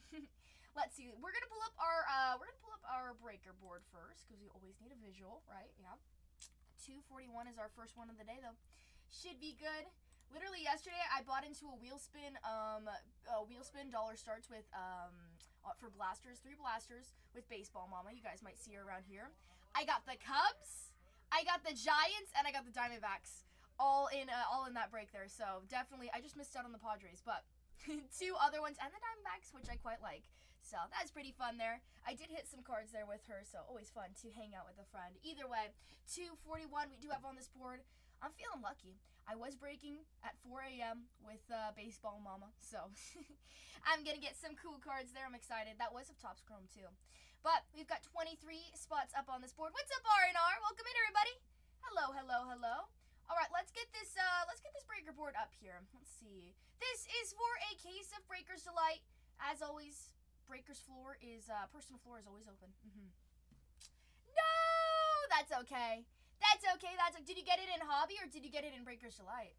fine. Let's see. We're gonna pull up our breaker board first because we always need a visual, right? Yeah. 241 is our first one of the day though. Should be good. Literally yesterday, I bought into a wheel spin dollar starts with for blasters, 3 blasters with baseball mama. You guys might see her around here. I got the Cubs, I got the Giants, and I got the Diamondbacks all in that break there. So definitely, I just missed out on the Padres, but 2 other ones and the Diamondbacks, which I quite like. So that's pretty fun there. I did hit some cards there with her, so always fun to hang out with a friend. Either way, 241 we do have on this board. I'm feeling lucky. I was breaking at 4 a.m. with Baseball Mama, so I'm going to get some cool cards there. I'm excited. That was of Topps Chrome, too. But we've got 23 spots up on this board. What's up, R&R? Welcome in, everybody. Hello, hello, hello. All right, let's get this breaker board up here. Let's see. This is for a case of Breaker's Delight. As always, Breaker's floor is, personal floor is always open. No, that's okay. That's okay. Did you get it in Hobby or did you get it in Breaker's Delight?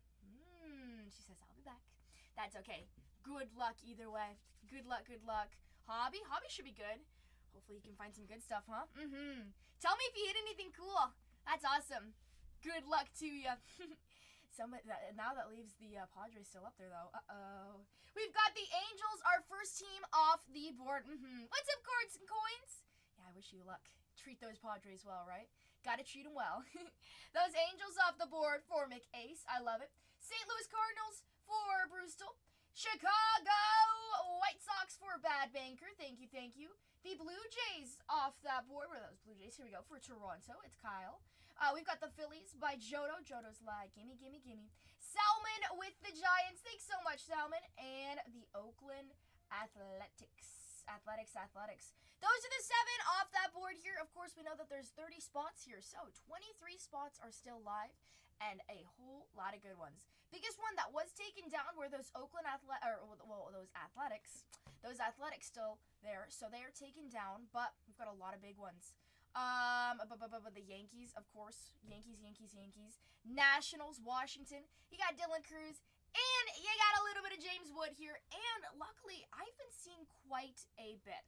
She says, I'll be back. That's okay. Good luck either way. Good luck, good luck. Hobby should be good. Hopefully you can find some good stuff, huh? Tell me if you hit anything cool. That's awesome. Good luck to you. Now that leaves the Padres still up there, though. Uh-oh. We've got the Angels, our first team off the board. What's up, Cards and Coins? Yeah, I wish you luck. Treat those Padres well, right? Gotta treat them well. Those Angels off the board for McAce. I love it. St. Louis Cardinals for Brewstel. Chicago White Sox for Bad Banker. Thank you, thank you. The Blue Jays off that board. Where are those Blue Jays? Here we go. For Toronto, it's Kyle. We've got the Phillies by Jodo. Jodo's like, gimme, gimme, gimme. Salmon with the Giants. Thanks so much, Salmon. And the Oakland Athletics. Athletics. Those are the 7 off that board here. Of course, we know that there's 30 spots here. So 23 spots are still live and a whole lot of good ones. Biggest one that was taken down were those Oakland those Athletics. Those Athletics still there. So they are taken down, but we've got a lot of big ones. The Yankees, of course. Yankees. Nationals, Washington. You got Dylan Cruz. And you got a little bit of James Wood here. And luckily, I've been seeing quite a bit.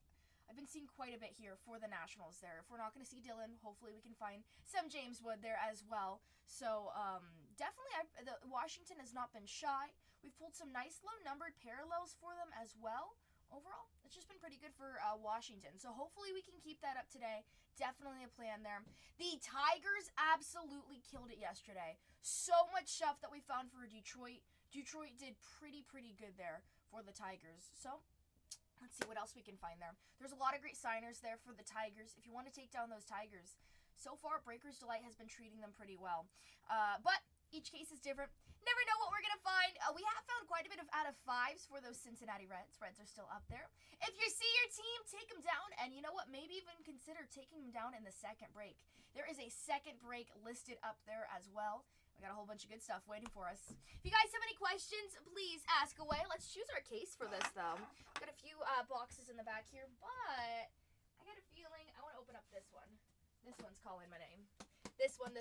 Here for the Nationals there. If we're not going to see Dylan, hopefully we can find some James Wood there as well. So, definitely, Washington has not been shy. We've pulled some nice low-numbered parallels for them as well. Overall, it's just been pretty good for Washington. So hopefully we can keep that up today. Definitely a plan there. The Tigers absolutely killed it yesterday. So much stuff that we found for Detroit. Detroit did pretty good there for the Tigers. So let's see what else we can find there. There's a lot of great signers there for the Tigers. If you want to take down those Tigers, so far Breaker's Delight has been treating them pretty well. But each case is different. Never know what we're going to find. We have found quite a bit of out of 5s for those Cincinnati Reds. Reds are still up there. If you see your team, take them down. And you know what? Maybe even consider taking them down in the second break. There is a second break listed up there as well. We got a whole bunch of good stuff waiting for us. If you guys have any questions, please ask away. Let's choose our case for this, though. Got a few boxes in the back here, but I got a feeling I want to open up this one. This one's calling my name. This one.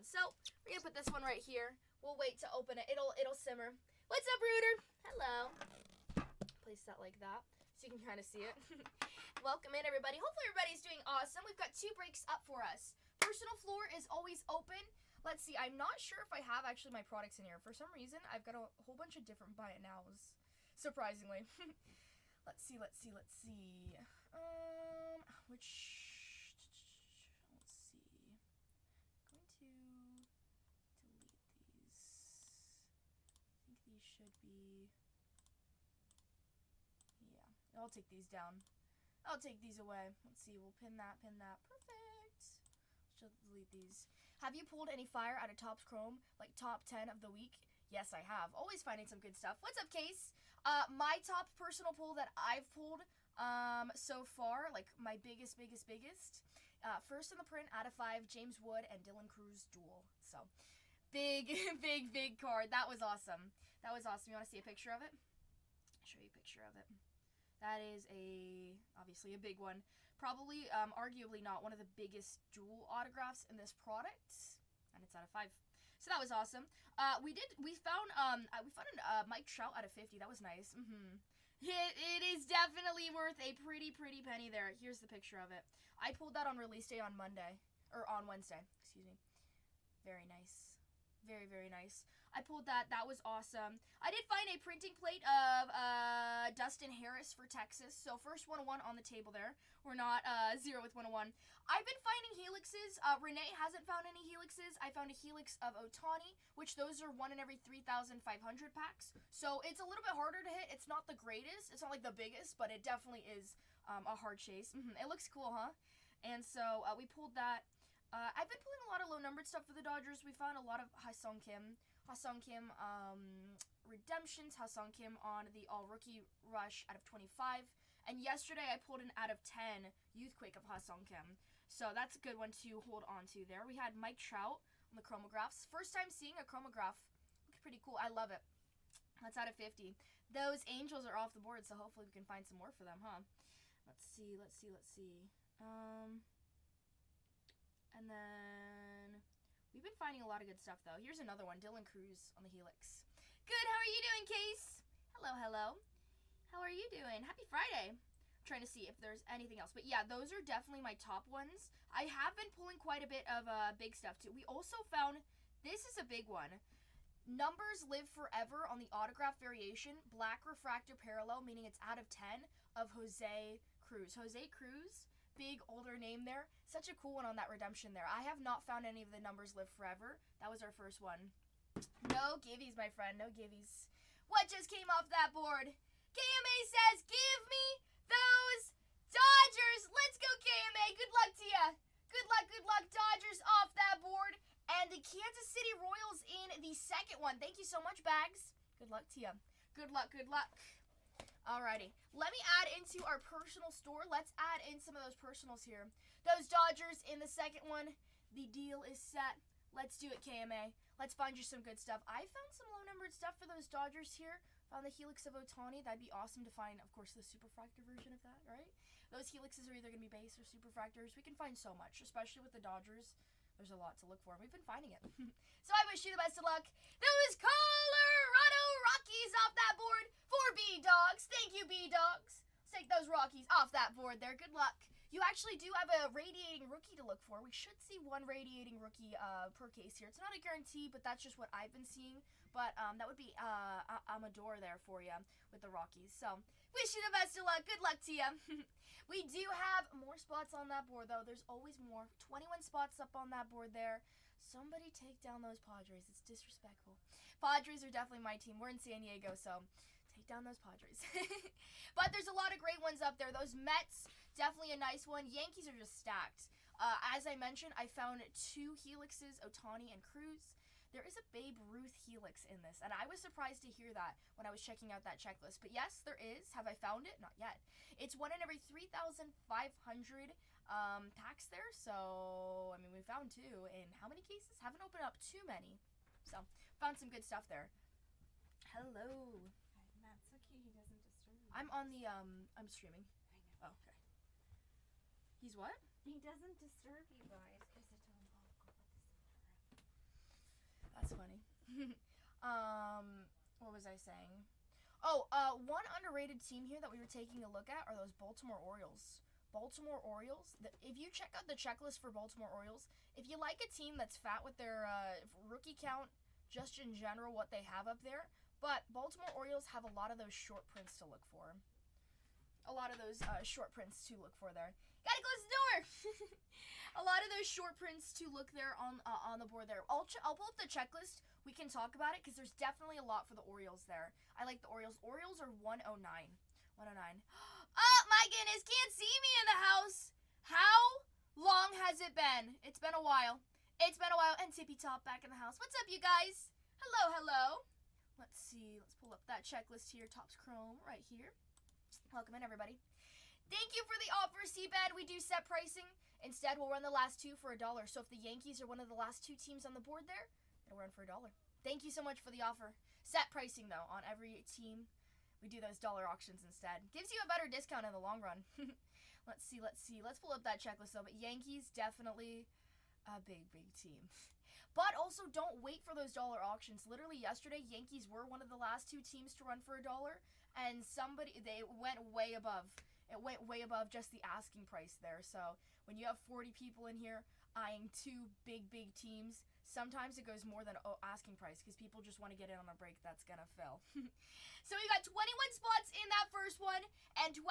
So, we're going to put this one right here. We'll wait to open it. It'll simmer. What's up, Rooter? Hello. Place that like that so you can kind of see it. Welcome in, everybody. Hopefully everybody's doing awesome. We've got 2 breaks up for us. Personal floor is always open. Let's see. I'm not sure if I have actually my products in here. For some reason, I've got a whole bunch of different buy it nows, surprisingly. Let's see. Let's see. Let's see. I'm going to delete these. I think these should be. Yeah, I'll take these down. I'll take these away. Let's see. We'll pin that. Perfect. Just delete these. Have you pulled any fire out of Topps Chrome, like top 10 of the week? Yes, I have. Always finding some good stuff. What's up, Case? My top personal pull that I've pulled so far, like my biggest, first in the print out of 5, James Wood and Dylan Cruz duel. So, big card. That was awesome. You want to see a picture of it? I'll show you a picture of it. That is obviously a big one. Probably, arguably not one of the biggest dual autographs in this product. And it's out of 5. So that was awesome. We found Mike Trout out of 50. That was nice. It is definitely worth a pretty penny there. Here's the picture of it. I pulled that on release day on Monday. Or on Wednesday. Excuse me. Very nice. Very nice. I pulled that. That was awesome. I did find a printing plate of Dustin Harris for Texas. So first 101 on the table there. We're not 0 with 101. I've been finding helixes. Renee hasn't found any helixes. I found a helix of Otani, which those are 1 in every 3,500 packs. So it's a little bit harder to hit. It's not the greatest. It's not like the biggest, but it definitely is a hard chase. It looks cool, huh? And so we pulled that. I've been pulling a lot of low-numbered stuff for the Dodgers. We found a lot of Ha-Sung Kim redemptions, Ha-Sung Kim on the all-rookie rush out of 25. And yesterday I pulled an out of 10 Youthquake of Ha-Sung Kim. So that's a good one to hold on to there. We had Mike Trout on the chromographs. First time seeing a chromograph. Looks pretty cool. I love it. That's out of 50. Those Angels are off the board, so hopefully we can find some more for them, huh? Let's see. And then we've been finding a lot of good stuff, though. Here's another one, Dylan Cruz on the helix. Good, how are you doing, Case? Hello. How are you doing? Happy Friday. I'm trying to see if there's anything else. But yeah, those are definitely my top ones. I have been pulling quite a bit of big stuff, too. We also found, this is a big one. Numbers Live Forever on the autograph variation. Black refractor parallel, meaning it's out of 10, of Jose Cruz. Jose Cruz, big older name there. Such a cool one on that redemption there. I have not found any of the Numbers Live Forever. That was our first one. No givvies, my friend. No givvies. What just came off that board? KMA says, give me those Dodgers. Let's go, KMA. Good luck to you. Good luck, Dodgers off that board. And the Kansas City Royals in the second one. Thank you so much, Bags. Good luck to you. Good luck. Alrighty. Let me add into our personal store. Let's add in some of those personals here. Those Dodgers in the second one. The deal is set. Let's do it, KMA. Let's find you some good stuff. I found some low-numbered stuff for those Dodgers here. Found the Helix of Otani. That'd be awesome to find, of course, the Superfractor version of that, right? Those Helixes are either going to be base or Superfractors. We can find so much, especially with the Dodgers. There's a lot to look for. We've been finding it. So I wish you the best of luck. Those Colorado Rockies off that board for B-Dogs. Thank you, B-Dogs. Let's take those Rockies off that board there. Good luck. You actually do have a radiating rookie to look for. We should see one radiating rookie per case here. It's not a guarantee, but that's just what I've been seeing. But that would be Amador there for you with the Rockies. So wish you the best of luck. Good luck to you. We do have more spots on that board, though. There's always more. 21 spots up on that board there. Somebody take down those Padres. It's disrespectful. Padres are definitely my team. We're in San Diego, so take down those Padres. But there's a lot of great ones up there. Those Mets, definitely a nice one. Yankees are just stacked. As I mentioned, I found 2 Helixes, Otani and Cruz. There is a Babe Ruth Helix in this, and I was surprised to hear that when I was checking out that checklist. But yes, there is. Have I found it? Not yet. It's 1 in every 3,500 packs there, so, I mean, we found 2. In how many cases? Haven't opened up too many. So, found some good stuff there. Hello. Hi, Matt's okay. He doesn't disturb you. I'm on the, I'm streaming. I know. Oh, okay. He's what? He doesn't disturb you guys because I told him, oh, go put this in the room. That's funny. What was I saying? Oh, one underrated team here that we were taking a look at are those Baltimore Orioles. Baltimore Orioles, if you check out the checklist for Baltimore Orioles, if you like a team that's fat with their rookie count, just in general what they have up there, but Baltimore Orioles have a lot of those short prints to look for. A lot of those short prints to look for there. Gotta close the door! A lot of those short prints to look there on the board there. I'll pull up the checklist. We can talk about it because there's definitely a lot for the Orioles there. I like the Orioles. Orioles are 109. 109. Oh my goodness, can't see me in the house. How long has it been? It's been a while. It's been a while. And Tippy Top back in the house. What's up, you guys? Hello. Let's see. Let's pull up that checklist here. Topps Chrome right here. Welcome in, everybody. Thank you for the offer, Seabed. We do set pricing. Instead, we'll run the last 2 for $1. So if the Yankees are one of the last 2 teams on the board there, it'll run for $1. Thank you so much for the offer. Set pricing, though, on every team. We do those dollar auctions instead. Gives you a better discount in the long run. Let's see. Let's pull up that checklist, though. But Yankees, definitely a big team. But also, don't wait for those dollar auctions. Literally yesterday, Yankees were one of the last 2 teams to run for $1. and they went way above. It went way above just the asking price there. So when you have 40 people in here eyeing two big teams, sometimes it goes more than asking price because people just want to get in on a break that's gonna fill. So we got 21 spots in that first one and 23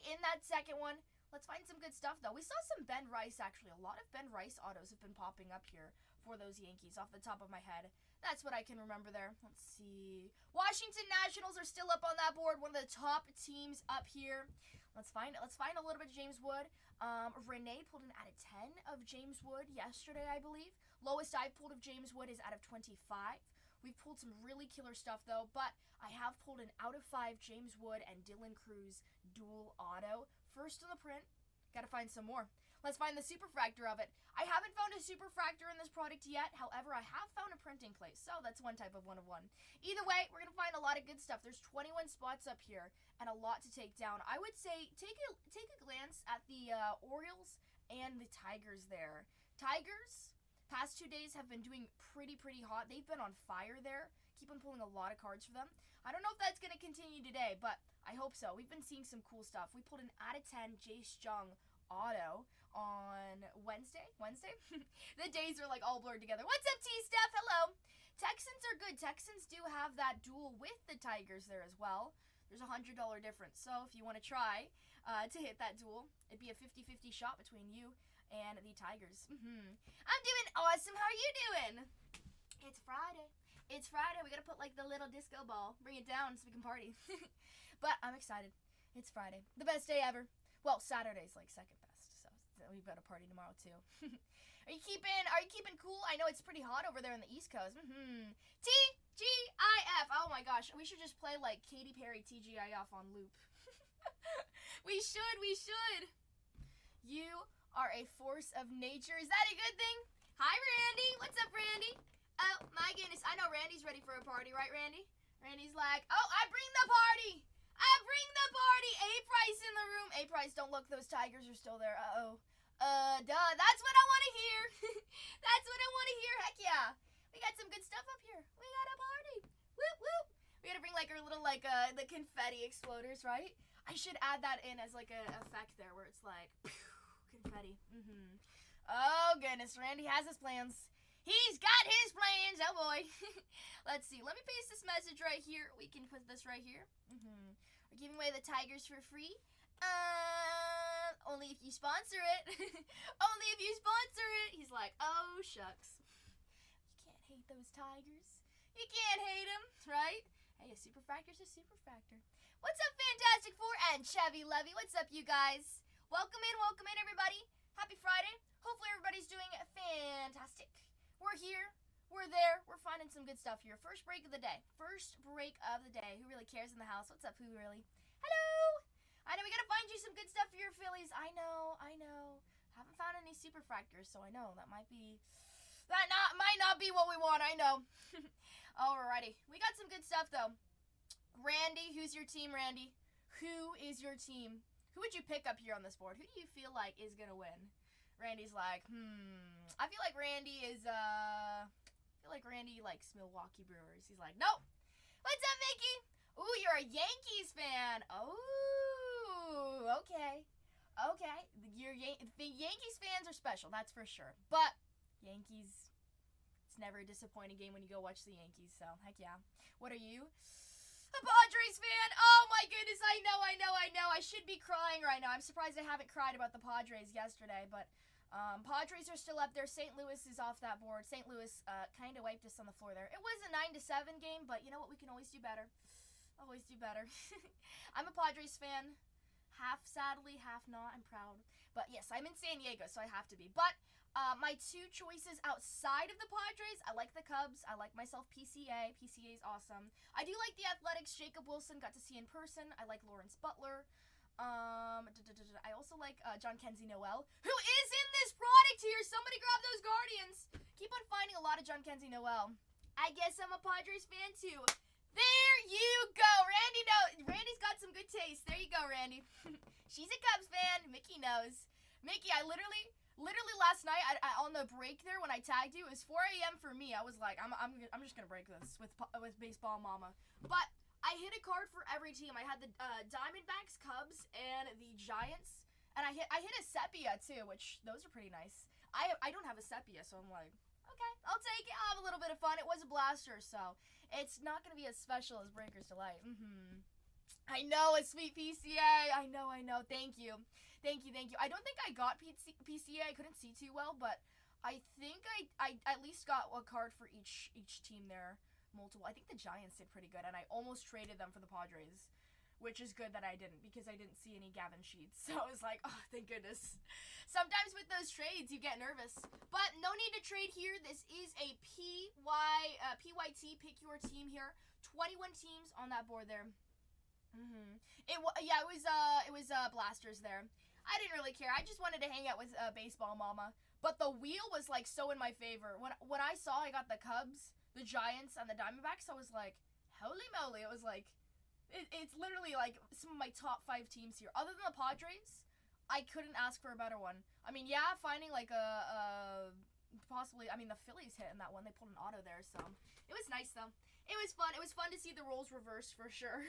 in that second one. Let's find some good stuff, though. We saw some Ben Rice, actually. A lot of Ben Rice autos have been popping up here for those Yankees off the top of my head. That's what I can remember there. Let's see. Washington Nationals are still up on that board. One of the top teams up here. Let's find a little bit of James Wood. Renee pulled an out of 10 of James Wood yesterday, I believe. Lowest I've pulled of James Wood is out of 25. We've pulled some really killer stuff, though, but I have pulled an out of 5 James Wood and Dylan Cruz dual auto. First in the print. Gotta find some more. Let's find the superfractor of it. I haven't found a superfractor in this product yet. However, I have found a printing place, so that's one type of one of one. Either way, we're gonna find a lot of good stuff. There's 21 spots up here and a lot to take down. I would say take a glance at the Orioles and the Tigers there. Tigers, past 2 days have been doing pretty hot. They've been on fire there. Keep on pulling a lot of cards for them. I don't know if that's going to continue today, but I hope so. We've been seeing some cool stuff. We pulled an out of 10 Jace Jung auto on Wednesday. The days are like all blurred together. What's up, T-Steph? Hello. Texans are good. Texans do have that duel with the Tigers there as well. There's a $100 difference. So if you want to try to hit that duel, it'd be a 50-50 shot between you and the Tigers. I'm doing awesome. How are you doing? It's Friday. It's Friday. We gotta put like the little disco ball. Bring it down so we can party. But I'm excited. It's Friday. The best day ever. Well, Saturday's like second best. So we've got a party tomorrow too. Are you keeping cool? I know it's pretty hot over there on the East Coast. TGIF. Oh my gosh. We should just play like Katy Perry TGIF on loop. We should. You are a force of nature. Is that a good thing? Hi, Randy. What's up, Randy? Oh, my goodness. I know Randy's ready for a party, right, Randy? Randy's like, oh, I bring the party. A-Price in the room. A-Price, don't look. Those Tigers are still there. Uh-oh. Duh. That's what I want to hear. That's what I want to hear. Heck yeah. We got some good stuff up here. We got a party. Whoop, whoop. We got to bring like our little, like, the confetti exploders, right? I should add that in as like an effect there where it's like, confetti. Oh, goodness. Randy has his plans. He's got his plans. Oh, boy. Let's see. Let me paste this message right here. We can put this right here. We're giving away the Tigers for free. Only if you sponsor it. Only if you sponsor it. He's like, oh, shucks. You can't hate those Tigers. You can't hate them, right? Hey, a superfractor's a superfractor. What's up, Fantastic Four and Chevy Levy? What's up, you guys? Welcome in, everybody. Happy Friday. Hopefully everybody's doing fantastic. We're here. We're there. We're finding some good stuff here. First break of the day. Who really cares in the house? What's up, who really? Hello. I know we gotta find you some good stuff for your Phillies. I know. Haven't found any superfractors, so I know that might not be what we want. I know. Alrighty. We got some good stuff, though. Randy, who's your team, Randy? Who is your team? Who would you pick up here on this board? Who do you feel like is gonna win? Randy's like, I feel like Randy likes Milwaukee Brewers. He's like, nope. What's up, Mickey? Ooh, you're a Yankees fan. Oh, okay. The Yankees fans are special, that's for sure. But Yankees, it's never a disappointing game when you go watch the Yankees. So heck yeah. What are you? A Padres fan. Oh my goodness, I know. I should be crying right now. I'm surprised I haven't cried about the Padres yesterday, but Padres are still up there. St. Louis is off that board. St. Louis kind of wiped us on the floor there. It was a 9-7 game, but you know what? We can always do better. Always do better. I'm a Padres fan. Half sadly, half not. I'm proud. But yes, I'm in San Diego, so I have to be. But my two choices outside of the Padres, I like the Cubs. I like myself PCA. PCA is awesome. I do like the Athletics. Jacob Wilson, got to see in person. I like Lawrence Butler. I also like John Kenzie Noel, who is in this product here. Somebody grab those Guardians. Keep on finding a lot of John Kenzie Noel. I guess I'm a Padres fan too. There you go. Randy's got some good taste. There you go, Randy. She's a Cubs fan. Mickey knows. Mickey, I literally last night I on the break there when I tagged you, it was 4 a.m. for me. I was like, I'm just gonna break this with baseball mama. But I I hit a card for every team. I had the Diamondbacks, Cubs, and the Giants. And I hit a Sepia, too, which those are pretty nice. I don't have a Sepia, so I'm like, okay, I'll take it. I'll have a little bit of fun. It was a blaster, so it's not going to be as special as Breaker's Delight. I know, a sweet PCA. I know. Thank you. I don't think I got PCA. I couldn't see too well, but I think I at least got a card for each team there. Multiple. I think the Giants did pretty good, and I almost traded them for the Padres, which is good that I didn't, because I didn't see any Gavin sheets. So I was like, oh, thank goodness. Sometimes with those trades, you get nervous. But no need to trade here. This is a PYT, pick your team here. 21 teams on that board there. It was blasters there. I didn't really care. I just wanted to hang out with Baseball Mama. But the wheel was like so in my favor. When I saw I got the Cubs, the Giants, and the Diamondbacks, I was like, holy moly. It was like, it's literally like some of my top 5 teams here. Other than the Padres, I couldn't ask for a better one. I mean, yeah, finding like possibly, I mean, the Phillies hit in that one. They pulled an auto there, so it was nice though. It was fun. It was fun to see the roles reversed for sure.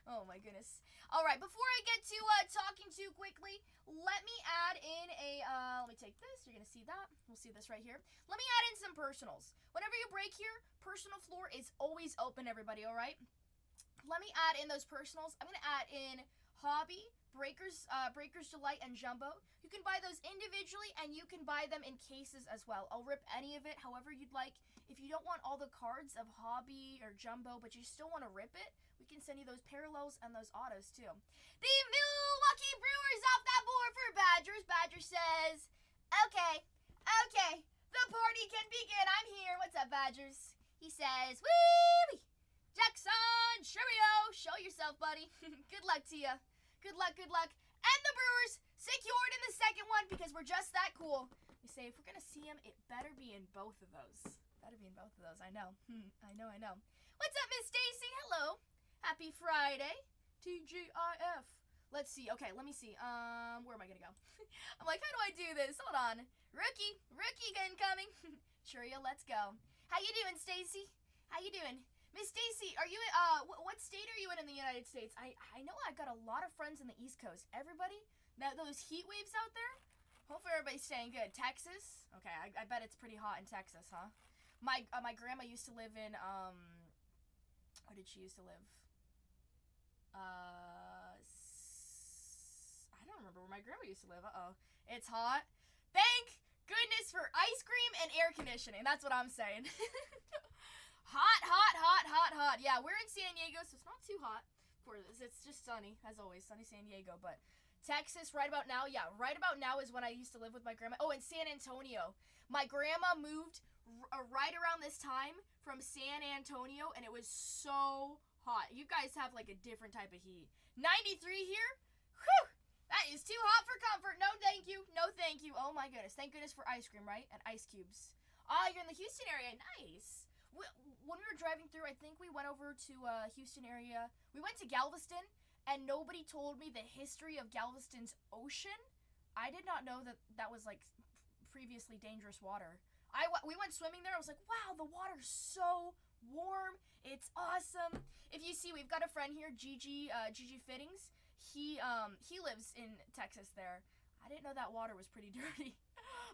Oh my goodness. All right, before I get to talking too quickly, let me add in a, let me take this. You're going to see that. We'll see this right here. Let me add in some personals. Whenever you break here, personal floor is always open, everybody, all right? Let me add in those personals. I'm going to add in Hobby, Breaker's Delight, and Jumbo. You can buy those individually, and you can buy them in cases as well. I'll rip any of it however you'd like. If you don't want all the cards of Hobby or Jumbo, but you still want to rip it, we can send you those parallels and those autos too. The Milwaukee Brewers off that board for Badgers. Badger says, okay, the party can begin. I'm here. What's up, Badgers? He says, woo! Jackson, Cheerio, show yourself, buddy. Good luck to you. Good luck. And the Brewers secured in the second one because we're just that cool. We say if we're going to see them, it better be in both of those. I know. I know. What's up, Miss Stacy? Hello. Happy Friday. TGIF. Let's see. Okay, let me see. Where am I going to go? I'm like, how do I do this? Hold on. Rookie incoming. Cheerio, let's go. How you doing, Stacy? How you doing? Miss Stacy, are you what state are you in the United States? I know I got a lot of friends in the East Coast. Everybody? Those heat waves out there? Hopefully everybody's staying good. Texas? Okay, I bet it's pretty hot in Texas, huh? My grandma used to live in where did she used to live? I don't remember where my grandma used to live. It's hot. Thank goodness for ice cream and air conditioning. That's what I'm saying. Hot. Yeah, we're in San Diego, so it's not too hot. Of course, it's just sunny, as always. Sunny San Diego, but Texas right about now, yeah, right about now is when I used to live with my grandma. Oh, in San Antonio. My grandma moved right around this time from San Antonio, and it was so hot. You guys have like a different type of heat. 93 here? Whew! That is too hot for comfort. No, thank you. Oh my goodness. Thank goodness for ice cream, right? And ice cubes. You're in the Houston area. Nice. When we were driving through, I think we went over to Houston area. We went to Galveston, and nobody told me the history of Galveston's ocean. I did not know that was like previously dangerous water. We went swimming there. I was like, wow, the water's so warm. It's awesome. If you see, we've got a friend here, Gigi Fittings. He lives in Texas there. I didn't know that water was pretty dirty.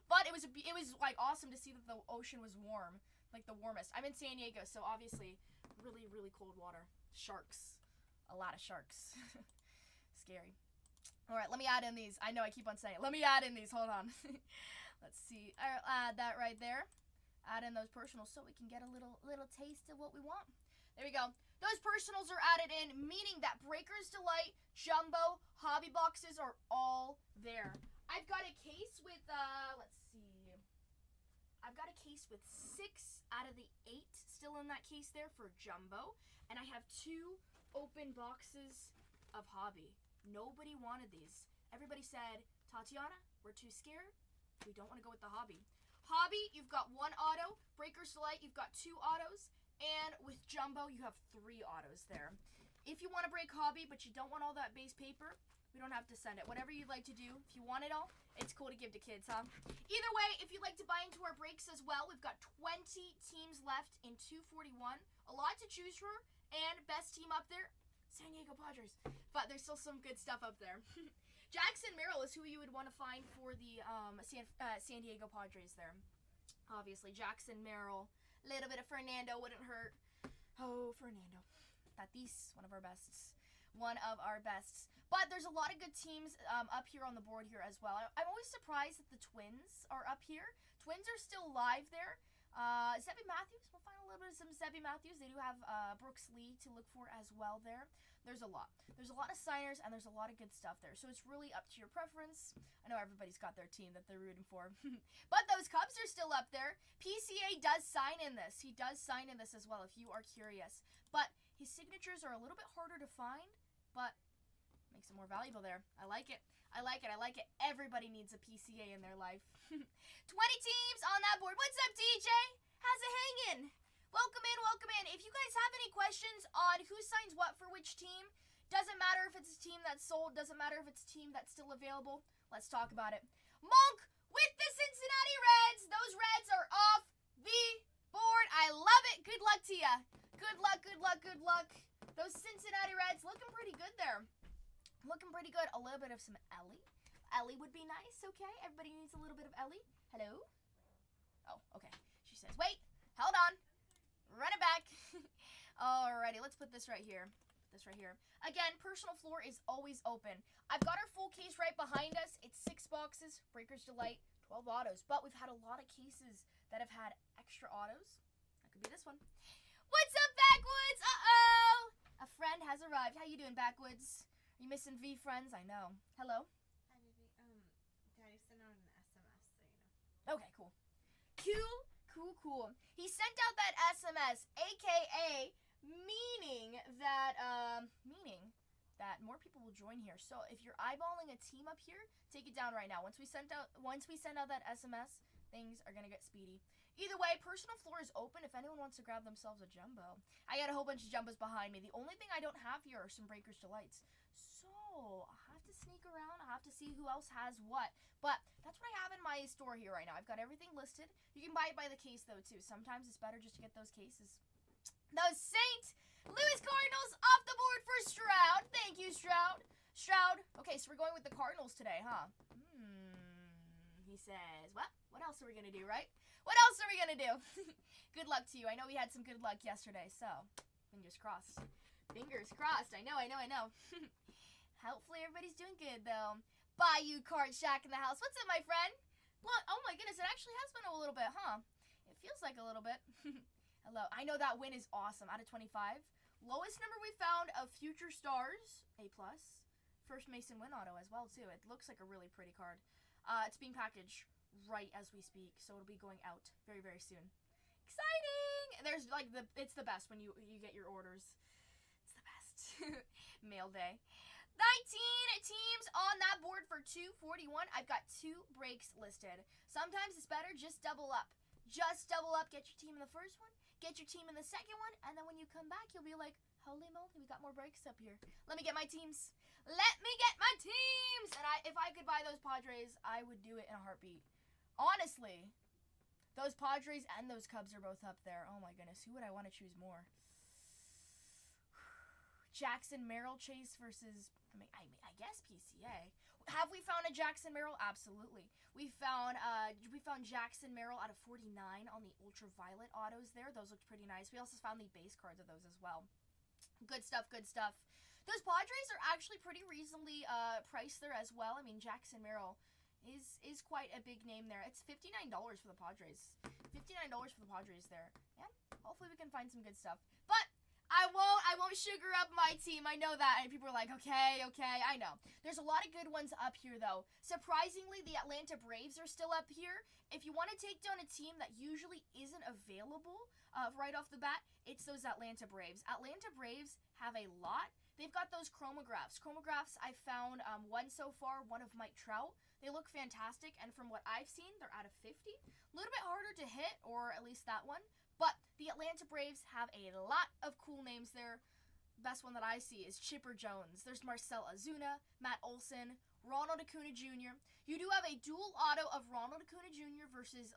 But it was like awesome to see that the ocean was warm, like the warmest. I'm in San Diego, so obviously really, really cold water. Sharks. A lot of sharks. Scary. All right, let me add in these. I know I keep on saying it. Let me add in these. Hold on. Let's see. I'll add that right there. Add in those personals so we can get a little taste of what we want. There we go. Those personals are added in, meaning that Breaker's Delight, Jumbo, Hobby Boxes are all there. I've got a case with, let's see. I've got a case with 6 out of the 8 still in that case there for Jumbo. And I have 2 open boxes of Hobby. Nobody wanted these. Everybody said, Tatianna, we're too scared. We don't want to go with the Hobby. Hobby, you've got 1 auto. Breaker's Delight, you've got 2 autos. And with Jumbo, you have 3 autos there. If you want to break Hobby, but you don't want all that base paper, we don't have to send it. Whatever you'd like to do, if you want it all, it's cool to give to kids, huh? Either way, if you'd like to buy into our breaks as well, we've got 20 teams left in 241. A lot to choose for, And best team up there, San Diego Padres. But there's still some good stuff up there. Jackson Merrill is who you would want to find for the San Diego Padres there. Obviously, Jackson Merrill. A little bit of Fernando wouldn't hurt. Oh, Fernando. Tatis, one of our bests. One of our bests. But there's a lot of good teams up here on the board here as well. I'm always surprised that the Twins are up here. Twins are still live there. Zebby Matthews. We'll find a little bit of some Zebby Matthews. They do have Brooks Lee to look for as well there. There's a lot. There's a lot of signers, and there's a lot of good stuff there. So it's really up to your preference. I know everybody's got their team that they're rooting for. But those Cubs are still up there. PCA does sign in this. He does sign in this as well if you are curious. But his signatures are a little bit harder to find, but makes it more valuable there. I like it. I like it. I like it. Everybody needs a PCA in their life. 20 teams on that board. What's up, DJ? How's it hanging? Welcome in, welcome in. If you guys have any questions on who signs what for which team, doesn't matter if it's a team that's sold, doesn't matter if it's a team that's still available, let's talk about it. Monk with the Cincinnati Reds. Those Reds are off the board. I love it. Good luck to you. Good luck, good luck, good luck. Those Cincinnati Reds looking pretty good there. Looking pretty good. A little bit of some Ellie. Ellie would be nice, okay? Everybody needs a little bit of Ellie. Hello? Oh, okay. She says, wait, hold on. Run it back. Alrighty, let's put this right here. Again, personal floor is always open. I've got our full case right behind us. It's 6 boxes, Breaker's Delight, 12 autos. But we've had a lot of cases that have had extra autos. That could be this one. What's up, Backwoods? Uh-oh! A friend has arrived. How you doing, Backwoods? Are you missing V friends? I know. Hello? Hi, baby. Daddy sent out an SMS, so you know. Okay, cool. Cool. He sent out that SMS, aka meaning that more people will join here. So if you're eyeballing a team up here, take it down right now. Once we send out that SMS, things are gonna get speedy. Either way, personal floor is open if anyone wants to grab themselves a jumbo. I got a whole bunch of jumbos behind me. The only thing I don't have here are some Breaker's Delights. So I'll have to sneak around. I'll have to see who else has what. But that's what I have in my store here right now. I've got everything listed. You can buy it by the case though too. Sometimes it's better just to get those cases. Those St. Louis Cardinals off the board for Stroud. Thank you, Stroud. Okay, so we're going with the Cardinals today, huh? He says, well, what else are we going to do, right? What else are we going to do? Good luck to you. I know we had some good luck yesterday, so fingers crossed. Fingers crossed. I know. Hopefully everybody's doing good, though. Bayou Card Shack in the house. What's up, my friend? Oh, my goodness. It actually has been a little bit, huh? It feels like a little bit. Hello. I know that win is awesome. Out of 25. Lowest number we found of Future Stars, A+. First Mason win auto as well, too. It looks like a really pretty card. It's being packaged right as we speak, so it'll be going out very, very soon. Exciting! There's like it's the best when you get your orders. It's the best. Mail day. 19 teams on that board for 241. I've got 2 breaks listed. Sometimes it's better just double up. Just double up. Get your team in the first one. Get your team in the second one. And then when you come back, you'll be like, holy moly, we got more breaks up here. Let me get my teams. Let me get my teams. And if I could buy those Padres, I would do it in a heartbeat. Honestly, those Padres and those Cubs are both up there. Oh my goodness, who would I want to choose more? Jackson Merrill Chase versus, I guess PCA. Have we found a Jackson Merrill? Absolutely. We found Jackson Merrill out of 49 on the ultraviolet autos there. Those looked pretty nice. We also found the base cards of those as well. Good stuff. Those Padres are actually pretty reasonably priced there as well. I mean, Jackson Merrill is quite a big name there. It's $59 for the Padres. $59 for the Padres there. Yeah, hopefully we can find some good stuff. But I won't sugar up my team. I know that. And people are like, okay, I know. There's a lot of good ones up here, though. Surprisingly, the Atlanta Braves are still up here. If you want to take down a team that usually isn't available right off the bat, it's those Atlanta Braves. Atlanta Braves have a lot. They've got those chromographs. Chromographs, I found one so far, one of Mike Trout. They look fantastic, and from what I've seen, they're out of 50. A little bit harder to hit, or at least that one. But the Atlanta Braves have a lot of cool names there. Best one that I see is Chipper Jones. There's Marcell Ozuna, Matt Olson, Ronald Acuna Jr. You do have a dual auto of Ronald Acuna Jr. versus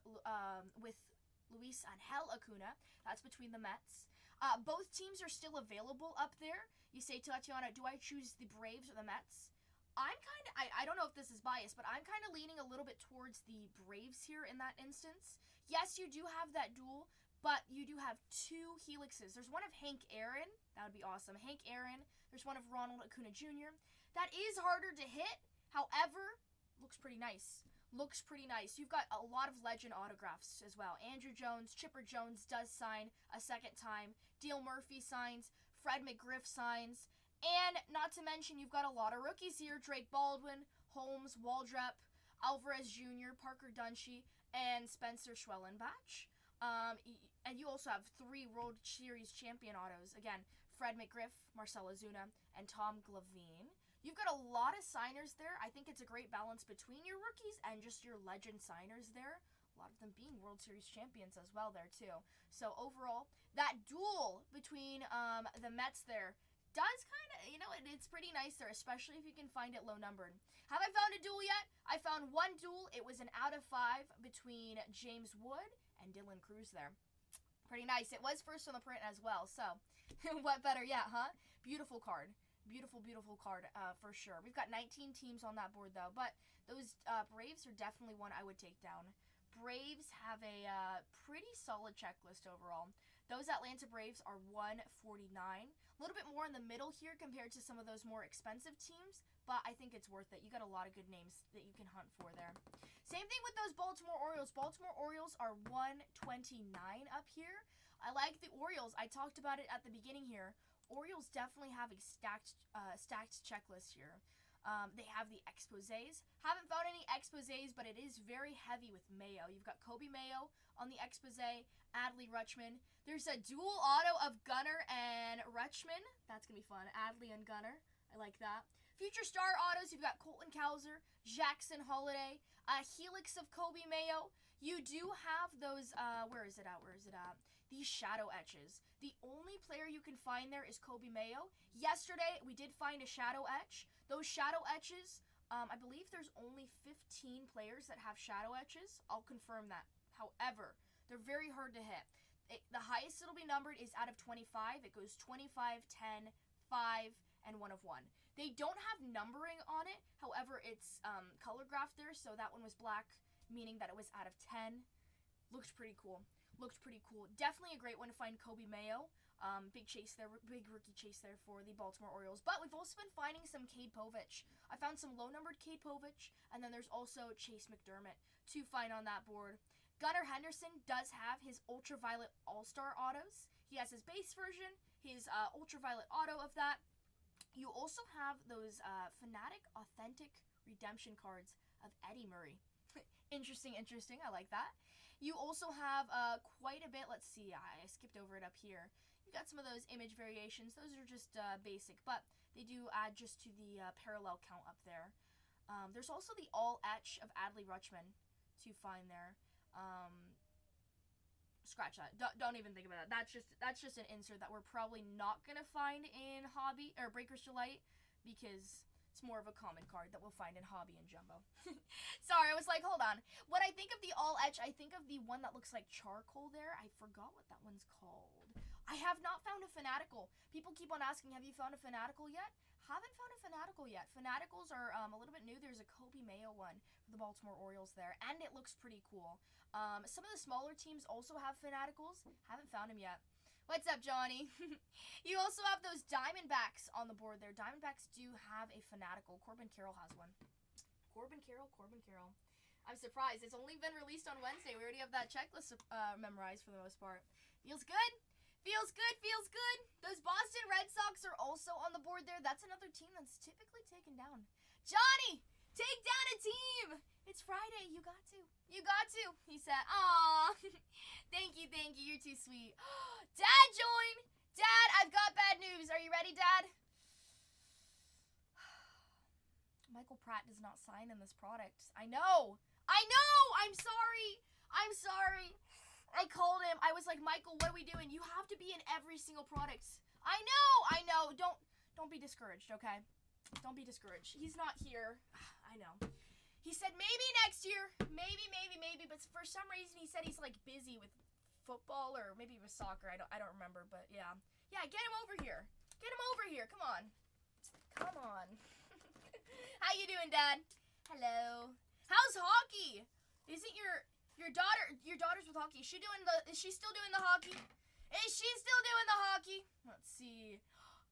with Luis Angel Acuna. That's between the Mets. Both teams are still available up there. You say, Tatianna, do I choose the Braves or the Mets? I don't know if this is biased, but I'm kind of leaning a little bit towards the Braves here in that instance. Yes, you do have that duel, but you do have 2 helixes. There's one of Hank Aaron. That would be awesome. Hank Aaron. There's one of Ronald Acuna Jr. That is harder to hit. However, looks pretty nice. Looks pretty nice. You've got a lot of legend autographs as well. Andrew Jones, Chipper Jones does sign a second time. Dale Murphy signs. Fred McGriff signs. And not to mention, you've got a lot of rookies here. Drake Baldwin, Holmes, Waldrep, Alvarez Jr., Parker Dunshee, and Spencer Schwellenbach. And you also have 3 World Series champion autos. Again, Fred McGriff, Marcell Ozuna, and Tom Glavine. You've got a lot of signers there. I think it's a great balance between your rookies and just your legend signers there. A lot of them being World Series champions as well there, too. So overall, that duel between the Mets there does kind of, it's pretty nice there, especially if you can find it low numbered. Have I found a duel yet? I found one duel. It was an out of 5 between James Wood and Dylan Cruz there. Pretty nice. It was first on the print as well, so what better yet, huh? Beautiful card. Beautiful, beautiful card for sure. We've got 19 teams on that board, though, but those Braves are definitely one I would take down. Braves have a pretty solid checklist overall. Those Atlanta Braves are 149. A little bit more in the middle here compared to some of those more expensive teams, but I think it's worth it. You got a lot of good names that you can hunt for there. Same thing with those Baltimore Orioles. Baltimore Orioles are 129 up here. I like the Orioles. I talked about it at the beginning here. Orioles definitely have a stacked checklist here. They have the exposés. Haven't found any exposés, but it is very heavy with Mayo. You've got Kobe Mayo on the exposé, Adley Rutschman. There's a dual auto of Gunnar and Rutschman. That's going to be fun. Adley and Gunnar. I like that. Future star autos, you've got Colton Cowser, Jackson Holiday, Helix of Kobe Mayo. You do have those, where is it at? These shadow etches. The only player you can find there is Kobe Mayo. Yesterday, we did find a shadow etch. Those shadow etches, I believe there's only 15 players that have shadow etches. I'll confirm that. However, they're very hard to hit. The highest it'll be numbered is out of 25. It goes 25, 10, 5, and 1 of 1. They don't have numbering on it. However, it's color graphed there, so that one was black, meaning that it was out of 10. Looked pretty cool. Definitely a great one to find Kobe Mayo. Big chase there, big rookie chase there for the Baltimore Orioles. But we've also been finding some Cade Povich. I found some low-numbered Cade Povich, and then there's also Chase McDermott to find on that board. Gunnar Henderson does have his Ultraviolet All-Star autos. He has his base version, his Ultraviolet auto of that. You also have those Fnatic Authentic Redemption cards of Eddie Murray. Interesting. I like that. You also have quite a bit. Let's see. I skipped over it up here. You got some of those image variations. Those are just basic, but they do add just to the parallel count up there. There's also the all etch of Adley Rutschman to find there. Scratch that. Don't even think about that. That's just an insert that we're probably not gonna find in Hobby or Breakers Delight because it's more of a common card that we'll find in Hobby and Jumbo. Sorry, I was like, hold on. When I think of the all etch, I think of the one that looks like charcoal there. I forgot what that one's called. I have not found a Fanatical. People keep on asking, have you found a Fanatical yet? Haven't found a Fanatical yet. Fanaticals are a little bit new. There's a Kobe Mayo one for the Baltimore Orioles there, and it looks pretty cool. Some of the smaller teams also have Fanaticals. Haven't found them yet. What's up, Johnny? You also have those Diamondbacks on the board there. Diamondbacks do have a Fanatical. Corbin Carroll has one. Corbin Carroll. I'm surprised. It's only been released on Wednesday. We already have that checklist memorized for the most part. Feels good. Those Boston Red Sox are also on the board there. That's another team that's typically taken down. Johnny, take down a team. It's Friday. You got to. He said, aw. Thank you. You're too sweet. Dad joined. Dad, I've got bad news. Are you ready, Dad? Michael Pratt does not sign in this product. I know. I'm sorry. I called him. I was like, Michael, what are we doing? You have to be in every single product. I know. Don't be discouraged, okay? Don't be discouraged. He's not here. I know. He said maybe next year. Maybe. But for some reason, he said he's like busy with football or maybe it was soccer. I don't remember, but yeah. Yeah, get him over here. Get him over here. Come on. Come on. How you doing, Dad? Hello. How's hockey? Isn't your daughter's with hockey? Is she still doing the hockey? Is she still doing the hockey? Let's see.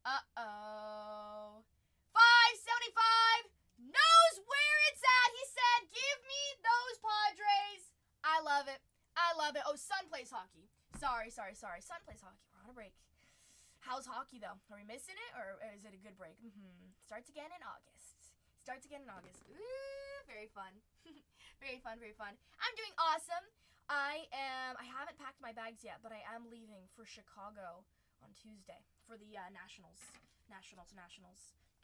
Uh-oh. 575 knows where it's at. He said, give me those Padres. I love it. I love it. Oh, son plays hockey. Sorry. Son plays hockey. We're on a break. How's hockey, though? Are we missing it, or is it a good break? Starts again in August. Ooh, very fun. Very fun. I'm doing awesome. I haven't packed my bags yet, but I am leaving for Chicago on Tuesday for the Nationals.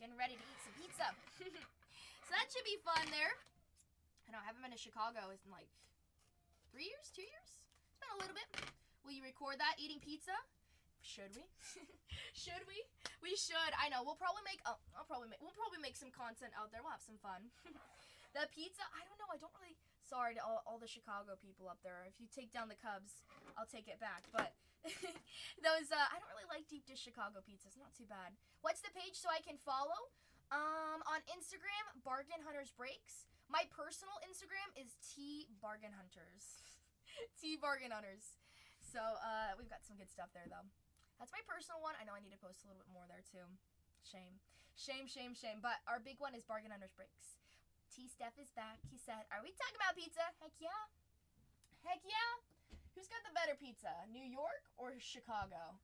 Getting ready to eat some pizza. So that should be fun there. I know I haven't been to Chicago in like 3 years, 2 years? It's been a little bit. Will you record that eating pizza? Should we? Should we? We should. I know. We'll probably make some content out there. We'll have some fun. The pizza, I don't know. I don't really. Sorry to all the Chicago people up there. If you take down the Cubs, I'll take it back. But those I don't really like deep dish Chicago pizzas. Not too bad. What's the page so I can follow? On Instagram, Bargain Hunters Breaks. My personal Instagram is Bargain Hunters. Bargain Hunters. So we've got some good stuff there though. That's my personal one. I know I need to post a little bit more there too. Shame. But our big one is Bargain Hunters Breaks. Steph is back. He said, are we talking about pizza? Heck yeah. Who's got the better pizza? New York or Chicago?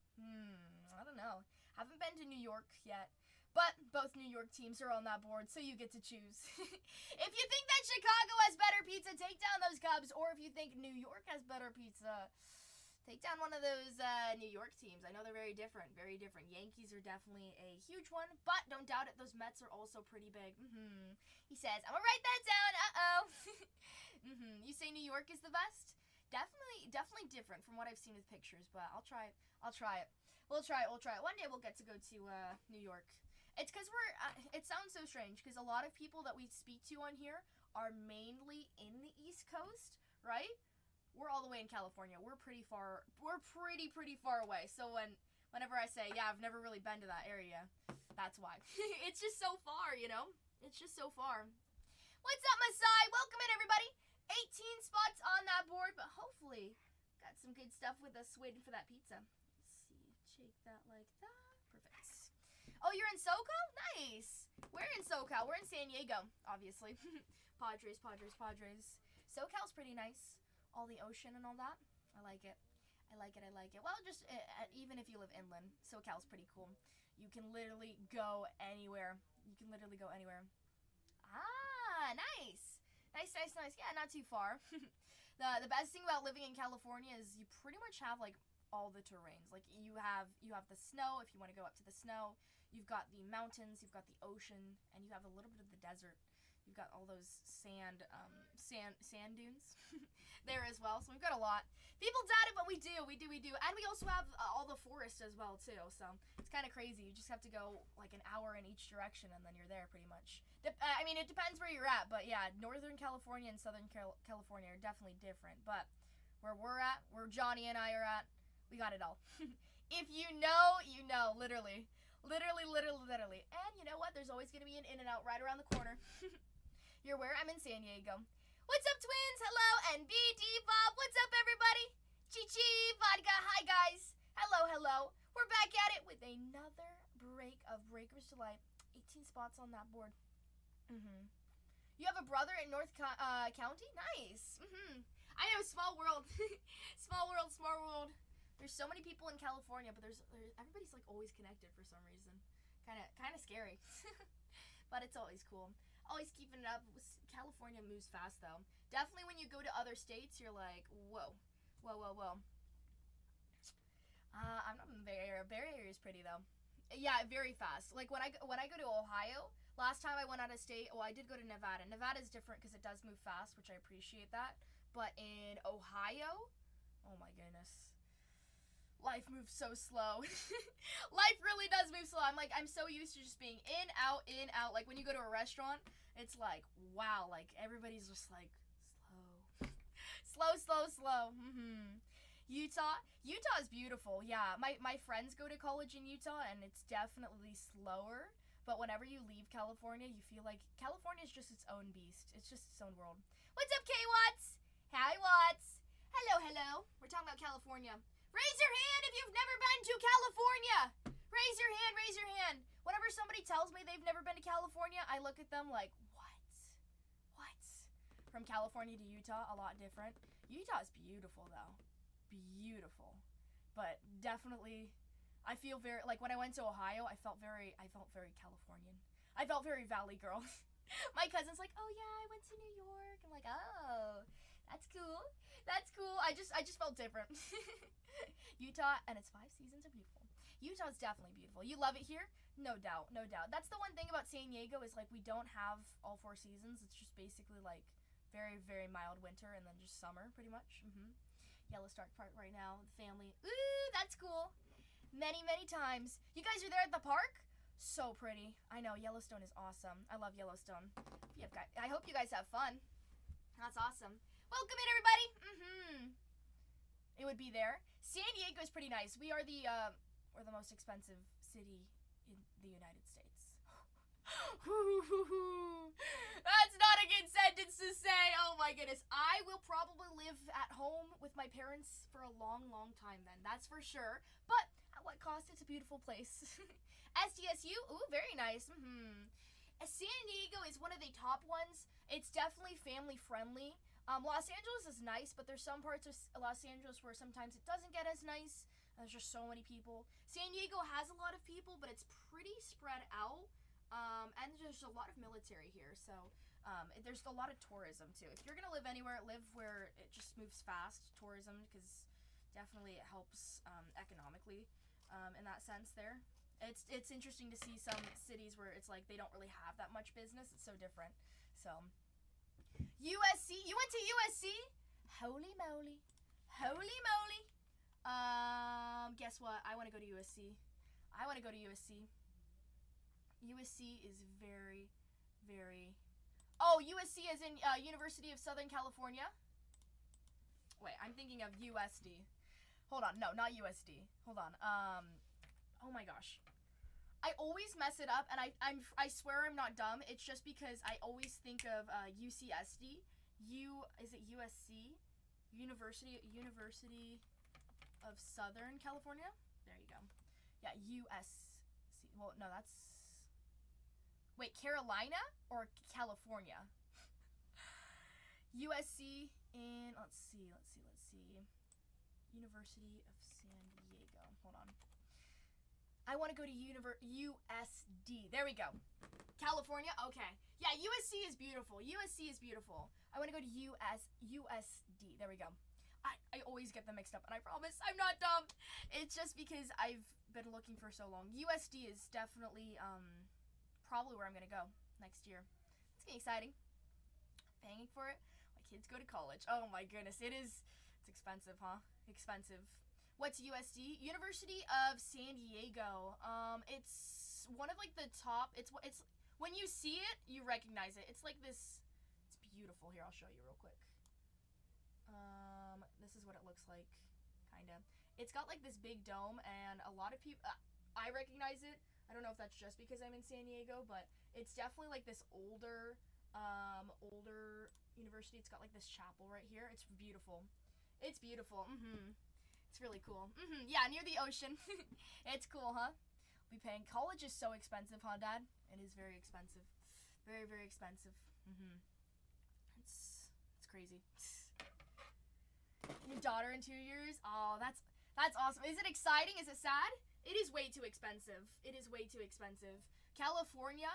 I don't know. Haven't been to New York yet. But both New York teams are on that board, so you get to choose. If you think that Chicago has better pizza, take down those Cubs. Or if you think New York has better pizza, take down one of those New York teams. I know they're very different. Yankees are definitely a huge one, but don't doubt it, those Mets are also pretty big. He says, I'm gonna write that down. You say New York is the best? Definitely different from what I've seen with pictures, but I'll try it. We'll try it. One day we'll get to go to New York. It's because it sounds so strange, because a lot of people that we speak to on here are mainly in the East Coast, right? We're all the way in California. We're pretty far away. So whenever I say, yeah, I've never really been to that area, that's why. It's just so far, you know? It's just so far. What's up, Masai? Welcome in, everybody. 18 spots on that board, but hopefully got some good stuff with us waiting for that pizza. Let's see. Shake that like that. Perfect. Oh, you're in SoCal? Nice. We're in SoCal. We're in San Diego, obviously. Padres. SoCal's pretty nice. All the ocean and all that. I like it. Well, just even if you live inland, SoCal's pretty cool. You can literally go anywhere. Ah, nice. Yeah, not too far. The best thing about living in California is you pretty much have like all the terrains. Like you have the snow if you want to go up to the snow. You've got the mountains, you've got the ocean, and you have a little bit of the desert. You've got all those sand dunes there as well. So we've got a lot. People doubt it, but we do. And we also have all the forest as well too. So it's kind of crazy. You just have to go like an hour in each direction, and then you're there pretty much. I mean, it depends where you're at, but yeah, Northern California and Southern California are definitely different. But where we're at, where Johnny and I are at, we got it all. If you know, you know, literally. And you know what? There's always going to be an In-N-Out right around the corner. You're where? I'm in San Diego. What's up, twins? Hello, NBD Bob. What's up, everybody? Chi Vodka. Hi, guys. Hello. We're back at it with another break of Breakers Delight. 18 spots on that board. You have a brother in North County? Nice. I know, small world. Small world. There's so many people in California, but there's everybody's like always connected for some reason. Kind of scary. But it's always cool. Always keeping it up. California moves fast though. Definitely when you go to other states, you're like, whoa. I'm not in the Bay Area. Bay Area is pretty though. Yeah, very fast. Like when I go to Ohio, last time I went out of state, I did go to Nevada. Nevada is different because it does move fast, which I appreciate that. But in Ohio, oh my goodness. Life moves so slow. Life really does move slow. I'm so used to just being in, out. Like when you go to a restaurant, it's like, wow, like everybody's just like slow. Slow. Utah is beautiful. Yeah, my friends go to college in Utah, and it's definitely slower. But whenever you leave California, you feel like California is just its own beast. It's just its own world. What's up, K-Watts? Hi, Watts. Hello, hello. We're talking about California. Raise your hand if you've never been to California. Raise your hand, raise your hand. Whenever somebody tells me they've never been to California, I look at them like, what? What? From California to Utah, a lot different. Utah is beautiful, though. Beautiful. But definitely, I feel very, like when I went to Ohio, I felt very Californian. I felt very Valley Girl. My cousin's like, oh yeah, I went to New York. I'm like, oh, that's cool. That's cool. I just felt different. Utah and its 5 seasons are beautiful. Utah's definitely beautiful. You love it here? No doubt, no doubt. That's the one thing about San Diego is like we don't have all 4 seasons. It's just basically like very, very mild winter and then just summer pretty much. Yellowstone Park right now, the family. Ooh, that's cool. Many, many times. You guys are there at the park? So pretty. I know, Yellowstone is awesome. I love Yellowstone. I hope you guys have fun. That's awesome. Welcome in, everybody. It would be there. San Diego is pretty nice. We're the most expensive city in the United States. That's not a good sentence to say. Oh my goodness. I will probably live at home with my parents for a long, long time then. That's for sure. But at what cost? It's a beautiful place. SDSU? Ooh, very nice. San Diego is one of the top ones. It's definitely family friendly. Los Angeles is nice, but there's some parts of Los Angeles where sometimes it doesn't get as nice. There's just so many people. San Diego has a lot of people, but it's pretty spread out. And there's a lot of military here, so there's a lot of tourism too. If you're gonna live anywhere, live where it just moves fast. Tourism, because definitely it helps economically in that sense. There, it's interesting to see some cities where it's like they don't really have that much business. It's so different. So USC, you went to USC? Holy moly, holy moly. Guess what? I want to go to USC. I want to go to USC. USC is very, very... Oh, USC is in University of Southern California? Wait, I'm thinking of USD. Hold on. No, not USD. Hold on. Oh my gosh. I always mess it up, and I swear I'm not dumb. It's just because I always think of UCSD. Is it USC? University of Southern California? There you go. Yeah, USC. Well, no, that's... Wait, Carolina or California? USC in, let's see. University of San Diego. Hold on. I want to go to USD. There we go. California? Okay. Yeah, USC is beautiful. USC is beautiful. I want to go to USD. There we go. I always get them mixed up, and I promise I'm not dumb. It's just because I've been looking for so long. USD is definitely probably where I'm gonna go next year. It's getting exciting. Paying for it. My kids go to college. Oh my goodness, it's expensive, huh? Expensive. What's USD? University of San Diego. It's one of like the top. It's when you see it, you recognize it. It's like this. It's beautiful. Here, I'll show you real quick. This is what it looks like, kind of. It's got like this big dome, and a lot of people, I recognize it. I don't know if that's just because I'm in San Diego, but it's definitely like this older university. It's got like this chapel right here. It's beautiful. It's beautiful. It's really cool. Yeah, near the ocean. It's cool, huh? We'll be paying. College is so expensive, huh, Dad? It is very expensive. Very, very expensive. It's crazy. Your daughter in 2 years? Oh, that's awesome. Is it exciting? Is it sad? It is way too expensive. It is way too expensive. California,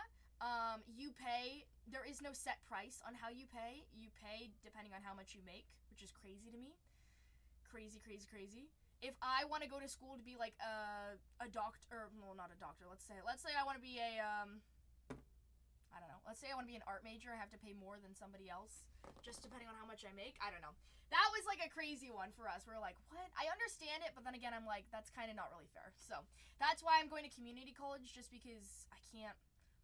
you pay, there is no set price on how you pay. You pay depending on how much you make, which is crazy to me. Crazy, crazy, crazy. If I want to go to school to be like a doctor, well, not a doctor, let's say I want to be a, I don't know, let's say I want to be an art major, I have to pay more than somebody else, just depending on how much I make. I don't know. That was like a crazy one for us. We're like, what? I understand it, but then again, I'm like, that's kind of not really fair. So that's why I'm going to community college, just because I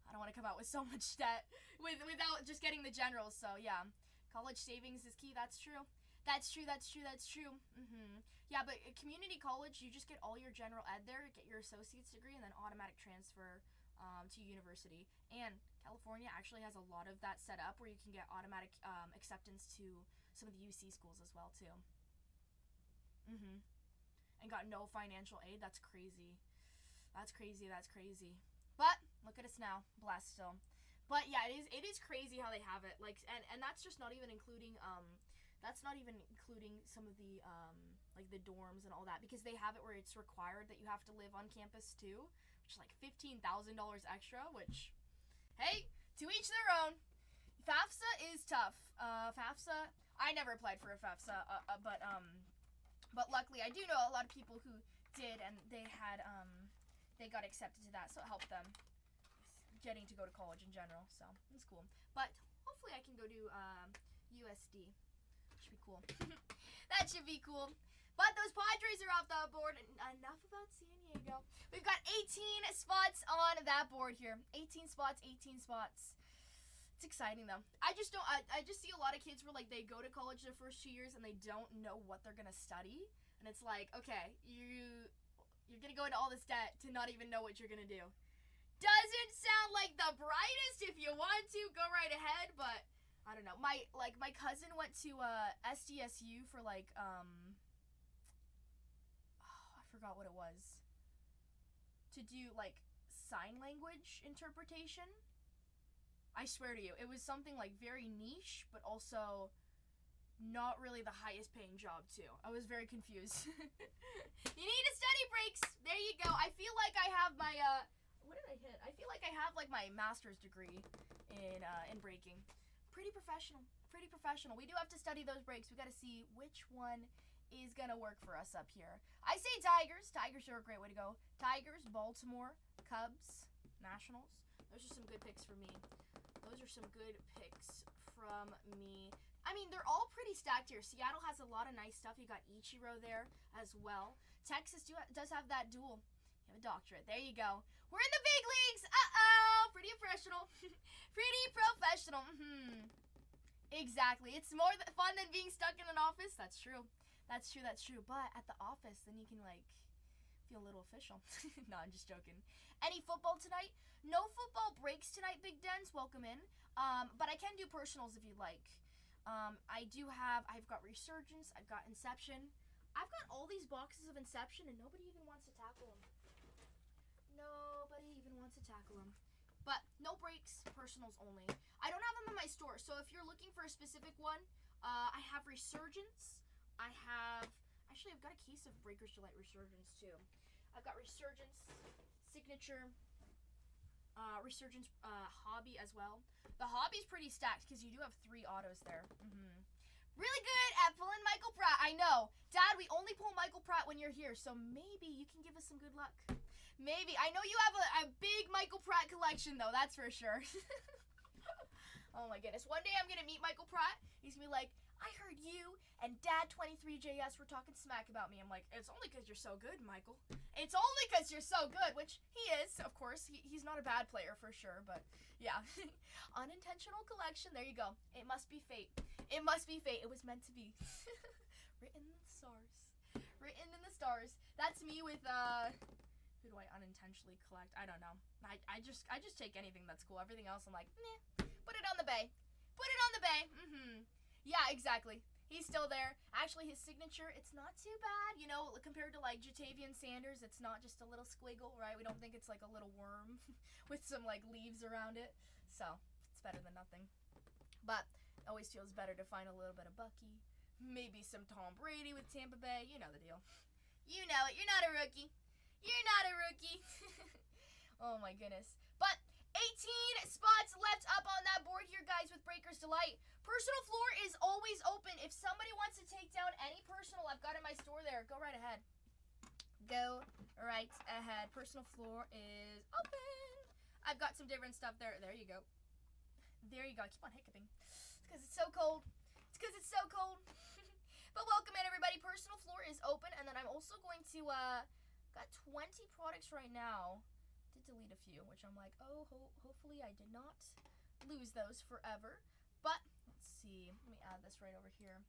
don't want to come out with so much debt without just getting the generals. So yeah, college savings is key. That's true. That's true. Yeah, but at community college, you just get all your general ed there, get your associate's degree, and then automatic transfer to university. And California actually has a lot of that set up where you can get automatic acceptance to some of the UC schools as well, too. And got no financial aid. That's crazy. That's crazy. But look at us now, blessed still. But yeah, it is crazy how they have it. Like, and that's just not even including some of the like the dorms and all that, because they have it where it's required that you have to live on campus too, which is like $15,000 extra. Which, hey, to each their own. FAFSA is tough. FAFSA, I never applied for a FAFSA, but luckily I do know a lot of people who did, and they had they got accepted to that, so it helped them getting to go to college in general. So it's cool. But hopefully I can go to USD. Should be cool. That should be cool. But those Padres are off the board. Enough about San Diego. We've got 18 spots on that board here. 18 spots. It's exciting though. I just see a lot of kids where like they go to college their first 2 years and they don't know what they're gonna study, and it's like, okay, you're gonna go into all this debt to not even know what you're gonna do. Doesn't sound like the brightest. If you want to, go right ahead, but I don't know. My cousin went to SDSU for like I forgot what it was, to do like sign language interpretation. I swear to you, it was something like very niche, but also not really the highest paying job too. I was very confused. You need to study breaks. There you go. I feel like I have my what did I hit? I feel like I have like my master's degree in breaking. Pretty professional. We do have to study those breaks. We got to see which one is gonna work for us up here. I say Tigers. Tigers are a great way to go. Tigers, Baltimore, Cubs, Nationals. Those are some good picks for me. I mean, they're all pretty stacked here. Seattle has a lot of nice stuff. You got Ichiro there as well. Texas does have that duel. You have a doctorate. There you go. We're in the big leagues. Uh-oh. Pretty professional. Exactly. It's more fun than being stuck in an office. That's true. But at the office, then you can, like, feel a little official. No, I'm just joking. Any football tonight? No football breaks tonight, Big Dens. Welcome in. But I can do personals if you'd like. I've got Resurgence. I've got Inception. I've got all these boxes of Inception, and nobody even wants to tackle them. But no breaks, personals only. I don't have them in my store, so if you're looking for a specific one, I have Resurgence. Actually, I've got a case of Breakers Delight Resurgence, too. I've got Resurgence, Signature, Resurgence Hobby as well. The Hobby's pretty stacked because you do have 3 autos there. Really good at pulling Michael Pratt. I know. Dad, we only pull Michael Pratt when you're here, so maybe you can give us some good luck. Maybe. I know you have a big Michael Pratt collection, though. That's for sure. Oh, my goodness. One day I'm going to meet Michael Pratt. He's going to be like, I heard you and Dad 23JS were talking smack about me. I'm like, it's only because you're so good, Michael. It's only because you're so good, which he is, of course. He's not a bad player for sure, but yeah. Unintentional collection. There you go. It must be fate. It was meant to be. Written in the stars. That's me with, who do I unintentionally collect? I don't know. I just take anything that's cool. Everything else I'm like, meh. Put it on the bay. Yeah, exactly. He's still there. Actually, his signature, it's not too bad. You know, compared to, like, Jatavian Sanders, it's not just a little squiggle, right? We don't think it's, like, a little worm with some, like, leaves around it. So, it's better than nothing. But it always feels better to find a little bit of Bucky. Maybe some Tom Brady with Tampa Bay. You know the deal. You know it. You're not a rookie. Oh, my goodness. But 18 spots left up on that board here, guys, with Breakers Delight. Personal floor is always open. If somebody wants to take down any personal I've got in my store there, go right ahead. Personal floor is open. I've got some different stuff there. There you go. I keep on hiccuping. It's because it's so cold. But welcome in, everybody. Personal floor is open. And then I'm also going to, got 20 products right now. Did delete a few, which I'm like, oh, hopefully I did not lose those forever. But let's see. Let me add this right over here.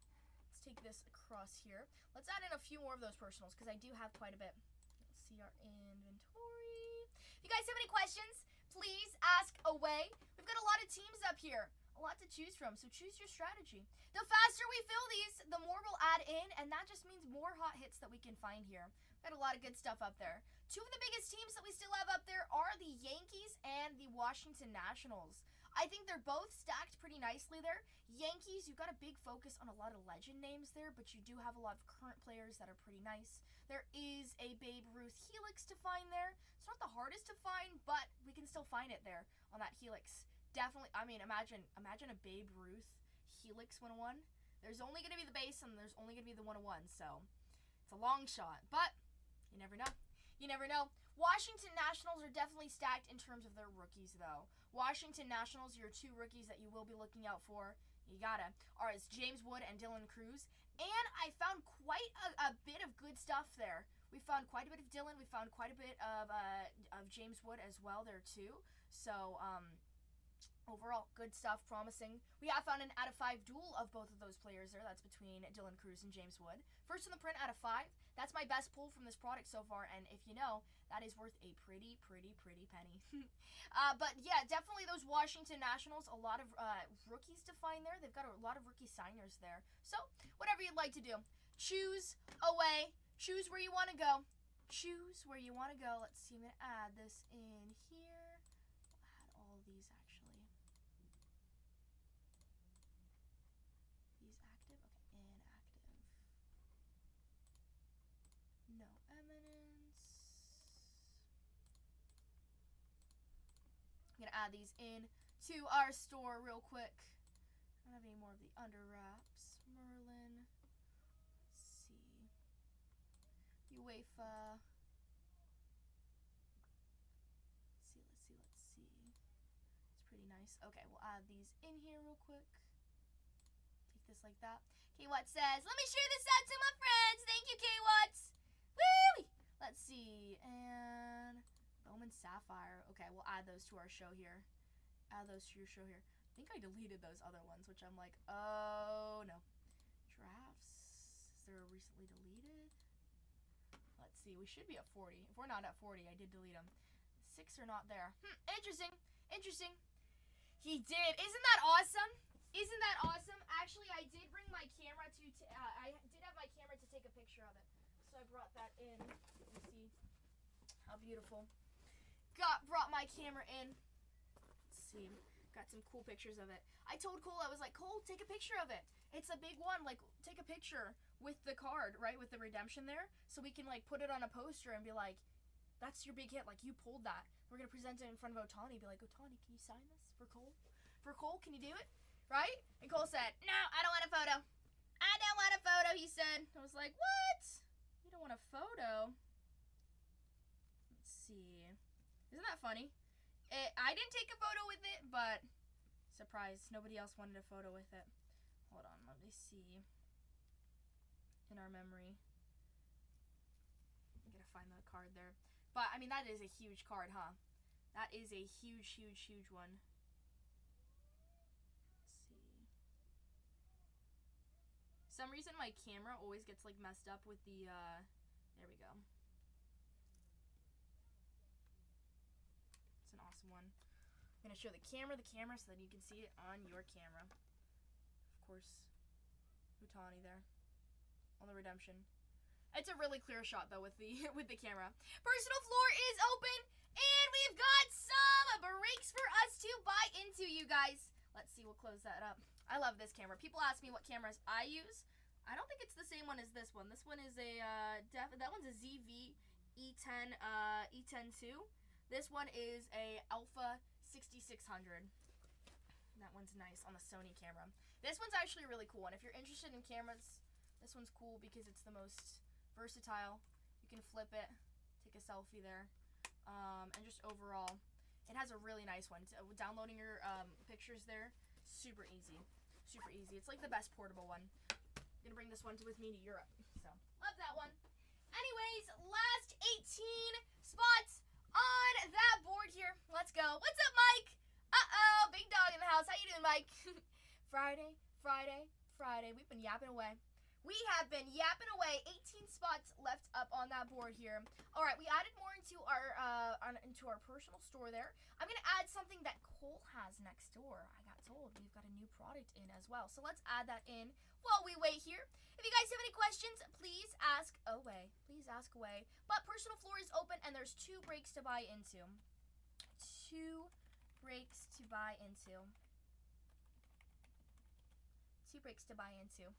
let's take this across here. Let's add in a few more of those personals because I do have quite a bit. Let's see our inventory. If you guys have any questions, please ask away. We've got a lot of teams up here. A lot to choose from, so choose your strategy. The faster we fill these, the more we'll add in, and that just means more hot hits that we can find here. Got a lot of good stuff up there. Two of the biggest teams that we still have up there are the Yankees and the Washington Nationals. I think they're both stacked pretty nicely there. Yankees, you've got a big focus on a lot of legend names there, but you do have a lot of current players that are pretty nice. There is a Babe Ruth Helix to find there. It's not the hardest to find, but we can still find it there on that Helix. Definitely, I mean, imagine a Babe Ruth Helix 101. There's only going to be the base and there's only going to be the 101, so it's a long shot, but you never know. You never know. Washington Nationals are definitely stacked in terms of their rookies, though. Washington Nationals, your two rookies that you will be looking out for, are James Wood and Dylan Cruz, and I found quite a bit of good stuff there. We found quite a bit of Dylan. We found quite a bit of James Wood as well there, too, so, overall, good stuff, promising. We have found an out of 5 duel of both of those players there. That's between Dylan Cruz and James Wood. First in the print out of 5. That's my best pull from this product so far, and if you know, that is worth a pretty penny. But yeah, definitely those Washington Nationals, a lot of rookies to find there. They've got a lot of rookie signers there. So, whatever you'd like to do. Choose away. Choose where you want to go. Choose where you want to go. Let's see, I'm going to add this in here. We'll add all of these actually. No eminence. I'm gonna add these in to our store real quick. I don't have any more of the under wraps. Merlin. Let's see. UEFA. Let's see. It's pretty nice. Okay, we'll add these in here real quick. Take this like that. K-Watt says, let me share this out to my friends. Thank you, K-Watts. Woo! Let's see, and Bowman Sapphire. Okay, we'll add those to our show here. Add those to your show here. I think I deleted those other ones, which I'm like, oh no. Drafts. Is there a recently deleted? Let's see, we should be at 40. If we're not at 40, I did delete them. 6 are not there. Interesting. He did. Isn't that awesome? Isn't that awesome? Actually, I did bring my camera to, I did have my camera to take a picture of it. So I brought that in. You can see how beautiful. Brought my camera in. Let's see. Got some cool pictures of it. I told Cole, I was like, Cole, take a picture of it. It's a big one. Like, take a picture with the card, right? With the redemption there. So we can, like, put it on a poster and be like, that's your big hit. Like, you pulled that. We're going to present it in front of Otani. Be like, Otani, can you sign this for Cole? For Cole, can you do it? Right? And Cole said, no, I don't want a photo. I don't want a photo, he said. I was like, what? You don't want a photo? Let's see. Isn't that funny? I didn't take a photo with it, but surprise, nobody else wanted a photo with it. Hold on, let me see. In our memory. I'm gonna find the card there. But, I mean, that is a huge card, huh? That is a huge one. For some reason my camera always gets like messed up with the there we go. It's an awesome one. I'm gonna show the camera so that you can see it on your camera. Of course, Utani there on the redemption. It's a really clear shot though with the camera. Personal floor is open and we've got some breaks for us to buy into, you guys. Let's see, we'll close that up. I love this camera. People ask me what cameras I use. I don't think it's the same one as this one. This one is a, that one's a ZV E10, E10-2. This one is a Alpha 6600. That one's nice on the Sony camera. This one's actually a really cool one. If you're interested in cameras, this one's cool because it's the most versatile. You can flip it, take a selfie there, and just overall, it has a really nice one. Downloading your pictures there, super easy. It's like the best portable one. I'm gonna bring this one with me to Europe, so love that one. Anyways, last 18 spots on that board here. Let's go. What's up, Mike? Uh-oh, big dog in the house. How you doing, Mike? Friday. We've been yapping away. We have been yapping away. 18 spots left up on that board here. All right, we added more into our personal store there. I'm gonna add something that Cole has next door. I got told we've got a new product in as well, so let's add that in while we wait here. If you guys have any questions, please ask away. Please ask away. But personal floor is open, and there's 2 breaks to buy into. 2 breaks to buy into. 2 breaks to buy into.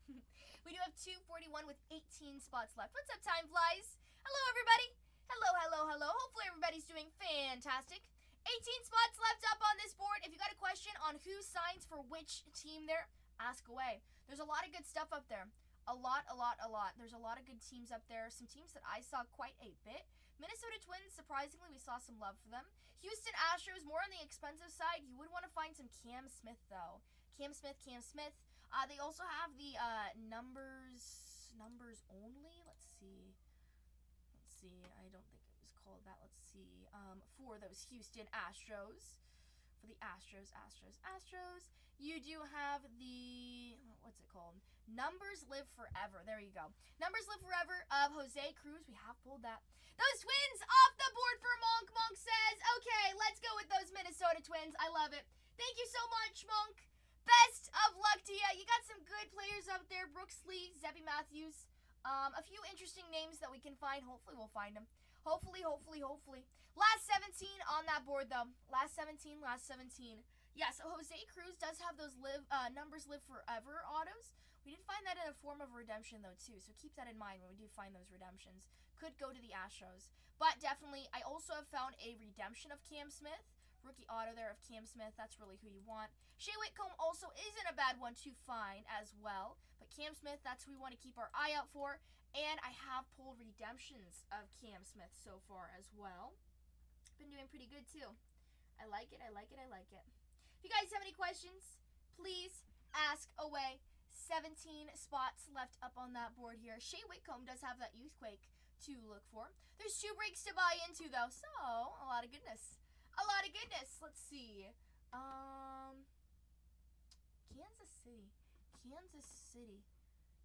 We do have 241 with 18 spots left. What's up, time flies? Hello, everybody. Hello, hello, hello. Hopefully everybody's doing fantastic. 18 spots left up on this board. If you got a question on who signs for which team there, ask away. There's a lot of good stuff up there. A lot. There's a lot of good teams up there. Some teams that I saw quite a bit. Minnesota Twins, surprisingly, we saw some love for them. Houston Astros, more on the expensive side. You would want to find some Cam Smith, though. Cam Smith. They also have the numbers only. Let's see. I don't think it was called that. Let's see. For those Houston Astros. For the Astros. You do have the, what's it called? Numbers Live Forever. There you go. Numbers Live Forever of Jose Cruz. We have pulled that. Those Twins off the board for Monk. Monk says, okay, let's go with those Minnesota Twins. I love it. Thank you so much, Monk. Best of luck to you. You got some good players out there. Brooks Lee, Zebby Matthews. A few interesting names that we can find. Hopefully we'll find them. Hopefully. Last 17 on that board, though. Last 17. Yeah, so Jose Cruz does have those numbers live forever autos. We did find that in a form of redemption, though, too. So keep that in mind when we do find those redemptions. Could go to the Astros. But definitely, I also have found a redemption of Cam Smith. Rookie auto there of Cam Smith. That's really who you want. Shea Whitcomb also isn't a bad one to find as well. But Cam Smith, that's who we want to keep our eye out for. And I have pulled redemptions of Cam Smith so far as well. Been doing pretty good too. I like it. If you guys have any questions, please ask away. 17 spots left up on that board here. Shea Whitcomb does have that Youthquake to look for. There's 2 breaks to buy into though, so a lot of goodness. Let's see.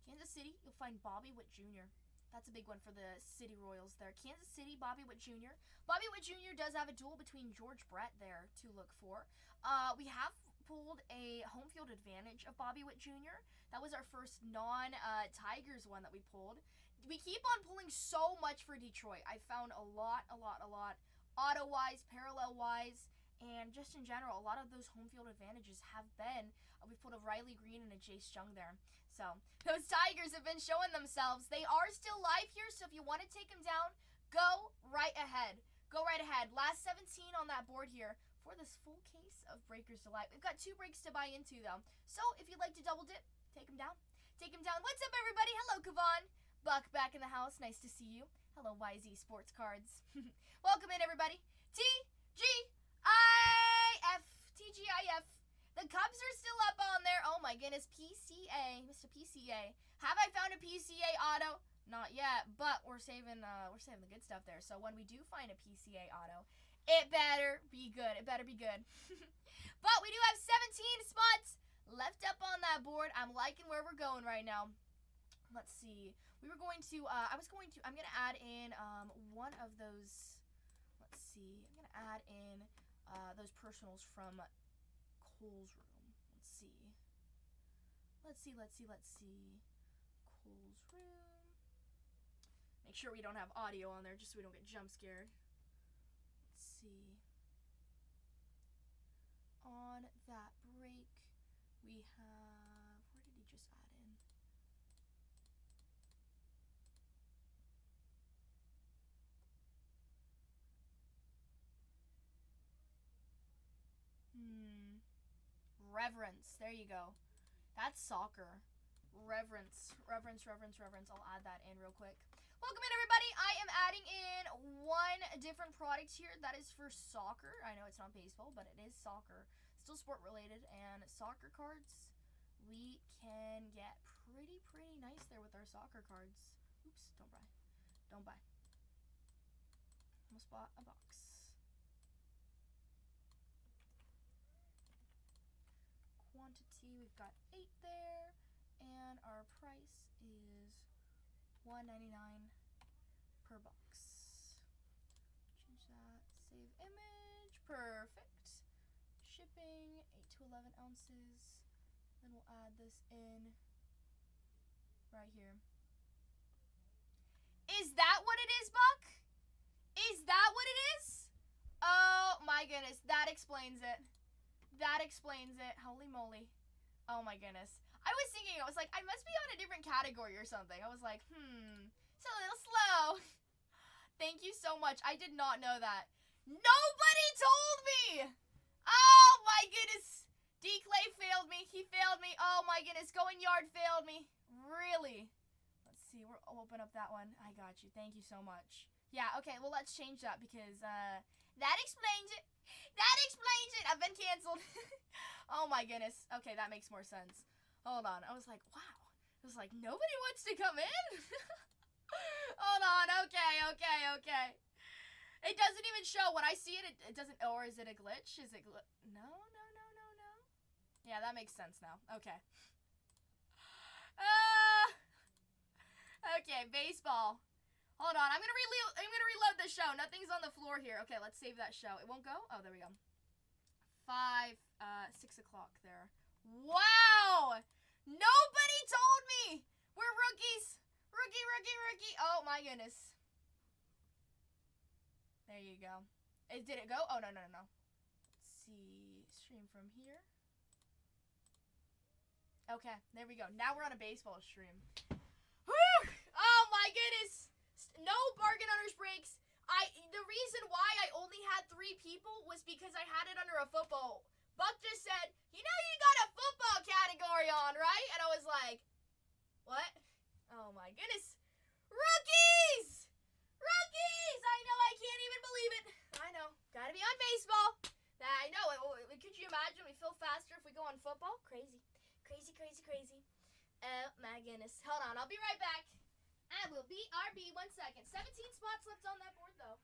Kansas City, you'll find Bobby Witt Jr. That's a big one for the City Royals there. Kansas City, Bobby Witt Jr. Bobby Witt Jr. does have a duel between George Brett there to look for. We have pulled a home field advantage of Bobby Witt Jr. That was our first non-Tigers one that we pulled. We keep on pulling so much for Detroit. I found a lot. Auto-wise, parallel-wise, and just in general, a lot of those home field advantages have been, we pulled a Riley Green and a Jace Jung there. So, those Tigers have been showing themselves. They are still live here, so if you want to take them down, go right ahead. Last 17 on that board here for this full case of Breakers Delight. We've got 2 breaks to buy into, though. So, if you'd like to double dip, take them down. What's up, everybody? Hello, Kavan. Buck back in the house. Nice to see you. Hello, YZ Sports Cards. Welcome in, everybody. TGIF. The Cubs are still up on there. Oh my goodness. PCA. Mr. PCA. Have I found a PCA auto? Not yet, but we're saving the good stuff there. So when we do find a PCA auto, it better be good. But we do have 17 spots left up on that board. I'm liking where we're going right now. Let's see. I'm going to add in one of those, let's see. I'm going to add in those personals from Cole's room. Let's see. Cole's room. Make sure we don't have audio on there just so we don't get jump scared. Let's see. On that break, we have, where did he just add in? Reverence. There you go. That's soccer. Reverence. I'll add that in real quick. Welcome in, everybody. I am adding in 1 different product here. That is for soccer. I know it's not baseball, but it is soccer. Still sport related. And soccer cards, we can get pretty nice there with our soccer cards. Oops, don't buy. Almost bought a box. Quantity, we've got 8 there, and our price is $1.99 per box. Change that. Save image. Perfect. Shipping 8 to 11 ounces. Then we'll add this in right here. Is that what it is, Buck? Is that what it is? Oh my goodness, that explains it. That explains it. Holy moly. Oh my goodness. I was thinking, I was like, I must be on a different category or something. I was like, it's a little slow. Thank you so much. I did not know that. Nobody told me. Oh my goodness. D-Clay failed me. He failed me. Oh my goodness. Going Yard failed me. Really? Let's see. I'll open up that one. I got you. Thank you so much. Yeah, okay. Well, let's change that because that explains it. That explains it. I've been canceled. Oh my goodness. Okay, that makes more sense. Hold on. I was like, wow. I was like, nobody wants to come in? Hold on. Okay. It doesn't even show. When I see it, it doesn't. Or is it a glitch? Is it No. Yeah, that makes sense now. Okay. Okay, baseball. Hold on. I'm gonna reload the show. Nothing's on the floor here. Okay, let's save that show. It won't go? Oh, there we go. 6 o'clock there. Wow! Nobody told me! We're rookies! Rookie! Oh my goodness. There you go. Did it go? Oh, no. Let's see. Stream from here. Okay, there we go. Now we're on a baseball stream. Whew! Oh my goodness! No bargain hunters breaks. The reason why I only had 3 people was because I had it under a football. Buck just said, you got a football category on, right? And I was like, what? Oh my goodness. Rookies! I know, I can't even believe it. I know. Gotta be on baseball. I know. Could you imagine we feel faster if we go on football? Crazy. Oh my goodness. Hold on, I'll be right back. I will be RB 1 second. 17 spots left on that board though.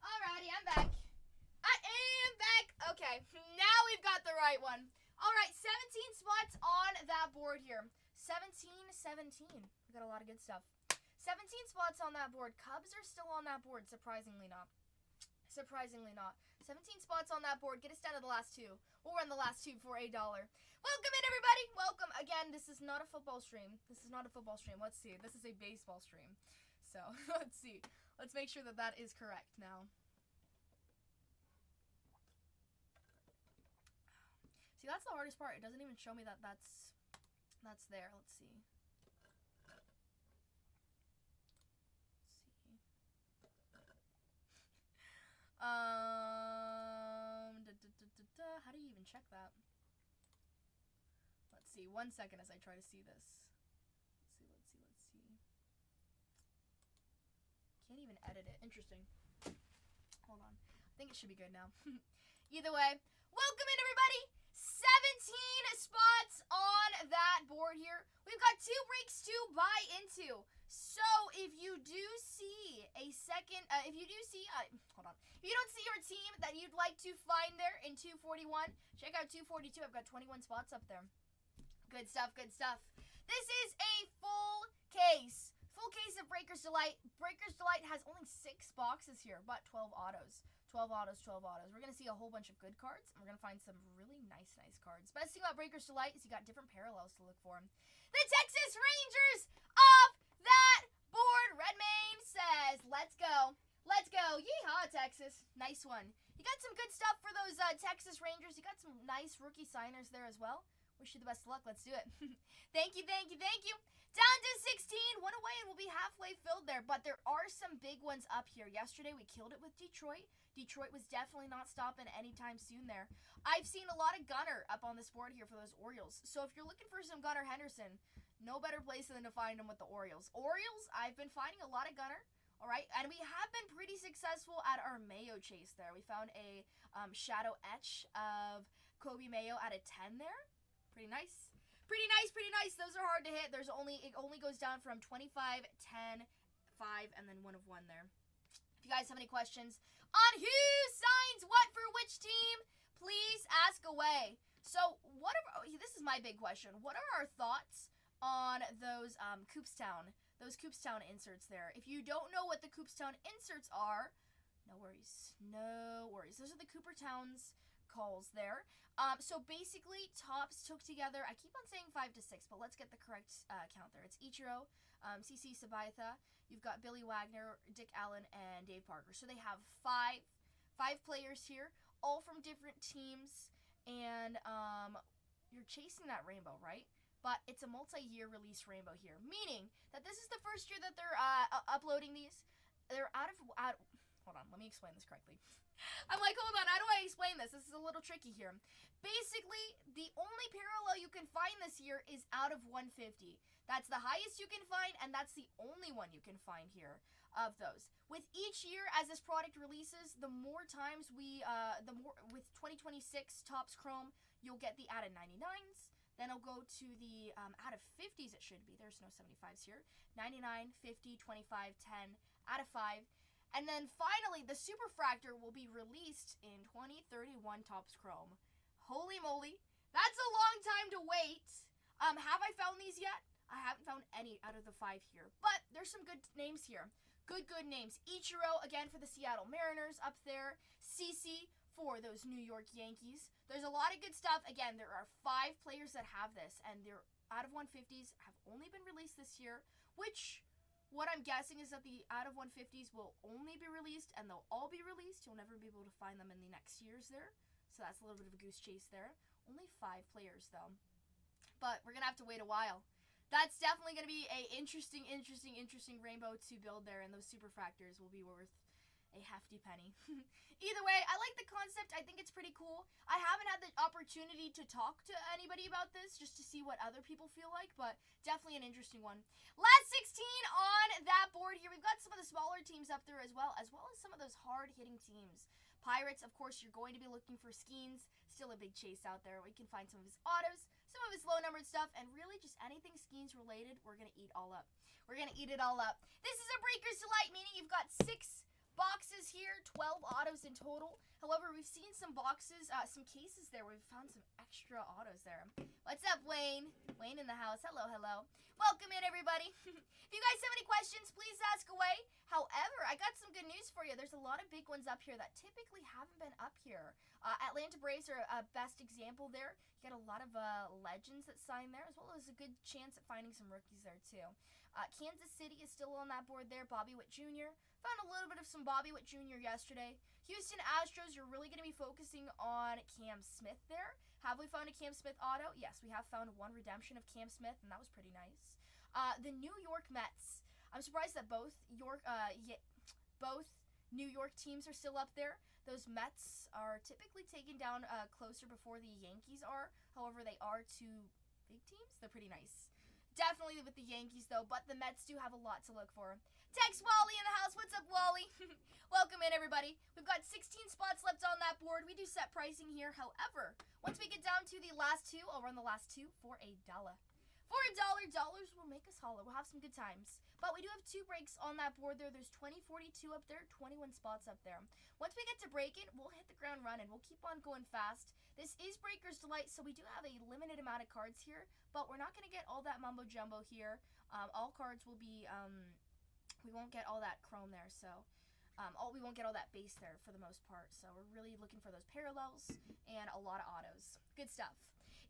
Alrighty, I'm back. I am back. Okay, now we've got the right one. Alright, 17 spots on that board here. 17. We got a lot of good stuff. 17 spots on that board. Cubs are still on that board. Surprisingly not. 17 spots on that board. Get us down to the last 2. We'll run the last 2 for $1. Welcome in, everybody. Welcome. Again, this is not a football stream. Let's see. This is a baseball stream. So, let's see. Let's make sure that is correct now. See, that's the hardest part. It doesn't even show me that that's there. Let's see. How do you even check that? Let's see. 1 second as I try to see this. Let's see. Can't even edit it. Interesting. Hold on. I think it should be good now. Either way, welcome in, everybody. 17 spots on that board here. We've got 2 breaks to buy into. So if you do see if you don't see your team that you'd like to find there in 241, check out 242. I've got 21 spots up there. Good stuff. This is a full case Full case of Breaker's Delight. Breaker's Delight has only 6 boxes here, but 12 autos. 12 autos, 12 autos. We're going to see a whole bunch of good cards, and we're going to find some really nice cards. Best thing about Breaker's Delight is you got different parallels to look for. The Texas Rangers off that board. Redmayne says, let's go. Let's go. Yeehaw, Texas. Nice one. You got some good stuff for those Texas Rangers. You got some nice rookie signers there as well. Wish you the best of luck. Let's do it. Thank you, thank you, thank you. Down to 16. One away and we'll be halfway filled there. But there are some big ones up here. Yesterday we killed it with Detroit. Detroit was definitely not stopping anytime soon there. I've seen a lot of Gunner up on this board here for those Orioles. So if you're looking for some Gunner Henderson, no better place than to find them with the Orioles. Orioles, I've been finding a lot of Gunner. All right, and we have been pretty successful at our Mayo chase there. We found a shadow etch of Kobe Mayo at a 10 there. Pretty nice. Pretty nice, pretty nice. Those are hard to hit. It only goes down from 25, 10, 5, and then 1 of 1 there. If you guys have any questions on who signs what for which team, please ask away. So, this is my big question. What are our thoughts on those Coopstown inserts there? If you don't know what the Coopstown inserts are, no worries. No worries. Those are the Coopertowns calls there. So basically, Topps took together, I keep on saying 5 to 6, but let's get the correct count there. It's Ichiro, CC Sabathia, you've got Billy Wagner, Dick Allen, and Dave Parker. So they have five players here, all from different teams, and you're chasing that rainbow, right? But it's a multi-year release rainbow here, meaning that this is the first year that they're uploading these. They're hold on, let me explain this correctly. I'm like, hold on, how do I explain this? This is a little tricky here. Basically, the only parallel you can find this year is out of 150. That's the highest you can find, and that's the only one you can find here of those. With each year, as this product releases, the more times with 2026 Topps Chrome, you'll get the out of 99s. Then I'll go to the out of 50s, it should be. There's no 75s here. 99, 50, 25, 10, out of 5. And then finally, the Superfractor will be released in 2031 Topps Chrome. Holy moly. That's a long time to wait. Have I found these yet? I haven't found any out of the 5 here. But there's some good names here. Good names. Ichiro, again, for the Seattle Mariners up there. CC for those New York Yankees. There's a lot of good stuff. Again, there are 5 players that have this, and they're out of 150s have only been released this year, which what I'm guessing is that the out of 150s will only be released, and they'll all be released. You'll never be able to find them in the next years there. So that's a little bit of a goose chase there. Only 5 players, though. But we're going to have to wait a while. That's definitely going to be a interesting rainbow to build there, and those Superfractors will be worth a hefty penny. Either way, I like the concept. I think it's pretty cool. I haven't had the opportunity to talk to anybody about this just to see what other people feel like, but definitely an interesting one. Last 16 on that board here. We've got some of the smaller teams up there as well as some of those hard-hitting teams. Pirates, of course, you're going to be looking for Skeens. Still a big chase out there. We can find some of his autos, some of his low-numbered stuff, and really just anything Skeens related, we're going to eat all up. We're going to eat it all up. This is a Breaker's Delight, meaning you've got 6 boxes here, 12 autos in total. However, we've seen some boxes, some cases there. We've found some extra autos there. What's up, Wayne? Wayne in the house. Hello. Welcome in, everybody. If you guys have any questions, please ask away. However, I got some good news for you. There's a lot of big ones up here that typically haven't been up here. Atlanta Braves are a best example there. You got a lot of legends that sign there, as well as a good chance at finding some rookies there, too. Kansas City is still on that board there. Bobby Witt Jr. Found a little bit of some Bobby Witt Jr. yesterday. Houston Astros, you're really going to be focusing on Cam Smith there. Have we found a Cam Smith auto? Yes, we have found 1 redemption of Cam Smith, and that was pretty nice. The New York Mets. I'm surprised that both New York teams are still up there. Those Mets are typically taken down closer before the Yankees are. However, they are 2 big teams. They're pretty nice. Definitely with the Yankees, though, but the Mets do have a lot to look for. Tex Wally in the house. What's up, Wally? Welcome in, everybody. We've got 16 spots left on that board. We do set pricing here. However, once we get down to the last 2, I'll run the last 2 for $1. For $1, dollars will make us holler. We'll have some good times. But we do have 2 breaks on that board there. There's 2042 up there, 21 spots up there. Once we get to break it, we'll hit the ground running. We'll keep on going fast. This is Breaker's Delight, so we do have a limited amount of cards here, but we're not going to get all that mumbo jumbo here. All cards will be, we won't get all that chrome there, so we won't get all that base there for the most part. So we're really looking for those parallels and a lot of autos. Good stuff.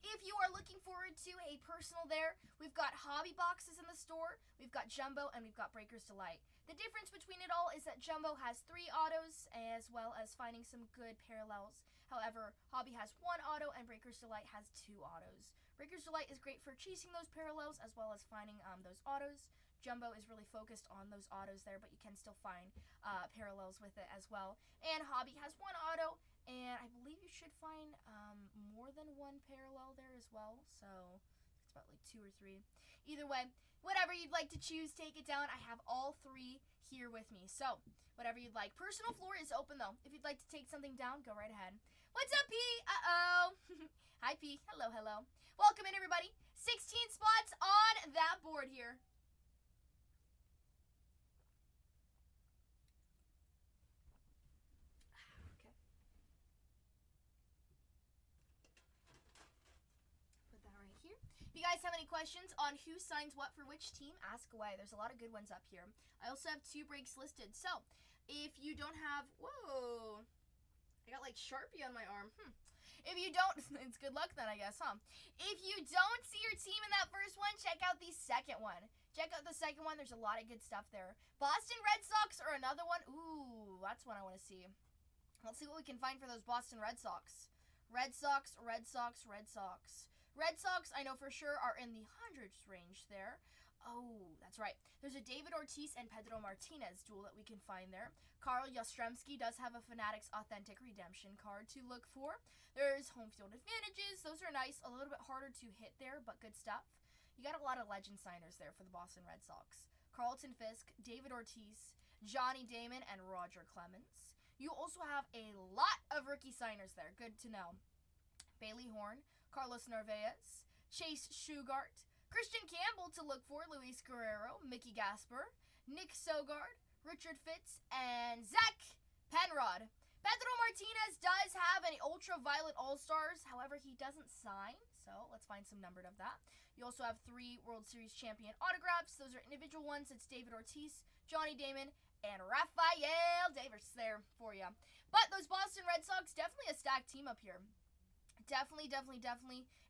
If you are looking forward to a personal there, we've got hobby boxes in the store, we've got Jumbo, and we've got Breaker's Delight. The difference between it all is that Jumbo has 3 autos, as well as finding some good parallels. However, Hobby has 1 auto, and Breaker's Delight has 2 autos. Breaker's Delight is great for chasing those parallels, as well as finding those autos. Jumbo is really focused on those autos there, but you can still find parallels with it as well. And Hobby has 1 auto, and I believe you should find more than 1 parallel there as well. So it's about like 2 or 3. Either way, whatever you'd like to choose, take it down. I have all 3 here with me. So whatever you'd like. Personal floor is open though. If you'd like to take something down, go right ahead. What's up, P? Uh-oh. Hi, P. Hello, hello. Welcome in, everybody. 16 spots on that board here. If you guys have any questions on who signs what for which team, ask away. There's a lot of good ones up here. I also have 2 breaks listed. So, if you don't have... Whoa. I got like Sharpie on my arm. If you don't... It's good luck then, I guess, huh? If you don't see your team in that first one, check out the second one. Check out the second one. There's a lot of good stuff there. Boston Red Sox are another one. Ooh, that's one I want to see. Let's see what we can find for those Boston Red Sox. Red Sox, Red Sox, Red Sox. Red Sox, I know for sure, are in the hundreds range there. Oh, that's right. There's a David Ortiz and Pedro Martinez duel that we can find there. Carl Yastrzemski does have a Fanatics Authentic Redemption card to look for. There's home field advantages. Those are nice. A little bit harder to hit there, but good stuff. You got a lot of legend signers there for the Boston Red Sox. Carlton Fisk, David Ortiz, Johnny Damon, and Roger Clemens. You also have a lot of rookie signers there. Good to know. Bailey Horn, Carlos Narvaez, Chase Shugart, Christian Campbell to look for, Luis Guerrero, Mickey Gasper, Nick Sogard, Richard Fitz, and Zach Penrod. Pedro Martinez does have an Ultraviolet All-Stars, however, he doesn't sign, so let's find some numbered of that. You also have 3 World Series champion autographs. Those are individual ones. It's David Ortiz, Johnny Damon, and Rafael Devers there for you. But those Boston Red Sox, definitely a stacked team up here. Definitely.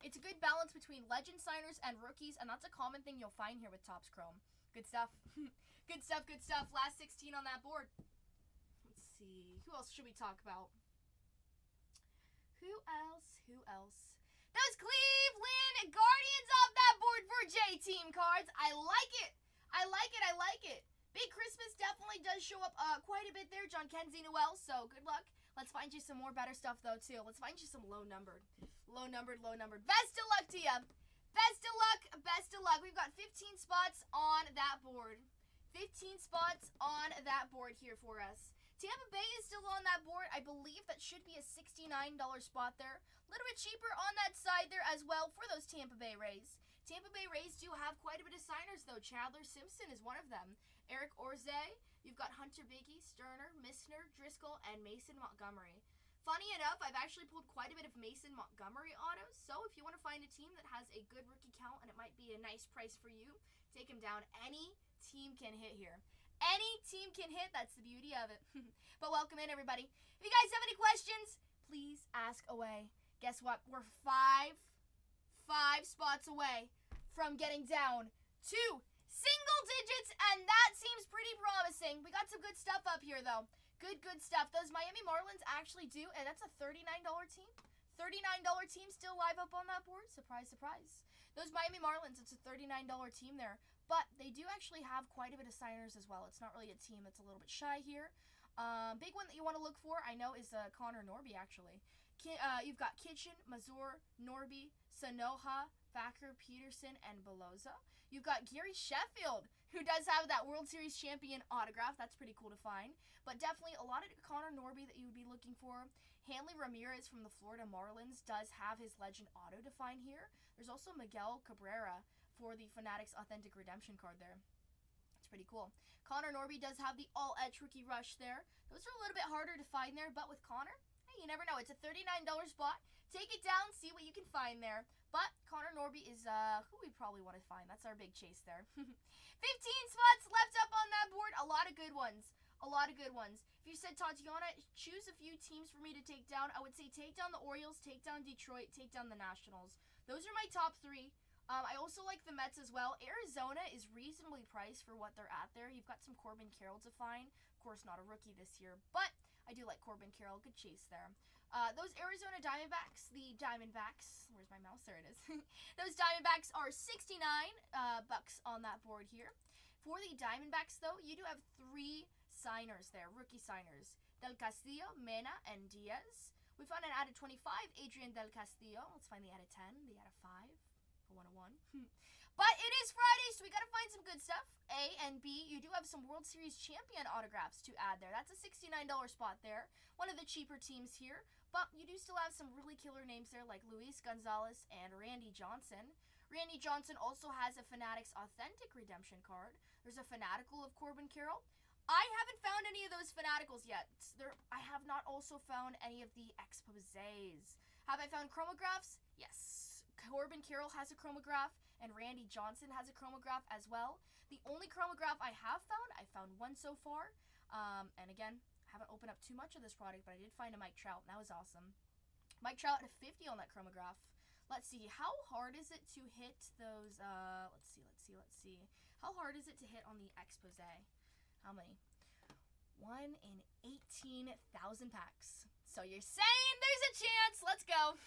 It's a good balance between legend signers and rookies, and that's a common thing you'll find here with Topps Chrome. Good stuff. Good stuff. Last 16 on that board. Let's see. Who else should we talk about? Who else? Those Cleveland Guardians off that board for J-Team cards. I like it. Big Christmas definitely does show up quite a bit there. John Kenzie Noel, so good luck. Let's find you some more better stuff, though, too. Let's find you some low-numbered. Best of luck to you. Best of luck. We've got 15 spots on that board. 15 spots on that board here for us. Tampa Bay is still on that board. I believe that should be a $69 spot there. A little bit cheaper on that side there as well for those Tampa Bay Rays. Tampa Bay Rays do have quite a bit of signers, though. Chandler Simpson is one of them. Eric Orze, you've got Hunter Biggie, Sterner, Misner, Driscoll, and Mason Montgomery. Funny enough, I've actually pulled quite a bit of Mason Montgomery autos, so if you want to find a team that has a good rookie count and it might be a nice price for you, take him down. Any team can hit here. Any team can hit. That's the beauty of it. But welcome in, everybody. If you guys have any questions, please ask away. Guess what? We're five spots away from getting down to single digits, and that seems pretty promising. We got some good stuff up here, though. Good stuff. Those Miami Marlins actually do, and that's a $39 team. $39 team still live up on that board. Surprise. Those Miami Marlins, it's a $39 team there. But they do actually have quite a bit of signers as well. It's not really a team that's a little bit shy here. Big one that you want to look for, I know, is Connor Norby, actually. You've got Kitchen, Mazur, Norby, Sanoha, Thacker, Peterson, and Beloza. You've got Gary Sheffield, who does have that World Series champion autograph. That's pretty cool to find. But definitely a lot of Connor Norby that you would be looking for. Hanley Ramirez from the Florida Marlins does have his legend auto to find here. There's also Miguel Cabrera for the Fanatics Authentic Redemption card there. It's pretty cool. Connor Norby does have the all-edge rookie rush there. Those are a little bit harder to find there, but with Connor, hey, you never know. It's a $39 spot. Take it down, see what you can find there. But Connor Norby is who we probably want to find. That's our big chase there. 15 spots left up on that board. A lot of good ones. A lot of good ones. If you said, Tatianna, choose a few teams for me to take down, I would say take down the Orioles, take down Detroit, take down the Nationals. Those are my top three. I also like the Mets as well. Arizona is reasonably priced for what they're at there. You've got some Corbin Carroll to find. Of course, not a rookie this year, but I do like Corbin Carroll. Good chase there. Those Arizona Diamondbacks, the Diamondbacks, where's my mouse? There it is. Those Diamondbacks are 69 bucks on that board here. For the Diamondbacks, though, you do have three signers there, rookie signers. Del Castillo, Mena, and Diaz. We found an out of 25, Adrian Del Castillo. Let's find the out of 10, the out of 5. 101. But it is Friday, so we got to find some good stuff. A and B, you do have some World Series champion autographs to add there. That's a $69 spot there. One of the cheaper teams here. But you do still have some really killer names there like Luis Gonzalez and Randy Johnson. Randy Johnson also has a Fanatics Authentic Redemption card. There's a Fanatical of Corbin Carroll. I haven't found any of those Fanaticals yet. I have not also found any of the Exposés. Have I found chromographs? Yes. Corbin Carroll has a chromograph, and Randy Johnson has a chromograph as well. The only chromograph I have found, I found one so far. And again, haven't opened up too much of this product, but I did find a Mike Trout, and that was awesome. Mike Trout at a 50 on that chromograph. Let's see, how hard is it to hit those, let's see. How hard is it to hit on the Exposé? How many? 1 in 18,000 packs. So you're saying there's a chance. Let's go.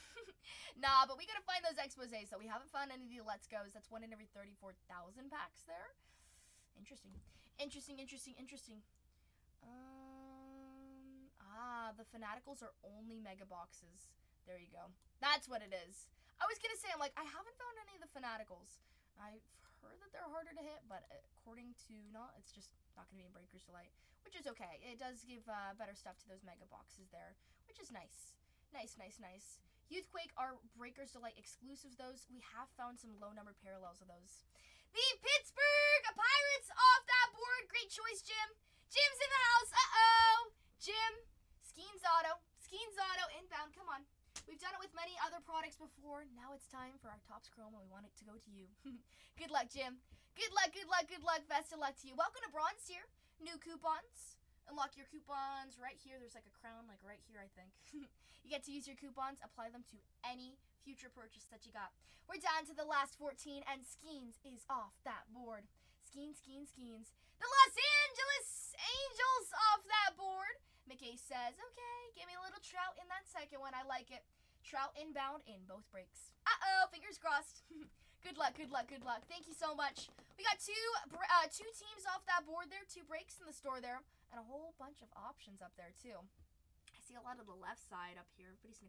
Nah, but we gotta find those Exposés. So we haven't found any of the Let's Go's. That's 1 in every 34,000 packs there. Interesting. The Fanaticals are only mega boxes. There you go. That's what it is. I was gonna say, I'm like, I haven't found any of the Fanaticals. I've heard that they're harder to hit, but according to it's just not gonna be in Breakers Delight, which is okay. It does give better stuff to those mega boxes there, which is nice. Nice. Youthquake are Breakers Delight exclusives. Those we have found some low number parallels of those. The Pittsburgh Pirates off that board. Great choice, Jim. Jim's in the house. Jim. Skeens Auto inbound. Come on. We've done it with many other products before. Now it's time for our Topps Chrome, and we want it to go to you. Good luck, Jim. Good luck. Best of luck to you. Welcome to Bronze Tier. New coupons. Unlock your coupons right here. There's like a crown like right here, I think. You get to use your coupons, apply them to any future purchase that you got. We're down to the last 14, and Skeens is off that board. Skeens. The Los Angeles Angels off that board. McKay says, okay, give me a little Trout in that second one. I like it. Trout inbound in both breaks. Fingers crossed. Good luck. Thank you so much. We got two teams off that board there, 2 breaks in the store there, and a whole bunch of options up there too. I see a lot of the left side up here. Everybody's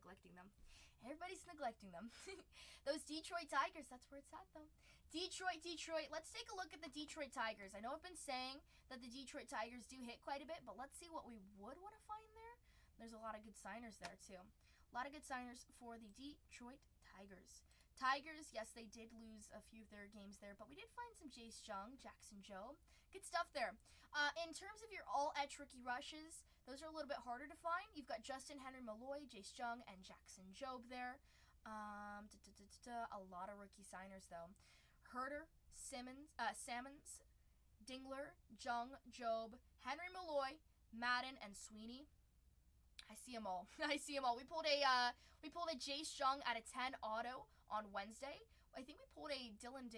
neglecting them. Those Detroit Tigers, that's where it's at though. Detroit. Let's take a look at the Detroit Tigers. I know I've been saying that the Detroit Tigers do hit quite a bit, but let's see what we would want to find there. There's a lot of good signers there too. A lot of good signers for the Detroit Tigers. Yes, they did lose a few of their games there, but we did find some Jace Jung, Jackson Jobe. Good stuff there. In terms of your all-edge rookie rushes, those are a little bit harder to find. You've got Justin Henry Malloy, Jace Jung, and Jackson Jobe there. A lot of rookie signers, though. Herter, Sammons, Dingler, Jung, Jobe, Henry Malloy, Madden, and Sweeney. I see them all. We pulled a Jace Jung out of 10 auto on Wednesday. I think we pulled a Dylan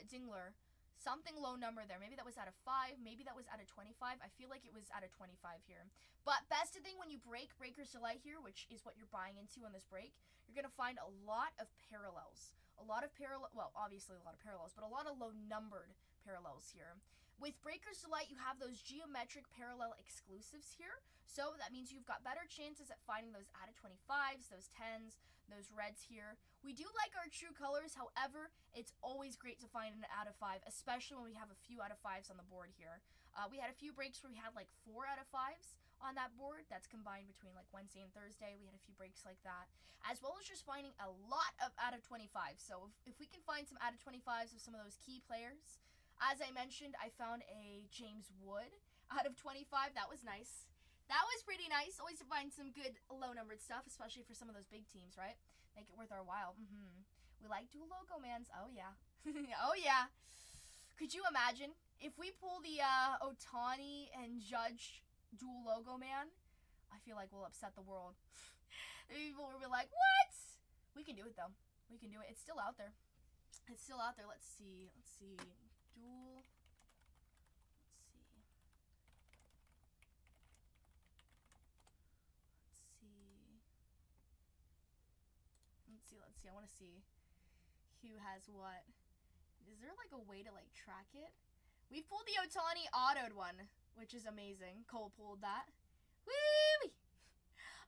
Dingler, something low number there. Maybe that was out of 5. Maybe that was out of 25. I feel like it was out of 25 here. But best thing when you break Breakers Delight here, which is what you're buying into on this break, you're going to find a lot of parallels. Obviously a lot of parallels, but a lot of low numbered parallels here. With Breakers Delight, you have those geometric parallel exclusives here. So that means you've got better chances at finding those out of 25s, those 10s, those reds here. We do like our true colors. However, it's always great to find an out of 5, especially when we have a few out of 5s on the board here. We had a few breaks where we had like 4 out of 5s on that board. That's combined between like Wednesday and Thursday. We had a few breaks like that, as well as just finding a lot of out of 25. So if we can find some out of 25s of some of those key players, as I mentioned, I found a James Wood out of 25. That was nice. That was pretty nice. Always to find some good low-numbered stuff, especially for some of those big teams, right? Make it worth our while. We like dual logo mans. Oh, yeah. Oh, yeah. Could you imagine if we pull the Otani and Judge dual logo man? I feel like we'll upset the world. People will be like, what? We can do it, though. We can do it. It's still out there. It's still out there. Let's see. Dual. Let's see. I want to see who has what. Is there like a way to like track it? We pulled the Otani autoed one, which is amazing. Cole pulled that. Woo!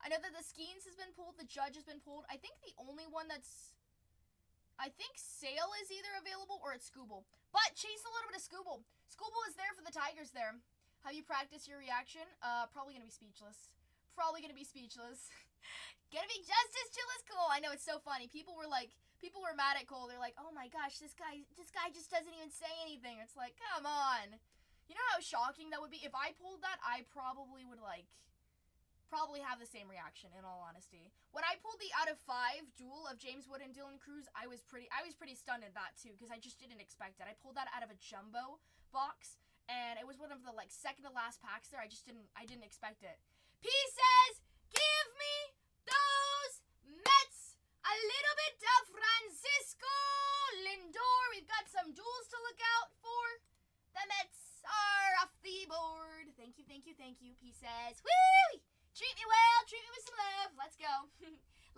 I know that the Skeens has been pulled. The Judge has been pulled. I think the only one that's... I think Sale is either available or it's Scooble. But chase a little bit of Scooble. Scooble is there for the Tigers there. Have you practiced your reaction? Probably going to be speechless. Gonna be just as chill as Cole. I know, it's so funny. People were mad at Cole. They're like, oh my gosh, this guy just doesn't even say anything. It's like, come on. You know how shocking that would be? If I pulled that, I probably would probably have the same reaction, in all honesty. When I pulled the out of 5 duel of James Wood and Dylan Cruz, I was pretty stunned at that too, because I just didn't expect it. I pulled that out of a jumbo box, and it was one of the second to last packs there. I didn't expect it. P says, give me those Mets. A little bit of Francisco Lindor. We've got some duels to look out for. The Mets are off the board. Thank you. P says, woo! Treat me well. Treat me with some love. Let's go.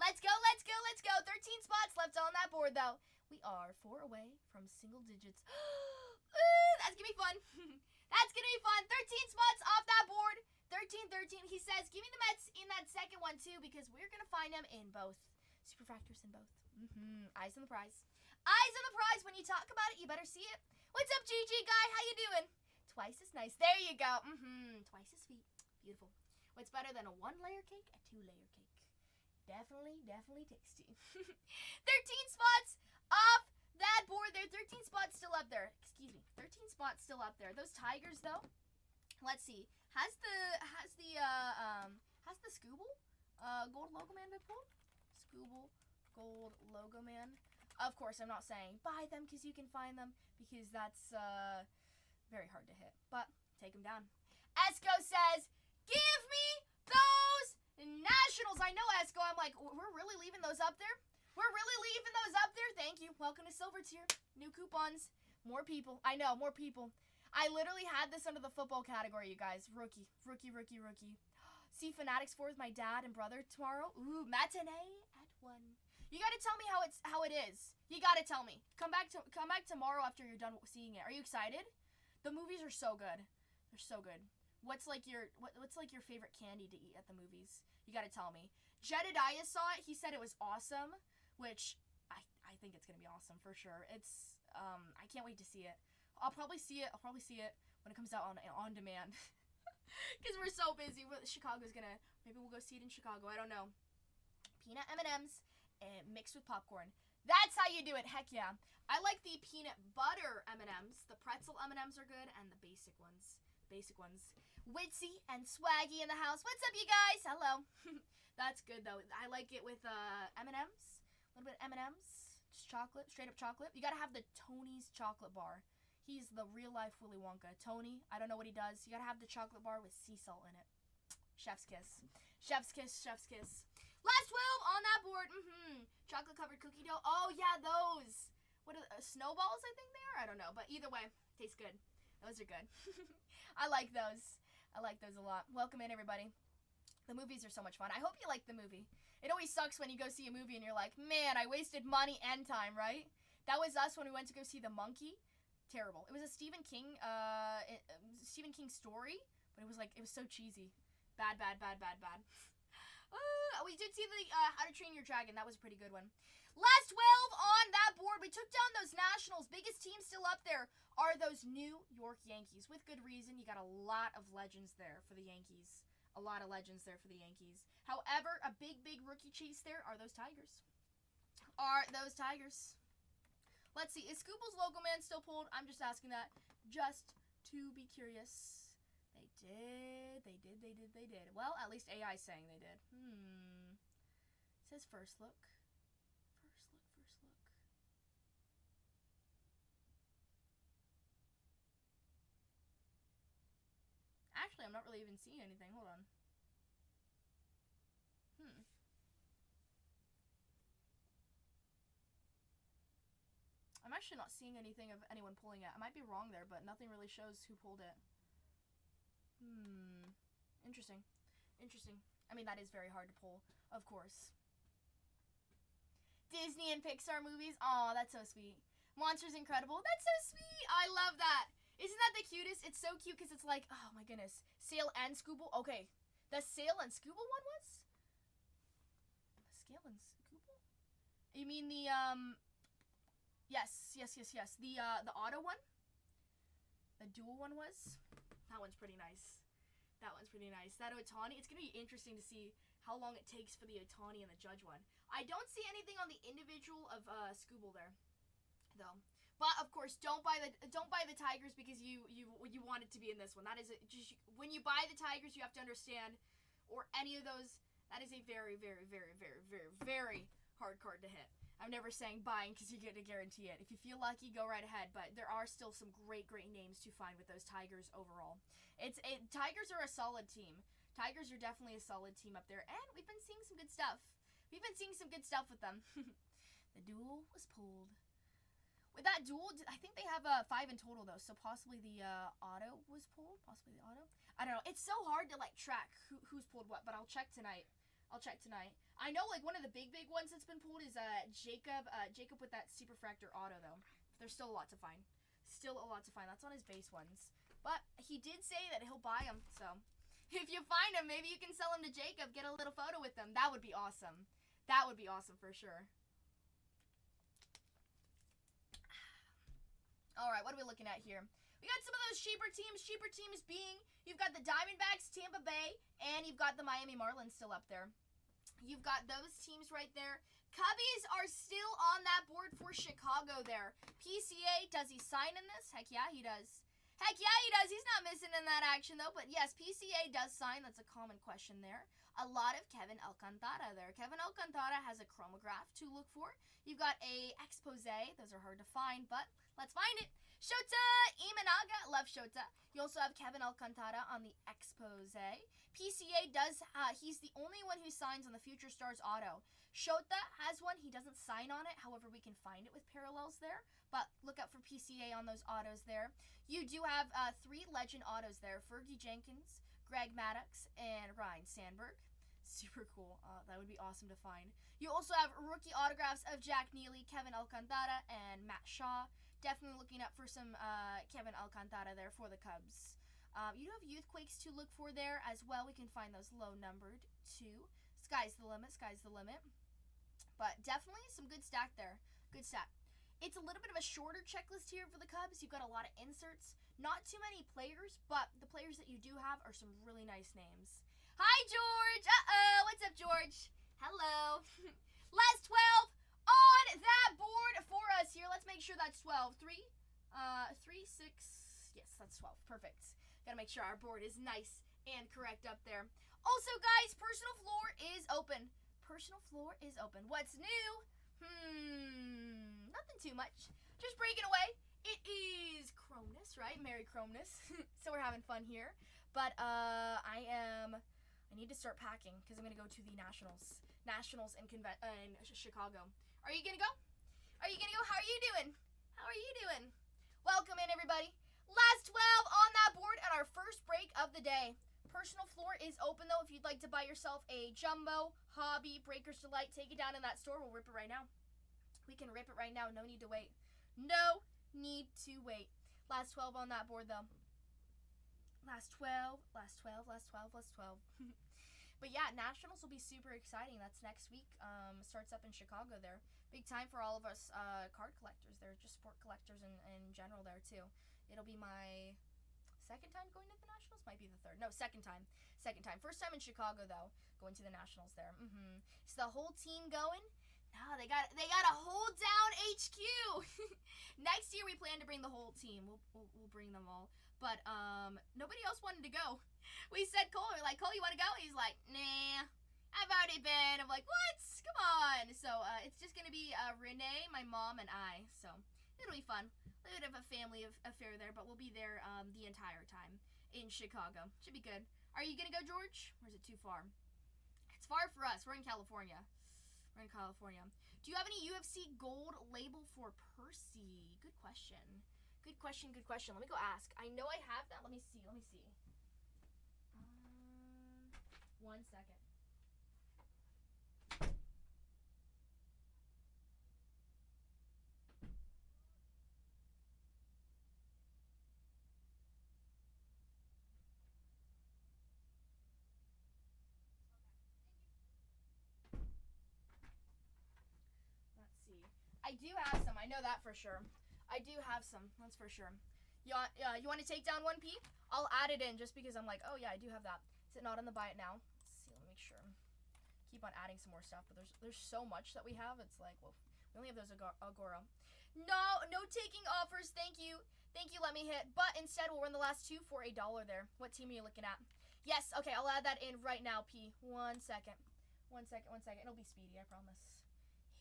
Let's go. 13 spots left on that board, though. We are 4 away from single digits. Ooh, that's going to be fun. 13 spots off that board. 13. He says, give me the Mets in that second one, too, because we're going to find them in both. Superfractors in both. Eyes on the prize. Eyes on the prize. When you talk about it, you better see it. What's up, GG guy? How you doing? Twice as nice. There you go. Twice as sweet. Beautiful. What's better than a 1-layer cake? A 2-layer cake. Definitely tasty. 13 spots off that board there. 13 spots still up there. Excuse me. 13 spots still up there. Those Tigers, though. Let's see. Has the Scooble gold logo man been pulled? Scooble gold logo man. Of course, I'm not saying buy them because you can find them, because that's very hard to hit. But take them down. Esco says, give me those Nationals. I know, Esco. I'm like, we're really leaving those up there? Thank you. Welcome to Silver Tier. New coupons. More people. I know, more people. I literally had this under the football category, you guys. Rookie. See Fanatics 4 with my dad and brother tomorrow. Ooh, matinee at 1. You gotta tell me how it is. You gotta tell me. Come back tomorrow after you're done seeing it. Are you excited? The movies are so good. They're so good. What's your favorite candy to eat at the movies? You gotta tell me. Jedediah saw it. He said it was awesome, which I think it's gonna be awesome for sure. It's I can't wait to see it. I'll probably see it when it comes out on demand. Because we're so busy. Maybe we'll go see it in Chicago. I don't know. Peanut M&Ms mixed with popcorn. That's how you do it. Heck yeah. I like the peanut butter M&Ms. The pretzel M&Ms are good, and the basic ones. Witsy and Swaggy in the house. What's up, you guys? Hello. That's good, though. I like it with M&Ms. A little bit of M&Ms. Just chocolate. Straight up chocolate. You gotta have the Tony's chocolate bar. He's the real-life Willy Wonka. Tony, I don't know what he does. You gotta have the chocolate bar with sea salt in it. Chef's kiss. Last 12 on that board. Chocolate-covered cookie dough. Oh, yeah, those. What are snowballs, I think they are? I don't know. But either way, tastes good. Those are good. I like those. a lot. Welcome in, everybody. The movies are so much fun. I hope you like the movie. It always sucks when you go see a movie and you're like, man, I wasted money and time, right? That was us when we went to go see The Monkey. Terrible. It was a Stephen King story, but it was so cheesy. Bad. We did see the How to Train Your Dragon. That was a pretty good one. Last 12 on that board. We took down those Nationals. Biggest team still up there are those New York Yankees. With good reason. You got a lot of legends there for the Yankees. A lot of legends there for the Yankees. However, a big rookie chase there are those Tigers. Let's see. Is Scooble's logo man still pulled? I'm just asking that just to be curious. They did. Well, at least AI's saying they did. It says first look. Actually, I'm not really even seeing anything. Hold on. I'm actually not seeing anything of anyone pulling it. I might be wrong there, but nothing really shows who pulled it. Interesting. I mean, that is very hard to pull, of course. Disney and Pixar movies. Aw, that's so sweet. Monsters Incredible. That's so sweet. I love that. Isn't that the cutest? It's so cute because it's like, oh my goodness. Sail and Scooble. Okay. The Sail and Scooble one was? The Sail and Scooble? You mean the, Yes. The auto one? The dual one was? That one's pretty nice. That Otani, it's going to be interesting to see how long it takes for the Otani and the Judge one. I don't see anything on the individual of Scooble there, though. But of course, don't buy the Tigers because you want it to be in this one. That is just when you buy the Tigers, you have to understand, or any of those, that is a very hard card to hit. I'm never saying buying because you're going to guarantee it. If you feel lucky, go right ahead. But there are still some great names to find with those Tigers overall. Tigers are a solid team. Tigers are definitely a solid team up there. And we've been seeing some good stuff. With them. The duel was pulled. With that duel, I think they have 5 in total, though. So possibly the auto was pulled. I don't know. It's so hard to, track who's pulled what. But I'll check tonight. I know, one of the big ones that's been pulled is Jacob with that Superfractor auto, though. There's still a lot to find. That's on his base ones. But he did say that he'll buy them, so if you find him, maybe you can sell him to Jacob, get a little photo with them. That would be awesome. For sure. All right, what are we looking at here? We got some of those cheaper teams being, you've got the Diamondbacks, Tampa Bay, and you've got the Miami Marlins still up there. You've got those teams right there. Cubbies are still on that board for Chicago there. PCA, does he sign in this? Heck yeah, he does. He's not missing in that action, though. But yes, PCA does sign. That's a common question there. A lot of Kevin Alcantara there. Kevin Alcantara has a chromograph to look for. You've got a expose. Those are hard to find, but let's find it. Shota Imanaga. Love Shota. You also have Kevin Alcantara on the expose. PCA does, he's the only one who signs on the Future Stars auto. Shota has one. He doesn't sign on it. However, we can find it with parallels there. But look out for PCA on those autos there. You do have 3 legend autos there. Fergie Jenkins, Greg Maddux, and Ryan Sandberg. Super cool. That would be awesome to find. You also have rookie autographs of Jack Neely, Kevin Alcantara, and Matt Shaw. Definitely looking up for some Kevin Alcantara there for the Cubs. You do have Youthquakes to look for there as well. We can find those low-numbered too. Sky's the limit. But definitely some good stack there. Good stack. It's a little bit of a shorter checklist here for the Cubs. You've got a lot of inserts. Not too many players, but the players that you do have are some really nice names. Hi, George. Uh-oh. What's up, George? Hello. Last 12 on that board for us here. Let's make sure that's 12. 3, 6. Yes, that's 12. Perfect. Got to make sure our board is nice and correct up there. Also, guys, personal floor is open. What's new? Nothing too much. Just breaking away. It is Chromness, right? Merry Chromness. So we're having fun here. But I need to start packing because I'm going to go to the Nationals in Chicago. Are you going to go? How are you doing? Welcome in, everybody. Last 12 on that board and our first break of the day. Personal floor is open, though. If you'd like to buy yourself a Jumbo, Hobby, Breaker's Delight, take it down in that store. We'll rip it right now. We can rip it right now. No need to wait. Last 12 on that board, though. Last 12. But yeah, Nationals will be super exciting. That's next week. Starts up in Chicago there. Big time for all of us card collectors. They're just sport collectors in general there, too. It'll be my second time going to the Nationals? Might be the third. No, second time. Second time. First time in Chicago, though, going to the Nationals there. Is the whole team going? No, they got to hold down HQ. Next year, we plan to bring the whole team. We'll bring them all. But nobody else wanted to go. We said Cole, we're like, Cole, you want to go? He's like, nah, I've already been. I'm like, what? Come on. So it's just going to be Renee, my mom, and I. So it'll be fun. A little bit of a family affair there, but we'll be there the entire time in Chicago. Should be good. Are you going to go, George? Or is it too far? It's far for us. We're in California. Do you have any UFC gold label for Percy? Good question. Good question. Let me go ask. I know I have that. Let me see. 1 second. I do have some. I know that for sure. I do have some. That's for sure. You want to take down 1P? I'll add it in just because I'm like, oh yeah, I do have that. Is it not on the buy it now? Let's see. Let me make sure. Keep on adding some more stuff, but there's so much that we have. It's like, well, we only have those Agora. No taking offers. Thank you. Let me hit. But instead, we'll run the last two for $1 there. What team are you looking at? Yes. Okay, I'll add that in right now. P. 1 second. 1 second. It'll be speedy. I promise.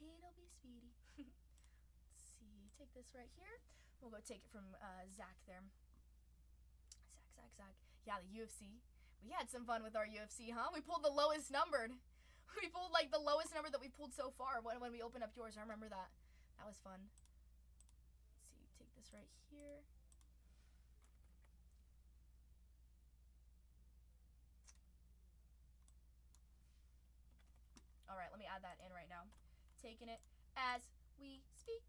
It'll be speedy. Let's see. Take this right here. We'll go take it from Zach there. Zach. Yeah, the UFC. We had some fun with our UFC, huh? We pulled the lowest numbered. We pulled like the lowest number that we pulled so far when we opened up yours. I remember that. That was fun. Let's see. Take this right here. All right, let me add that in right now. Taking it as we speak.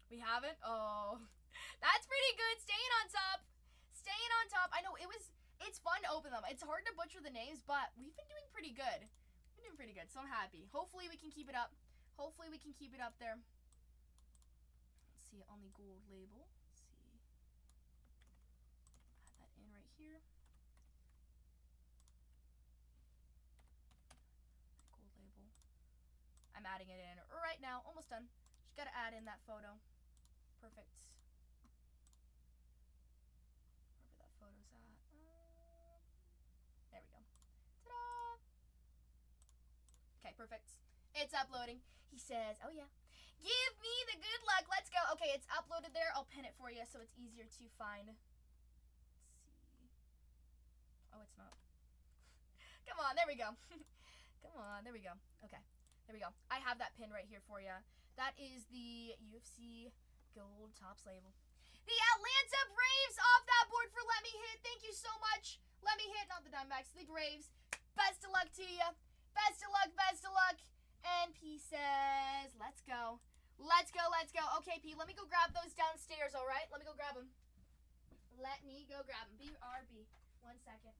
We haven't? Oh, that's pretty good. Staying on top. I know it's fun to open them. It's hard to butcher the names, but we've been doing pretty good. So I'm happy. Hopefully we can keep it up. There. Let's see it on the gold label. Let's see. Add that in right here. Gold label. I'm adding it in right now. Almost done. Just gotta add in that photo. Perfect. Wherever that photo's at. There we go. Ta-da! Okay, perfect. It's uploading. He says, oh yeah. Give me the good luck. Let's go. Okay, it's uploaded there. I'll pin it for you so it's easier to find. Let's see. Oh, it's not. Come on, there we go. There we go. Okay. There we go. I have that pin right here for you. That is the UFC Gold Tops label. The Atlanta Braves off that board for Let Me Hit. Thank you so much. Let Me Hit, not the Diamondbacks, the Braves. Best of luck to you. Best of luck. And P says, let's go. Okay, P, let me go grab those downstairs, all right? Let me go grab them. BRB. 1 second.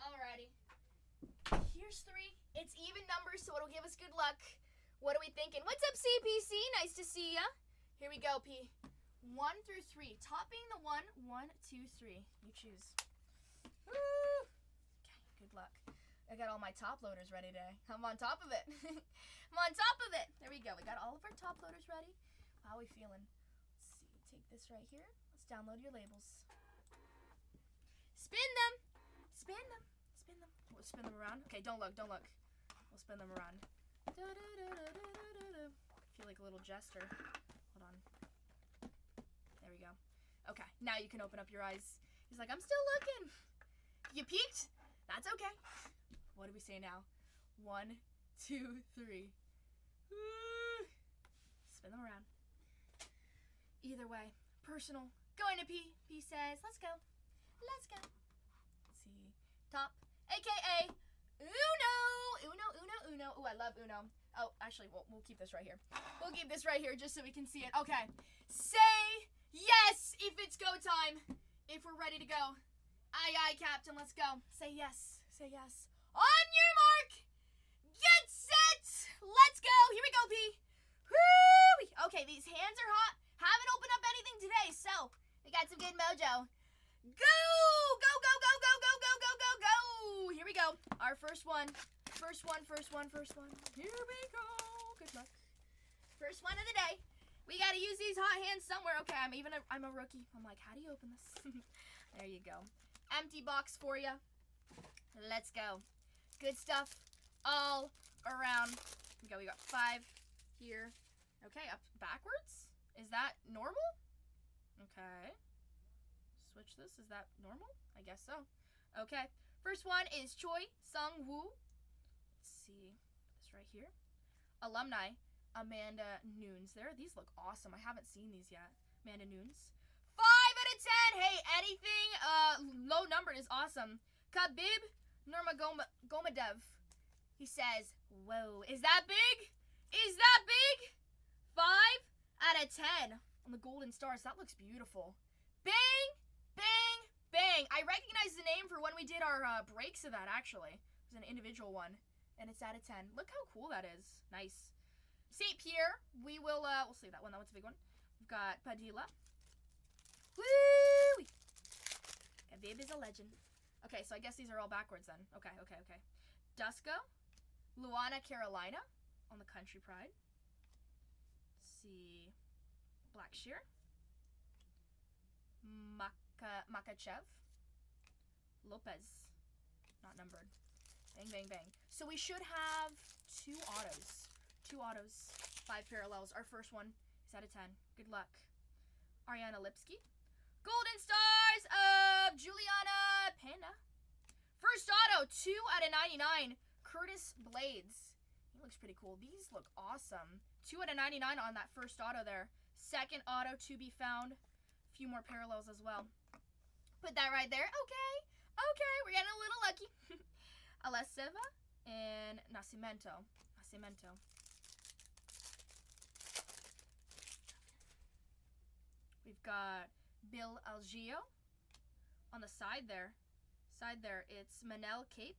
Alrighty. Here's 3. It's even numbers, so it'll give us good luck. What are we thinking? What's up, CPC? Nice to see ya. Here we go, P. 1 through 3. Topping the 1. 1, 2, 3. You choose. Woo! Okay, good luck. I got all my top loaders ready today. I'm on top of it. There we go. We got all of our top loaders ready. How are we feeling? Let's see. Take this right here. Let's download your labels. Spin them. We'll spin them around. Okay, don't look. We'll spin them around. Feel like a little jester. Hold on. There we go. Okay, now you can open up your eyes. He's like, I'm still looking. You peeked? That's okay. What do we say now? 1, 2, 3. Spin them around. Either way, personal. Going to pee. P says, let's go. Let's go. Let's see. Top, aka Uno. Uno, Uno, Uno. Ooh, I love Uno. Oh, actually, we'll keep this right here. We'll keep this right here just so we can see it. Okay. Say yes if it's go time. If we're ready to go. Aye, aye, Captain. Let's go. Say yes. Say yes. On your mark. Get set. Let's go. Here we go, P. Woo! Okay, these hands are hot. Haven't opened up anything today, so we got some good mojo. Go! Go, go, go, go, go, go, go, go, go! Here we go. Our first one. First one. Here we go. Good luck. First one of the day. We gotta use these hot hands somewhere. Okay, I'm a rookie. I'm like, how do you open this? There you go. Empty box for you. Let's go. Good stuff all around. We got 5 here. Okay, up backwards. Is that normal? Okay. Switch this. Is that normal? I guess so. Okay. First one is Choi Sung-woo. Let's see. This right here. Alumni. Amanda Nunes there. These look awesome. I haven't seen these yet. Amanda Nunes. 5 out of 10. Hey, anything low numbered is awesome. Khabib Nurmagomedov. He says, whoa. Is that big? Is that big? 5 out of 10 on the golden stars. That looks beautiful. Bang, bang, bang. I recognize the name for when we did our breaks of that, actually. It was an individual one, and it's out of 10. Look how cool that is. Nice. St. Pierre, we'll save that one. That one's a big one. We've got Padilla. Woo! Khabib is a legend. Okay, so I guess these are all backwards then. Okay. Dusko, Luana Carolina on the Country Pride. See, Blackshear, Makachev, Lopez, not numbered. Bang, bang, bang. So we should have 2 autos. 2 autos, 5 parallels. Our first one is out of 10. Good luck. Ariana Lipsky. Golden Stars of Juliana Pena. First auto, 2 out of 99. Curtis Blades. He looks pretty cool. These look awesome. 2 out of 99 on that first auto there. Second auto to be found. A few more parallels as well. Put that right there. Okay, we're getting a little lucky. Alesseva and Nascimento. We've got Bill Algio on the side there. It's Manel Cape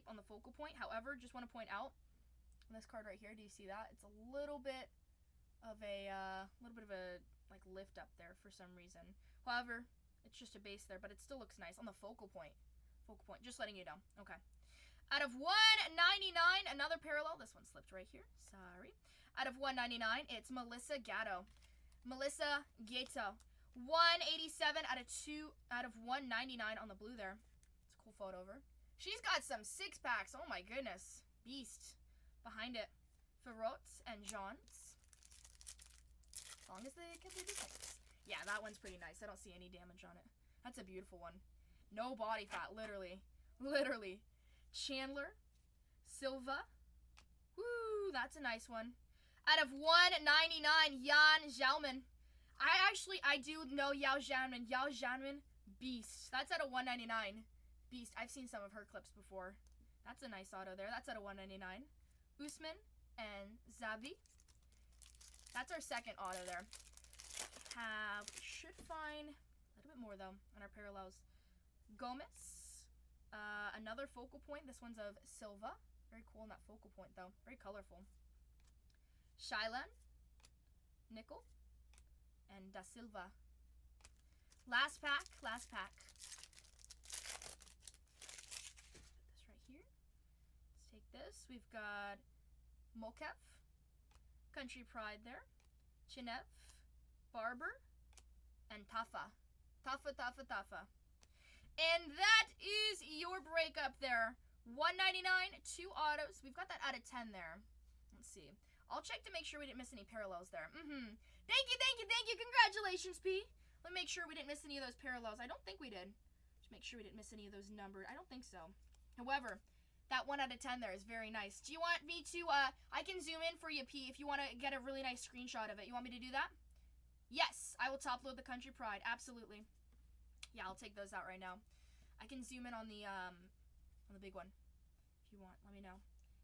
on the focal point. However, just want to point out on this card right here, do you see that? It's a little bit of a like lift up there for some reason. However, it's just a base there, but it still looks nice on the focal point. Just letting you know. Okay. Out of 199, another parallel. This one slipped right here. Sorry. Out of 199, it's Melissa Gatto. 187 out of 199 on the blue there. It's a cool photo of her. She's got some 6-packs. Oh my goodness. Beast. Behind it. Ferrots and Johns. As long as they can be the six. Yeah, that one's pretty nice. I don't see any damage on it. That's a beautiful one. No body fat, literally. Chandler. Silva. Woo, that's a nice one. Out of 199, Yan Xiaomin. I do know Yao Xiaomin. Beast. That's out of 199. Beast. I've seen some of her clips before. That's a nice auto there. That's out of 199. Usman and Zavi. That's our second auto there. Should find a little bit more though on our parallels. Gomez. Another focal point. This one's of Silva. Very cool on that focal point though. Very colorful. Shylan. Nickel. And Da Silva. Last pack. Put this right here. Let's take this. We've got Mokev. Country Pride there. Chinev. Barber. And Tafa. Tafa. And that is your breakup there 199, 2 autos. We've got that out of 10 there. Let's see. I'll check to make sure we didn't miss any parallels there. Thank you, thank you, thank you. Congratulations, P. Let me make sure we didn't miss any of those parallels. I don't think we did. Just make sure we didn't miss any of those numbered. I don't think so. However, that 1 out of 10 there is very nice. Do you want me to, I can zoom in for you, P, if you want to get a really nice screenshot of it. You want me to do that? Yes, I will top load the Country Pride. Absolutely. Yeah, I'll take those out right now. I can zoom in on the big one. If you want, let me know.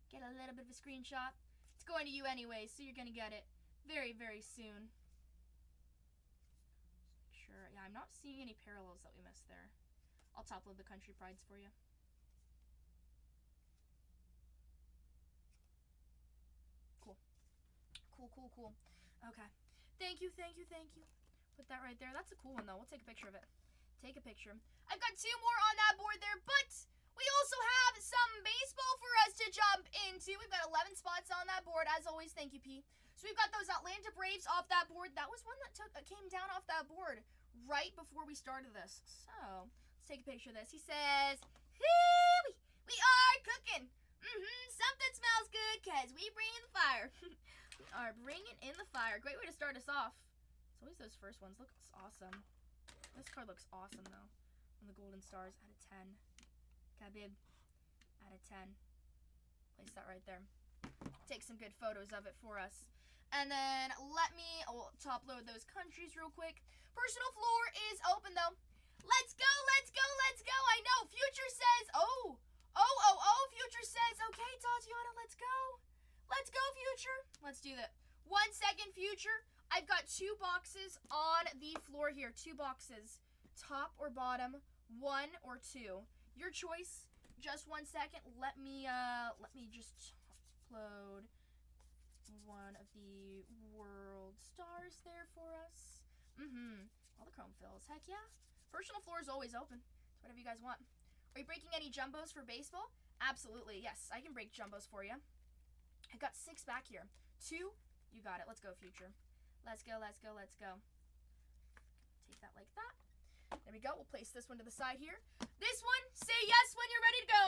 Get a little bit of a screenshot. It's going to you anyway, so you're going to get it very, very soon. Sure. Yeah, I'm not seeing any parallels that we missed there. I'll top load the Country Prides for you. Cool. Cool, cool, cool. Okay. Thank you, thank you, thank you. Put that right there. That's a cool one, though. We'll take a picture of it. Take a picture. I've got 2 more on that board there, but we also have some baseball for us to jump into. We've got 11 spots on that board, as always. Thank you, P. So we've got those Atlanta Braves off that board. That was one that came down off that board right before we started this. So let's take a picture of this. He says, we are cooking. Something smells good because we bring in the fire. We are bringing in the fire. Great way to start us off. It's always those first ones. Look, it's awesome. This card looks awesome, though. On the Golden Stars, out of 10. Khabib, out of 10. Place that right there. Take some good photos of it for us. And then I'll top load those countries real quick. Personal floor is open, though. Let's go, let's go, let's go. I know, Future says, Future says, okay, Tatianna, let's go. Let's go, Future. Let's do that. 1 second, Future. I've got 2 boxes on the floor here. 2 boxes. Top or bottom, 1 or 2. Your choice. Just 1 second. Let me just upload one of the world stars there for us. All the chrome fills. Heck yeah. Personal floor is always open. It's whatever you guys want. Are you breaking any jumbos for baseball? Absolutely. Yes, I can break jumbos for you. I've got 6 back here. 2. You got it. Let's go, Future. Let's go, let's go, let's go. Take that like that. There we go. We'll place this one to the side here. This one, say yes when you're ready to go.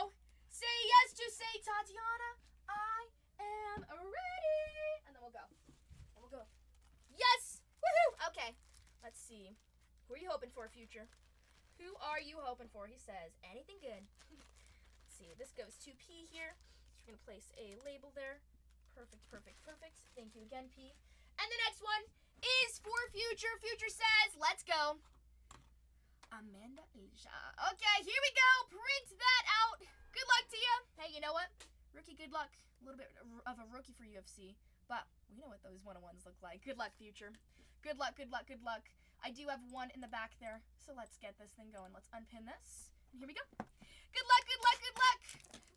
Say yes to say, Tatianna, I am ready. And then we'll go. And we'll go. Yes! Woohoo! Okay. Let's see. Who are you hoping for, Future? Who are you hoping for? He says, anything good. Let's see. This goes to P here. So we're going to place a label there. Perfect, perfect, perfect. Thank you again, P. And the next one is for Future. Future says, let's go. Amanda Asia. Okay, here we go. Print that out. Good luck to you. Hey, you know what? Rookie, good luck. A little bit of a rookie for UFC. But we know what those 101s look like. Good luck, Future. Good luck, good luck, good luck. I do have 1 in the back there. So let's get this thing going. Let's unpin this. And here we go. Good luck, good luck, good luck.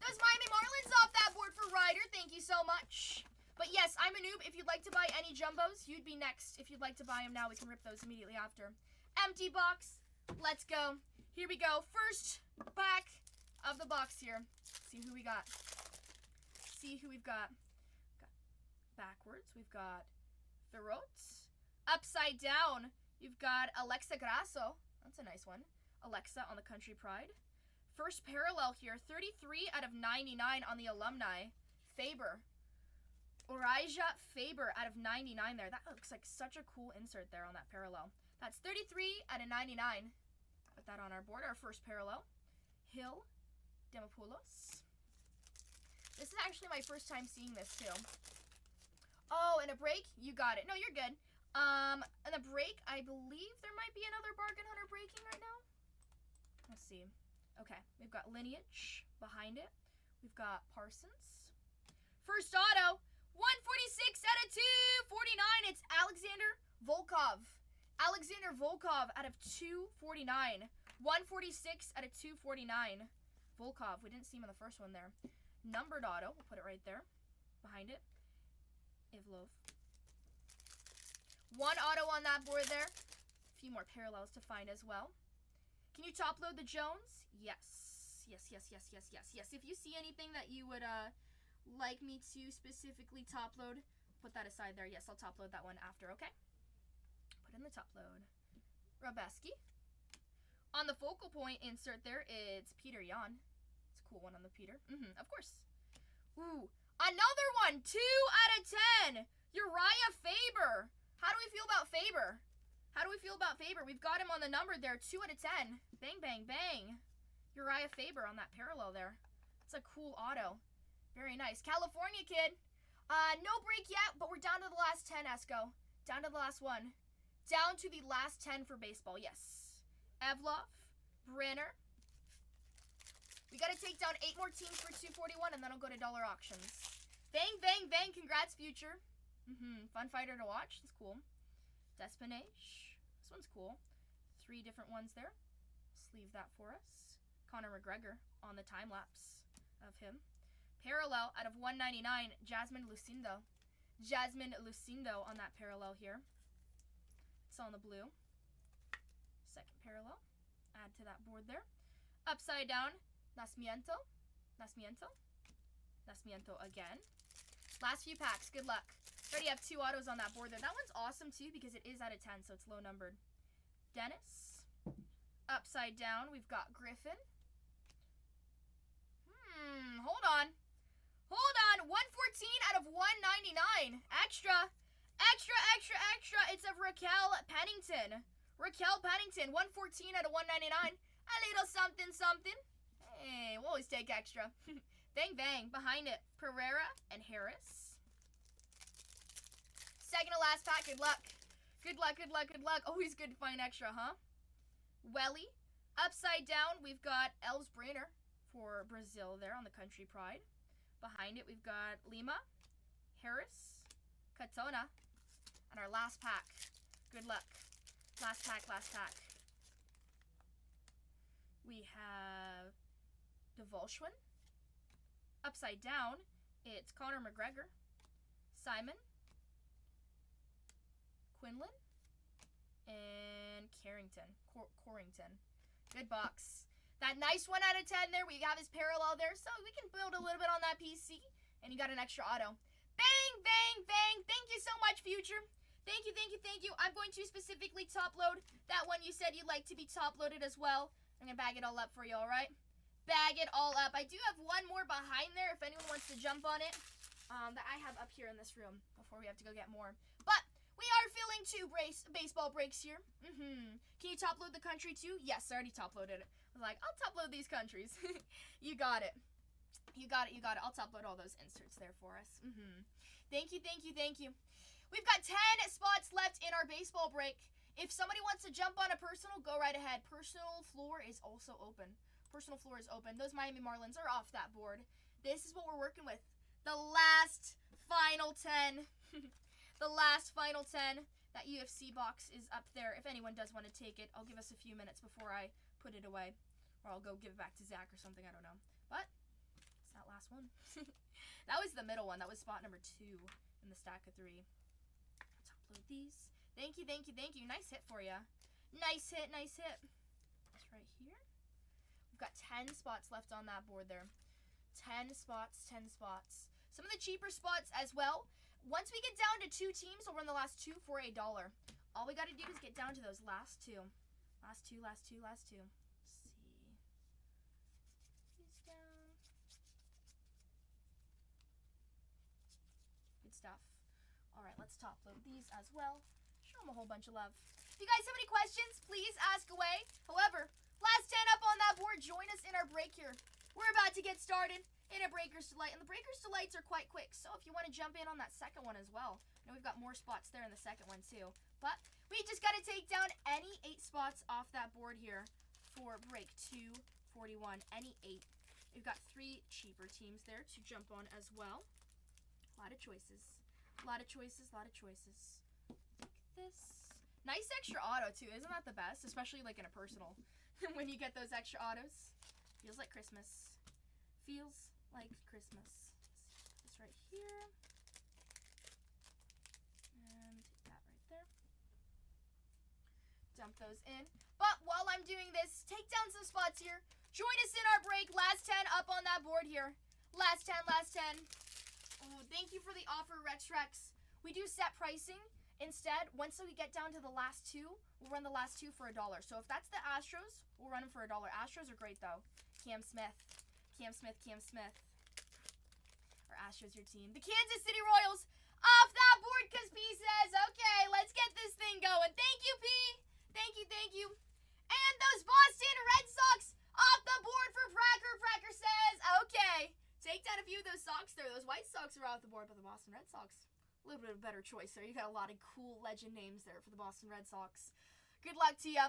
Those Miami Marlins off that board for Ryder. Thank you so much. But yes, I'm a noob. If you'd like to buy any jumbos, you'd be next. If you'd like to buy them now, we can rip those immediately after. Empty box. Let's go. Here we go. First back of the box here. See who we got. See who we've got. Backwards, we've got Thurot. Upside down, you've got Alexa Grasso. That's a nice one. Alexa on the Country Pride. First parallel here, 33 out of 99 on the alumni. Faber. Orija Faber out of 99 there. That looks like such a cool insert there on that parallel. That's 33 out of 99. Put that on our board, our first parallel. Hill Demopoulos. This is actually my first time seeing this too. Oh, and a break? You got it. No, you're good. And a break, I believe there might be another Bargain Hunter breaking right now. Let's see. Okay, we've got Lineage behind it. We've got Parsons. First auto, 146 out of 249. It's Alexander Volkov. Alexander Volkov out of 249. 146 out of 249. Volkov. We didn't see him in the first one there. Numbered auto. We'll put it right there. Behind it. Ivlov. 1 auto on that board there. A few more parallels to find as well. Can you top load the Jones? Yes. Yes, yes, yes, yes, yes, yes. If you see anything that you would like me to specifically top load, put that aside there. Yes, I'll top load that one after, okay? Put in the top load. Rabeski. On the focal point insert there, it's Peter Yan. It's cool one on the Peter. Of course. Ooh, another one. 2 out of 10. Uriah Faber. How do we feel about Faber? We've got him on the number there. 2 out of 10. Bang, bang, bang. Uriah Faber on that parallel there. It's a cool auto. Very nice. California kid. No break yet, but we're down to the last 10, Esco. Down to the last one. Down to the last 10 for baseball, yes. Evlov, Brenner. We got to take down 8 more teams for 241, and then I'll go to dollar auctions. Bang, bang, bang. Congrats, future. Fun fighter to watch. That's cool. Despinage. This one's cool. 3 different ones there. Sleeve that for us. Conor McGregor on the time lapse of him. Parallel out of 199, Jasmine Lucindo. On that parallel here. It's on the blue. Second parallel. Add to that board there. Upside down, Nacimiento again. Last few packs, good luck. Already have 2 autos on that board there. That one's awesome too because it is out of 10, so it's low numbered. Dennis. Upside down, we've got Griffin. Hold on. 114 out of 199. Extra. It's of Raquel Pennington. 114 out of 199. A little something. Hey, we'll always take extra. Bang, bang. Behind it, Pereira and Harris. Second to last pack. Good luck. Always good to find extra, huh? Welly. Upside down, we've got Elves Brainer for Brazil there on the Country Pride. Behind it, we've got Lima, Harris, Katona, and our last pack. Good luck. Last pack. We have Devolshwin. Upside down, it's Conor McGregor, Simon, Quinlan, and Corrington. Good box. That nice 1 out of 10 there. We have his parallel there, so we can build a little bit on that PC. And you got an extra auto. Bang, bang, bang. Thank you so much, future. Thank you. I'm going to specifically top load that one you said you'd like to be top loaded as well. I'm going to bag it all up for you, all right? Bag it all up. I do have one more behind there if anyone wants to jump on it that I have up here in this room before we have to go get more. But we are filling 2 baseball breaks here. Can you top load the country too? Yes, I already top loaded it. I was like, I'll top load these countries. You got it. I'll top load all those inserts there for us. Thank you. We've got 10 spots left in our baseball break. If somebody wants to jump on a personal, go right ahead. Personal floor is also open. Those Miami Marlins are off that board. This is what we're working with. The last final 10. The last final 10. That UFC box is up there. If anyone does want to take it, I'll give us a few minutes before I put it away. Or I'll go give it back to Zach or something. I don't know. But it's that last one. That was the middle one. That was spot number 2 in the stack of 3. Let's upload these. Thank you. Nice hit for you. Nice hit. It's right here. We've got 10 spots left on that board there. 10 spots. Some of the cheaper spots as well. Once we get down to 2 teams, we'll run the last 2 for $1. All we got to do is get down to those last 2. Last two. Let's see. These down. Good stuff. All right, let's top load these as well. Show them a whole bunch of love. If you guys have any questions, please ask away. However, last 10 up on that board. Join us in our break here. We're about to get started in a Breakers Delight. And the Breakers Delights are quite quick. So if you want to jump in on that second one as well. I know we've got more spots there in the second one too. But we just got to take down any 8 spots off that board here for break 241. Any 8. We've got 3 cheaper teams there to jump on as well. A lot of choices. Like this. Nice extra auto too. Isn't that the best? Especially like in a personal. When you get those extra autos. Feels like Christmas. This right here. And that right there. Dump those in. But while I'm doing this, take down some spots here. Join us in our break. Last 10 up on that board here. Last 10. Oh, thank you for the offer, Rex. We do set pricing. Instead, once we get down to the last 2, we'll run the last 2 for $1. So if that's the Astros, we'll run them for $1. Astros are great though. Cam Smith. Cam Smith. Or Astros your team. The Kansas City Royals off that board because P says, okay, let's get this thing going. Thank you, P. Thank you. And those Boston Red Sox off the board for Pracker. Pracker says, okay, take down a few of those Sox there. Those White Sox are off the board, but the Boston Red Sox, a little bit of a better choice there. You got a lot of cool legend names there for the Boston Red Sox. Good luck to you.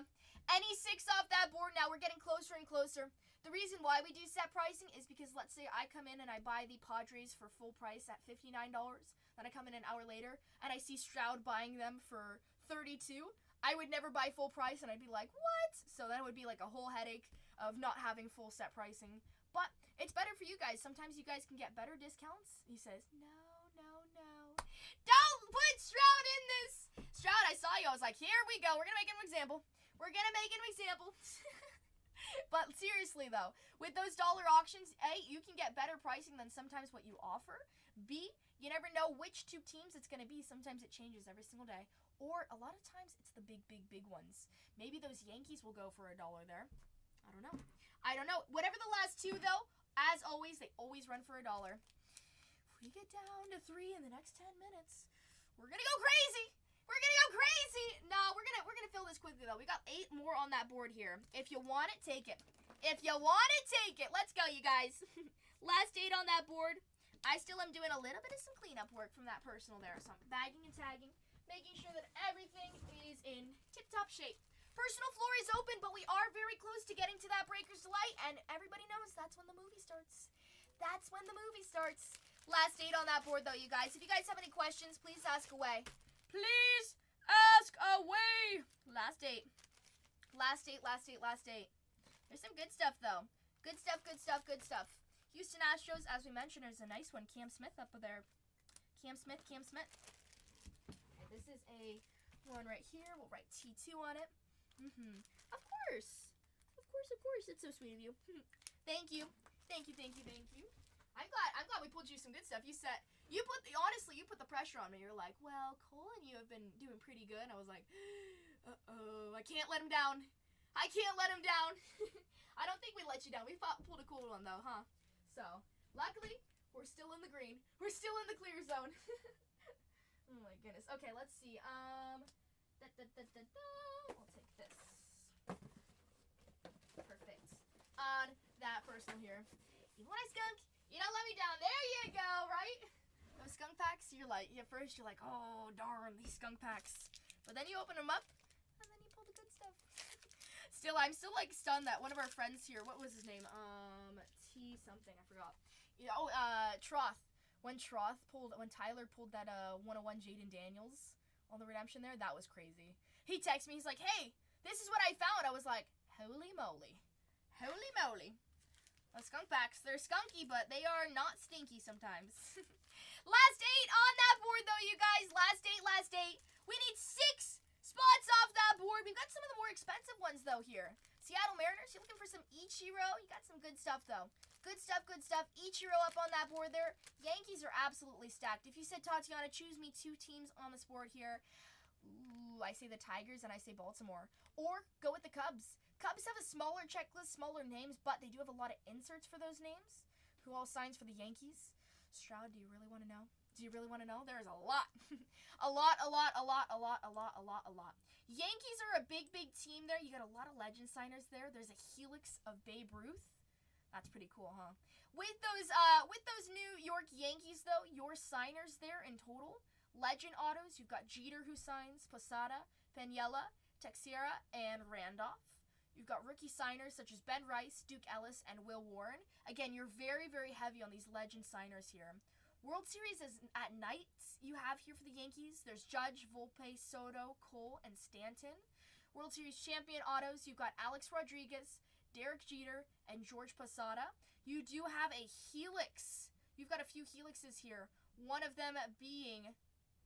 Any 6 off that board now. We're getting closer and closer. The reason why we do set pricing is because let's say I come in and I buy the Padres for full price at $59. Then I come in an hour later and I see Stroud buying them for $32. I would never buy full price and I'd be like, what? So that would be like a whole headache of not having full set pricing. But it's better for you guys. Sometimes you guys can get better discounts. He says, no. Don't put Stroud in this. Stroud, I saw you. I was like, here we go. We're going to make an example. But seriously, though, with those dollar auctions, A, you can get better pricing than sometimes what you offer. B, you never know which 2 teams it's going to be. Sometimes it changes every single day. Or a lot of times it's the big ones. Maybe those Yankees will go for $1 there. I don't know. Whatever the last 2, though, as always, they always run for $1. If we get down to 3 in the next 10 minutes, we're going to go crazy. No, we're gonna fill this quickly, though. We got 8 more on that board here. If you want it, take it. Let's go, you guys. Last 8 on that board. I still am doing a little bit of some cleanup work from that personal there. So I'm bagging and tagging, making sure that everything is in tip-top shape. Personal floor is open, but we are very close to getting to that Breakers Delight, and everybody knows that's when the movie starts. Last 8 on that board, though, you guys. If you guys have any questions, please ask away. Last 8. There's some good stuff, though. Good stuff. Houston Astros, as we mentioned, is a nice one. Cam Smith up there. Cam Smith. Okay, this is a one right here. We'll write T2 on it. Of course. It's so sweet of you. Thank you. I'm glad we pulled you some good stuff. Honestly, you put the pressure on me. You're like, well, Cole and you have been doing pretty good. And I was like, uh-oh, I can't let him down. I don't think we let you down. We pulled a cool one, though, huh? So, luckily, we're still in the green. We're still in the clear zone. Oh, my goodness. Okay, let's see. I'll take this. Perfect. On that personal here. You want a skunk? You don't let me down. There you go, right? Those skunk packs, first you're like, oh, darn, these skunk packs. But then you open them up, and then you pull the good stuff. I'm still like stunned that one of our friends here, what was his name? T something, I forgot. Troth. When Tyler pulled that 101 Jaden Daniels on the redemption there, that was crazy. He texted me, he's like, hey, this is what I found. I was like, holy moly. Those skunk packs, they're skunky, but they are not stinky sometimes. Last 8 on that board, though, you guys. Last 8. We need 6 spots off that board. We've got some of the more expensive ones, though, here. Seattle Mariners, you're looking for some Ichiro. You got some good stuff, though. Good stuff. Ichiro up on that board there. Yankees are absolutely stacked. If you said, Tatianna, choose me 2 teams on this board here. Ooh, I say the Tigers and I say Baltimore. Or go with the Cubs. Cubs have a smaller checklist, smaller names, but they do have a lot of inserts for those names. Who all signs for the Yankees? Stroud, do you really want to know? There's a lot. a lot. Yankees are a big team there. You got a lot of legend signers there. There's a helix of Babe Ruth. That's pretty cool, huh? With those New York Yankees, though, your signers there in total, legend autos, you've got Jeter who signs, Posada, Piniella, Teixeira, and Randolph. You've got rookie signers such as Ben Rice, Duke Ellis, and Will Warren. Again, you're very heavy on these legend signers here. World Series is at night you have here for the Yankees. There's Judge, Volpe, Soto, Cole, and Stanton. World Series champion autos, you've got Alex Rodriguez, Derek Jeter, and George Posada. You do have a helix. You've got a few helixes here. One of them being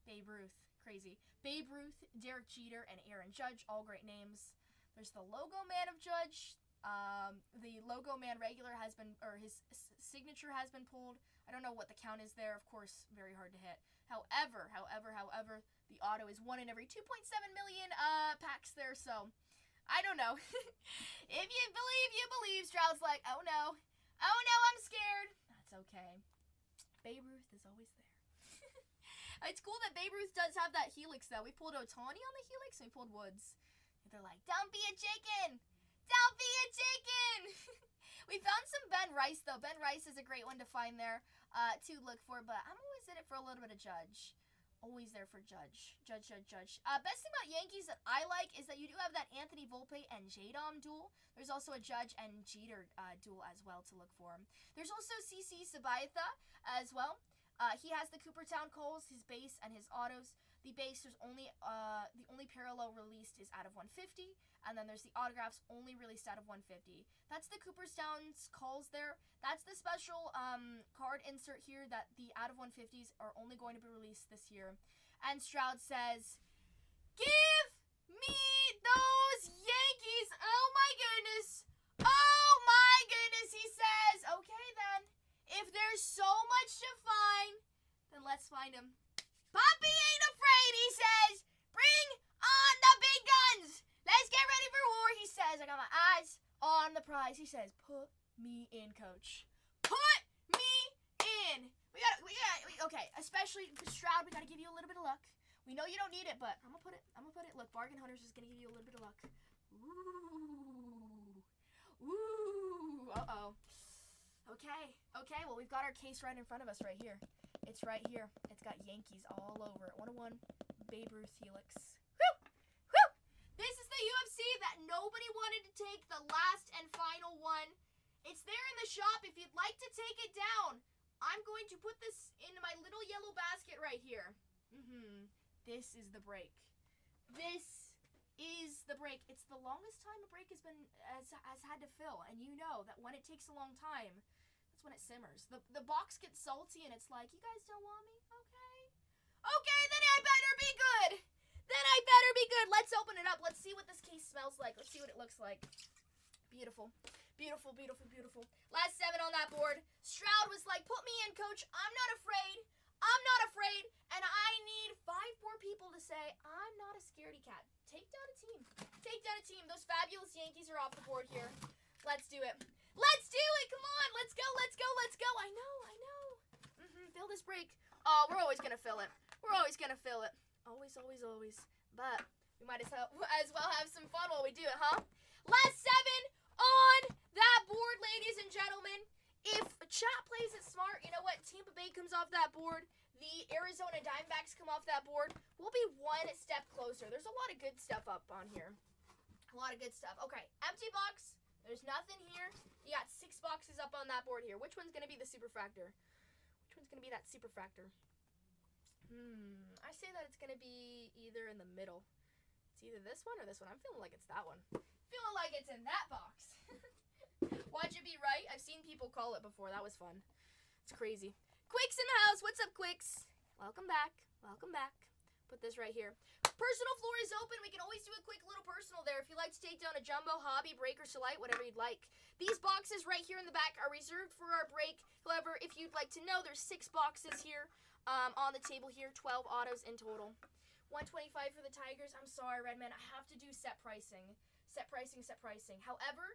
Babe Ruth. Crazy. Babe Ruth, Derek Jeter, and Aaron Judge. All great names. There's the Logo Man of Judge. The Logo Man regular has been, or his signature has been pulled. I don't know what the count is there. Of course, very hard to hit. However, the auto is 1 in every 2.7 million packs there. So, I don't know. If you believe, you believe. Stroud's like, oh no, Oh no, I'm scared. That's okay. Babe Ruth is always there. It's cool that Babe Ruth does have that helix though. We pulled Otani on the helix and we pulled Woods. And they're like, don't be a chicken! Don't be a chicken! We found some Ben Rice though. Ben Rice is a great one to find there to look for, but I'm always in it for a little bit of Judge. Always there for Judge. Judge. Best thing about Yankees that I like is that you do have that Anthony Volpe and J-Dom duel. There's also a Judge and Jeter duel as well to look for. There's also CC Sabathia as well. He has the Cooperstown Coles, his base, and his autos. The base, there's only the only parallel released is out of 150, and then there's the autographs only released out of 150. That's the Cooperstown's calls there. That's the special card insert here that the out of 150s are only going to be released this year. And Stroud says, "Give me those Yankees! Oh my goodness! Oh my goodness!" He says, "Okay then, if there's so much to find, then let's find them." Poppy ain't afraid, he says. Bring on the big guns. Let's get ready for war, he says. I got my eyes on the prize. He says, put me in, coach. Put me in. Okay, especially Stroud, we got to give you a little bit of luck. We know you don't need it, but I'm going to put it. Look, Bargain Hunter's is going to give you a little bit of luck. Ooh. Uh-oh. Okay, well, we've got our case right in front of us right here. It's right here. It's got Yankees all over it. 101 Babe Ruth Helix. Whew! This is the UFC that nobody wanted to take, the last and final one. It's there in the shop if you'd like to take it down. I'm going to put this in my little yellow basket right here. This is the break. This is the break. It's the longest time a break has had to fill, and you know that when it takes a long time, that's when it simmers. The box gets salty, and it's like, you guys don't want me? Okay, then I better be good. Let's open it up. Let's see what this case smells like. Let's see what it looks like. Beautiful. Last 7 on that board. Stroud was like, put me in, coach. I'm not afraid. And I need 5 more people to say, I'm not a scaredy cat. Take down a team. Those fabulous Yankees are off the board here. Let's do it. Come on. Let's go. I know. Fill this break. Oh, we're always going to fill it. Always. But we might as well have some fun while we do it, huh? Last 7 on that board, ladies and gentlemen. If chat plays it smart, you know what? Tampa Bay comes off that board. The Arizona Diamondbacks come off that board. We'll be 1 step closer. There's a lot of good stuff up on here. Okay, empty box. There's nothing here. You got 6 boxes up on that board here. Which one's going to be the superfractor? I say that it's going to be either in the middle. It's either this one or this one. I'm feeling like it's that one. Feeling like it's in that box. Watch it be right. I've seen people call it before. That was fun. It's crazy. Quick's in the house. What's up, Quicks? Welcome back. Put this right here. Personal floor is open. We can always do a quick little personal there. If you'd like to take down a jumbo, hobby, break, or select, whatever you'd like. These boxes right here in the back are reserved for our break. However, if you'd like to know, there's 6 boxes here on the table here. 12 autos in total. $125 for the Tigers. I'm sorry, Redman. I have to do set pricing. However,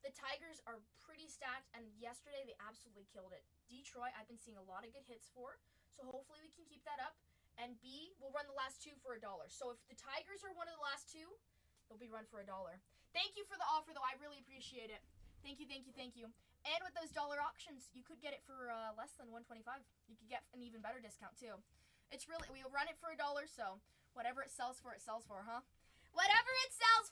the Tigers are pretty stacked, and yesterday they absolutely killed it. Detroit, I've been seeing a lot of good hits for, so hopefully we can keep that up. And B, we'll run the last 2 for $1. So if the Tigers are one of the last 2, they'll be run for $1. Thank you for the offer, though. I really appreciate it. Thank you. And with those dollar auctions, you could get it for less than $125. You could get an even better discount, too. It's really, we'll run it for $1, so whatever it sells for, huh? Whatever it sells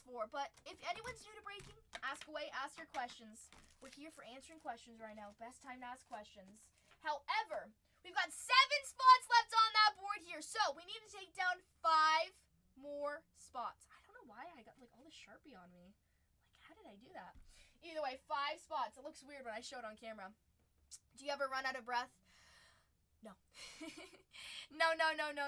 for. But if anyone's new to breaking, ask away, ask your questions. We're here for answering questions right now. Best time to ask questions. However, we've got 7 spots left on that board here. So we need to take down 5 more spots. I don't know why I got like all this Sharpie on me. Like, how did I do that? Either way, 5 spots. It looks weird when I show it on camera. Do you ever run out of breath? No. No. I don't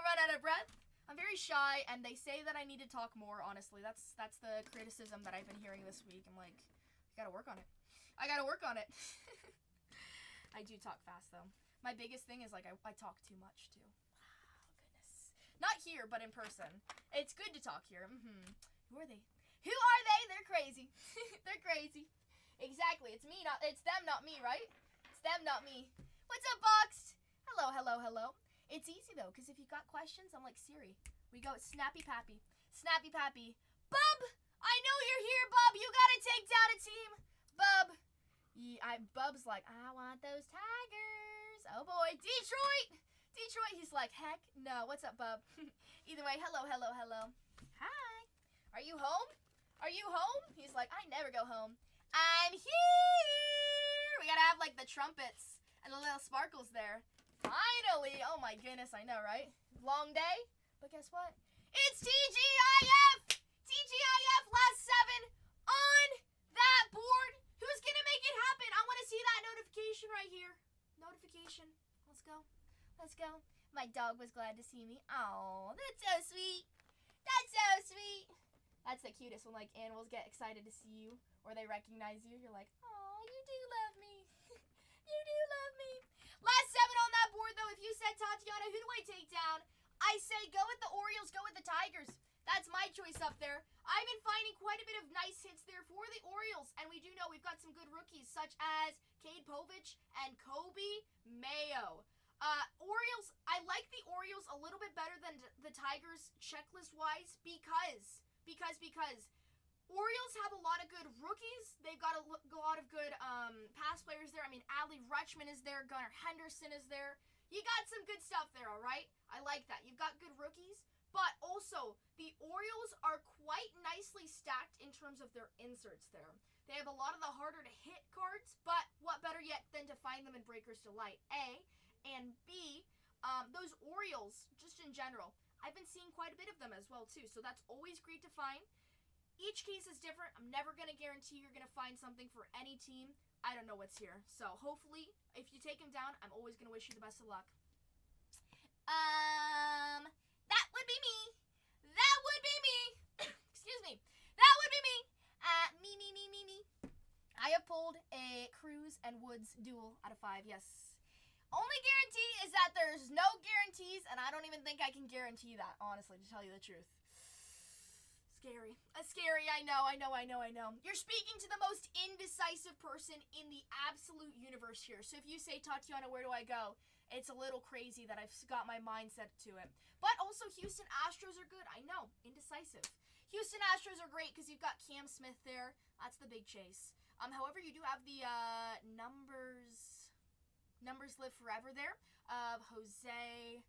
run out of breath. I'm very shy, and they say that I need to talk more, honestly. That's the criticism that I've been hearing this week. I'm like, I gotta work on it. I do talk fast, though. My biggest thing is, like, I talk too much, too. Wow, goodness. Not here, but in person. It's good to talk here. Who are they? They're crazy. Exactly. It's me, not it's them, not me, right? It's them, not me. What's up, Boxed? Hello, hello, hello. It's easy though, because if you got questions, I'm like Siri. We go Snappy Pappy. Snappy Pappy. Bub! I know you're here, Bub. You gotta take down a team. Bub. Bub's like, I want those Tigers. Oh boy. Detroit! Detroit, he's like, heck no. What's up, Bub? Either way, hello, hello, hello. Hi. Are you home? Are you home? He's like, I never go home. I'm here. We gotta have like the trumpets and the little sparkles there. Finally. Oh my goodness, I know, right? Long day. But guess what? It's TGIF. TGIF last 7 on that board. Who's gonna make it happen? I want to see that notification right here. Notification. Let's go. Let's go. My dog was glad to see me. Oh, that's so sweet. That's so sweet. That's the cutest when like animals get excited to see you or they recognize you. You're like, oh, you do love me. You do love me. Last 7 on that board though. If you said Tatianna, who do I take down? I say go with the Orioles, go with the Tigers. That's my choice up there. I've been finding quite a bit of nice hits there for the Orioles. And we do know we've got some good rookies such as Cade Povich and Kobe Mayo. Orioles, I like the Orioles a little bit better than the Tigers checklist-wise because Orioles have a lot of good rookies. They've got a lot of good pass players there. I mean, Adley Rutschman is there. Gunnar Henderson is there. You got some good stuff there, all right? I like that. You've got good rookies. But also, the Orioles are quite nicely stacked in terms of their inserts there. They have a lot of the harder-to-hit cards, but what better yet than to find them in Breaker's Delight, A. And B, those Orioles, just in general, I've been seeing quite a bit of them as well, too. So that's always great to find. Each case is different. I'm never going to guarantee you're going to find something for any team. I don't know what's here. So hopefully, if you take them down, I'm always going to wish you the best of luck. That would be me. That would be me. Excuse me. That would be me. Me. I have pulled a Cruz and Woods duel out of 5, yes. Only guarantee is that there's no guarantees, and I don't even think I can guarantee that, honestly, to tell you the truth. Scary. Scary, I know. You're speaking to the most indecisive person in the absolute universe here. So if you say, Tatianna, where do I go? It's a little crazy that I've got my mind set to it. But also, Houston Astros are good. I know. Indecisive. Houston Astros are great because you've got Cam Smith there. That's the big chase. However, you do have the Numbers live forever there. Jose,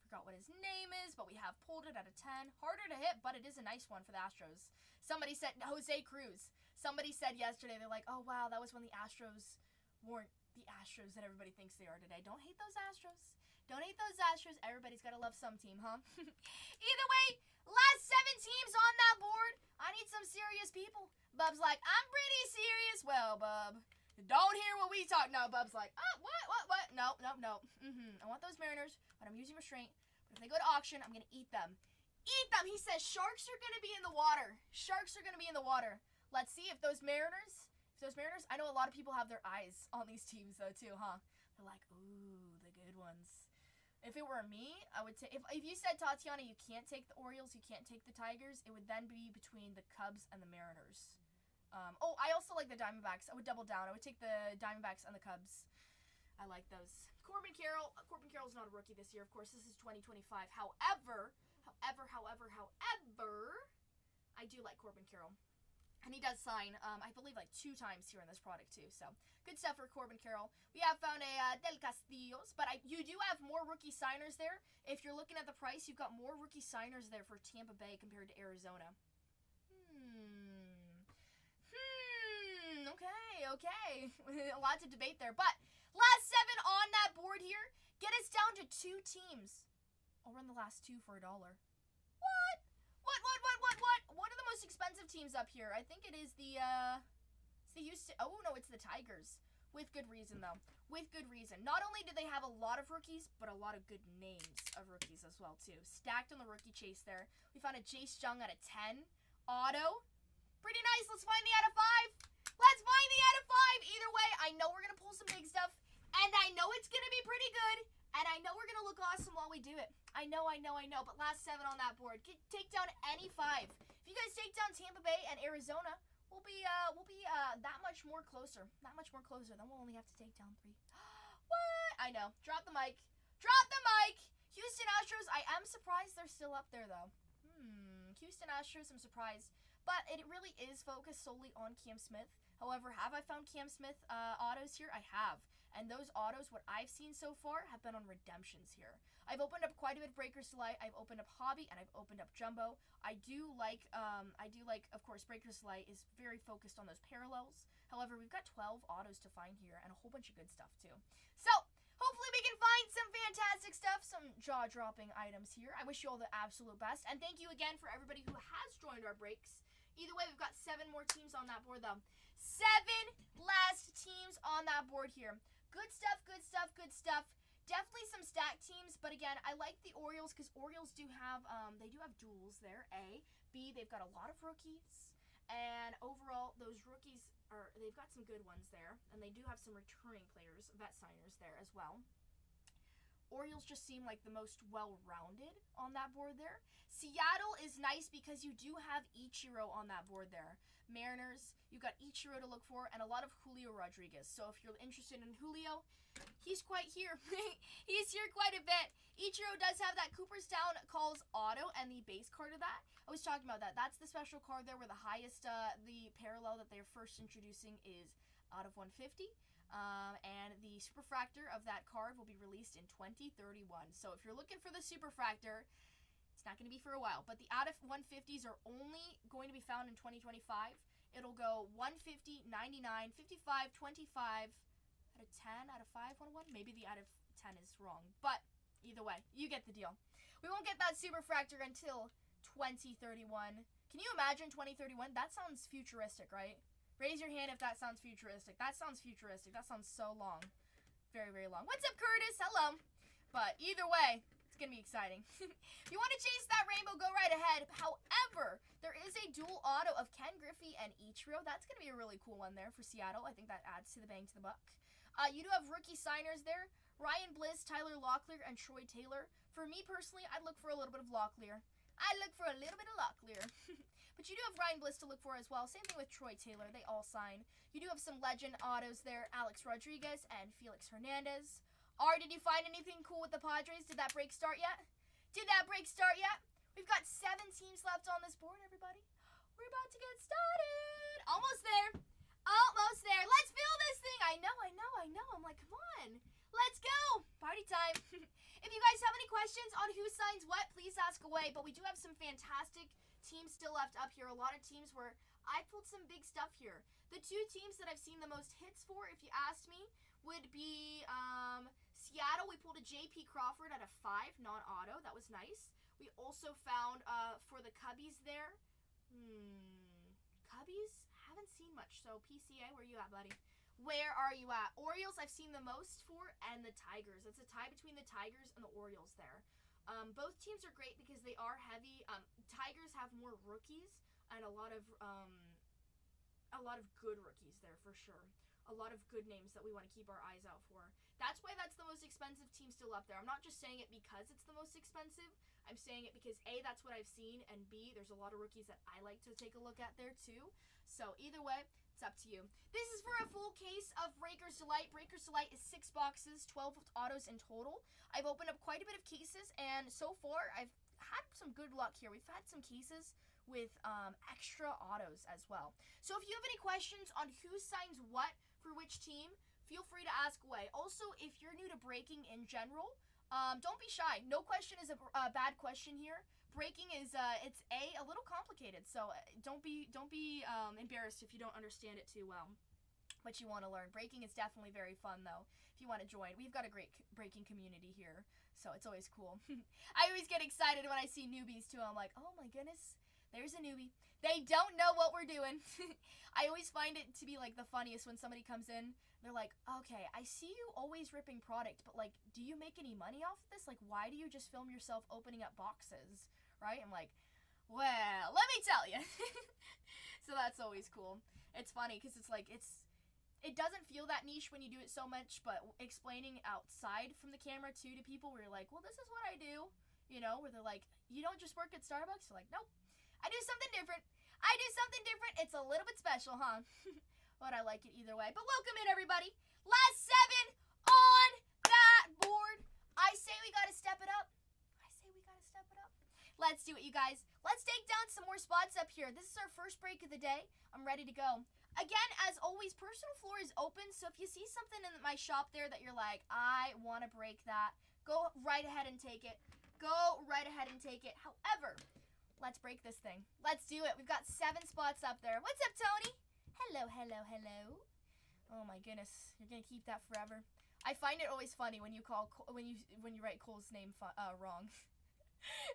forgot what his name is, but we have pulled it out of 10. Harder to hit, but it is a nice one for the Astros. Somebody said Jose Cruz. Somebody said yesterday, they're like, oh wow, that was when the Astros weren't the Astros that everybody thinks they are today. Don't hate those Astros. Don't hate those Astros. Everybody's got to love some team, huh? Either way, last 7 teams on that board. I need some serious people. Bub's like, I'm pretty serious. Well, Bub, don't hear what we talk. No, Bub's like, oh, what? No. I want those Mariners, but I'm using restraint. But if they go to auction, I'm going to eat them. Eat them! He says sharks are going to be in the water. Sharks are going to be in the water. Let's see if those Mariners, I know a lot of people have their eyes on these teams, though, too, huh? They're like, ooh, the good ones. If it were me, I would take, if you said, Tatianna, you can't take the Orioles, you can't take the Tigers, it would then be between the Cubs and the Mariners. I also like the Diamondbacks. I would double down. I would take the Diamondbacks and the Cubs. I like those. Corbin Carroll's not a rookie this year. Of course, this is 2025. However, I do like Corbin Carroll. And he does sign, I believe, like 2 times here in this product, too. So, good stuff for Corbin Carroll. We have found a Del Castillos, but you do have more rookie signers there. If you're looking at the price, you've got more rookie signers there for Tampa Bay compared to Arizona. Okay. A lot to debate there. But last 7 on that board here. Get us down to 2 teams. I'll run the last 2 for $1. What? What are the most expensive teams up here? I think it is the Houston. Oh, no, it's the Tigers. With good reason, though. With good reason. Not only do they have a lot of rookies, but a lot of good names of rookies as well, too. Stacked on the rookie chase there. We found a Jace Jung out of 10. Auto. Pretty nice. Let's find the out of 5. Let's find the out of 5. Either way, I know we're going to pull some big stuff. And I know it's going to be pretty good. And I know we're going to look awesome while we do it. I know. But last 7 on that board. Take down any 5. If you guys take down Tampa Bay and Arizona, we'll be that much more closer. That much more closer. Then we'll only have to take down 3. What? I know. Drop the mic. Drop the mic! Houston Astros, I am surprised they're still up there, though. Houston Astros, I'm surprised. But it really is focused solely on Cam Smith. However, have I found Cam Smith autos here? I have. And those autos, what I've seen so far, have been on redemptions here. I've opened up quite a bit of Breakers Delight. I've opened up Hobby, and I've opened up Jumbo. I do like, of course, Breakers Delight is very focused on those parallels. However, we've got 12 autos to find here, and a whole bunch of good stuff, too. So, hopefully we can find some fantastic stuff, some jaw-dropping items here. I wish you all the absolute best, and thank you again for everybody who has joined our breaks. Either way, we've got 7 more teams on that board, though. 7 last teams on that board here. Good stuff, good stuff, good stuff. Definitely some stacked teams, but again, I like the Orioles because Orioles do have, they do have duels there, A. B, they've got a lot of rookies, and overall, those rookies they've got some good ones there, and they do have some returning players, vet signers there as well. Orioles just seem like the most well-rounded on that board there. Seattle is nice because you do have Ichiro on that board there. Mariners, you got Ichiro to look for, and a lot of Julio Rodriguez. So if you're interested in Julio, he's quite here. He's here quite a bit. Ichiro does have that Cooperstown calls auto and the base card of that. I was talking about that. That's the special card there where the highest, the parallel that they're first introducing is out of 150. And the Superfractor of that card will be released in 2031. So if you're looking for the Superfractor, it's not going to be for a while. But the out of 150s are only going to be found in 2025. It'll go 150, 99, 55, 25, out of 10, out of 5, 101. Maybe the out of 10 is wrong. But either way, you get the deal. We won't get that Superfractor until 2031. Can you imagine 2031? That sounds futuristic, right? Raise your hand if that sounds futuristic. That sounds futuristic. That sounds so long. Very, very long. What's up, Curtis? Hello. But either way, it's going to be exciting. If you want to chase that rainbow, go right ahead. However, there is a dual auto of Ken Griffey and Ichiro. That's going to be a really cool one there for Seattle. I think that adds to the bang to the buck. You do have rookie signers there. Ryan Bliss, Tyler Locklear, and Troy Taylor. For me personally, I'd look for a little bit of Locklear. I'd look for a little bit of Locklear. But you do have Ryan Bliss to look for as well. Same thing with Troy Taylor. They all sign. You do have some legend autos there. Alex Rodriguez and Felix Hernandez. Did you find anything cool with the Padres? Did that break start yet? Did that break start yet? We've got 7 teams left on this board, everybody. We're about to get started. Almost there. Almost there. Let's fill this thing. I know. I'm like, come on. Let's go. Party time. If you guys have any questions on who signs what, please ask away. But we do have some fantastic teams still left up here. A lot of teams where I pulled some big stuff here. The 2 teams that I've seen the most hits for, if you asked me, would be Seattle. We pulled a J.P. Crawford at a 5 non-auto. That was nice. We also found for the Cubbies there. Cubbies? Haven't seen much. So PCA, where you at, buddy? Where are you at? Orioles I've seen the most for, and the Tigers. It's a tie between the Tigers and the Orioles there. Both teams are great because they are heavy. Tigers have more rookies and a lot of good rookies there for sure. A lot of good names that we want to keep our eyes out for. That's why that's the most expensive team still up there. I'm not just saying it because it's the most expensive. I'm saying it because A, that's what I've seen, and B, there's a lot of rookies that I like to take a look at there too. So either way, it's up to you. This is for a full case of Breakers Delight. Breakers Delight is 6 boxes, 12 autos in total. I've opened up quite a bit of cases, and so far, I've had some good luck here. We've had some cases with extra autos as well. So if you have any questions on who signs what for which team, feel free to ask away. Also, if you're new to breaking in general, don't be shy. No question is a bad question here. Breaking is it's a little complicated, so don't be embarrassed if you don't understand it too well. But you want to learn. Breaking is definitely very fun though. If you want to join, we've got a great breaking community here, so it's always cool. I always get excited when I see newbies too. I'm like, oh my goodness, there's a newbie. They don't know what we're doing. I always find it to be like the funniest when somebody comes in. They're like, okay, I see you always ripping product, but like, do you make any money off of this? Like, why do you just film yourself opening up boxes? Right? I'm like, well, let me tell you. So that's always cool. It's funny because it's like, it doesn't feel that niche when you do it so much, but explaining outside from the camera too to people where you're like, well, this is what I do, you know, where they're like, you don't just work at Starbucks? You're like, nope, I do something different. I do something different. It's a little bit special, huh? But I like it either way. But welcome in, everybody. Last 7 on that board. I say we gotta step it up. Let's do it, you guys. Let's take down some more spots up here. This is our first break of the day. I'm ready to go. Again, as always, personal floor is open, so if you see something in my shop there that you're like, I want to break that, go right ahead and take it. Go right ahead and take it. However, let's break this thing. Let's do it. We've got 7 spots up there. What's up, Tony? Hello, hello, hello. Oh my goodness, you're gonna keep that forever. I find it always funny when you write Cole's name wrong.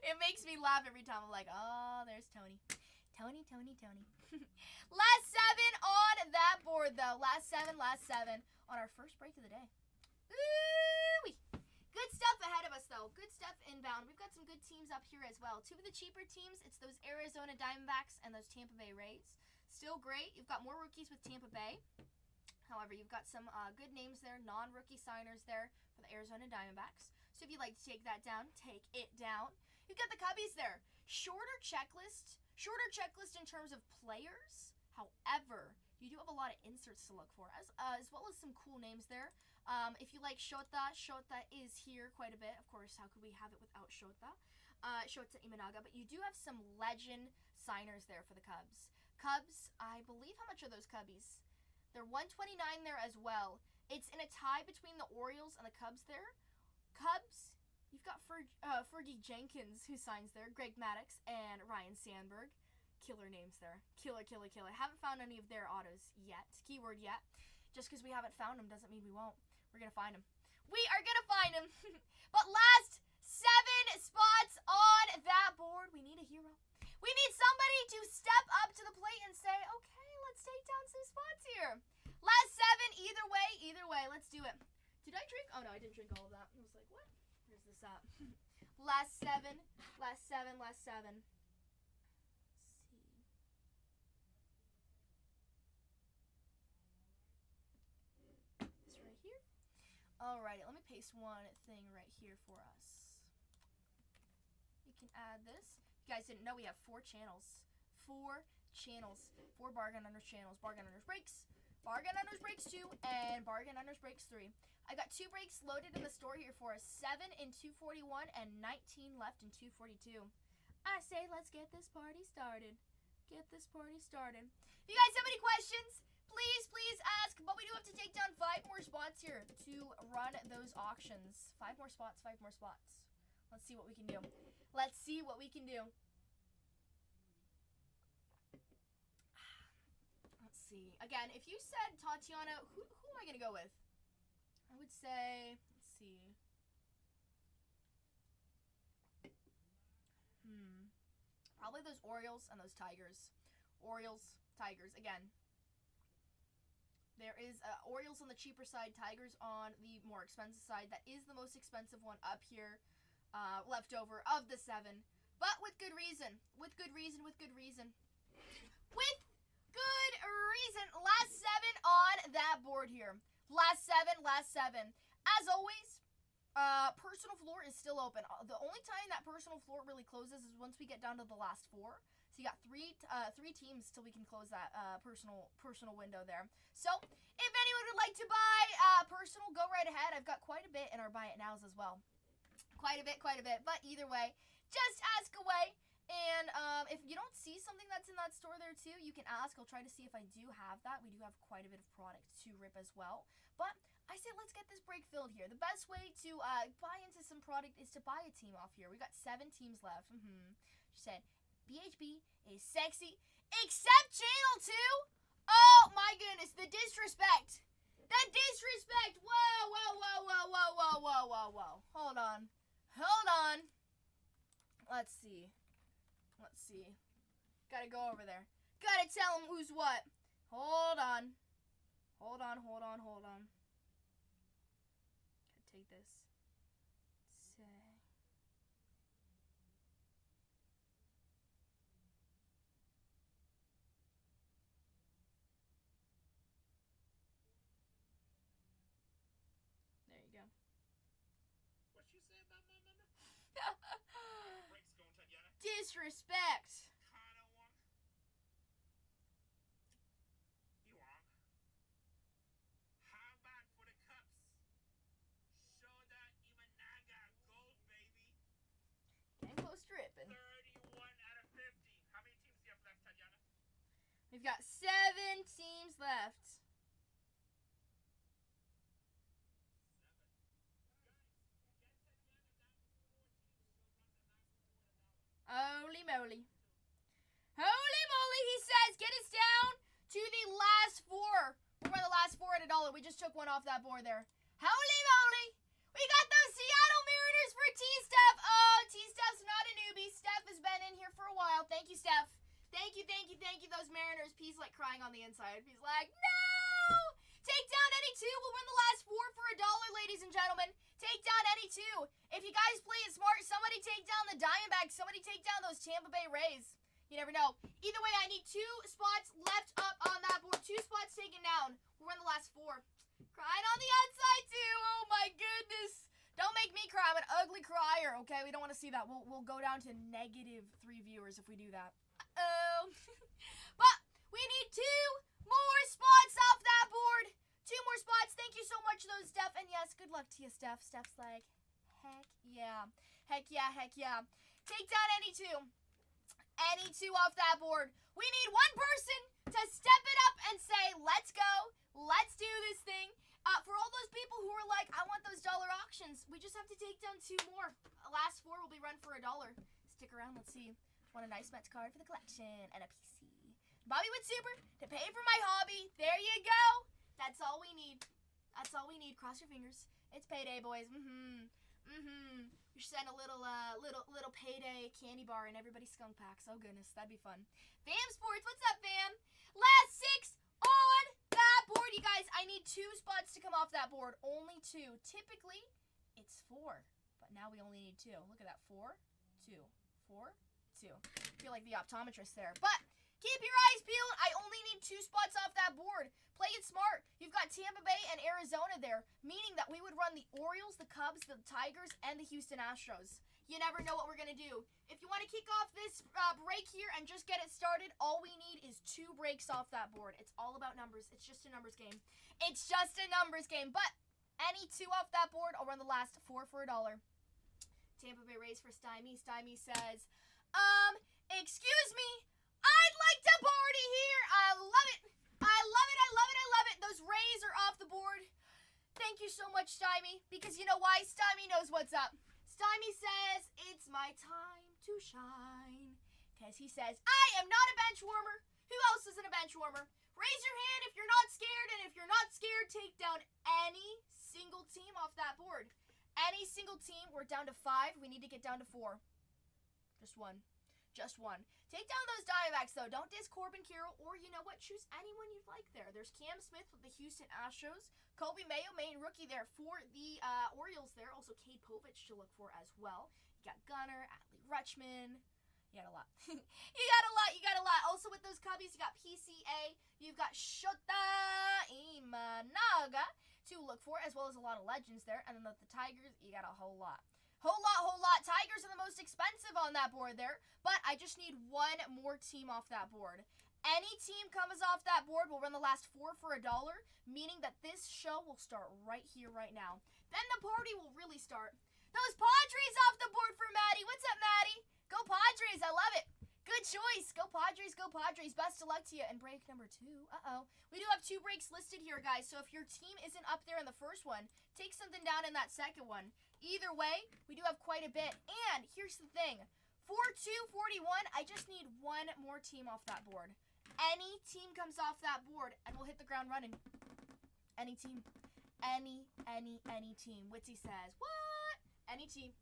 It makes me laugh every time. I'm like, oh, there's Tony. Tony. Last 7 on that board, though. Last 7 on our first break of the day. Ooh-wee. Good stuff ahead of us, though. Good stuff inbound. We've got some good teams up here as well. 2 of the cheaper teams, it's those Arizona Diamondbacks and those Tampa Bay Rays. Still great. You've got more rookies with Tampa Bay. However, you've got some good names there, non-rookie signers there for the Arizona Diamondbacks. So if you'd like to take that down, take it down. You've got the Cubbies there. Shorter checklist in terms of players. However, you do have a lot of inserts to look for, as well as some cool names there. If you like Shota is here quite a bit. Of course, how could we have it without Shota? Shota Imanaga. But you do have some legend signers there for the Cubs. Cubs, I believe, how much are those Cubbies? They're 129 there as well. It's in a tie between the Orioles and the Cubs there. Cubs, you've got Fergie Jenkins, who signs there, Greg Maddux, and Ryan Sandberg. Killer names there. Killer. Haven't found any of their autos yet. Keyword yet. Just because we haven't found them doesn't mean we won't. We're going to find them. We are going to find them. But last 7 spots on that board. We need a hero. We need somebody to step up to the plate and say, okay, let's take down some spots here. Last 7, either way. Let's do it. Did I drink? Oh, no, I didn't drink all of that. I was like, what? Where's this at? Last 7. Let's see. This right here. Alrighty, let me paste one thing right here for us. We can add this. If you guys didn't know, we have 4 channels. 4 Bargain Hunters channels. Bargain Hunters Breaks, Bargain Hunters Breaks 2, and Bargain Hunters Breaks 3. I got 2 breaks loaded in the store here for us. 7 in 241 and 19 left in 242. I say let's get this party started. If you guys have any questions, please ask. But we do have to take down 5 more spots here to run those auctions. 5 more spots. Let's see what we can do. Let's see. Again, if you said Tatianna, who am I going to go with? I would say, let's see. Probably those Orioles and those Tigers. Orioles, Tigers, again. There is Orioles on the cheaper side, Tigers on the more expensive side. That is the most expensive one up here, left over of the 7. But with good reason. Last 7 on that board here. Last 7. As always, personal floor is still open. The only time that personal floor really closes is once we get down to the last 4. So you got 3 teams till we can close that personal window there. So if anyone would like to buy personal, go right ahead. I've got quite a bit in our buy it nows as well. Quite a bit. But either way, just ask away. And if you don't see something that's in that store there too, you can ask. I'll try to see if I do have that. We do have quite a bit of product to rip as well. But I say let's get this break filled here. The best way to buy into some product is to buy a team off here. We got 7 teams left. She said, BHB is sexy, except Channel 2. Oh my goodness, the disrespect. Whoa. Hold on. Let's see. Gotta go over there. Gotta tell him who's what. Hold on. Gotta take this. Say. There you go. What you say about my mama? Breaks going, Tatianna. Disrespect. Kinda one. We've got 7 teams left. Holy moly. Holy moly, he says. Get us down to the last 4. We're the last 4 at $1. We just took one off that board there. Holy moly. We got those Seattle Mariners for T-Steph. Oh, T-Steph's not a newbie. Steph has been in here for a while. Thank you, Steph. Thank you, thank you, thank you. Those Mariners. P's like crying on the inside. He's like, no! Take down any 2. We'll win the last 4 for $1, ladies and gentlemen. Take down any 2. If you guys play it smart, somebody take down the Diamondbacks. Somebody take down those Tampa Bay Rays. You never know. Either way, I need 2 spots left up on that board. 2 spots taken down. We're in the last 4. Crying on the outside, too. Oh, my goodness. Don't make me cry. I'm an ugly crier, okay? We don't want to see that. We'll go down to -3 viewers if we do that. Uh-oh. But we need 2 more spots off that board. 2 more spots. Thank you so much, though, Steph. And, yes, good luck to you, Steph. Steph's like, heck yeah. Heck yeah, heck yeah. Take down any 2. Any 2 off that board. We need 1 person to step it up and say, let's go. Let's do this thing. For all those people who are like, I want those dollar auctions, we just have to take down 2 more. Last 4 will be run for $1. Stick around. Let's see. Want a nice Mets card for the collection and a PC. Bobby with Super to pay for my hobby. There you go. That's all we need. That's all we need. Cross your fingers. It's payday, boys. We should send a little payday candy bar in everybody's skunk packs. Oh goodness, that'd be fun. Fam Sports, what's up, fam? Last 6 on that board, you guys. I need 2 spots to come off that board. Only 2. Typically, it's 4, but now we only need 2. Look at that. 4, 2, 4, 2. I feel like the optometrist there, but keep your eyes peeled. I only need 2 spots off that board. Play it smart. You've got Tampa Bay and Arizona there, meaning that we would run the Orioles, the Cubs, the Tigers, and the Houston Astros. You never know what we're going to do. If you want to kick off this break here and just get it started, all we need is 2 breaks off that board. It's all about numbers. It's just a numbers game. It's just a numbers game. But any 2 off that board, I'll run the last 4 for $1. Tampa Bay Rays for Stymie. Stymie says, excuse me, I'd like to party here. I love it. I love it. I love it. I love it. Those Rays are off the board. Thank you so much, Stymie, because you know why? Stymie knows what's up. Stymie says, it's my time to shine. Because he says, I am not a bench warmer. Who else isn't a bench warmer? Raise your hand if you're not scared, and if you're not scared, take down any single team off that board. Any single team. We're down to 5. We need to get down to 4. Just 1. Just 1. Take down those Diamondbacks, though. Don't diss Corbin Carroll, or you know what? Choose anyone you'd like there. There's Cam Smith with the Houston Astros. Colby Mayo, main rookie there for the Orioles there. Also, Cade Povich to look for as well. You got Gunnar, Adley Rutschman. You got a lot. You got a lot. You got a lot. Also, with those Cubbies, you got PCA. You've got Shota Imanaga to look for, as well as a lot of legends there. And then the Tigers, you got a whole lot. Whole lot. Tigers are the most expensive on that board there, but I just need 1 more team off that board. Any team comes off that board will run the last 4 for $1, meaning that this show will start right here, right now. Then the party will really start. Those Padres off the board for Maddie. What's up, Maddie? Go Padres. I love it. Good choice. Go Padres. Go Padres. Best of luck to you. And break number 2. Uh-oh. We do have 2 breaks listed here, guys. So if your team isn't up there in the first one, take something down in that second one. Either way, we do have quite a bit. And here's the thing. 4-2-41, I just need 1 more team off that board. Any team comes off that board, and we'll hit the ground running. Any team. Any team. Witsy says, what? Any team.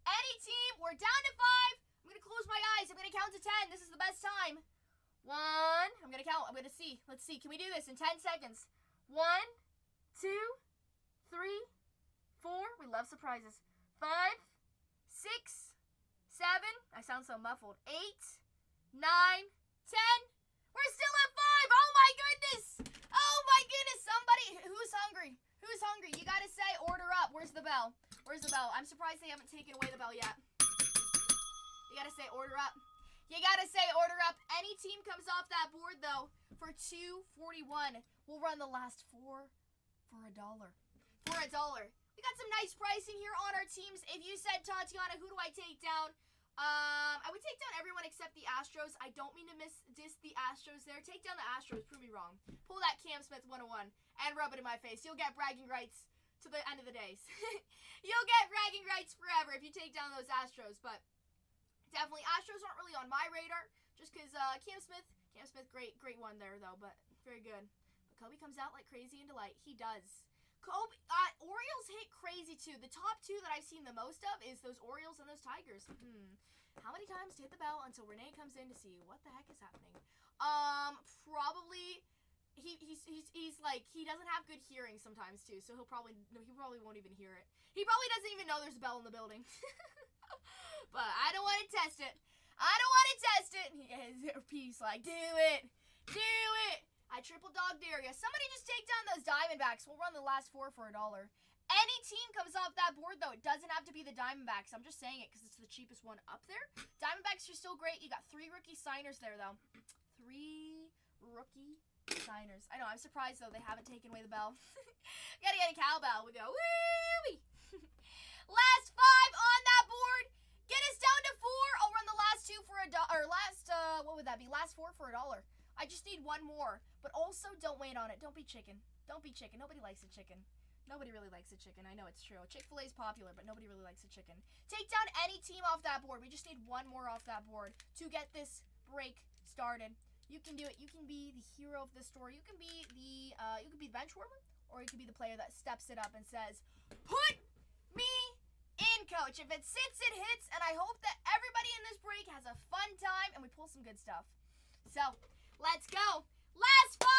Any team. We're down to 5. I'm going to close my eyes. I'm going to count to 10. This is the best time. 1. I'm going to count. I'm going to see. Let's see. Can we do this in 10 seconds? 1, 2, 3, 4. We love surprises. 5, 6, 7. I sound so muffled. 8, 9, 10. We're still at 5. Oh my goodness. Oh my goodness. Somebody. Who's hungry? Who's hungry? You got to say order up. Where's the bell? Where's the bell? I'm surprised they haven't taken away the bell yet. You got to say order up. You got to say order up. Any team comes off that board, though, for $2.41. We'll run the last 4 for $1. For $1. We got some nice pricing here on our teams. If you said, Tatianna, who do I take down? I would take down everyone except the Astros. I don't mean to diss the Astros there. Take down the Astros. Prove me wrong. Pull that Cam Smith 101 and rub it in my face. You'll get bragging rights to the end of the days. You'll get bragging rights forever if you take down those Astros. But definitely, Astros aren't really on my radar. Just because Cam Smith, great one there though, but very good. But Kobe comes out like crazy in delight. He does. Kobe, Orioles hit crazy too. The top two that I've seen the most of is those Orioles and those Tigers. How many times to hit the bell until Renee comes in to see what the heck is happening? Probably he's like, he doesn't have good hearing sometimes too, so he probably won't even hear it. He probably doesn't even know there's a bell in the building. But I don't want to test it. He's like, do it. I triple dog dare ya. Somebody just take down those Diamondbacks. We'll run the last 4 for $1. Any team comes off that board, though. It doesn't have to be the Diamondbacks. I'm just saying it because it's the cheapest one up there. Diamondbacks are still great. You got 3 rookie signers there, though. 3 rookie signers. I know, I'm surprised, though. They haven't taken away the bell. Gotta get a cowbell. We go, woo-wee. Last 5 on that board. Get us down to 4. I'll run the last 2 for $1. Or what would that be? Last 4 for $1. I just need 1 more. But also, don't wait on it. Don't be chicken. Nobody likes a chicken. Nobody really likes a chicken. I know it's true. Chick-fil-A is popular, but nobody really likes a chicken. Take down any team off that board. We just need 1 more off that board to get this break started. You can do it. You can be the hero of the story. You can be the bench warmer, or you can be the player that steps it up and says, "Put me in, coach." If it sits, it hits, and I hope that everybody in this break has a fun time and we pull some good stuff. So, let's go. Last 5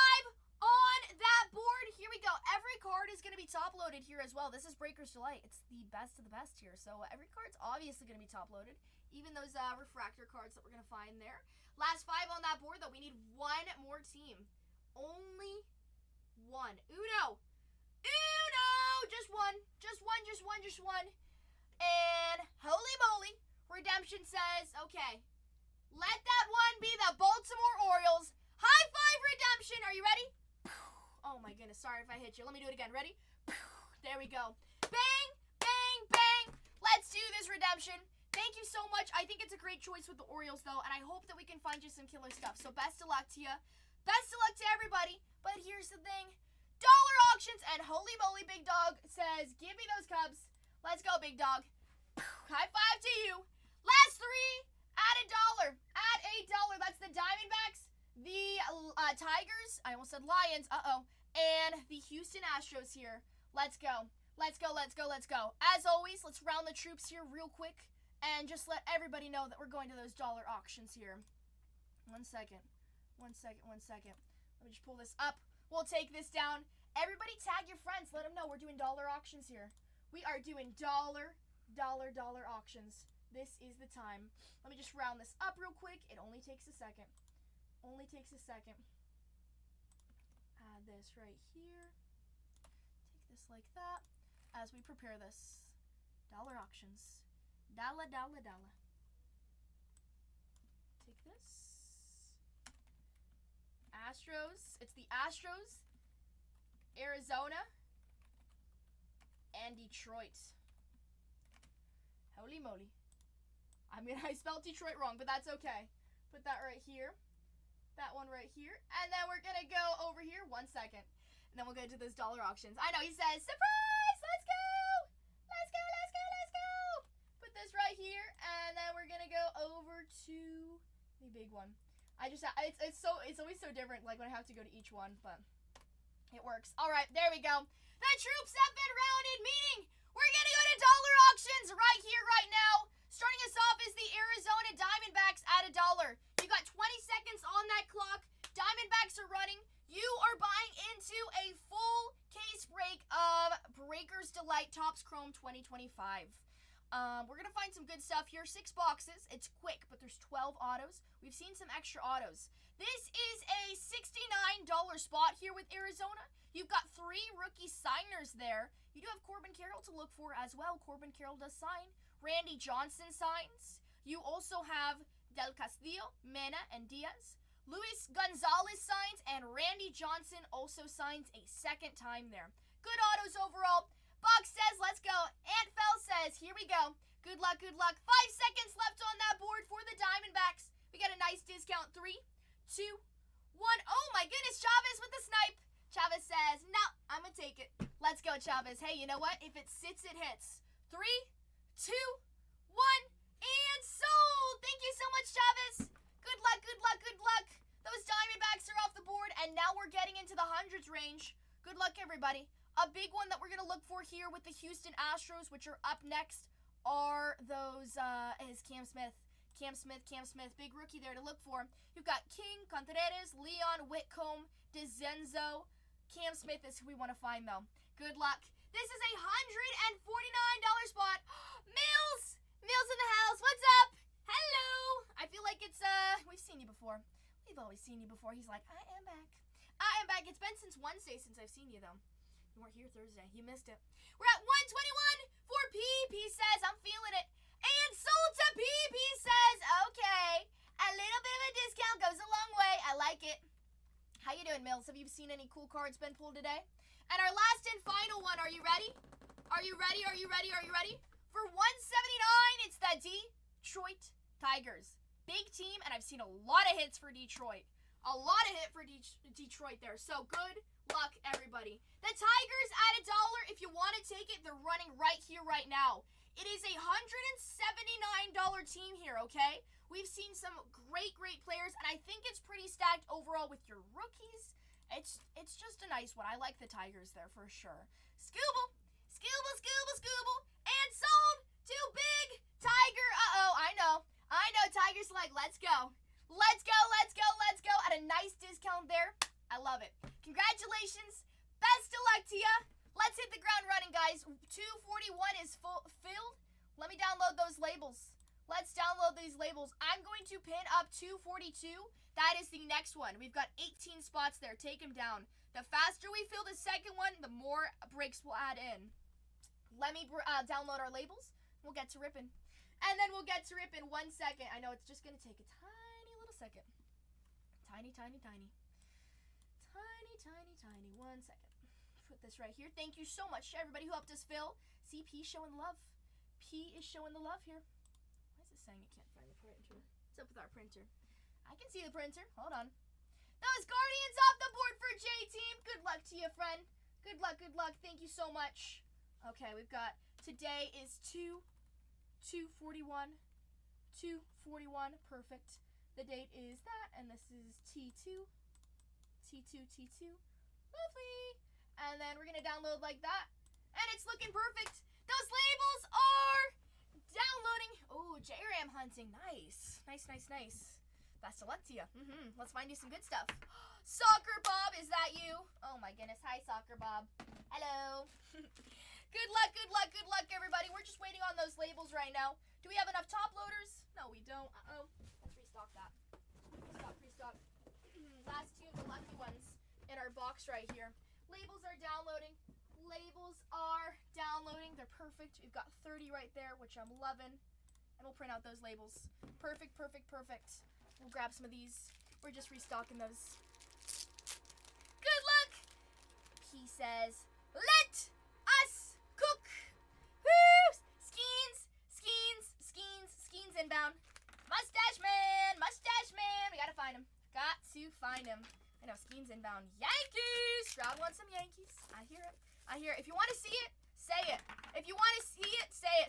on that board. Here we go. Every card is going to be top loaded here as well. This is Breaker's Delight. It's the best of the best here. So every card's obviously going to be top loaded. Even those refractor cards that we're going to find there. Last 5 on that board, though. We need 1 more team. Only 1. Uno. Just one. And holy moly. Redemption says, okay. Let that one be the Baltimore Orioles. High 5 redemption. Are you ready? Oh my goodness. Sorry if I hit you. Let me do it again. Ready? There we go. Bang, bang, bang. Let's do this redemption. Thank you so much. I think it's a great choice with the Orioles, though, and I hope that we can find you some killer stuff. So best of luck to you. Best of luck to everybody. But here's the thing. Dollar auctions, and holy moly, Big Dog says, give me those Cubs. Let's go, Big Dog. High 5 to you. Last 3. Add $1. Add $8. That's the Diamondbacks, the Tigers, I almost said Lions, and the Houston Astros here. Let's go. As always, let's round the troops here real quick and just let everybody know that we're going to those dollar auctions here. One second. Let me just pull this up. We'll take this down. Everybody tag your friends. Let them know we're doing dollar auctions here. We are doing dollar auctions. This is the time. Let me just round this up real quick. It only takes a second. Add this right here. Take this like that as we prepare this. Dollar auctions. Dollar. Take this. Astros. It's the Astros, Arizona, and Detroit. Holy moly. I spelled Detroit wrong, but that's okay. Put that right here. That one right here. And then we're going to go over here. 1 second. And then we'll go to those dollar auctions. I know, he says, surprise! Let's go! Put this right here. And then we're going to go over to the big one. It's always so different, like, when I have to go to each one, but it works. All right, there we go. The troops have been rounded, meaning we're going to go to dollar auctions right here, right now. Starting us off is the Arizona Diamondbacks at $1. You got 20 seconds on that clock. Diamondbacks are running. You are buying into a full case break of Breaker's Delight Topps Chrome 2025. We're going to find some good stuff here. 6 boxes. It's quick, but there's 12 autos. We've seen some extra autos. This is a $69 spot here with Arizona. You've got 3 rookie signers there. You do have Corbin Carroll to look for as well. Corbin Carroll does sign. Randy Johnson signs. You also have Del Castillo, Mena, and Diaz. Luis Gonzalez signs, and Randy Johnson also signs a second time there. Good autos overall. Box says, let's go. Ant Fell says, here we go. Good luck, good luck. 5 seconds left on that board for the Diamondbacks. We got a nice discount. 3, 2, 1. Oh my goodness, Chavez with the snipe. Chavez says, no, I'm going to take it. Let's go, Chavez. Hey, you know what? If it sits, it hits. 3, 2, 1, and sold. Thank you so much, Chavez. Good luck, good luck, good luck. Those Diamondbacks are off the board, and now we're getting into the hundreds range. Good luck, everybody. A big one that we're going to look for here with the Houston Astros, which are up next, are those, is Cam Smith. Cam Smith. Big rookie there to look for. You've got King, Contreras, Leon, Whitcomb, DeZenzo. Cam Smith is who we want to find, though. Good luck. This is a $149 spot. Mills! Mills in the house. What's up? Hello! I feel like it's, we've seen you before. We've always seen you before. He's like, I am back. I am back. It's been since Wednesday since I've seen you, though. You weren't here Thursday. You missed it. We're at 121 for P. P says, I'm feeling it. And sold to P. P says, okay. A little bit of a discount goes a long way. I like it. How you doing, Mills? Have you seen any cool cards been pulled today? And our last and final one. Are you ready? Are you ready? Are you ready? Are you ready? For 179, it's the Detroit Tigers. Big team, and I've seen a lot of hits for Detroit. A lot of hit for Detroit there. So good luck, everybody. The Tigers at $1. If you want to take it, they're running right here, right now. It is a $179 team here, okay? We've seen some great players, and I think it's pretty stacked overall with your rookies. It's just a nice one. I like the Tigers there for sure. Scooble, and sold to Big Tiger. Uh-oh, I know. Tigers like, let's go. Let's go. At a nice discount there. I love it. Congratulations. Best of luck to you. Let's hit the ground running, guys. 241 is filled. Let me download those labels. Let's download these labels. I'm going to pin up 242. That is the next one. We've got 18 spots there. Take them down. The faster we fill the second one, the more breaks we'll add in. Let me download our labels. We'll get to ripping. And then we'll get to rip in 1 second. I know it's just going to take a tiny little second. Tiny. 1 second. Put this right here. Thank you so much to everybody who helped us fill. See, P showing love. P is showing the love here. Why is it saying it can't find the printer? What's up with our printer? I can see the printer. Hold on. Those Guardians off the board for J-Team. Good luck to you, friend. Good luck. Thank you so much. Okay, we've got, today is 241. Perfect. The date is that, and this is T2. Lovely. And then we're going to download like that. And it's looking perfect. Those labels are downloading. Oh, J-Ram hunting. Nice. Best of luck to you. Let's find you some good stuff. Soccer Bob, is that you? Oh my goodness. Hi, Soccer Bob. Hello. Good luck, everybody. We're just waiting on those labels right now. Do we have enough top loaders? No, we don't. Uh-oh. Let's restock that. Restock. Last two of the lucky ones in our box right here. Labels are downloading. They're perfect. We've got 30 right there, which I'm loving. And we'll print out those labels. Perfect. We'll grab some of these. We're just restocking those. Good luck! He says, let us cook. Woo! Skeens inbound. Mustache man. We gotta find him. I know, Skeens inbound. Yankees! Stroud wants some Yankees. I hear it. If you want to see it, say it.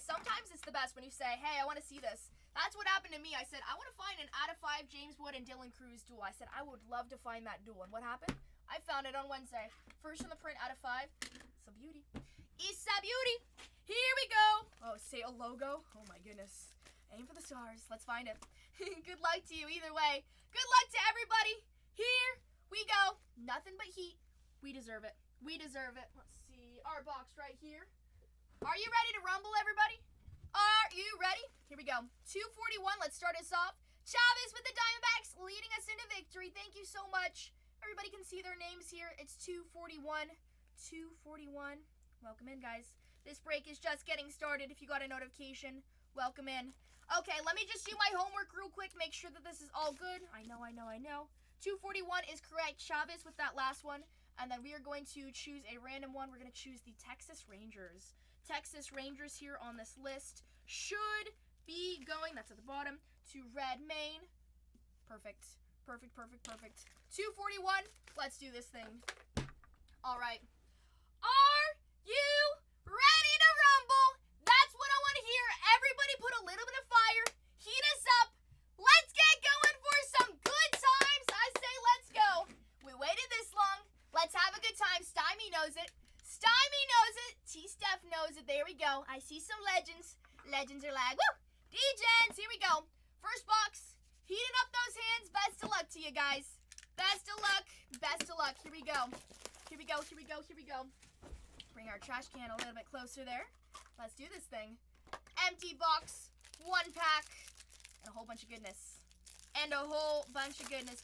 Sometimes it's the best when you say, hey, I want to see this. That's what happened to me. I said, I want to find an out of 5 James Wood and Dylan Cruz duel. I said, I would love to find that duel. And what happened? I found it on Wednesday. First in the print out of 5. It's a beauty. Here we go. Oh, say a logo. Oh, my goodness. Aim for the stars. Let's find it. Good luck to you either way. Good luck to everybody. Here we go. Nothing but heat. We deserve it. Let's see. Our box right here. Are you ready to rumble, everybody? Are you ready? Here we go. 241. Let's start us off. Chavez with the Diamondbacks leading us into victory. Thank you so much. Everybody can see their names here. It's 241. Welcome in, guys. This break is just getting started. If you got a notification, welcome in. Okay, let me just do my homework real quick. Make sure that this is all good. I know. 241 is correct. Chavez with that last one. And then we are going to choose a random one. We're going to choose the Texas Rangers. Texas Rangers here on this list. should be going, that's at the bottom, to red main. Perfect. 241. Let's do this thing. All right. Are you ready to rumble? That's what I want to hear. Everybody put a little bit of fire. Heat us up. Let's get going for some good times. I say let's go. We waited this long. Let's have a good time. Stymie knows it. T-Steph knows it. There we go. I see some legends. Legends are like, woo! D-Gens, here we go. First box. Heating up those hands. Best of luck to you guys. Best of luck. Here we go. Bring our trash can a little bit closer there. Let's do this thing. Empty box. 1 pack. And a whole bunch of goodness.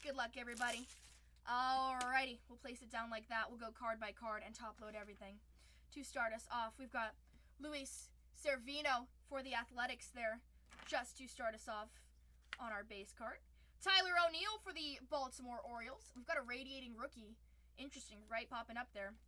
Good luck, everybody. Alrighty. We'll place it down like that. We'll go card by card and top load everything. To start us off, we've got Luis Servino for the Athletics there, just to start us off on our base card. Tyler O'Neill for the Baltimore Orioles. We've got a radiating rookie. Interesting, right? Popping up there.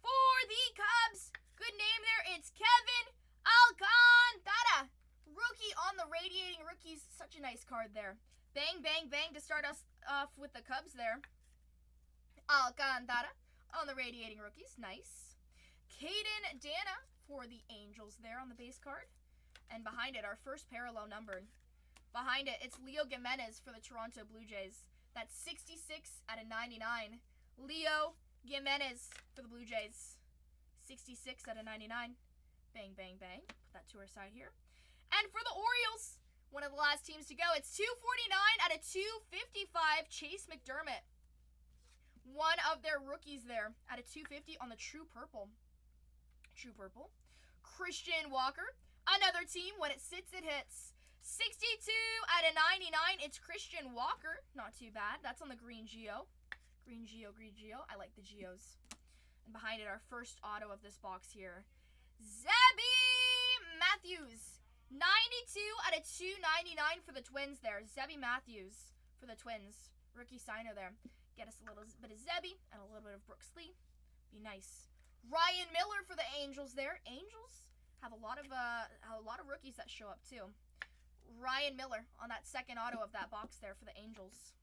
For the Cubs, good name there. It's Kevin Alcantara. Rookie on the radiating rookies. Such a nice card there. Bang, bang, bang to start us off with the Cubs there. Alcantara on the radiating rookies. Nice. Caden Dana for the Angels there on the base card. And behind it, our first parallel numbered. Behind it, it's Leo Jimenez for the Toronto Blue Jays. That's 66 out of 99. Leo Jimenez for the Blue Jays. 66 out of 99. Bang, bang, bang. Put that to our side here. And for the Orioles, one of the last teams to go, it's 249 out of 255. Chase McDermott. One of their rookies there out of 250 on the True Purple. Christian Walker. Another team, when it sits, it hits. 62 out of 99. It's Christian Walker. Not too bad. That's on the Green Geo. Green Geo. I like the Geos. And behind it, our first auto of this box here. Zebby Matthews. 92 out of 299 for the Twins there. Zebby Matthews for the Twins. Rookie signer there. Get us a little bit of Zebby and a little bit of Brooks Lee. Be nice. Ryan Miller for the Angels there. Angels have a lot of rookies that show up too. Ryan Miller on that second auto of that box there for the Angels.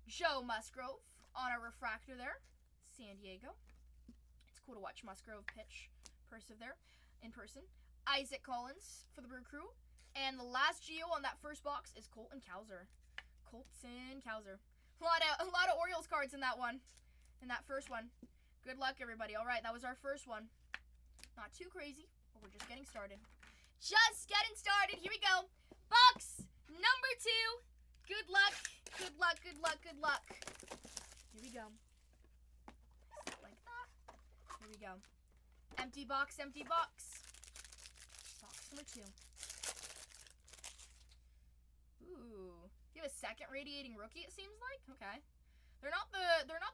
Joe Musgrove on a refractor there. San Diego. It's cool to watch Musgrove pitch in person. Isaac Collins for the Brew Crew. And the last Geo on that first box is Colton Cowser. A lot of Orioles cards in that one. In that first one. Good luck, everybody. All right, that was our first one. Not too crazy, but we're just getting started. Here we go. Box number 2. Good luck. Here we go. Like that. Here we go. Empty box. Box number 2. Ooh. You have a second radiating rookie, it seems like? Okay. They're not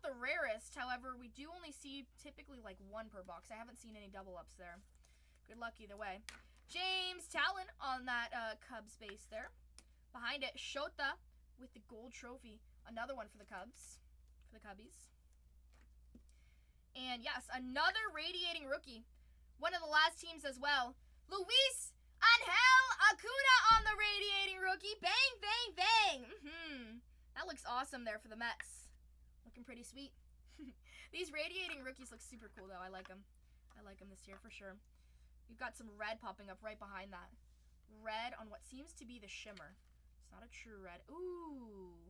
the rarest. However, we do only see typically like 1 per box. I haven't seen any double ups there. Good luck either way. James Talon on that Cubs base there. Behind it, Shota with the gold trophy. Another one for the Cubs. For the Cubbies. And yes, another radiating rookie. One of the last teams as well. Luis Angel Acuna on the radiating rookie. Bang, bang, bang. That looks awesome there for the Mets. Looking pretty sweet. These radiating rookies look super cool, though. I like them. This year for sure. We've got some red popping up right behind that. Red on what seems to be the shimmer. It's not a true red. Ooh.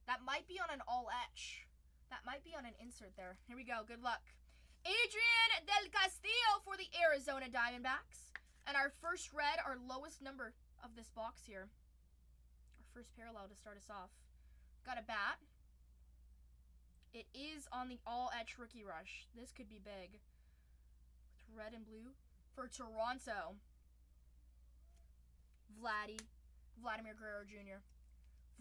That might be on an all etch. That might be on an insert there. Here we go. Good luck. Adrian Del Castillo for the Arizona Diamondbacks. And our first red, our lowest number of this box here. Our first parallel to start us off. Got a bat. It is on the all-etch rookie rush. This could be big. With red and blue for Toronto. Vladimir Guerrero Jr.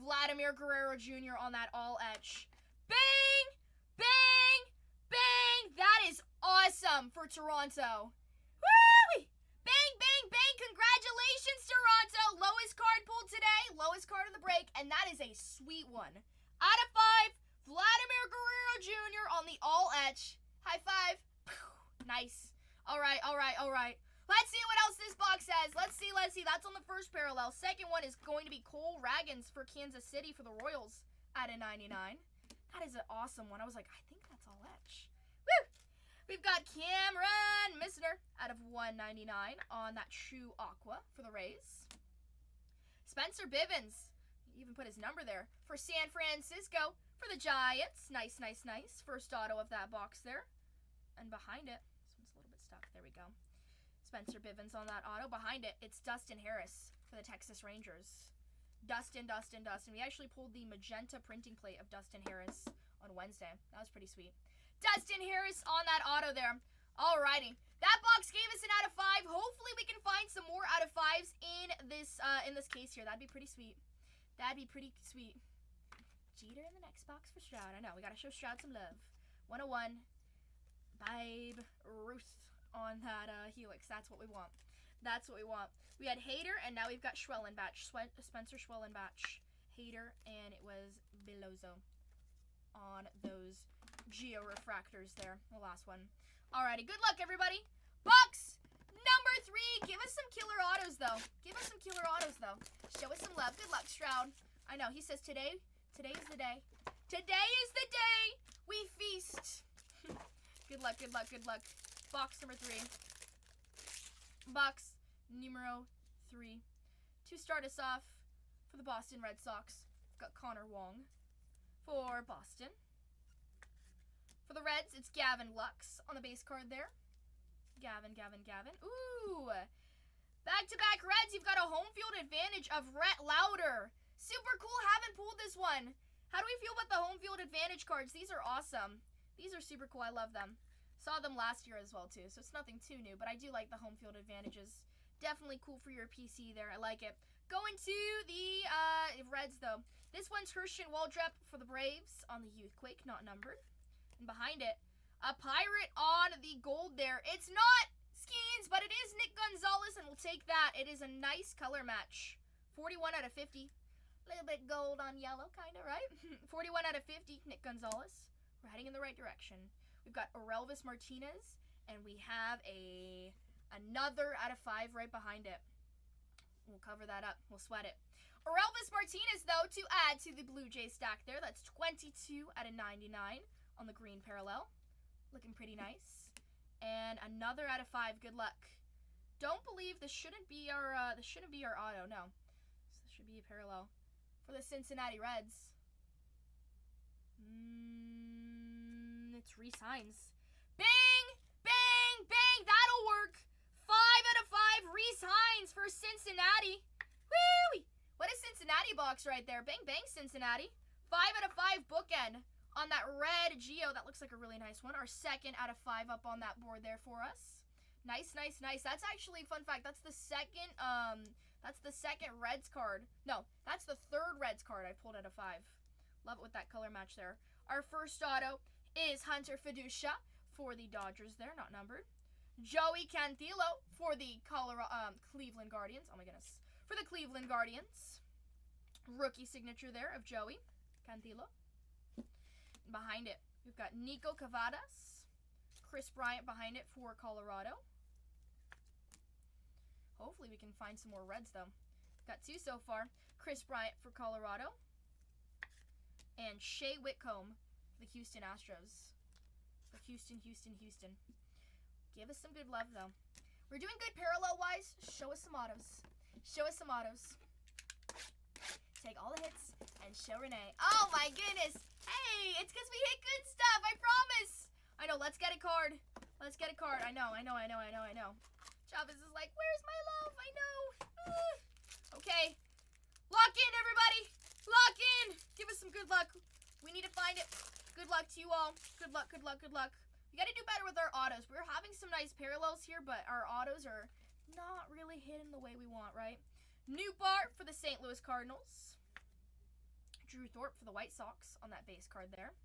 Vladimir Guerrero Jr. on that all-etch. Bang! Bang! Bang! That is awesome for Toronto. Woo! Bang, bang, bang! Congratulations, Toronto! Lowest card pulled today. Lowest card of the break. And that is a sweet one. Out of 5. Vladimir Guerrero Jr. on the all-etch. High five. Nice. All right. Let's see what else this box has. Let's see. That's on the first parallel. Second one is going to be Cole Raggins for Kansas City for the Royals at a 99. That is an awesome one. I was like, I think that's all etch. Woo! We've got Cameron Misner out of 199 on that True Aqua for the Rays. Spencer Bivens, even put his number there, for San Francisco for the Giants. Nice. First auto of that box there. And behind it, this one's a little bit stuck. There we go. Spencer Bivens on that auto. Behind it, it's Dustin Harris for the Texas Rangers. Dustin. We actually pulled the magenta printing plate of Dustin Harris on Wednesday. That was pretty sweet. Dustin Harris on that auto there. Alrighty. That box gave us an out of 5. Hopefully we can find some more out of 5s in this case here. That'd be pretty sweet. Jeter in the next box for Stroud. I know, we gotta show Stroud some love. 101. Babe Ruth on that Helix. That's what we want. We had Hader, and now we've got Schwellenbach. Spencer Schwellenbach. Hader, and it was Belozo on those Geo Refractors there. The last one. Alrighty, good luck, everybody. Box number 3. Give us some killer autos, though. Show us some love. Good luck, Stroud. I know, he says today is the day. Today is the day we feast. Good luck. Box number 3. Box numero 3. To start us off for the Boston Red Sox, we've got Connor Wong for Boston. For the Reds, it's Gavin Lux on the base card there. Gavin. Ooh! Back-to-back Reds, you've got a home field advantage of Rhett Lauder. Super cool, haven't pulled this one. How do we feel about the home field advantage cards? These are awesome. These are super cool, I love them. Saw them last year as well too, so it's nothing too new, but I do like the home field advantages. Definitely cool for your PC there, I like it. Going to the Reds though. This one's Herschel Waldrep for the Braves on the Youthquake, not numbered. And behind it, a Pirate on the gold there. It's not Skeens, but it is Nick Gonzalez, and we'll take that. It is a nice color match. 41 out of 50. A little bit gold on yellow, kind of, right? 41 out of 50, Nick Gonzalez. We're heading in the right direction. We've got Orelvis Martinez, and we have another out of 5 right behind it. We'll cover that up. We'll sweat it. Orelvis Martinez, though, to add to the Blue Jay stack there. That's 22 out of 99 on the green parallel. Looking pretty nice. And another out of 5. Good luck. Don't believe this shouldn't be our auto. No. This should be a parallel for the Cincinnati Reds. It's Reese Hines. Bang! Bang! Bang! That'll work. 5 out of 5. Reese Hines for Cincinnati. Woo! What a Cincinnati box right there. Bang, bang, Cincinnati. 5 out of 5 bookend on that red Geo. That looks like a really nice one. Our second out of 5 up on that board there for us. Nice. That's actually, fun fact, that's the second Reds card. No, that's the third Reds card I pulled out of 5. Love it with that color match there. Our first auto is Hunter Fiducia for the Dodgers there, not numbered. Joey Cantillo for the Cleveland Guardians. Oh my goodness. For the Cleveland Guardians. Rookie signature there of Joey Cantillo. Behind it, we've got Nico Cavadas. Chris Bryant behind it for Colorado. Hopefully we can find some more Reds, though. Got 2 so far. Chris Bryant for Colorado. And Shea Whitcomb for the Houston Astros. For Houston. Give us some good love, though. We're doing good parallel-wise. Show us some autos. Take all the hits and show Renee. Oh, my goodness. Hey, it's because we hit good stuff. I promise. I know. Let's get a card. I know. Chavez is like, where's my love? I know. Okay. Lock in, everybody. Lock in. Give us some good luck. We need to find it. Good luck to you all. Good luck. We got to do better with our autos. We're having some nice parallels here, but our autos are not really hitting the way we want, right? Newbart for the St. Louis Cardinals. Drew Thorpe for the White Sox on that base card there.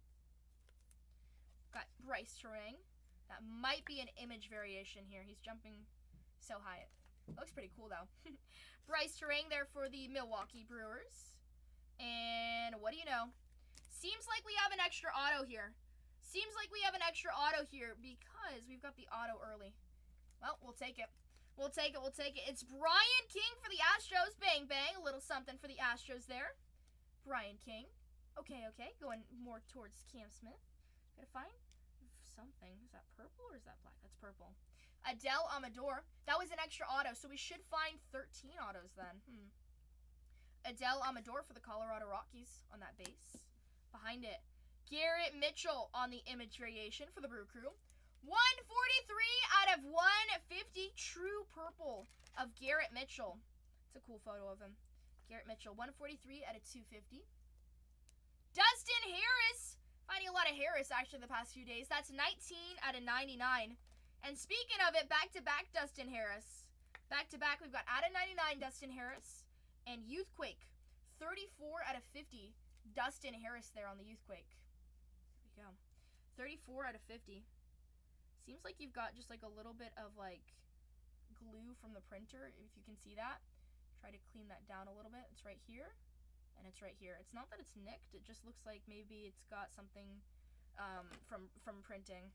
Got Bryce Terang. That might be an image variation here. He's jumping so high. It looks pretty cool, though. Bryce Terang there for the Milwaukee Brewers. And what do you know? Seems like we have an extra auto here. Because we've got the auto early. Well, we'll take it. We'll take it. We'll take it. It's Brian King for the Astros. Bang, bang. A little something for the Astros there. Brian King. Okay, okay. Going more towards Cam Smith. Gotta find something. Is that purple or is that black? That's purple. Adele Amador. That was an extra auto, so we should find 13 autos then. Adele Amador for the Colorado Rockies on that base. Behind it, Garrett Mitchell on the image variation for the Brew Crew. 143 out of 150. True purple of Garrett Mitchell. It's a cool photo of him. Garrett Mitchell, 143 out of 250. Dustin Harris. Finding a lot of Harris actually the past few days. That's 19 out of 99. And speaking of it, back-to-back Dustin Harris. Back-to-back, we've got out of 99 Dustin Harris and Youthquake. 34 out of 50. Dustin Harris there on the Youthquake. There we go. 34 out of 50. Seems like you've got just like a little bit of like glue from the printer, if you can see that. Try to clean that down a little bit. It's right here. And it's right here. It's not that it's nicked. It just looks like maybe it's got something from printing.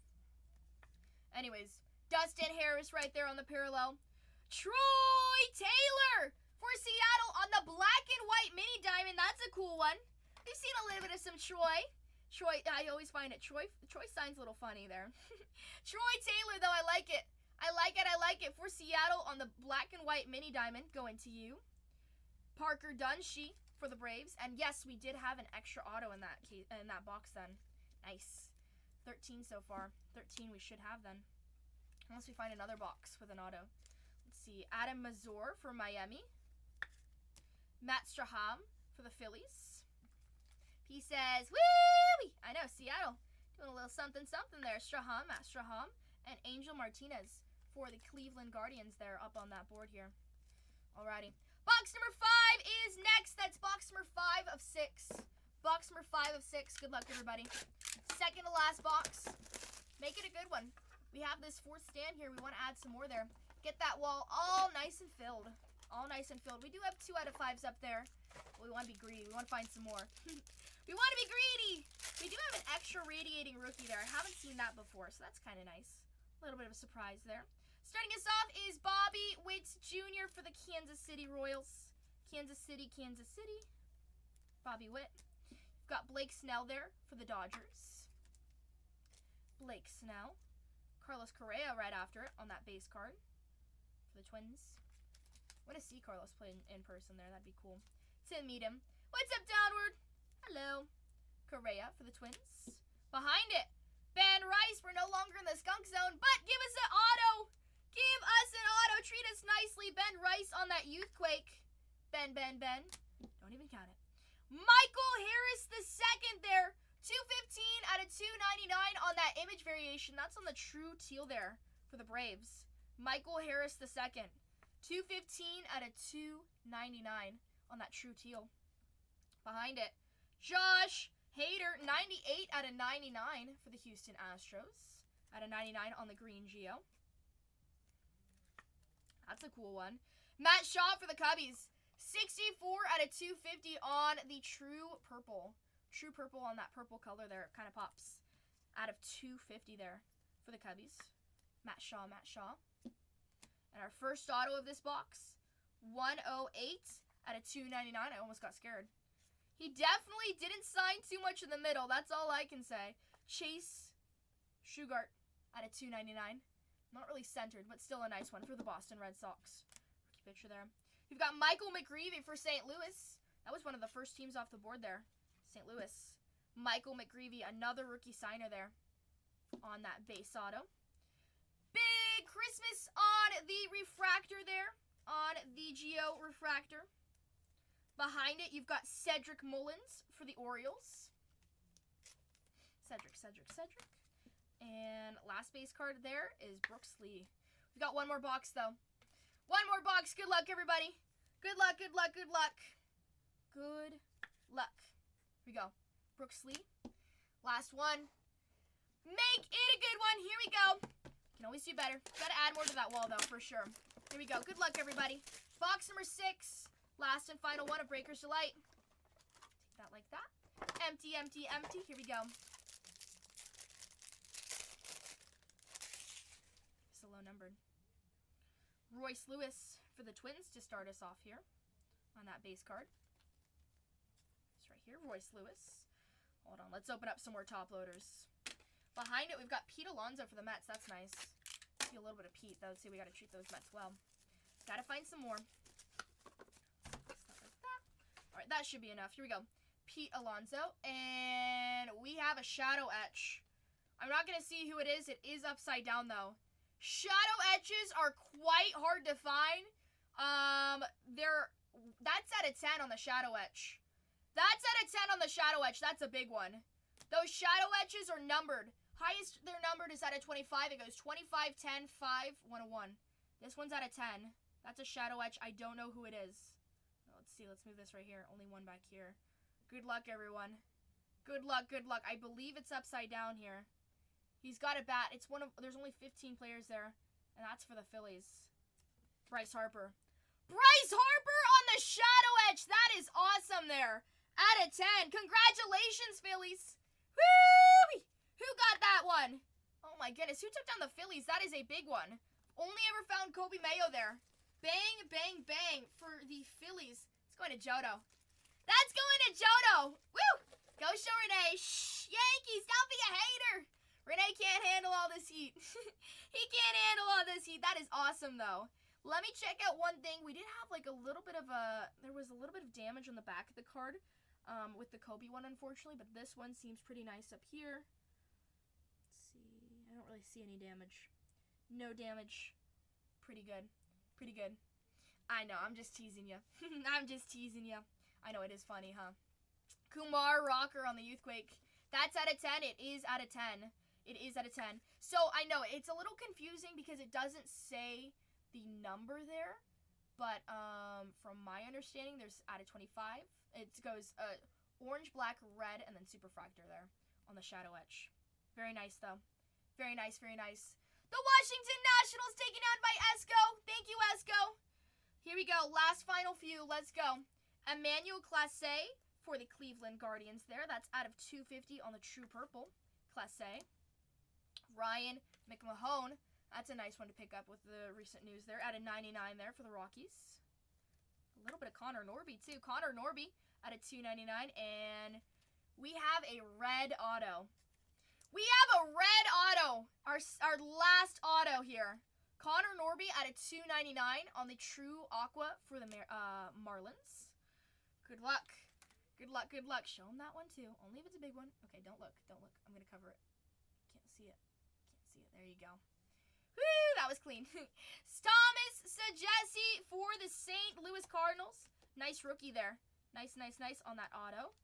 Anyways, Dustin Harris right there on the parallel. Troy Taylor for Seattle on the black and white mini diamond. That's a cool one. We've seen a little bit of some Troy. I always find it. Troy sign's a little funny there. Troy Taylor, though, I like it. I like it for Seattle on the black and white mini diamond. Going to you. Parker Dunshee for the Braves. And yes, we did have an extra auto in that box then. Nice. 13 so far. 13 we should have then. Unless we find another box with an auto. Let's see. Adam Mazur for Miami. Matt Strahan for the Phillies. He says, woo! I know, Seattle. Doing a little something there. Strahan, Matt Strahan. And Angel Martinez for the Cleveland Guardians there up on that board here. Alrighty. Box number 5 is next. That's box number 5 of 6. Box number 5 of 6. Good luck, everybody. Second to last box. Make it a good one. We have this 4th stand here. We want to add some more there. Get that wall all nice and filled. All nice and filled. We do have 2 out of 5s up there. We want to be greedy. We want to find some more. We want to be greedy. We do have an extra radiating rookie there. I haven't seen that before, so that's kind of nice. A little bit of a surprise there. Starting us off is Bobby Witt Jr. for the Kansas City Royals. Kansas City. Bobby Witt. We've got Blake Snell there for the Dodgers. Blake Snell. Carlos Correa right after it on that base card for the Twins. I want to see Carlos play in person there. That'd be cool. To meet him. What's up, Downward? Hello. Correa for the Twins. Behind it, Ben Rice. We're no longer in the skunk zone, but give us an auto. Give us an auto. Treat us nicely. Ben Rice on that Youthquake. Ben. Don't even count it. Michael Harris the second there. 215 out of 299 on that image variation. That's on the true teal there for the Braves. Michael Harris the second. 215 out of 299 on that true teal. Behind it, Josh Hader, 98 out of 99 for the Houston Astros. Out of 99 on the green Geo. That's a cool one. Matt Shaw for the Cubbies. 64 out of 250 on the true purple. True purple on that purple color there. It kind of pops. Out of 250 there for the Cubbies. Matt Shaw. And our first auto of this box. 108 out of 299. I almost got scared. He definitely didn't sign too much in the middle. That's all I can say. Chase Sugart out of 299. Not really centered, but still a nice one for the Boston Red Sox. Rookie picture there. We've got Michael McGreevy for St. Louis. That was one of the first teams off the board there. St. Louis. Michael McGreevy, another rookie signer there on that base auto. Big Christmas on the refractor there. On the Geo refractor. Behind it, you've got Cedric Mullins for the Orioles. Cedric. And last base card there is Brooks Lee. We've got one more box, though. One more box. Good luck, everybody. Good luck. Here we go. Brooks Lee. Last one. Make it a good one. Here we go. Can always do better. Got to add more to that wall, though, for sure. Here we go. Good luck, everybody. Box number 6. Last and final one of Breaker's Delight. Take that like that. Empty. Here we go. It's a low numbered. Royce Lewis for the Twins to start us off here on that base card. It's right here, Royce Lewis. Hold on, let's open up some more top loaders. Behind it, we've got Pete Alonso for the Mets. That's nice. See a little bit of Pete, though. See, we got to treat those Mets well. Got to find some more. Stuff like that. All right, that should be enough. Here we go. Pete Alonso. And we have a shadow etch. I'm not going to see who it is. It is upside down, though. Shadow etches are quite hard to find. That's at a 10 on the shadow etch. That's at a 10 on the shadow etch. That's a big one. Those shadow etches are numbered. Highest they're numbered is at a 25. It goes 25, 10, 5, 101. This one's at a 10. That's a shadow etch. I don't know who it is. Let's see. Let's move this right here. Only one back here. Good luck, everyone. Good luck, good luck. I believe it's upside down here. He's got a bat. It's one of. There's only 15 players there, and that's for the Phillies. Bryce Harper. Bryce Harper on the shadow etch. That is awesome there. At a 10. Congratulations, Phillies. Woo! Who got that one? Oh my goodness. Who took down the Phillies? That is a big one. Only ever found Kobe Mayo there. Bang, bang, bang for the Phillies. It's going to Jodo. That's going to Jodo. Woo! Go show Renee. Shh, Yankees, don't be a hater. Renee can't handle all this heat. He can't handle all this heat. That is awesome, though. Let me check out one thing. We did have like a little bit of there was a little bit of damage on the back of the card with the Kobe one, unfortunately. But this one seems pretty nice up here. Let's see. I don't really see any damage. No damage. Pretty good. Pretty good. I know. I'm just teasing you. I'm just teasing you. I know it is funny, huh? Kumar Rocker on the Youthquake. That's at a 10. It is at a 10. It is at a 10. So, I know, it's a little confusing because it doesn't say the number there. But, from my understanding, there's at a 25. It goes orange, black, red, and then Superfractor there on the shadow etch. Very nice, though. Very nice, very nice. The Washington Nationals taken out by Esco. Thank you, Esco. Here we go. Last final few. Let's go. Emmanuel Clase for the Cleveland Guardians there. That's out of 250 on the True Purple. Clase. Ryan McMahon. That's a nice one to pick up with the recent news there. At a 99 there for the Rockies. A little bit of Connor Norby, too. Connor Norby at a 299. And we have a red auto. We have a red auto. Our last auto here. Connor Norby at a 299 on the True Aqua for the Marlins. Good luck. Good luck, good luck. Show him that one, too. Only if it's a big one. Okay, don't look. Don't look. I'm going to cover it. Can't see it. Can't see it. There you go. Woo! That was clean. Thomas Sajesi for the St. Louis Cardinals. Nice rookie there. Nice, nice, nice on that auto.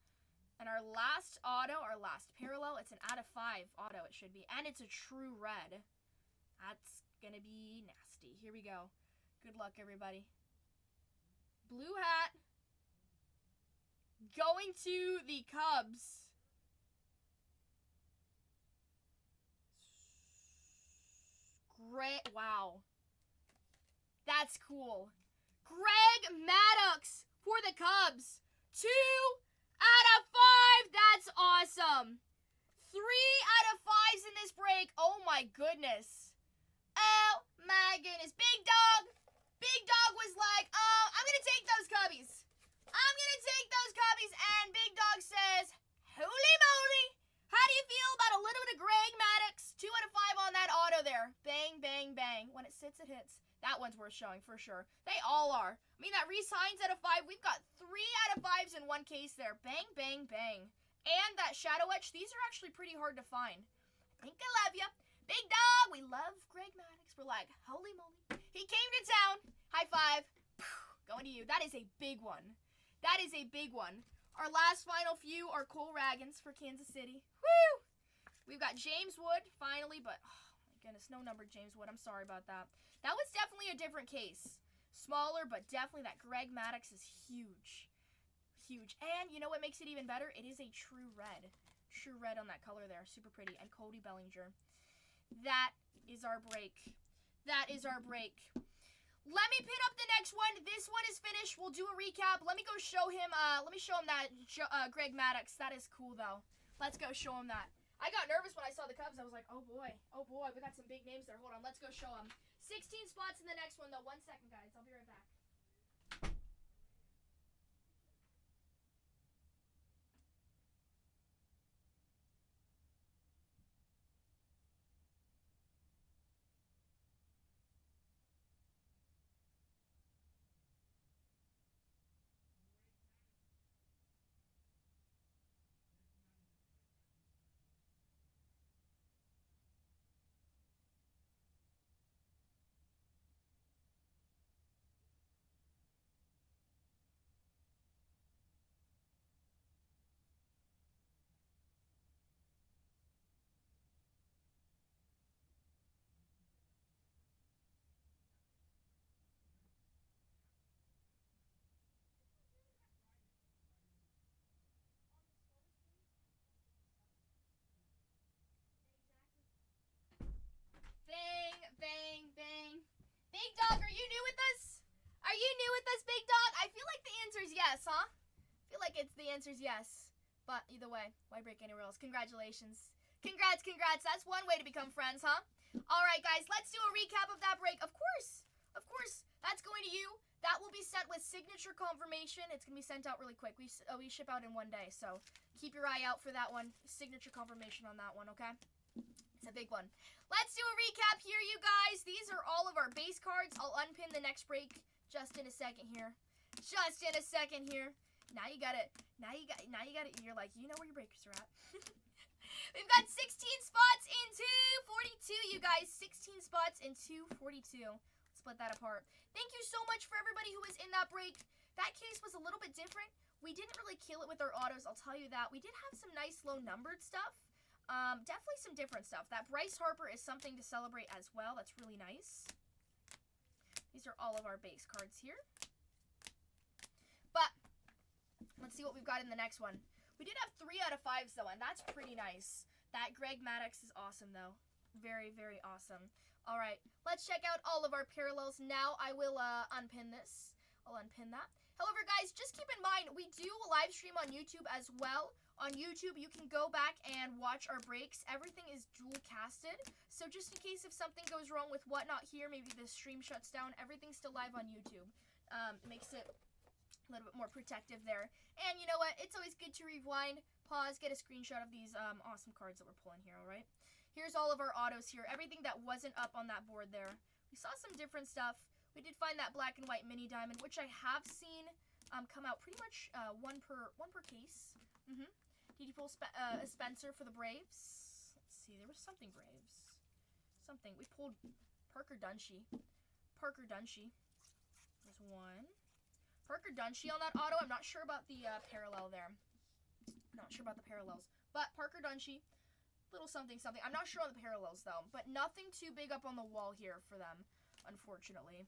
And our last auto, our last parallel, it's an out of 5 auto, it should be. And it's a true red. That's going to be nasty. Here we go. Good luck, everybody. Blue hat. Going to the Cubs. Great. Wow. That's cool. Greg Maddux for the Cubs. 2 out of 5. That's awesome. 3 out of 5s in this break. Oh my goodness. Oh my goodness. Big Dog. Big Dog was like, I'm going to take those Cubbies. I'm going to take those Cubbies. And Big Dog says, holy moly. How do you feel about a little bit of Greg Maddux? 2 out of 5 on that auto there. Bang, bang, bang. When it sits, it hits. That one's worth showing for sure. They all are. I mean, that Reese Hines out of 5. We've got 3 out of 5s in one case there. Bang, bang, bang. And that shadow etch. These are actually pretty hard to find. I think I love you. Big Dog. We love Greg Maddux. We're like, holy moly. He came to town. High five. Going to you. That is a big one. That is a big one. Our last final few are Cole Ragans for Kansas City. Woo! We've got James Wood, finally, but, oh my goodness, no numbered James Wood. I'm sorry about that. That was definitely a different case. Smaller, but definitely that Greg Maddux is huge. Huge. And you know what makes it even better? It is a true red. True red on that color there. Super pretty. And Cody Bellinger. That is our break. That is our break. Let me pin up the next one. This one is finished. We'll do a recap. Let me go show him, that Greg Maddux. That is cool, though. Let's go show him that. I got nervous when I saw the Cubs. I was like, oh boy, we got some big names there. Hold on, let's go show him. 16 spots in the next one, though. 1 second, guys. I'll be right back. Bang, bang, bang. Big Dog, are you new with us? Are you new with us, Big Dog? I feel like the answer is yes, huh? I feel like the answer is yes. But either way, why break any rules? Congratulations. Congrats, congrats. That's one way to become friends, huh? All right, guys, let's do a recap of that break. Of course, that's going to you. That will be sent with signature confirmation. It's going to be sent out really quick. We ship out in 1 day, so keep your eye out for that one. Signature confirmation on that one, okay? It's a big one. Let's do a recap here, you guys. These are all of our base cards. I'll unpin the next break just in a second here. Now you got it. You're like, you know where your breakers are at. We've got 16 spots in 242, you guys. 16 spots in 242. Let's split that apart. Thank you so much for everybody who was in that break. That case was a little bit different. We didn't really kill it with our autos, I'll tell you that. We did have some nice low-numbered stuff. Definitely some different stuff. That Bryce Harper is something to celebrate as well. That's really nice. These are all of our base cards here. But let's see what we've got in the next one. We did have 3 out of 5s, though, and that's pretty nice. That Greg Maddux is awesome, though. Very, very awesome. All right, let's check out all of our parallels. Now I will unpin this. I'll unpin that. However, guys, just keep in mind, we do live stream on YouTube as well. On YouTube, you can go back and watch our breaks. Everything is dual casted. So just in case if something goes wrong with whatnot here, maybe the stream shuts down, everything's still live on YouTube. Makes it a little bit more protective there. And you know what? It's always good to rewind, pause, get a screenshot of these awesome cards that we're pulling here, all right? Here's all of our autos here. Everything that wasn't up on that board there. We saw some different stuff. We did find that black and white mini diamond, which I have seen come out pretty much one per case. Did you pull Spencer for the Braves? Let's see. There was something Braves. Something. We pulled Parker Dunshee. There's one. Parker Dunshee on that auto. I'm not sure about the parallel there. Not sure about the parallels. But Parker Dunshie. Little something. I'm not sure on the parallels, though. But nothing too big up on the wall here for them, unfortunately.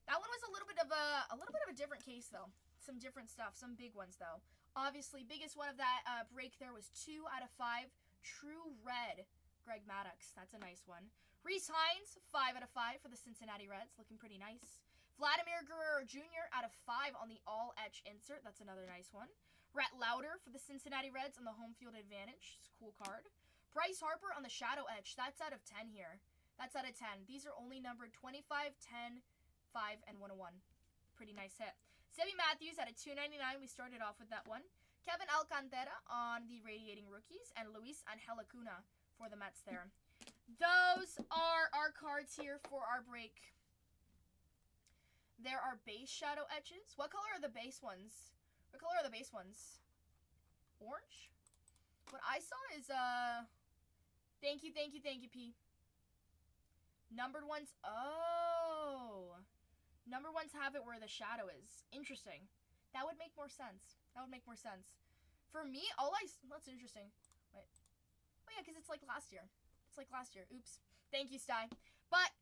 That one was a little bit of a different case, though. Some different stuff. Some big ones, though. Obviously, biggest one of that break there was 2 out of 5. True Red, Greg Maddux. That's a nice one. Reese Hines, 5 out of 5 for the Cincinnati Reds. Looking pretty nice. Vladimir Guerrero Jr. out of 5 on the all-etch insert. That's another nice one. Rhett Lauder for the Cincinnati Reds on the home field advantage. It's a cool card. Bryce Harper on the shadow etch. That's out of 10 here. That's out of 10. These are only numbered 25, 10, 5, and 101. Pretty nice hit. Sebby Matthews at a $2.99. We started off with that one. Kevin Alcantara on the Radiating Rookies. And Luis Angel Acuna for the Mets there. Those are our cards here for our break. There are base shadow etches. What color are the base ones? What color are the base ones? Orange? What I saw is, thank you, P. Numbered ones, oh. Number ones have it where the shadow is. Interesting. That would make more sense. For me, that's interesting. Wait. Oh yeah, because it's like last year. Oops. Thank you, Sty. But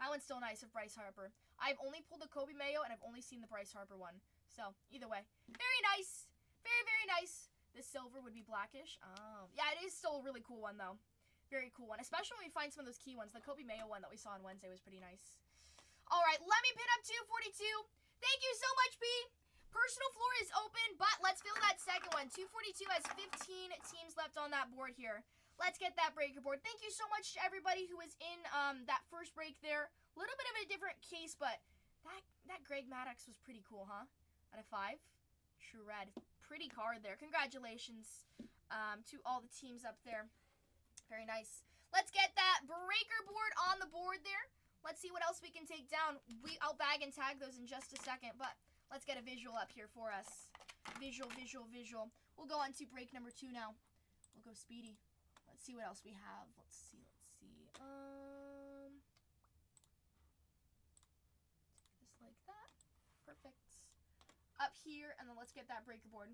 that one's still nice of Bryce Harper. I've only pulled the Kobe Mayo, and I've only seen the Bryce Harper one. So, either way. Very nice. Very, very nice. The silver would be blackish. Oh. Yeah, it is still a really cool one, though. Very cool one. Especially when we find some of those key ones. The Kobe Mayo one that we saw on Wednesday was pretty nice. All right, let me pin up 242. Thank you so much, P. Personal floor is open, but let's fill that second one. 242 has 15 teams left on that board here. Let's get that breaker board. Thank you so much to everybody who was in that first break there. A little bit of a different case, but that Greg Maddox was pretty cool, huh? Out of 5. True red. Pretty card there. Congratulations to all the teams up there. Very nice. Let's get that breaker board on the board there. Let's see what else we can take down. I'll bag and tag those in just a second, but let's get a visual up here for us. Visual, visual, visual. We'll go on to break number 2 now. We'll go speedy. Let's see what else we have. Let's see. Just like that. Perfect. Up here, and then let's get that breaker board.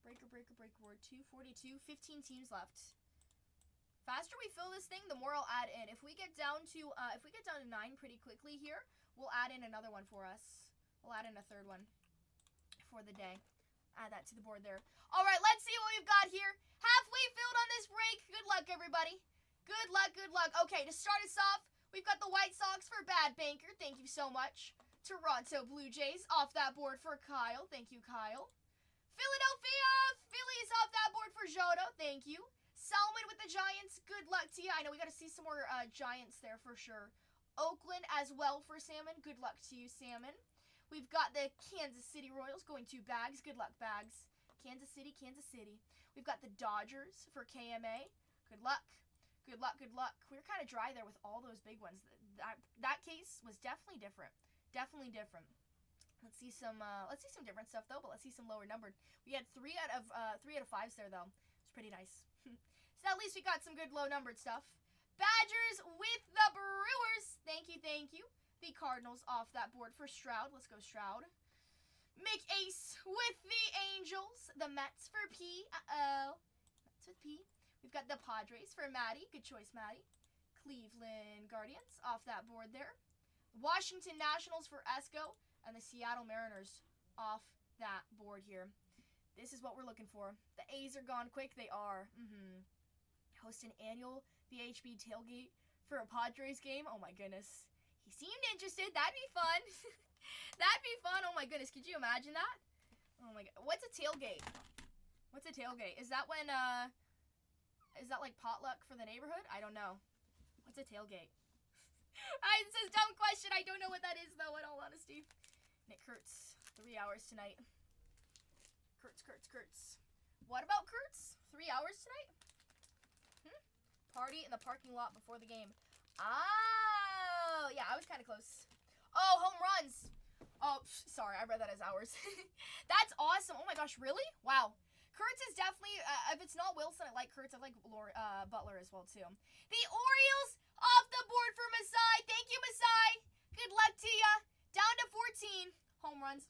Breaker board. 242. 15 teams left. Faster we fill this thing, the more I'll add in. If we get down to 9 pretty quickly here, we'll add in another one for us. We'll add in a third one for the day. Add that to the board there. All right, let's see what we've got here. Halfway filled on this break. Good luck, everybody. Good luck, good luck. Okay, to start us off, we've got the White Sox for Bad Banker. Thank you so much. Toronto Blue Jays off that board for Kyle. Thank you, Kyle. Philadelphia Phillies off that board for Jodo. Thank you. Salmon with the Giants. Good luck to you. I know we got to see some more Giants there for sure. Oakland as well for Salmon. Good luck to you, Salmon. We've got the Kansas City Royals going to Bags. Good luck, Bags. Kansas City, Kansas City. We've got the Dodgers for KMA. Good luck. Good luck, good luck. We were kind of dry there with all those big ones. That case was definitely different. Definitely different. Let's see some different stuff though, but let's see some lower numbered. We had 3 out of 5s there though. It's pretty nice. So at least we got some good low numbered stuff. Badgers with the Brewers. Thank you, thank you. The Cardinals off that board for Stroud. Let's go, Stroud. McAce with the Angels. The Mets for P. Mets with P. We've got the Padres for Maddie. Good choice, Maddie. Cleveland Guardians off that board there. Washington Nationals for Esco. And the Seattle Mariners off that board here. This is what we're looking for. The A's are gone quick. They are. Host an annual VHB tailgate for a Padres game. Oh, my goodness. He seemed interested. That'd be fun. That'd be fun. Oh, my goodness. Could you imagine that? Oh, my God. What's a tailgate? What's a tailgate? Is that when, is that like potluck for the neighborhood? I don't know. What's a tailgate? It's a dumb question. I don't know what that is, though, in all honesty. Nick Kurtz. 3 hours tonight. Kurtz. What about Kurtz? 3 hours tonight? Party in the parking lot before the game. Oh, yeah, I was kind of close. Oh, home runs. Oh, sorry, I read that as hours. That's awesome. Oh my gosh, really? Wow. Kurtz is definitely, if it's not Wilson, I like Kurtz. I like Butler as well, too. The Orioles off the board for Masai. Thank you, Masai. Good luck to ya. Down to 14. Home runs.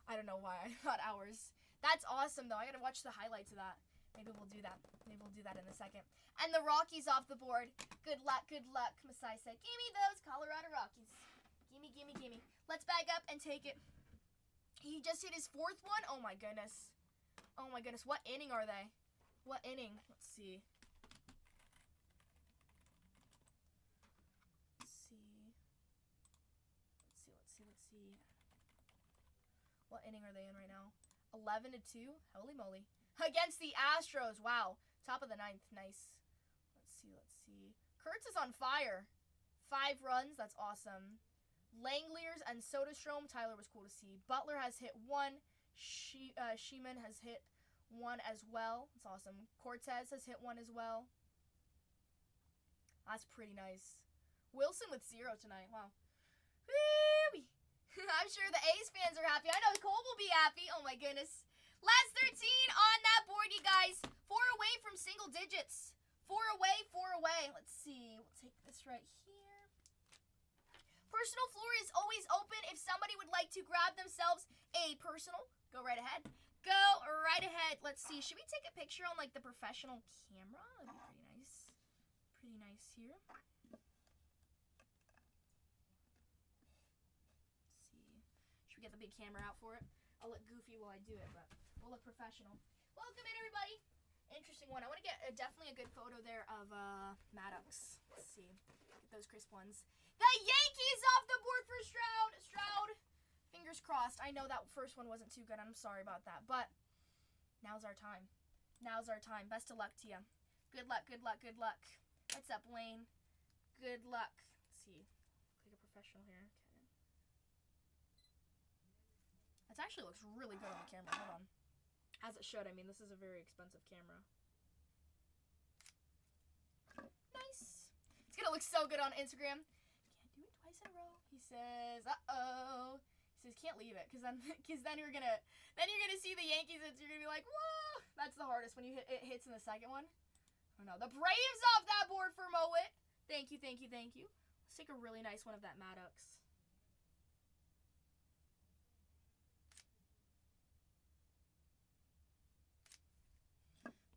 I don't know why I thought hours. That's awesome, though. I got to watch the highlights of that. Maybe we'll do that. Maybe we'll do that in a second. And the Rockies off the board. Good luck, Masai said. Give me those Colorado Rockies. Gimme. Let's bag up and take it. He just hit his 4th one. Oh, my goodness. Oh, my goodness. What inning are they? What inning? Let's see. Let's see. What inning are they in right now? 11-2. Holy moly. Against the Astros. Wow. Top of the 9th. Nice. Let's see. Kurtz is on fire. 5 runs. That's awesome. Langliers and Soderstrom. Tyler was cool to see. Butler has hit 1. Sheeman has hit 1 as well. That's awesome. Cortez has hit 1 as well. That's pretty nice. Wilson with 0 tonight. Wow. Woo-wee. I'm sure the A's fans are happy. I know Cole will be happy. Oh my goodness. Last 13 on that board, you guys. 4 away from single digits. 4 away. Let's see. We'll take this right here. Personal floor is always open. If somebody would like to grab themselves a personal, go right ahead. Go right ahead. Let's see. Should we take a picture on like the professional camera? That'd be pretty nice. Pretty nice here. Let's see. Should we get the big camera out for it? I'll look goofy while I do it, but we'll look professional. Welcome in, everybody. Interesting one. I want to get definitely a good photo there of Maddox. Let's see. Get those crisp ones. The Yankees off the board for Stroud. Fingers crossed. I know that first one wasn't too good. I'm sorry about that. But now's our time. Best of luck to you. Good luck, good luck, good luck. What's up, Wayne? Good luck. Let's see. Like a professional here. Okay. That actually looks really good on the camera. Hold on. As it should. I mean, this is a very expensive camera. Nice. It's gonna look so good on Instagram. Can't do it twice in a row. He says, uh-oh. He says, can't leave it, because then you're gonna see the Yankees and you're gonna be like, whoa. That's the hardest when it hits in the second one. Oh no, the Braves off that board for Mowat. Thank you, thank you, thank you. Let's take a really nice one of that Maddox.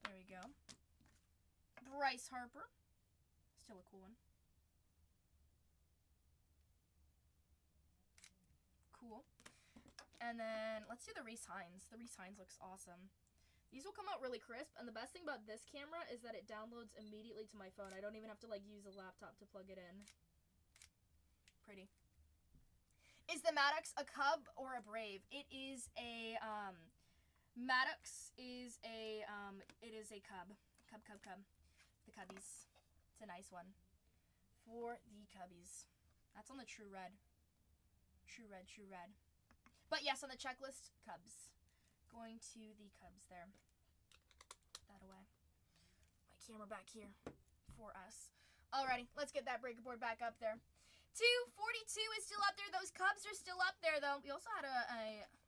There we go. Bryce Harper. Still a cool one. Cool. And then let's do the Reese Hines. The Reese Hines looks awesome. These will come out really crisp, and the best thing about this camera is that it downloads immediately to my phone. I don't even have to like use a laptop to plug it in. Pretty. Is the Maddox a Cub or a Brave? It is a Maddox is a it is a Cub. Cub. The Cubbies. It's a nice one. For the Cubbies. That's on the True Red. True Red. But yes, on the checklist, Cubs. Going to the Cubs there. Put that away. My camera back here for us. Alrighty, let's get that breaker board back up there. 242 is still up there. Those Cubs are still up there, though. We also had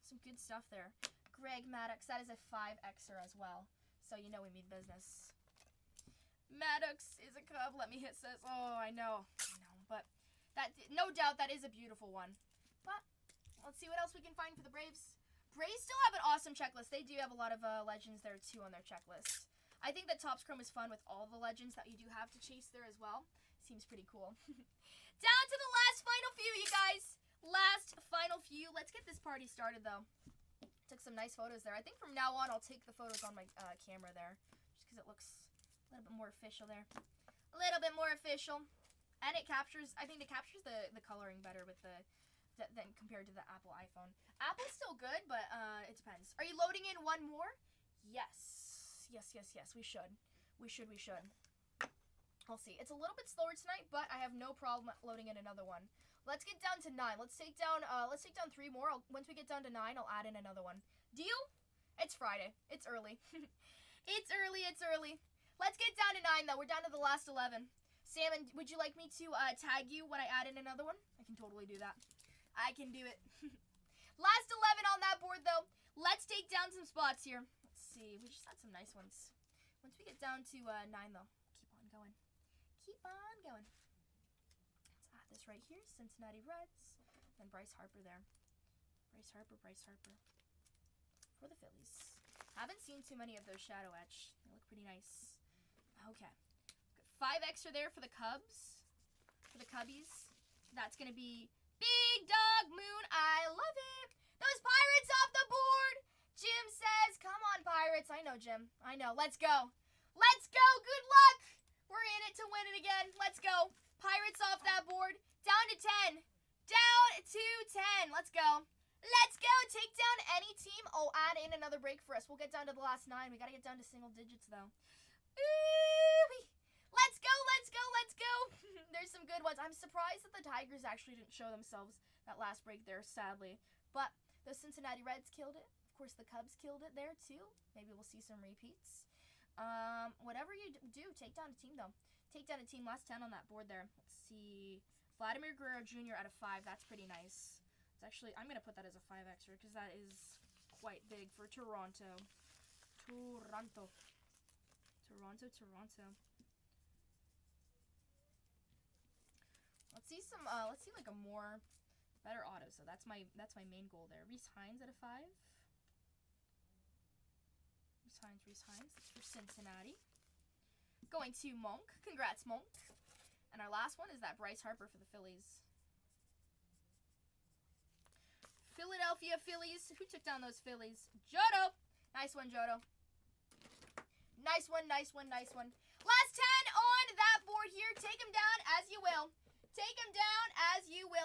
some good stuff there. Greg Maddox, that is a 5Xer as well. So you know we mean business. Maddox is a Cub. Let me hit says. Oh, I know. But that, no doubt, that is a beautiful one. But let's see what else we can find for the Braves. Braves still have an awesome checklist. They do have a lot of legends there, too, on their checklist. I think that Topps Chrome is fun with all the legends that you do have to chase there as well. Seems pretty cool. Down to the last final few, you guys. Last final few. Let's get this party started, though. Took some nice photos there. I think from now on, I'll take the photos on my camera there. Just because it looks a little bit more official there. A little bit more official. And it captures, I think it captures the coloring better with than compared to the Apple iPhone. Apple's still good, but it depends. Are you loading in one more? Yes. We should. We'll see. It's a little bit slower tonight, but I have no problem loading in another one. Let's get down to 9. Let's take down 3 more. Once we get down to 9, I'll add in another one. Deal? It's Friday. It's early. It's early. Let's get down to 9, though. We're down to the last 11. Salmon, would you like me to tag you when I add in another one? I can totally do that. I can do it. Last 11 on that board, though. Let's take down some spots here. Let's see. We just had some nice ones. Once we get down to 9, though, keep on going. Let's add this right here. Cincinnati Reds. And Bryce Harper there. Bryce Harper. For the Phillies. Haven't seen too many of those shadow etch. They look pretty nice. Okay. 5Xer there for the Cubs. For the Cubbies. That's going to be Big Dog Moon. I love it. Those Pirates off the board. Jim says, come on, Pirates. I know, Jim. I know. Let's go. Let's go. Good luck. We're in it to win it again. Let's go. Pirates off that board. Down to 10. Down to 10. Let's go. Let's go. Take down any team. Oh, add in another break for us. We'll get down to the last 9. We got to get down to single digits, though. Ooh-wee. Let's go. There's some good ones. I'm surprised that the Tigers actually didn't show themselves that last break there, sadly. But the Cincinnati Reds killed it. Of course, the Cubs killed it there, too. Maybe we'll see some repeats. Whatever you do, take down a team, though. Take down a team. Last 10 on that board there. Let's see. Vladimir Guerrero Jr. out of 5. That's pretty nice. It's actually, I'm going to put that as a 5Xer because that is quite big for Toronto. Toronto. Let's see like a more better auto. So that's my main goal there. Reese Hines at a 5. Reese Hines. That's for Cincinnati. Going to Monk. Congrats, Monk. And our last one is that Bryce Harper for the Phillies. Philadelphia Phillies. Who took down those Phillies? Jodo. Nice one, Jodo. Nice one. Last 10 on that board here. Take them down as you will.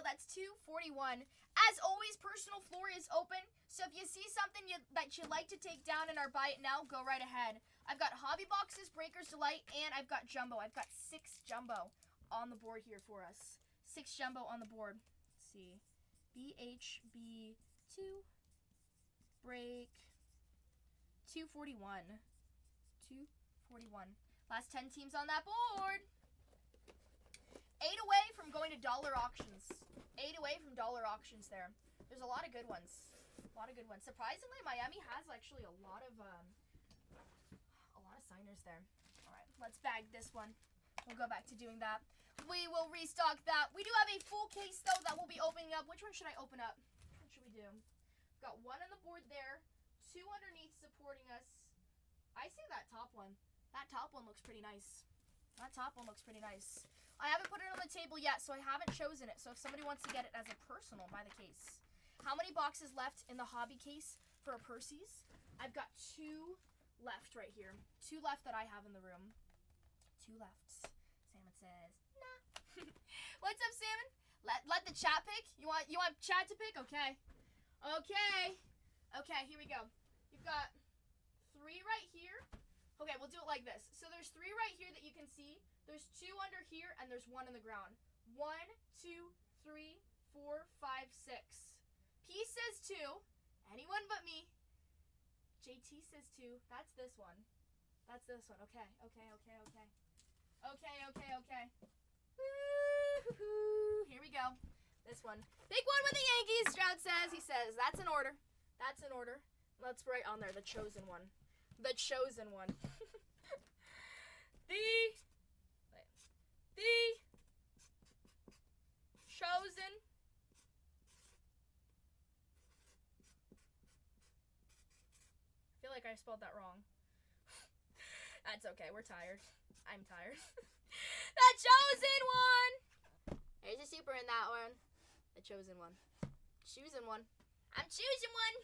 That's 241. As always, personal floor is open. So if you see something that you'd like to take down in our Buy It Now, go right ahead. I've got hobby boxes, Breaker's Delight, and I've got jumbo. I've got 6 jumbo on the board here for us. 6 jumbo on the board. Let's see. BHB2 break 241. 241. Last 10 teams on that board. 8 away from going to dollar auctions. 8 away from dollar auctions there. There's a lot of good ones. A lot of good ones. Surprisingly, Miami has actually a lot of signers there. All right, let's bag this one. We'll go back to doing that. We will restock that. We do have a full case, though, that we'll be opening up. Which one should I open up? What should we do? We've got 1 on the board there. 2 underneath supporting us. I see that top one. That top one looks pretty nice. That top one looks pretty nice. I haven't put it on the table yet, so I haven't chosen it. So if somebody wants to get it as a personal, buy the case. How many boxes left in the hobby case for a Percy's? I've got 2 left right here. 2 left that I have in the room. 2 left. Salmon says, nah. What's up, Salmon? Let the chat pick. You want chat to pick? Okay. Okay. Okay, here we go. You've got 3 right here. Okay, we'll do it like this. So there's 3 right here that you can see. There's 2 under here, and there's 1 in the ground. 1, 2, 3, 4, 5, 6. P says 2. Anyone but me. JT says 2. That's this one. That's this one. Okay, okay, okay, okay. Okay, okay, okay. Woo-hoo-hoo. Here we go. This one. Big one with the Yankees, Stroud says. He says, that's in order. That's in order. Let's write on there, the chosen one. The chosen one. The chosen I feel like I spelled that wrong. That's okay, we're tired. I'm tired. The chosen one! There's a super in that one. The chosen one. Choosing one. I'm choosing one!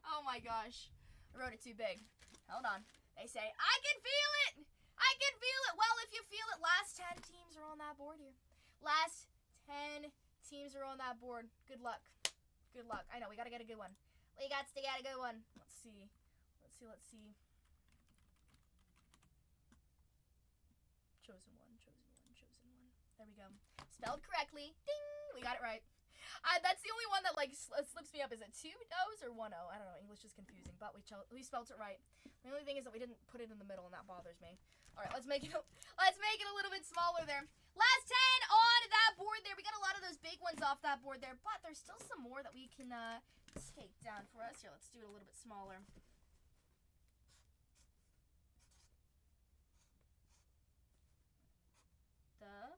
Oh my gosh. I wrote it too big. Hold on. They say, I can feel it! I can feel it! Well, if you feel it, last 10 teams are on that board here. Last 10 teams are on that board. Good luck. Good luck. I know, we gotta get a good one. We got to get a good one. Let's see. Let's see, let's see. Chosen one, chosen one, chosen one. There we go. Spelled correctly. Ding! We got it right. That's the only one that like slips me up. Is it 2 O's or 1 O? I don't know. English is confusing, but we spelled it right. The only thing is that we didn't put it in the middle, and that bothers me. All right, let's make it a little bit smaller there. Last 10 on that board there. We got a lot of those big ones off that board there, but there's still some more that we can take down for us. Here, let's do it a little bit smaller. The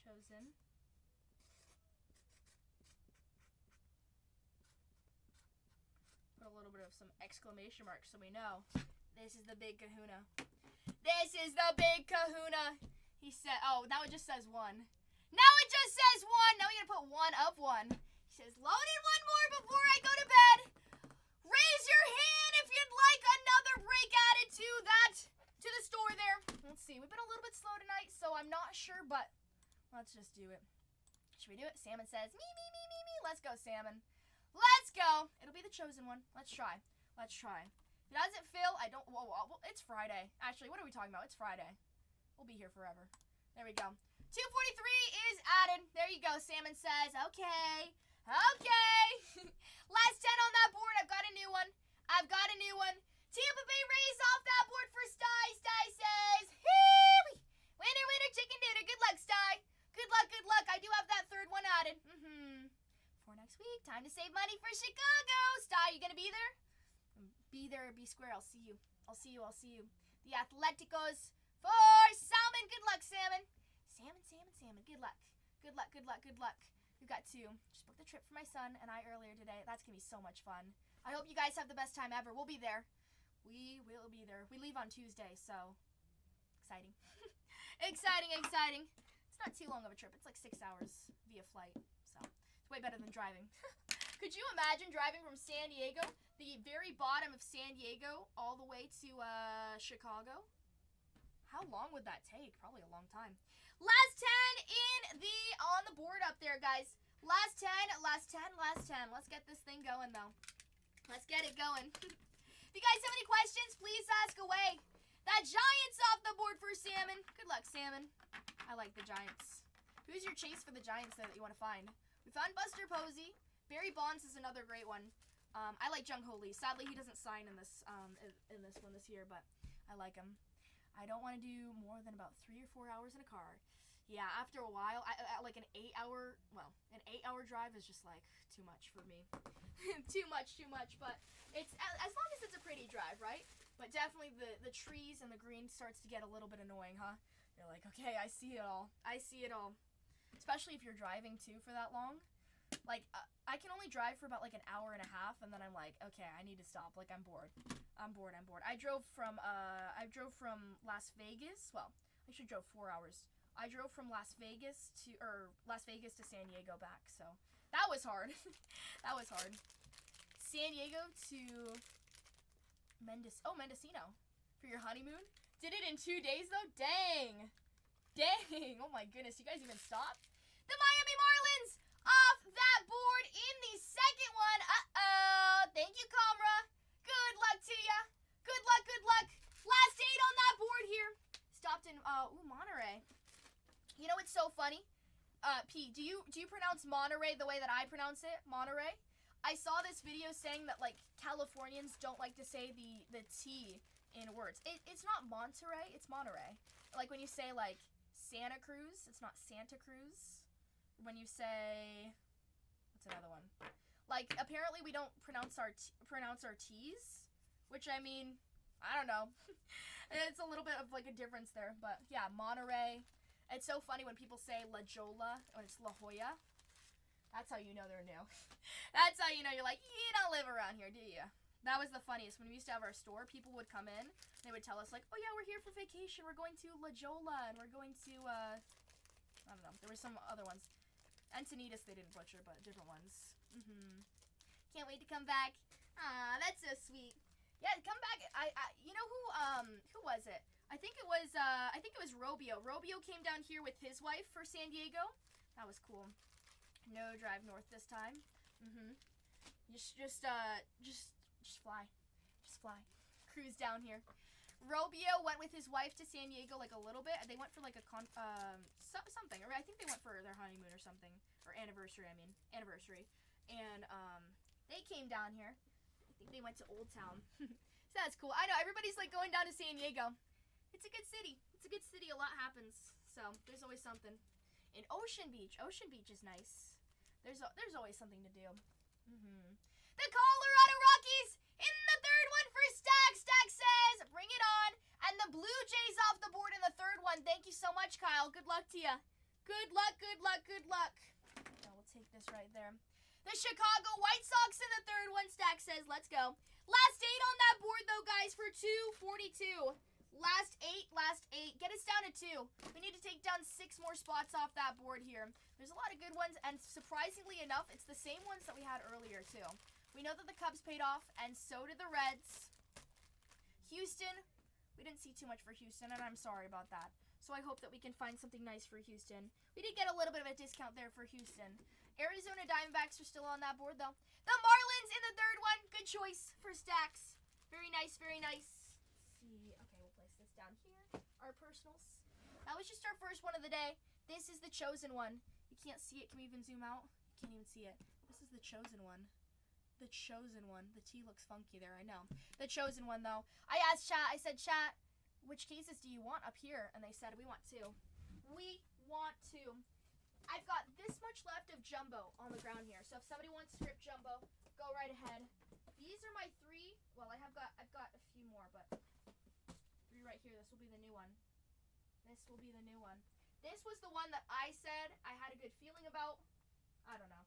chosen put a little bit of some exclamation marks so we know this is the big kahuna. This is the big kahuna. He said, oh, now it just says 1. Now it just says 1. Now we gotta put 1 of 1. He says, loaded 1 more before I go to bed. Raise your hand if you'd like another break added to the store there. Let's see. We've been a little bit slow tonight, so I'm not sure, but let's just do it. Should we do it? Salmon says, me. Let's go, Salmon. Let's go. It'll be the chosen one. Let's try. Let's try. If it doesn't fill, I don't, whoa, it's Friday. Actually, what are we talking about? It's Friday. We'll be here forever. There we go. 243 is added. There you go. Salmon says, okay. Okay. Last 10 on that board. I've got a new one. I've got a new one. Tampa Bay Rays off that board for Sty. Sty says, hee winner, chicken dinner. Good luck, Sty. Good luck, good luck. I do have that 3rd one added. For next week, time to save money for Chicago. Sty, you gonna be there? Be there or be square. I'll see you. I'll see you. I'll see you. The Atleticos for Salmon. Good luck, Salmon. Salmon. Good luck. Good luck, good luck, good luck. We've got 2. Just booked the trip for my son and I earlier today. That's going to be so much fun. I hope you guys have the best time ever. We'll be there. We will be there. We leave on Tuesday, so exciting. Exciting. It's not too long of a trip. It's like 6 hours via flight, so it's way better than driving. Could you imagine driving from San Diego, the very bottom of San Diego, all the way to Chicago? How long would that take? Probably a long time. Last 10 on the board up there, guys. Last 10, last 10, last 10. Let's get this thing going, though. Let's get it going. If you guys have any questions, please ask away. That Giant's off the board for Salmon. Good luck, Salmon. I like the Giants. Who's your chase for the Giants there that you want to find? We found Buster Posey. Barry Bonds is another great one. I like Jung Ho Lee. Sadly, he doesn't sign in this one this year, but I like him. I don't want to do more than about 3 or 4 hours in a car. Yeah, after a while, like an 8-hour drive is just like too much for me. too much. But it's as long as it's a pretty drive, right? But definitely the trees and the green starts to get a little bit annoying, huh? You're like, okay, I see it all. Especially if you're driving too for that long. Like, I can only drive for about like an hour and a half, and then I'm like, okay, I need to stop. Like, I'm bored. I drove from Las Vegas. Well, I should drove 4 hours. I drove from Las Vegas to San Diego back. So that was hard. San Diego to Mendocino for your honeymoon. Did it in 2 days though. Dang. Oh my goodness. You guys even stopped? The Miami Marlins off that board in the second one. Thank you, Comra. Good luck to ya. Good luck. Last 8 on that board here. Stopped in Monterey. You know what's so funny? P, do you pronounce Monterey the way that I pronounce it? Monterey? I saw this video saying that like Californians don't like to say the T in words. It's not Monterey, it's Monterey. Like when you say like Santa Cruz, it's not Santa Cruz. When you say, what's another one? Like apparently we don't pronounce our T's, which I mean, I don't know. It's a little bit of like a difference there, but yeah, Monterey. It's so funny when people say La Jolla when it's La Jolla. That's how you know they're new. That's how you know you're like, you don't live around here, do you? That was the funniest. When we used to have our store, people would come in. They would tell us like, oh yeah, we're here for vacation. We're going to La Jolla, and we're going to, I don't know. There were some other ones. Encinitas they didn't butcher, but different ones. Can't wait to come back. Ah, that's so sweet. Yeah, come back. You know who was it? I think it was Robio. Robio came down here with his wife for San Diego. That was cool. No drive north this time. Just fly. Just fly. Cruise down here. Robio went with his wife to San Diego like a little bit. They went for like a something. Or I think they went for their honeymoon or something. Or anniversary, anniversary. And they came down here. I think they went to Old Town. So that's cool. I know everybody's like going down to San Diego. It's a good city. A lot happens. So there's always something. In Ocean Beach is nice. There's always something to do. The Colorado Rockies in the third one for Stack. Stack says, bring it on. And the Blue Jays off the board in the third one. Thank you so much, Kyle. Good luck to you. Good luck. Now we'll take this right there. The Chicago White Sox in the third one. Stack says, let's go. Last 8 on that board, though, guys, for 242. Last 8. Get us down to 2. We need to take down 6 more spots off that board here. There's a lot of good ones, and surprisingly enough, it's the same ones that we had earlier, too. We know that the Cubs paid off, and so did the Reds. Houston, we didn't see too much for Houston, and I'm sorry about that. So I hope that we can find something nice for Houston. We did get a little bit of a discount there for Houston. Arizona Diamondbacks are still on that board, though. The Marlins in the third one. Good choice for Stacks. Very nice. See, okay, we'll place this down here. Our personals. That was just our first one of the day. This is the chosen one. You can't see it. Can we even zoom out? You can't even see it. This is the chosen one. The chosen one. The T looks funky there, I know. The chosen one, though. I asked chat. I said, chat, which cases do you want up here? And they said, we want 2. We want 2. I've got this much left of jumbo on the ground here. So if somebody wants strip jumbo, go right ahead. These are my 3. Well, I've got a few more, but 3 right here. This will be the new one. This was the one that I said I had a good feeling about. I don't know.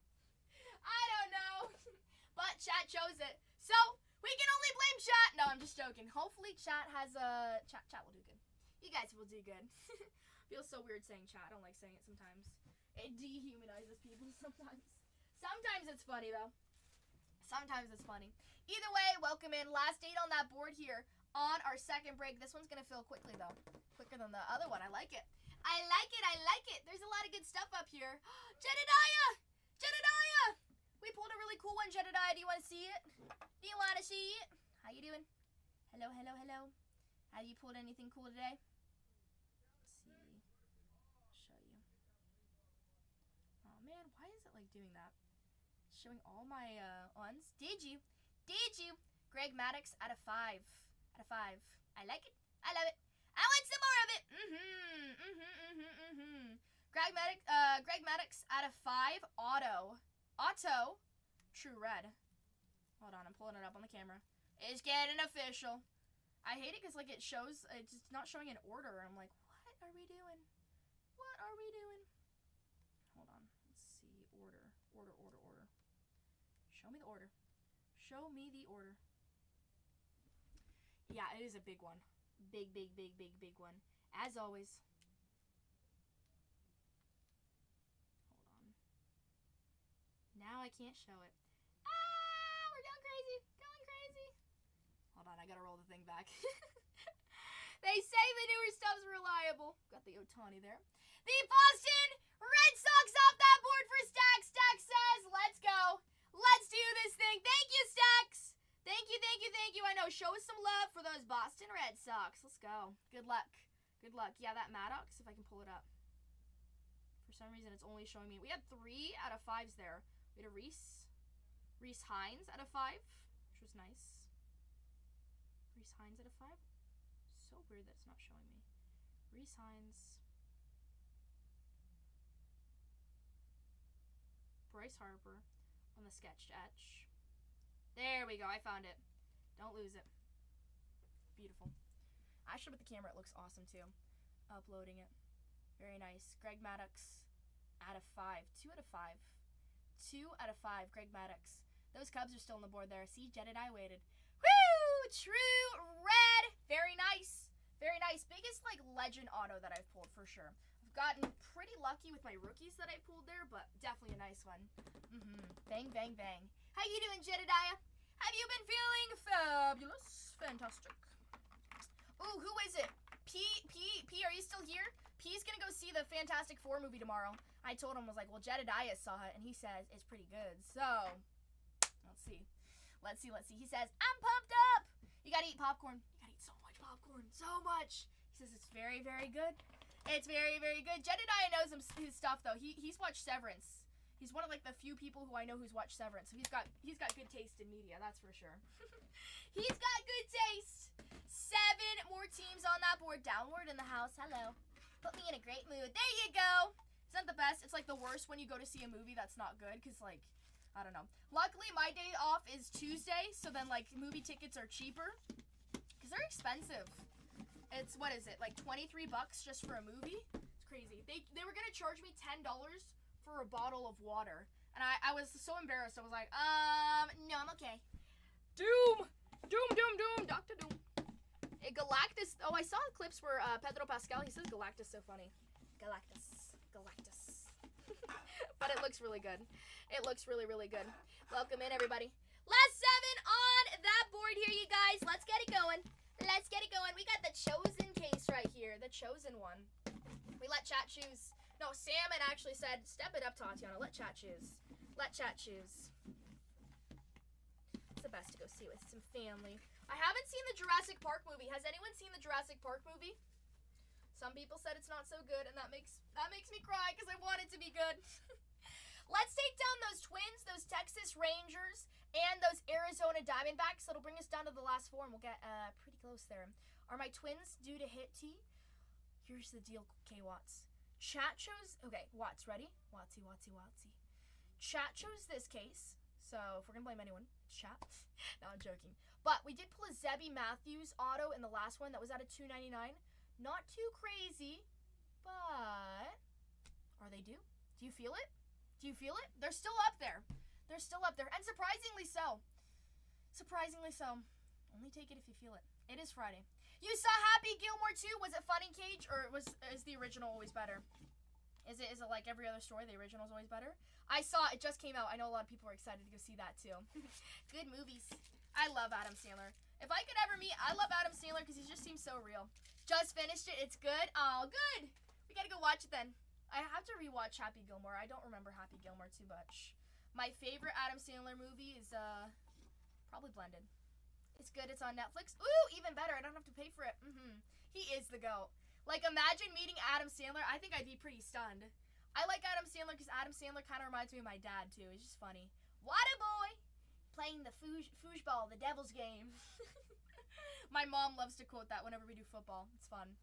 But chat chose it. So we can only blame chat. No, I'm just joking. Hopefully chat has a chat will do good. You guys will do good. Feels so weird saying chat. I don't like saying it sometimes. It dehumanizes people sometimes. Sometimes it's funny though. Either way, welcome in. Last 8 on that board here on our second break. This one's gonna fill quickly though. Quicker than the other one. I like it. There's a lot of good stuff up here. Jedediah! Jedediah! We pulled a really cool one, Jedediah. Do you want to see it? Do you want to see it? How you doing? Hello, hello, hello. Have you pulled anything cool today? Let's see. I'll show you. Oh man, why is it like doing that? It's showing all my ons. Did you? Did you? Greg Maddox out of 5. Out of 5. I like it. I love it. I want some more of it. Greg Maddox out of 5. Auto. True red. Hold on, I'm pulling it up on the camera. It's getting official. I hate it because like it's not showing in order. I'm like, what are we doing? What are we doing? Hold on. Let's see. Order. Show me the order. Show me the order. Yeah, it is a big one. Big one. As always. Hold on. Now I can't show it. Ah, we're going crazy. Hold on, I gotta roll the thing back. They say the newer stuff's reliable. Got the Otani there. The Boston Red Sox off that board for Stacks. Stacks says, let's go. Let's do this thing. Thank you, Stacks. Thank you. I know. Show us some love for those Boston Red Sox. Let's go. Good luck. Yeah, that Maddox, if I can pull it up. For some reason, it's only showing me. We had 3 out of 5s there. We had a Reese Hines out of 5, which was nice. Reese Hines out of 5. So weird that it's not showing me. Reese Hines. Bryce Harper on the sketched etch. There we go. I found it. Don't lose it. Beautiful. I should put the camera. It looks awesome too. Uploading it. Very nice. Greg Maddox out of 5. 2 out of 5. 2 out of 5. Greg Maddox. Those Cubs are still on the board there. See, Jedediah waited. Woo! True red. Very nice. Biggest like legend auto that I've pulled for sure. I've gotten pretty lucky with my rookies that I pulled there, but definitely a nice one. Bang. How you doing, Jedediah? Have you been feeling fabulous? Fantastic. Ooh, who is it? P, are you still here? P's gonna go see the Fantastic Four movie tomorrow. I told him, I was like, well, Jedediah saw it, and he says it's pretty good. So, let's see. He says, I'm pumped up. You gotta eat popcorn. You gotta eat so much popcorn. So much. He says it's very, very good. It's very, very good. Jedediah knows his stuff, though. He's watched Severance. He's one of like the few people who I know who's watched Severance. So he's got good taste in media, that's for sure. He's got good taste. 7 more teams on that board. Downward in the house. Hello. Put me in a great mood. There you go. Isn't that the best? It's like the worst when you go to see a movie that's not good because like, I don't know. Luckily, my day off is Tuesday, so then like movie tickets are cheaper because they're expensive. It's, what is it, like $23 just for a movie? It's crazy. They were gonna charge me $10 for a bottle of water, and I was so embarrassed. I was like, no, I'm okay. Doom, Dr. Doom. Galactus. Oh, I saw clips where Pedro Pascal. He says Galactus so funny. Galactus. But it looks really good. It looks really, really good. Welcome in, everybody. Last 7 on that board here, you guys. Let's get it going. We got the chosen case right here. The chosen one. We let chat choose. No, Salmon actually said, step it up, Tatianna. Let chat choose. It's the best to go see with some family. I haven't seen the Jurassic Park movie. Has anyone seen the Jurassic Park movie? Some people said it's not so good, and that makes me cry because I want it to be good. Let's take down those Twins, those Texas Rangers, and those Arizona Diamondbacks. That'll bring us down to the last 4, and we'll get pretty close there. Are my Twins due to hit T? Here's the deal, K. Watts. Chat chose... Okay, Watts, ready? Wattsy. Chat chose this case, so if we're going to blame anyone, it's chat. No, I'm joking. But we did pull a Zebby Matthews auto in the last one that was out of $2.99. Not too crazy, but are they due? Do you feel it? They're still up there. And surprisingly so. Only take it if you feel it. It is Friday. You saw Happy Gilmore too? Was it fun in Cage, or is the original always better? Is it like every other story, the original is always better? I saw it just came out. I know a lot of people are excited to go see that too. Good movies. I love Adam Sandler. If I could ever meet, I love Adam Sandler because he just seems so real. Just finished it. It's good. Oh, good. We gotta go watch it then. I have to rewatch Happy Gilmore. I don't remember Happy Gilmore too much. My favorite Adam Sandler movie is probably Blended. It's good. It's on Netflix. Ooh, even better. I don't have to pay for it. He is the GOAT. Like, imagine meeting Adam Sandler. I think I'd be pretty stunned. I like Adam Sandler because Adam Sandler kind of reminds me of my dad too. It's just funny. Water boy playing the foosball, the devil's game. My mom loves to quote that whenever we do football. It's fun.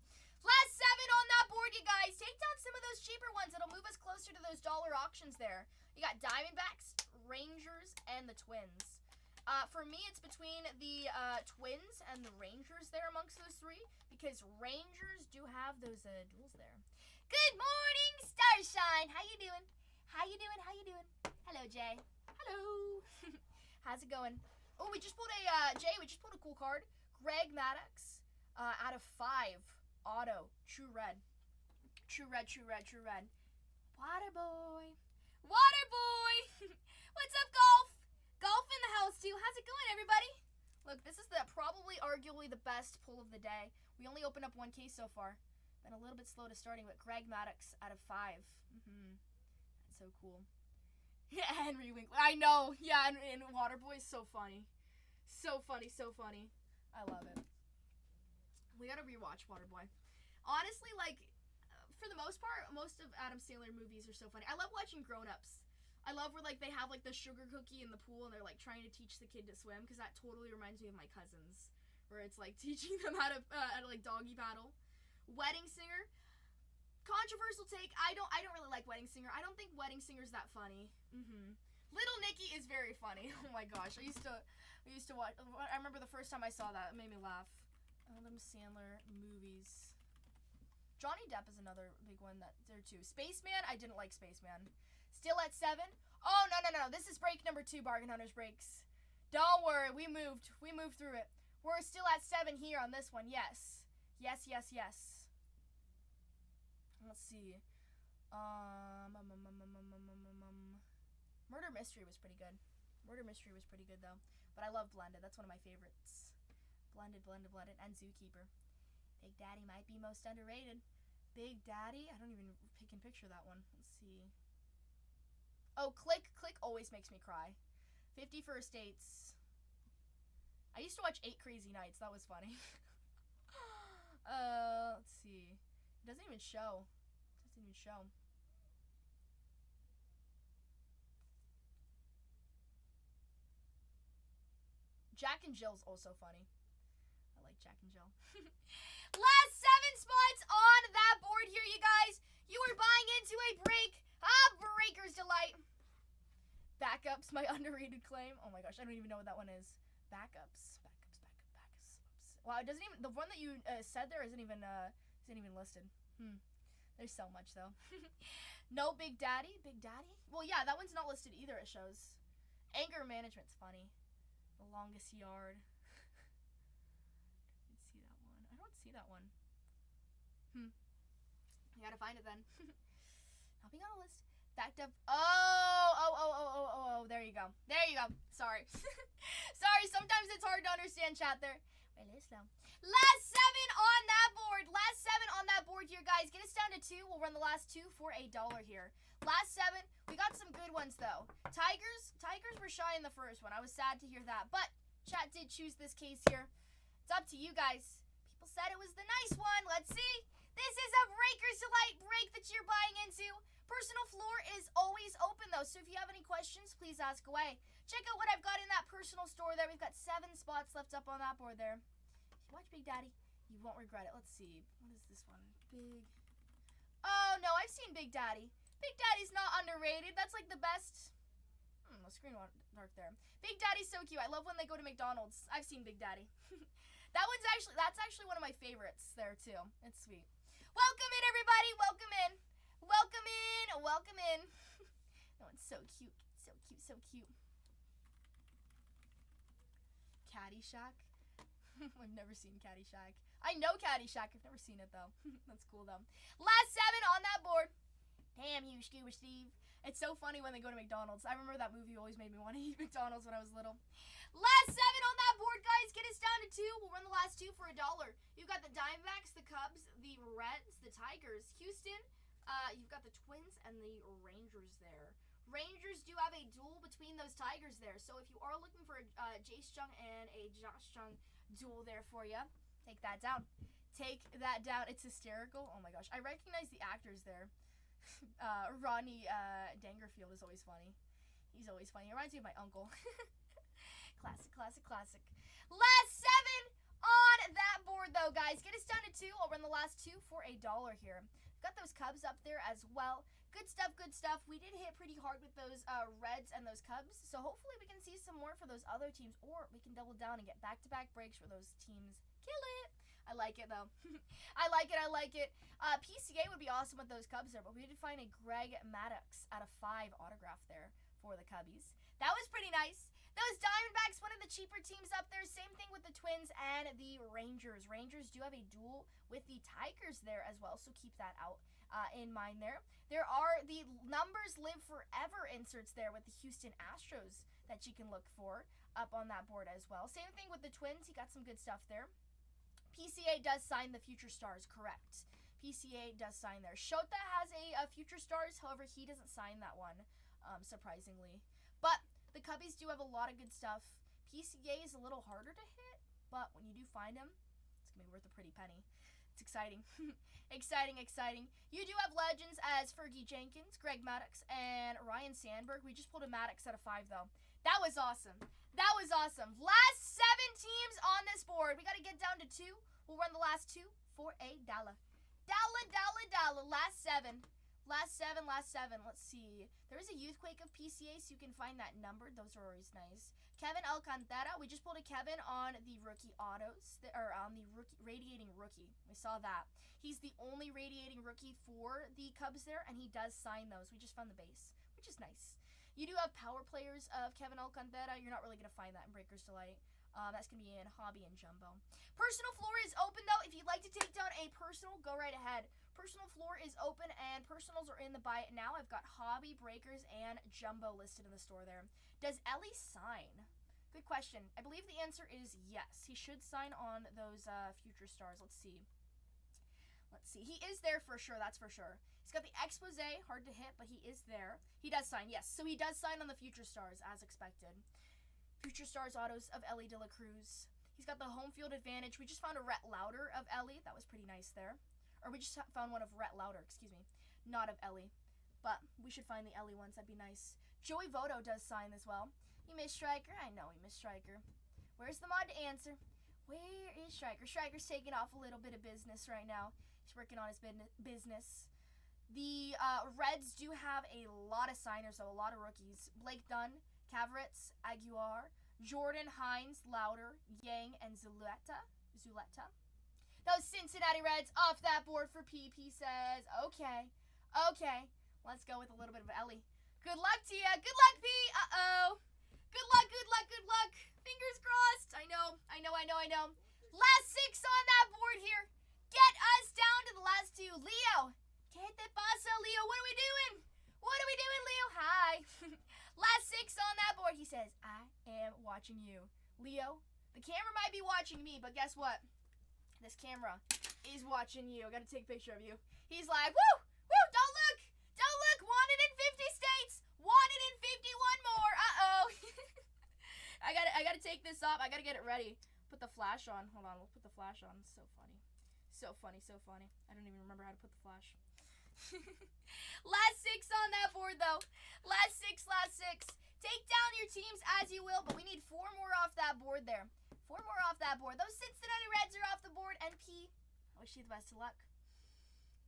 Last 7 on that board, you guys. Take down some of those cheaper ones. It'll move us closer to those dollar auctions there. You got Diamondbacks, Rangers, and the Twins. For me, it's between the Twins and the Rangers there amongst those three, because Rangers do have those duels there. Good morning, Starshine. How you doing? How you doing? How you doing? Hello, Jay. Hello. How's it going? Oh, we just pulled a Jay. We just pulled a cool card. Greg Maddox, out of 5. Auto, true red. True red, true red, true red. Water boy. Water boy. What's up, Golf? Golf in the house, too. How's it going, everybody? Look, this is probably arguably the best pull of the day. We only opened up 1 case so far. Been a little bit slow to starting, but Greg Maddox out of 5. That's so cool. Yeah, Henry Winkler. I know. Yeah, and Waterboy is so funny. So funny, so funny. I love it. We gotta rewatch Waterboy. Honestly, like, for the most part, most of Adam Sandler movies are so funny. I love watching Grown Ups. I love where, like, they have, like, the sugar cookie in the pool and they're, like, trying to teach the kid to swim, because that totally reminds me of my cousins, where it's, like, teaching them how to like, doggy paddle. Wedding Singer. Controversial take. I don't really like Wedding Singer. I don't think Wedding Singer's that funny. Little Nicky is very funny. Oh my gosh. I used to watch. I remember the first time I saw that. It made me laugh. Adam Sandler movies. Johnny Depp is another big one that there too. Spaceman. I didn't like Spaceman. Still at 7. Oh no. This is break number 2. Bargain Hunters breaks. Don't worry. We moved through it. We're still at 7 here on this one. Yes. Yes. Let's see. Murder Mystery was pretty good. Though. But I love Blended. That's one of my favorites. Blended, and Zookeeper. Big Daddy might be most underrated. Big Daddy? I don't even can picture that one. Let's see. Oh, Click always makes me cry. 50 First Dates. I used to watch 8 Crazy Nights. That was funny. Let's see. It doesn't even show. Jack and Jill's also funny. I like Jack and Jill. Last 7 spots on that board here, you guys. You are buying into a break. Breaker's Delight. Backups, my underrated claim. Oh my gosh, I don't even know what that one is. Backups. Wow, it doesn't even. The one that you said there isn't even listed. There's so much though. No Big Daddy. Well, yeah, that one's not listed either. It shows. Anger Management's funny. The Longest Yard. I don't see that one. You gotta find it then. Not being on a list. Fact of. Oh. There you go. Sorry. Sorry. Sometimes it's hard to understand chat there. Wait, let it slow. Last 7 on that board here, guys. Get us down to 2. We'll run the last 2 for $1 here. Last 7. We got some good ones though. Tigers were shy in the first one. I was sad to hear that, but chat did choose this case here. It's up to you guys. People said it was the nice one. Let's see. This is a Breaker's Delight break that you're buying into. Personal floor is always open though, so if you have any questions, please ask away. Check out what I've got in that personal store there. We've got 7 spots left up on that board there. If you watch Big Daddy, you won't regret it. Let's see. What is this one? Oh no, I've seen Big Daddy. Big Daddy's not underrated. That's like the best. The screen went dark there. Big Daddy's so cute. I love when they go to McDonald's. I've seen Big Daddy. That's actually one of my favorites there too. It's sweet. Welcome in, everybody. Welcome in. That one's so cute. So cute. Caddyshack. I've never seen Caddyshack. I know Caddyshack. I've never seen it though. That's cool though. Last 7 on that board. Damn you, Scuba Steve. It's so funny when they go to McDonald's. I remember that movie always made me want to eat McDonald's when I was little. Last 7 on that board, guys. Get us down to 2. We'll run the last 2 for $1. You've got the Diamondbacks, the Cubs, the Reds, the Tigers, Houston, You've got the Twins and the Rangers there. Rangers do have a duel between those Tigers there. So if you are looking for a Jace Jung and a Josh Jung duel there for you, take that down. Take that down. It's hysterical. Oh my gosh. I recognize the actors there. Ronnie Dangerfield is always funny. He's always funny. It reminds me of my uncle. Classic, classic, classic. Last 7 on that board, though, guys. Get us down to 2. I'll run the last 2 for $1 here. Got those Cubs up there as well. Good stuff, good stuff. We did hit pretty hard with those Reds and those Cubs, so hopefully we can see some more for those other teams, or we can double down and get back-to-back breaks where those teams kill it. I like it, though. I like it, I like it. PCA would be awesome with those Cubs there, but we did find a Greg Maddux out of 5 autograph there for the Cubbies. That was pretty nice. Those Diamondbacks, one of the cheaper teams up there. Same thing with the Twins and the Rangers. Rangers do have a duel with the Tigers there as well, so keep that out in mind there. There are the numbers live forever inserts there with the Houston Astros that you can look for up on that board as well. Same thing with the Twins. You got some good stuff there. PCA does sign the Future Stars, correct. PCA does sign there. Shota has a Future Stars, however, he doesn't sign that one, surprisingly. But the Cubbies do have a lot of good stuff. PCA is a little harder to hit, but when you do find him, it's going to be worth a pretty penny. It's exciting. Exciting, exciting. You do have legends as Fergie Jenkins, Greg Maddux, and Ryan Sandberg. We just pulled a Maddux out of 5, though. That was awesome. That was awesome. Last 7 teams on this board. We got to get down to 2. We'll run the last 2 for $1. Dollar. Last 7. Last 7. Let's see. There is a Youthquake of PCA, so you can find that numbered. Those are always nice. Kevin Alcantara. We just pulled a Kevin on the rookie autos, or on the radiating rookie. We saw that. He's the only radiating rookie for the Cubs there, and he does sign those. We just found the base, which is nice. You do have power players of Kevin Alcantara. You're not really going to find that in Breakers Delight. That's going to be in Hobby and Jumbo. Personal floor is open, though. If you'd like to take down a personal, go right ahead. Personal floor is open, and personals are in the buy it now. I've got Hobby, Breakers, and Jumbo listed in the store there. Does Ellie sign? Good question. I believe the answer is yes. He should sign on those Future Stars. Let's see. He is there for sure. That's for sure. He's got the expose. Hard to hit, but he is there. He does sign, yes. So he does sign on the Future Stars, as expected. Future Stars autos of Ellie De La Cruz. He's got the home field advantage. We just found a Rhett Lauder of Ellie. That was pretty nice there. Or we just found one of Rhett Lauder, excuse me. Not of Ellie. But we should find the Ellie ones. That'd be nice. Joey Votto does sign as well. You miss Striker? I know he missed Striker. Where's the mod to answer? Where is Striker? Striker's taking off a little bit of business right now. He's working on his business. The Reds do have a lot of signers, so a lot of rookies. Blake Dunn, Cavaretz, Aguilar, Jordan, Hines, Lauder, Yang, and Zuleta. Those Cincinnati Reds off that board for PP says, okay. Let's go with a little bit of Ellie. Good luck to ya. Good luck, P. Uh-oh. Good luck. Fingers crossed. I know. Last 6 on that board here. Get us down to the last 2. Leo. ¿Qué te pasa, Leo? What are we doing? Leo? Hi. Last 6 on that board. He says, I am watching you. Leo, the camera might be watching me, but guess what? This camera is watching you. I gotta take a picture of you. He's like, woo, don't look. Wanted in 50 states. Wanted in 51 more. Uh-oh. I gotta take this off. I gotta get it ready. Put the flash on. Hold on, we'll put the flash on. So funny. I don't even remember how to put the flash. Last 6 on that board, though. Last six. Take down your teams as you will, but we need 4 more off that board there. 4 more off that board. Those Cincinnati Reds are off the board. And P, I wish you the best of luck.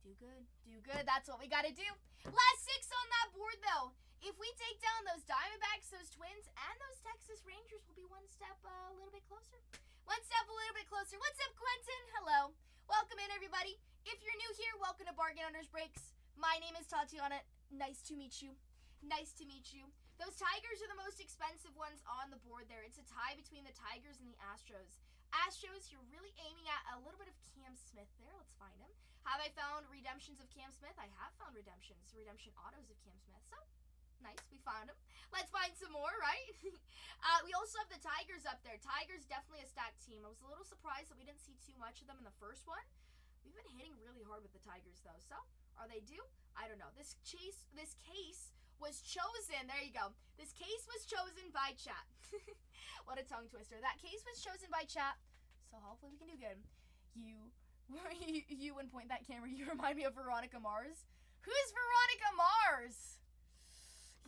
Do good. That's what we got to do. Last 6 on that board, though. If we take down those Diamondbacks, those Twins, and those Texas Rangers, we'll be one step a little bit closer. What's up, Quentin? Hello. Welcome in, everybody. If you're new here, welcome to Bargain Hunters Breaks. My name is Tatianna. Nice to meet you. Those Tigers are the most expensive ones on the board there. It's a tie between the Tigers and the Astros. Astros, you're really aiming at a little bit of Cam Smith there. Let's find him. Have I found redemptions of Cam Smith? I have found redemption autos of Cam Smith. So, nice, we found him. Let's find some more, right? We also have the Tigers up there. Tigers, definitely a stacked team. I was a little surprised that we didn't see too much of them in the first one. We've been hitting really hard with the Tigers, though. So, are they due? I don't know. This case was chosen. There you go. This case was chosen by chat. What a tongue twister. That case was chosen by chat. So, hopefully we can do good. You and point that camera. You remind me of Veronica Mars. Who's Veronica Mars?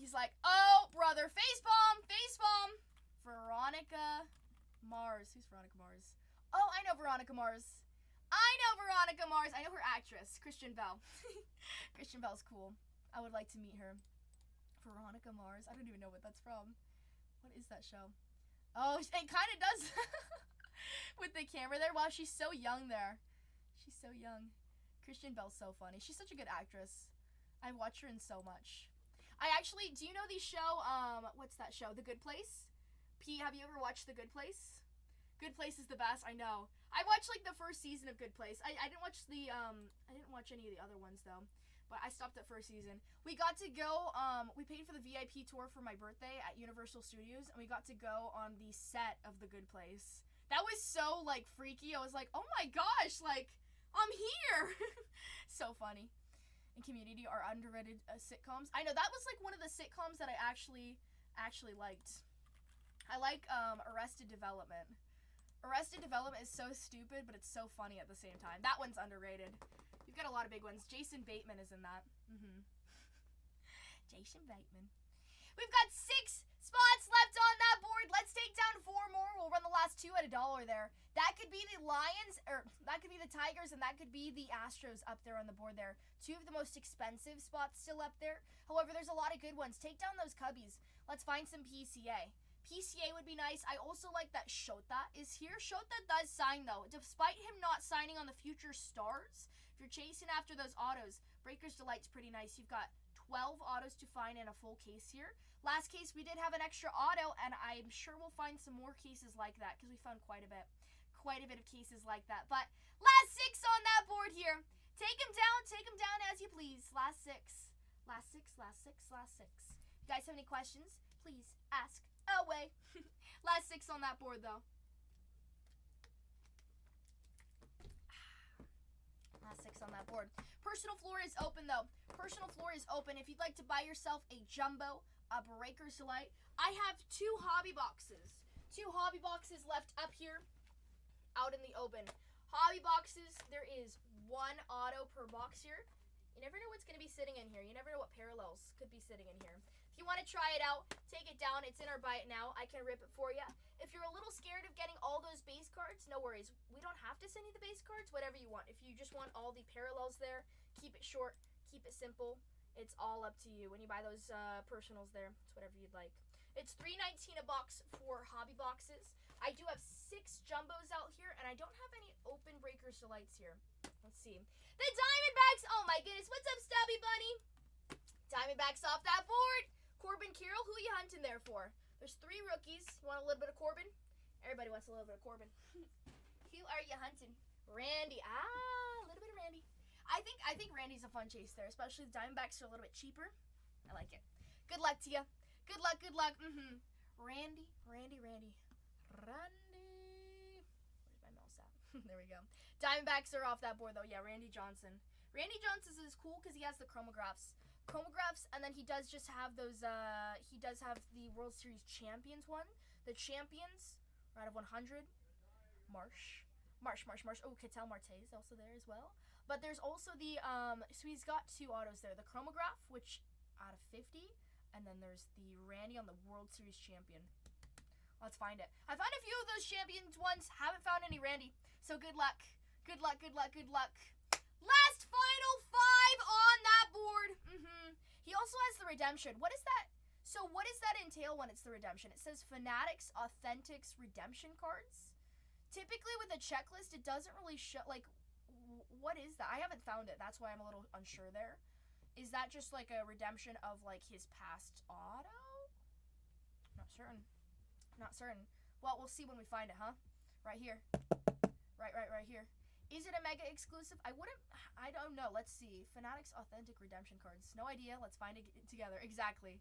He's like, oh, brother. Facepalm. Facepalm. Veronica Mars. Who's Veronica Mars? Oh, I know Veronica Mars. I know Veronica Mars. I know her actress, Christian Bell. Christian Bell's cool. I would like to meet her. Veronica Mars. I don't even know what that's from. What is that show? Oh, it kind of does. With the camera there. Wow, she's so young there. She's so young. Christian Bell's so funny. She's such a good actress. I watch her in so much. I actually, do you know the show, what's that show? The Good Place? Have you ever watched The Good Place? Good Place is the best, I know. I watched like the first season of Good Place. I didn't watch the, I didn't watch any of the other ones though. But I stopped at first season. We got to go, we paid for the VIP tour for my birthday at Universal Studios, and we got to go on the set of The Good Place. That was so, like, freaky. I was like, oh my gosh, like, I'm here. So funny. And Community are underrated sitcoms. I know, that was, like, one of the sitcoms that I actually liked. I like, Arrested Development. Arrested Development is so stupid, but it's so funny at the same time. That one's underrated. You've got a lot of big ones. Jason Bateman is in that. Jason Bateman. We've got 6 spots left on that board. Let's take down 4 more. We'll run the last 2 at $1 there. That could be the Lions, or that could be the Tigers, and that could be the Astros up there on the board there. 2 of the most expensive spots still up there. However, there's a lot of good ones. Take down those Cubbies. Let's find some PCA. PCA would be nice. I also like that Shota is here. Shota does sign, though. Despite him not signing on the future stars, if you're chasing after those autos, Breaker's Delight's pretty nice. You've got 12 autos to find in a full case here. Last case, we did have an extra auto, and I'm sure we'll find some more cases like that because we found quite a bit of cases like that. But last 6 on that board here. Take them down as you please. Last 6. Last 6. You guys have any questions? Please ask away. Last 6 on that board, though. Last 6 on that board. Personal floor is open, though. Personal floor is open. If you'd like to buy yourself a jumbo, a Breaker's Delight, I have 2 hobby boxes. 2 hobby boxes left up here, out in the open. Hobby boxes, there is 1 auto per box here. You never know what's going to be sitting in here. You never know what parallels could be sitting in here. If you want to try it out, take it down. It's in our buy it now. I can rip it for you. If you're a little scared of getting all those base cards, no worries. We don't have to send you the base cards, whatever you want. If you just want all the parallels there, keep it short, keep it simple. It's all up to you. When you buy those personals there, it's whatever you'd like. It's $3.19 a box for hobby boxes. I do have 6 jumbos out here, and I don't have any open Breaker's Delights here. Let's see. The Diamondbacks. Oh my goodness. What's up, Stubby Bunny? Diamondbacks off that board. Corbin Carroll, who are you hunting there for? There's 3 rookies. You want a little bit of Corbin? Everybody wants a little bit of Corbin. Who are you hunting? Randy. A little bit of Randy. I think Randy's a fun chase there, especially the Diamondbacks are a little bit cheaper. I like it. Good luck to you. Good luck. Randy. Where's my mouse at? There we go. Diamondbacks are off that board, though. Yeah, Randy Johnson. Randy Johnson is cool because he has the chromographs, and then he does just have those, he does have the World Series Champions one. The Champions, out of 100. Marsh. Oh, Ketel Marte is also there as well. But there's also the, so he's got 2 autos there. The chronograph, which out of 50, and then there's the Randy on the World Series Champion. Let's find it. I found a few of those Champions ones. Haven't found any Randy. So good luck. Good luck. Last final 5 on that board. He also has the redemption. What is that? So what does that entail when it's the redemption? It says Fanatics Authentics redemption cards. Typically with a checklist, it doesn't really show, like, what is that? I haven't found it. That's why I'm a little unsure there. Is that just like a redemption of like his past auto? Not certain. Well, we'll see when we find it, huh? Right here. Right here. Is it a mega exclusive? I don't know. Let's see. Fanatics Authentic Redemption cards. No idea. Let's find it together. Exactly.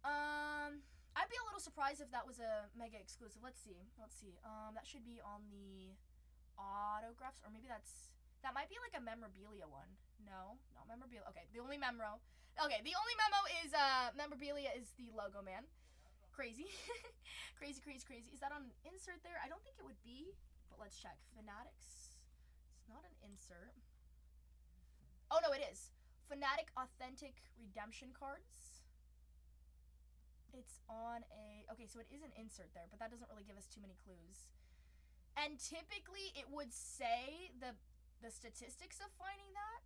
I'd be a little surprised if that was a mega exclusive. Let's see. That should be on the autographs, or maybe that might be like a memorabilia one. No, not memorabilia. Okay, the only memo is memorabilia is the logo, man. Crazy. crazy. Is that on an insert there? I don't think it would be, but let's check. Fanatics. It's not an insert. Oh no, it is. Fanatic Authentic Redemption Cards. It's on a... Okay, so it is an insert there, but that doesn't really give us too many clues. And typically, it would say the statistics of finding that.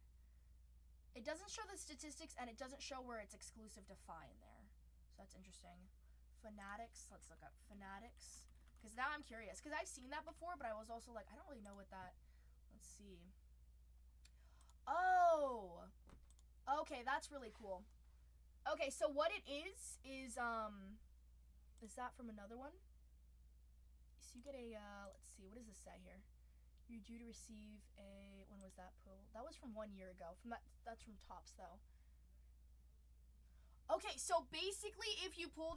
It doesn't show the statistics, and it doesn't show where it's exclusive to find there. So that's interesting. Fanatics. Let's look up Fanatics. Because now I'm curious. Because I've seen that before, but I was also like, I don't really know what that... Let's see. Oh! Okay, that's really cool. Okay, so what it is that from another one? So you get a, let's see, what does this say here? You're due to receive a, when was that pull? That was from 1 year ago. That's from Topps, though. Okay, so basically, if you pull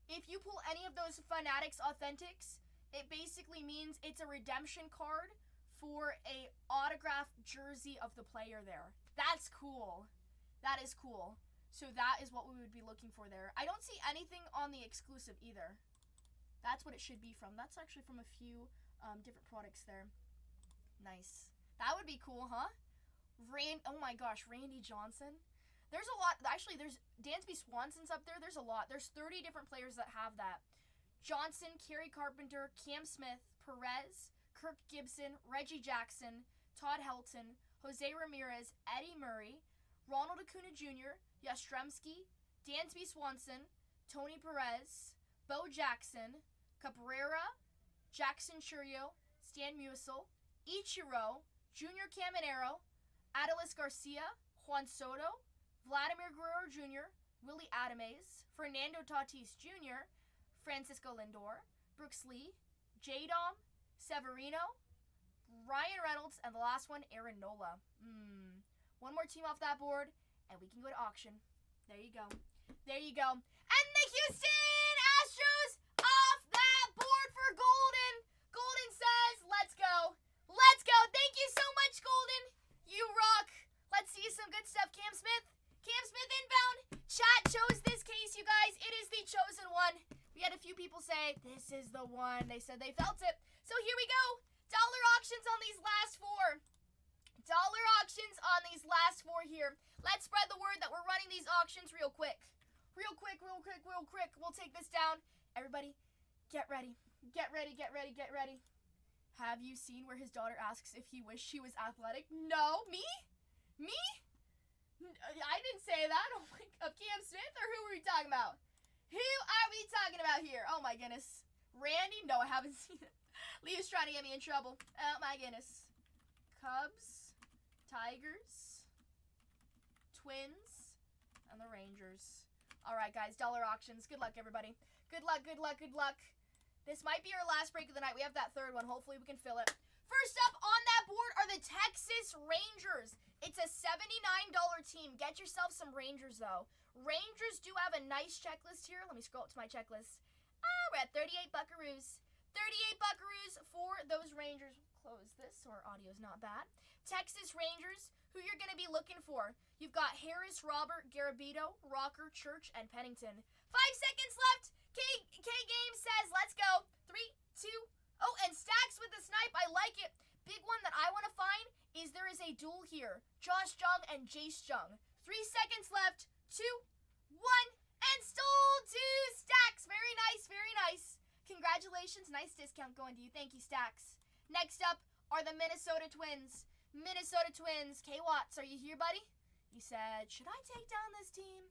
any of those Fanatics Authentics, it basically means it's a redemption card for a autographed jersey of the player there. That's cool. That is cool. So that is what we would be looking for there. I don't see anything on the exclusive either. That's what it should be from. That's actually from a few different products there. Nice. That would be cool, huh? Oh my gosh, Randy Johnson. There's a lot. Actually, there's Dansby Swanson's up there. There's a lot. There's 30 different players that have that. Johnson, Kerry Carpenter, Cam Smith, Perez, Kirk Gibson, Reggie Jackson, Todd Helton, Jose Ramirez, Eddie Murray, Ronald Acuna Jr., Yastrzemski, Dansby Swanson, Tony Perez, Bo Jackson, Cabrera, Jackson Churio, Stan Musial, Ichiro, Junior Caminero, Adolis Garcia, Juan Soto, Vladimir Guerrero Jr., Willie Adames, Fernando Tatis Jr., Francisco Lindor, Brooks Lee, J-Dom, Severino, Ryan Reynolds, and the last one, Aaron Nola. One more team off that board, and we can go to auction. There you go. There you go. And the Houston Astros off that board for Golden. Golden says, let's go. Let's go. Thank you so much, Golden. You rock. Let's see some good stuff. Cam Smith. Cam Smith inbound. Chat chose this case, you guys. It is the chosen one. We had a few people say, this is the one. They said they felt it. So here we go. Dollar auctions on these last four. Dollar auctions on these last four here. Let's spread the word that we're running these auctions real quick. Real quick. We'll take this down. Everybody, get ready. Get ready. Have you seen where his daughter asks if he wished she was athletic? No. Me? I didn't say that. Oh my, of Cam Smith, or who are we talking about? Who are we talking about here? Oh my goodness. Randy? No, I haven't seen it. Leo's trying to get me in trouble. Oh my goodness. Cubs, Tigers, Twins, and the Rangers. All right, guys, dollar auctions. Good luck, everybody. Good luck. This might be our last break of the night. We have that third one. Hopefully we can fill it. First up on that board are the Texas Rangers. It's a $79 team. Get yourself some Rangers, though. Rangers do have a nice checklist here. Let me scroll up to my checklist. We're at 38 buckaroos. 38 buckaroos for those Rangers. Close this so our audio's not bad. Texas Rangers, who you're going to be looking for. You've got Harris, Robert, Garabito, Rocker, Church, and Pennington. 5 seconds left. K Game says, let's go. 3, 2, oh, and Stacks with the snipe. I like it. Big one that I want to find is there is a duel here. Josh Jung and Jace Jung. 3 seconds left. 2, 1, and stole 2 Stacks. Very nice. Congratulations. Nice discount going to you. Thank you, Stacks. Next up are the Minnesota Twins. K Watts, are you here, buddy? He said, should I take down this team?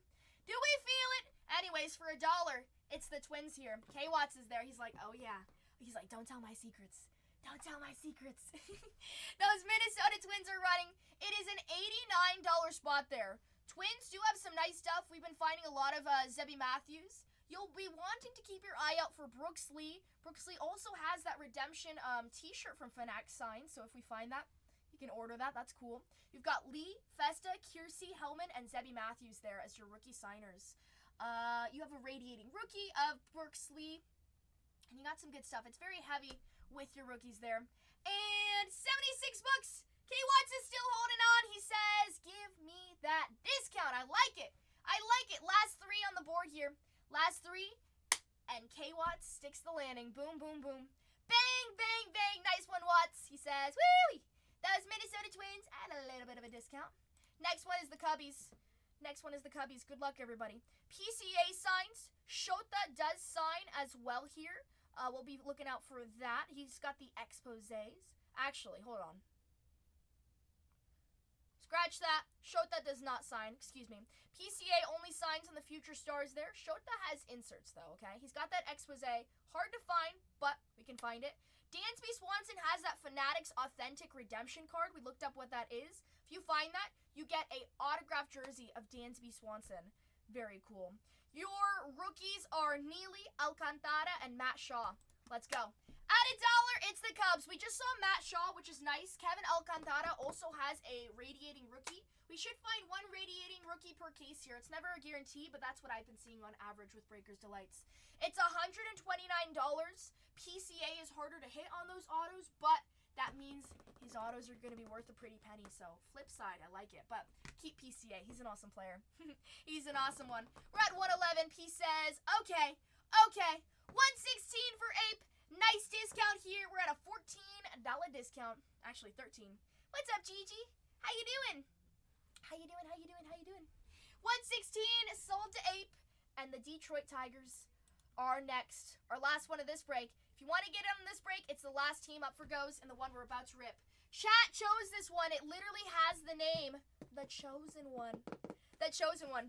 Do we feel it? Anyways, for $1, it's the Twins here. K Watts is there. He's like, oh yeah. He's like, don't tell my secrets. Those Minnesota Twins are running. It is an $89 spot there. Twins do have some nice stuff. We've been finding a lot of Zebby Matthews. You'll be wanting to keep your eye out for Brooks Lee. Brooks Lee also has that redemption t-shirt from Fanatics signed, so if we find that, you can order that. That's cool. You've got Lee, Festa, Kiersey, Hellman, and Zebby Matthews there as your rookie signers. You have a radiating rookie of Brooks Lee, and you got some good stuff. It's very heavy with your rookies there. And And $76. K Watts is still holding on. He says, give me that discount. I like it. I like it. Last 3 on the board here. Last 3. And K Watts sticks the landing. Boom, boom, boom. Bang, bang, bang. Nice one, Watts. He says, woo! Those Minnesota Twins and a little bit of a discount. Next one is the Cubbies. Good luck, everybody. PCA signs. Shota does sign as well here. We'll be looking out for that. He's got the exposés. Actually, hold on. Scratch that. Shota does not sign. Excuse me. PCA only signs on the future stars there. Shota has inserts, though, okay? He's got that exposé. Hard to find, but we can find it. Dansby Swanson has that Fanatics Authentic Redemption card. We looked up what that is. If you find that, you get a autographed jersey of Dansby Swanson. Very cool. Your rookies are Neely, Alcantara, and Matt Shaw. Let's go. At $1, it's the Cubs. We just saw Matt Shaw, which is nice. Kevin Alcantara also has a radiating rookie. We should find 1 radiating rookie per case here. It's never a guarantee, but that's what I've been seeing on average with Breakers Delights. It's $129. PCA is harder to hit on those autos, but that means his autos are going to be worth a pretty penny. So, flip side, I like it. But keep PCA. He's an awesome player. He's an awesome one. We're at 111. P says, okay. 116 for Ape. Nice discount here. We're at a $14 discount. Actually, 13. What's up, Gigi? How you doing? 116 sold to Ape. And the Detroit Tigers are next. Our last one of this break. If you want to get in on this break, it's the last team up for goes and the one we're about to rip. Chat chose this one. It literally has the name. The Chosen One.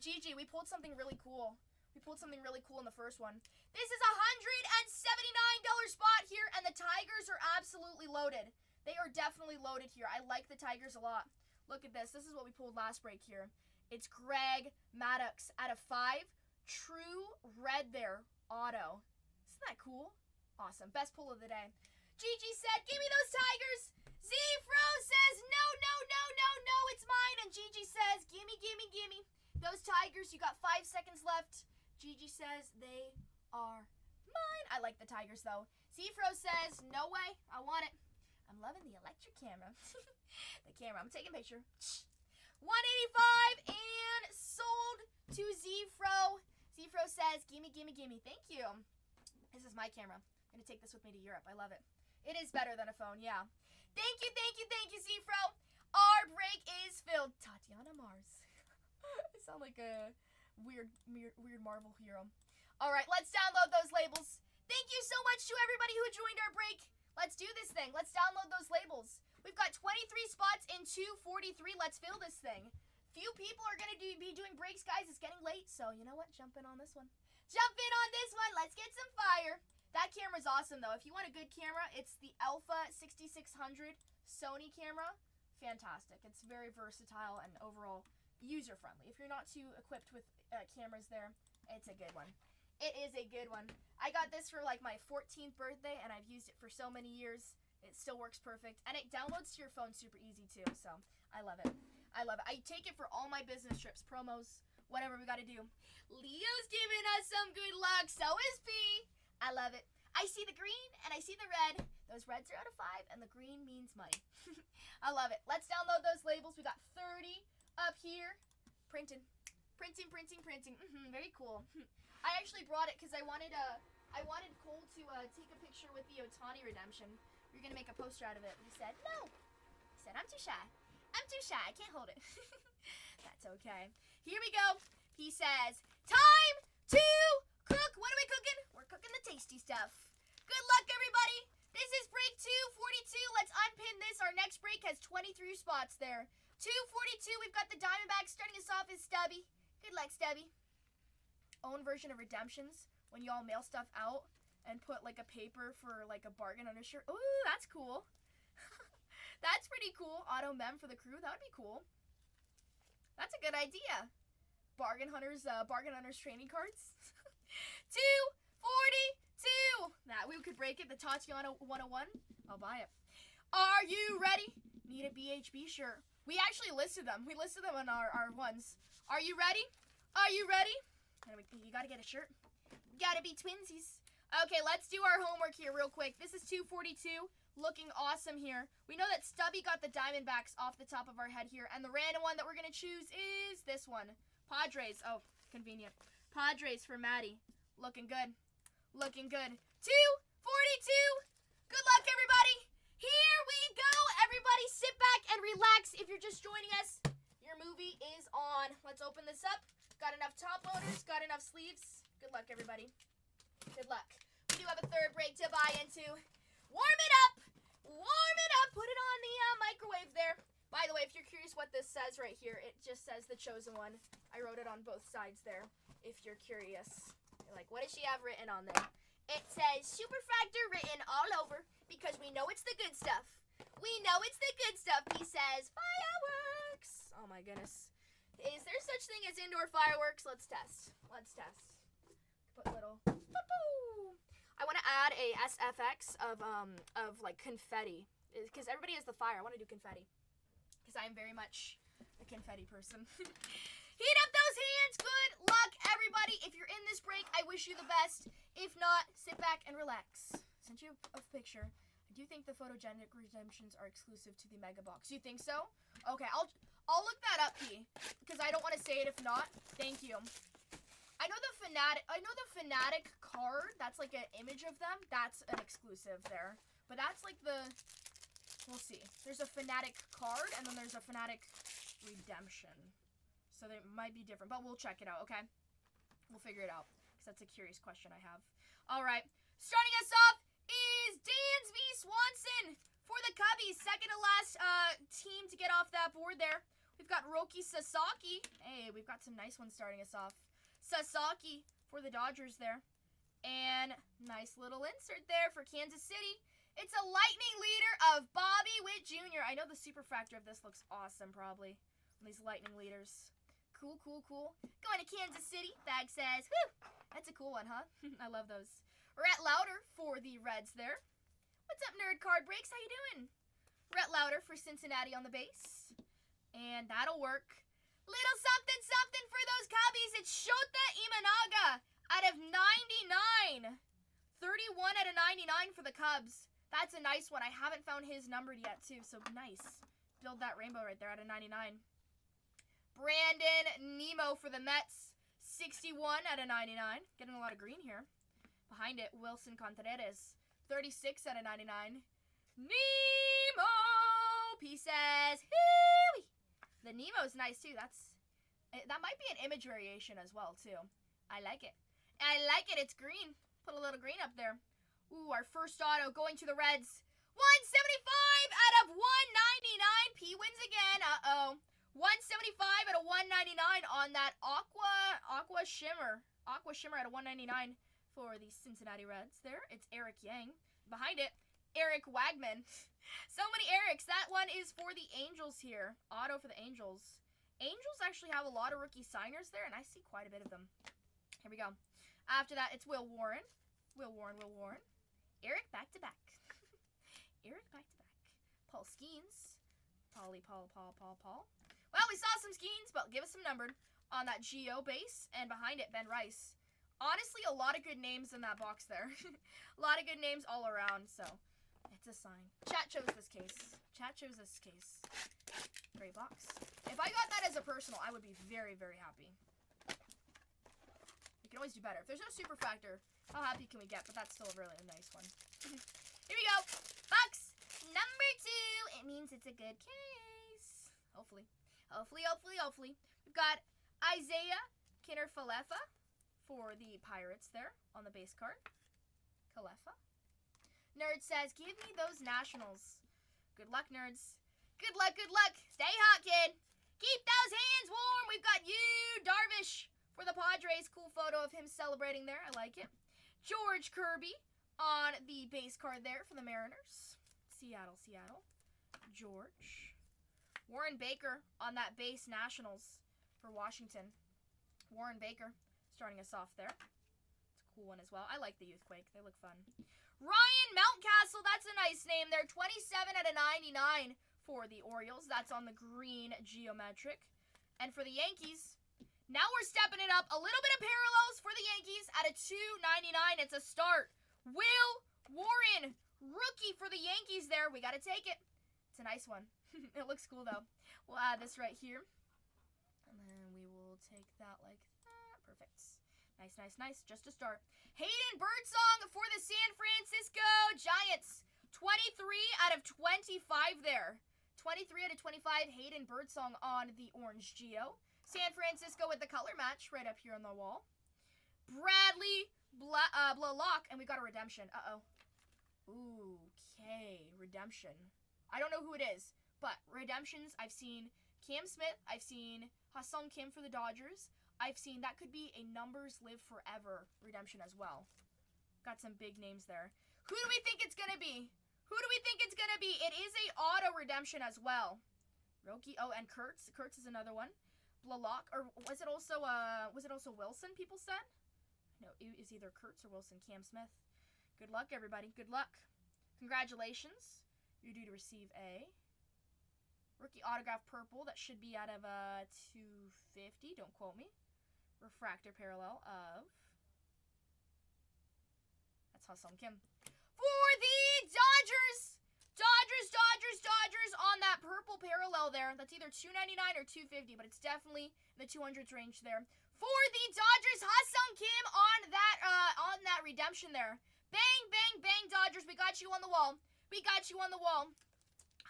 Gigi, we pulled something really cool. In the first one. This is $179 spot here, and the Tigers are absolutely loaded. They are definitely loaded here. I like the Tigers a lot. Look at this. This is what we pulled last break here. It's Greg Maddux out of 5. True red there. Auto. Isn't that cool? Awesome. Best pull of the day. Gigi said, give me those Tigers. Z-Fro says, no, it's mine. And Gigi says, gimme. Those Tigers, you got 5 seconds left. Gigi says they are mine. I like the Tigers, though. Z-Fro says, no way. I want it. I'm loving the electric camera. The camera. I'm taking a picture. 185 and sold to Z-Fro. Z-Fro says, gimme. Thank you. This is my camera. I'm going to take this with me to Europe. I love it. It is better than a phone, yeah. Thank you, Z-Fro. Our break is filled. Tatianna Mars. I sound like a weird Marvel hero. All right, let's download those labels. Thank you so much to everybody who joined our break. Let's do this thing. Let's download those labels. We've got 23 spots in 243. Let's fill this thing. Few people are going to be doing breaks, guys. It's getting late, so you know what? Jump in on this one. Let's get some fire. That camera's awesome, though. If you want a good camera, it's the Alpha 6600 Sony camera. Fantastic. It's very versatile and overall user-friendly. If you're not too equipped with cameras there, it's a good one. It is a good one. I got this for like my 14th birthday, and I've used it for so many years. It still works perfect, and it downloads to your phone super easy too, so I love it. I take it for all my business trips, promos, whatever we got to do. Leo's giving us some good luck, so is P. I love it. I see the green, and I see the red. Those reds are out of 5, and the green means money. I love it. Let's download those labels. We got 30 up here. Printing. Very cool. I actually brought it because I wanted Cole to take a picture with the Ohtani redemption. We are going to make a poster out of it. But he said, no. He said, I'm too shy. I can't hold it. That's okay. Here we go. He says, time to cook. What are we cooking? We're cooking the tasty stuff. Good luck, everybody. This is break 242. Let's unpin this. Our next break has 23 spots there. 242, we've got the Diamondbacks. Starting us off is Stubby. Good luck, Stubby. Own version of redemptions when y'all mail stuff out and put like a paper for like a bargain on a shirt. Ooh, that's cool. That's pretty cool. Auto mem for the crew. That would be cool. That's a good idea. Bargain hunters training cards. 242. That we could break it. The Tatianna 101. I'll buy it. Are you ready? Need a BHB shirt. We actually listed them. We listed them on our ones. Are you ready? You gotta get a shirt. Gotta be twinsies. Okay, let's do our homework here real quick. This is 242. Looking awesome here. We know that Stubby got the Diamondbacks off the top of our head here. And the random one that we're going to choose is this one. Padres. Oh, convenient. Padres for Maddie. Looking good. Looking good. 242. Good luck, everybody. Here we go. Everybody sit back and relax. If you're just joining us, your movie is on. Let's open this up. Got enough top loaders. Got enough sleeves. Good luck, everybody. Good luck. We do have a third break to buy into. Warm it up. Warm it up. Put it on the microwave there. By the way, if you're curious what this says right here, it just says The Chosen One. I wrote it on both sides there, if you're curious. You're like, what does she have written on there? It says Superfractor written all over because we know it's the good stuff. We know it's the good stuff. He says fireworks. Oh my goodness. Is there such thing as indoor fireworks? Let's test. Let's test. Put little. I want to add a SFX of like confetti because everybody has the fire. I want to do confetti because I am very much a confetti person. Heat up those hands. Good luck, everybody. If you're in this break, I wish you the best. If not, sit back and relax. Sent you a picture. I do think the photogenic redemptions are exclusive to the mega box. You think so? Okay, I'll look that up, P, because I don't want to say it if not. Thank you. I know the Fanatic card. That's like an image of them. That's an exclusive there. But that's like the, we'll see. There's a Fanatic card and then there's a Fanatic redemption. So they might be different, but we'll check it out, okay? We'll figure it out because that's a curious question I have. All right. Starting us off is Dansby Swanson for the Cubbies. Second to last team to get off that board there. We've got Roki Sasaki. Hey, we've got some nice ones starting us off. Sasaki for the Dodgers there. And nice little insert there for Kansas City. It's a lightning leader of Bobby Witt Jr. I know the superfractor of this looks awesome probably. These lightning leaders. Cool, cool, cool. Going to Kansas City. Bag says, whew. That's a cool one, huh? I love those. Rhett Lauder for the Reds there. What's up, Nerd Card Breaks? How you doing? Rhett Lauder for Cincinnati on the base. And that'll work. Little something something for those Cubbies. It's Shota Imanaga out of 99. 31 out of 99 for the Cubs. That's a nice one. I haven't found his numbered yet, too, so nice. Build that rainbow right there out of 99. Brandon Nemo for the Mets. 61 out of 99. Getting a lot of green here. Behind it, Wilson Contreras. 36 out of 99. Nemo! P says, hee-wee! The Nemo's nice, too. That might be an image variation as well, too. I like it. I like it. It's green. Put a little green up there. Ooh, our first auto going to the Reds. 175 out of 199. P wins again. Uh-oh. 175 out of 199 on that Aqua Shimmer. Aqua Shimmer out of 199 for the Cincinnati Reds. There, it's Eric Yang. Behind it, Eric Wagman. So many Erics. That one is for the Angels here. Auto for the Angels. Angels actually have a lot of rookie signers there, and I see quite a bit of them. Here we go. After that, it's Will Warren. Will Warren. Eric back-to-back. Eric back-to-back. Paul Skeens. Paul. Well, we saw some Skeens, but give us some numbered on that Geo base. And behind it, Ben Rice. Honestly, a lot of good names in that box there. A lot of good names all around, so it's a sign. Chat chose this case. Great box. If I got that as a personal, I would be very, very happy. We can always do better. If there's no super factor, how happy can we get? But that's still a really nice one. Here we go. Box number 2. It means it's a good case. Hopefully. We've got Isaiah Kinner-Falefa for the Pirates there on the base card. Kalefa. Nerd says, give me those Nationals. Good luck, nerds. Good luck. Stay hot, kid. Keep those hands warm. We've got you, Darvish, for the Padres. Cool photo of him celebrating there. I like it. George Kirby on the base card there for the Mariners. Seattle. George. Warren Baker on that base Nationals for Washington. Warren Baker starting us off there. It's a cool one as well. I like the Youthquake. They look fun. Ryan Mountcastle. That's a nice name there. 27 out of 99 for the Orioles. That's on the green geometric. And for the Yankees, now we're stepping it up. A little bit of parallels for the Yankees at a 299. It's a start Will Warren, rookie for the Yankees there. We got to take it. It's a nice one. It looks cool, though. We'll add this right here. And then we will take that like that. Perfect. Nice, nice, nice. Just to start. Hayden Birdsong for the San Francisco Giants. 23 out of 25 there. 23 out of 25. Hayden Birdsong on the orange Geo. San Francisco with the color match right up here on the wall. Bradley Blalock. And we got a redemption. Uh-oh. Okay. Redemption. I don't know who it is. But redemptions, I've seen Cam Smith. I've seen Ha-Sung Kim for the Dodgers. I've seen that could be a numbers live forever redemption as well. Got some big names there. Who do we think it's going to be? Who do we think it's going to be? It is a auto redemption as well. Roki. Oh, and Kurtz. Kurtz is another one. Blalock. Or was it also Wilson, people said? No, it was either Kurtz or Wilson. Cam Smith. Good luck, everybody. Good luck. Congratulations. You're due to receive a rookie autograph purple. That should be out of 250. Don't quote me. Refractor parallel of... That's Ha-Sung Kim. For the Dodgers! Dodgers on that purple parallel there. That's either $2.99 or $2.50, but it's definitely in the 200s range there. For the Dodgers, Ha-Sung Kim on that redemption there. Bang, bang, bang, Dodgers. We got you on the wall. We got you on the wall.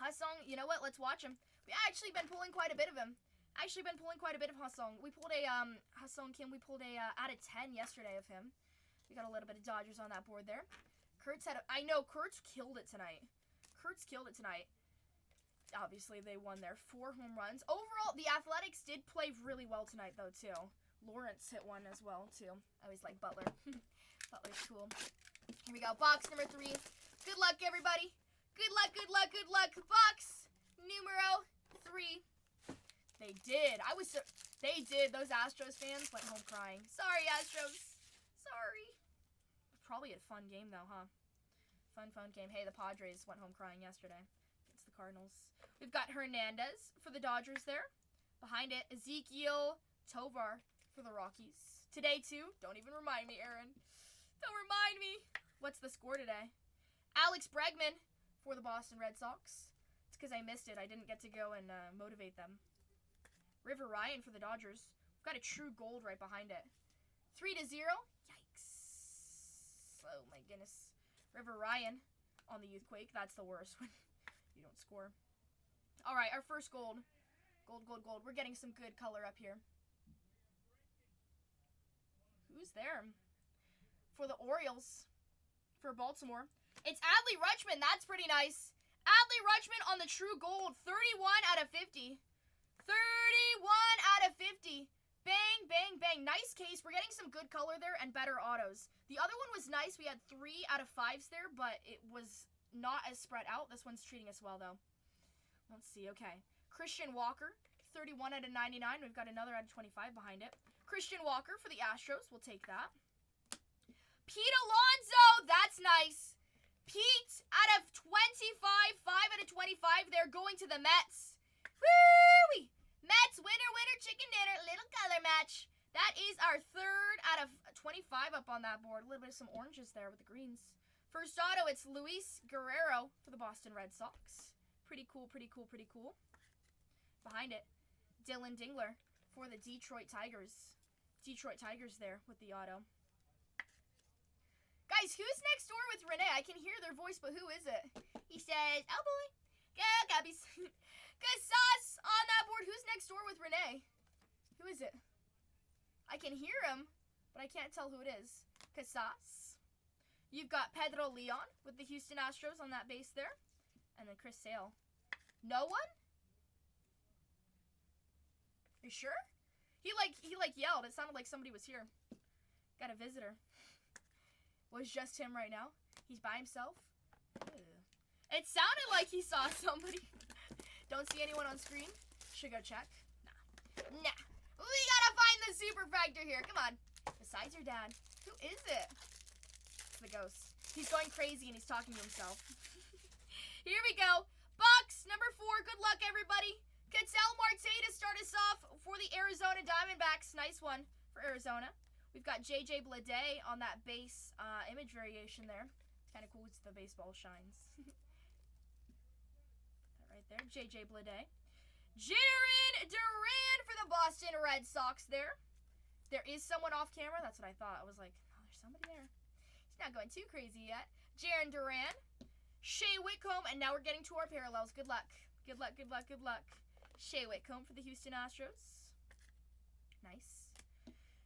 Ha-Sung, you know what? Let's watch him. We've actually been pulling quite a bit of him. Ha-Sung. We pulled a Ha-Sung Kim. We pulled a out of 10 yesterday of him. We got a little bit of Dodgers on that board there. Kurtz I know Kurtz killed it tonight. Obviously, they won their 4 home runs. Overall, the Athletics did play really well tonight, though, too. Lawrence hit one as well, too. I always like Butler. Butler's cool. Here we go. Box number 3. Good luck, everybody. Good luck. Box numero 3. They did. They did. Those Astros fans went home crying. Sorry, Astros. Sorry. Probably a fun game, though, huh? Fun game. Hey, the Padres went home crying yesterday against the Cardinals. We've got Hernandez for the Dodgers there. Behind it, Ezekiel Tovar for the Rockies. Today, too. Don't even remind me, Aaron. Don't remind me. What's the score today? Alex Bregman for the Boston Red Sox. It's because I missed it. I didn't get to go and motivate them. River Ryan for the Dodgers. We've got a true gold right behind it. 3-0. Yikes. Oh, my goodness. River Ryan on the Youthquake. That's the worst when you don't score. All right, our first gold. Gold. We're getting some good color up here. Who's there? For the Orioles. For Baltimore. It's Adley Rutschman. That's pretty nice. Adley Rutschman on the true gold. 31 out of 50. 31 out of 50. Bang, bang, bang. Nice case. We're getting some good color there and better autos. The other one was nice. We had 3 out of 5s there, but it was not as spread out. This one's treating us well, though. Let's see. Okay. Christian Walker, 31 out of 99. We've got another out of 25 behind it. Christian Walker for the Astros. We'll take that. Pete Alonso. That's nice. Pete out of 25. 5 out of 25 there going to the Mets. Woo-wee. Mets, winner, chicken dinner, little color match. That is our 3rd out of 25 up on that board. A little bit of some oranges there with the greens. First auto, it's Luis Guerrero for the Boston Red Sox. Pretty cool. Behind it, Dylan Dingler for the Detroit Tigers. There with the auto. Guys, who's next door with Renee? I can hear their voice, but who is it? He says, oh boy. Yeah, Gabby's. Good sauce on that board. Who's next door with Renee? Who is it? I can hear him, but I can't tell who it is. Casas. You've got Pedro Leon with the Houston Astros on that base there. And then Chris Sale. No one? You sure? He yelled. It sounded like somebody was here. Got a visitor. Was just him right now. He's by himself. Ew. It sounded like he saw somebody. Don't see anyone on screen. Should go check. Nah. We gotta find the superfractor here. Come on. Besides your dad. Who is it? It's the ghost. He's going crazy and he's talking to himself. Here we go. Box number 4. Good luck, everybody. Ketel Marte to start us off for the Arizona Diamondbacks. Nice one for Arizona. We've got JJ Blade on that base image variation there. It's kind of cool. It's the baseball shines. That right there. JJ Blade. Jarren Duran for the Boston Red Sox there. There is someone off camera. That's what I thought. I was like, oh, there's somebody there. He's not going too crazy yet. Jarren Duran. Shea Whitcomb. And now we're getting to our parallels. Good luck. Good luck, good luck, good luck. Shea Whitcomb for the Houston Astros. Nice.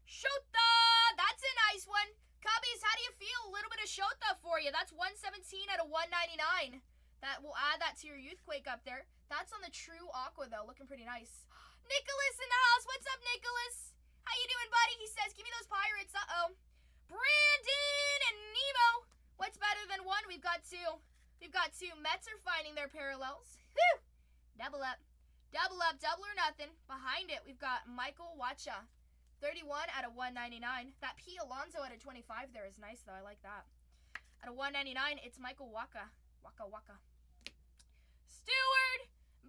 Shota! That's a nice one. Cubbies, how do you feel? A little bit of Shota for you. That's 117 out of 199. That will add that to your Youthquake up there. That's on the true Aqua, though. Looking pretty nice. Nicholas in the house. What's up, Nicholas? How you doing, buddy? He says, give me those Pirates. Uh-oh. Brandon and Nemo. What's better than one? We've got two. We've got two. Mets are finding their parallels. Whew! Double up. Double up. Double or nothing. Behind it, we've got Michael Wacha. 31 out of 199. That P. Alonso out of 25 there is nice, though. I like that. Out of 199, it's Michael Waka. Waka. Stewart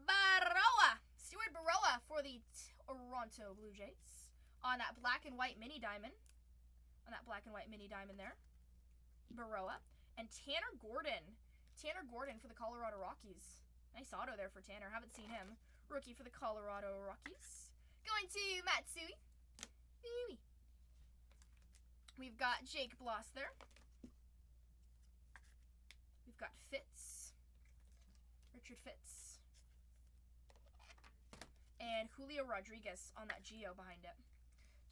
Baroa. Stewart Baroa for the Toronto Blue Jays. On that black and white mini diamond. On that black and white mini diamond there. Baroa. And Tanner Gordon. Tanner Gordon for the Colorado Rockies. Nice auto there for Tanner. Haven't seen him. Rookie for the Colorado Rockies. Going to Matsui. We've got Jake Bloss there. We've got Fitz. Richard Fitz. And Julio Rodriguez on that Geo behind it.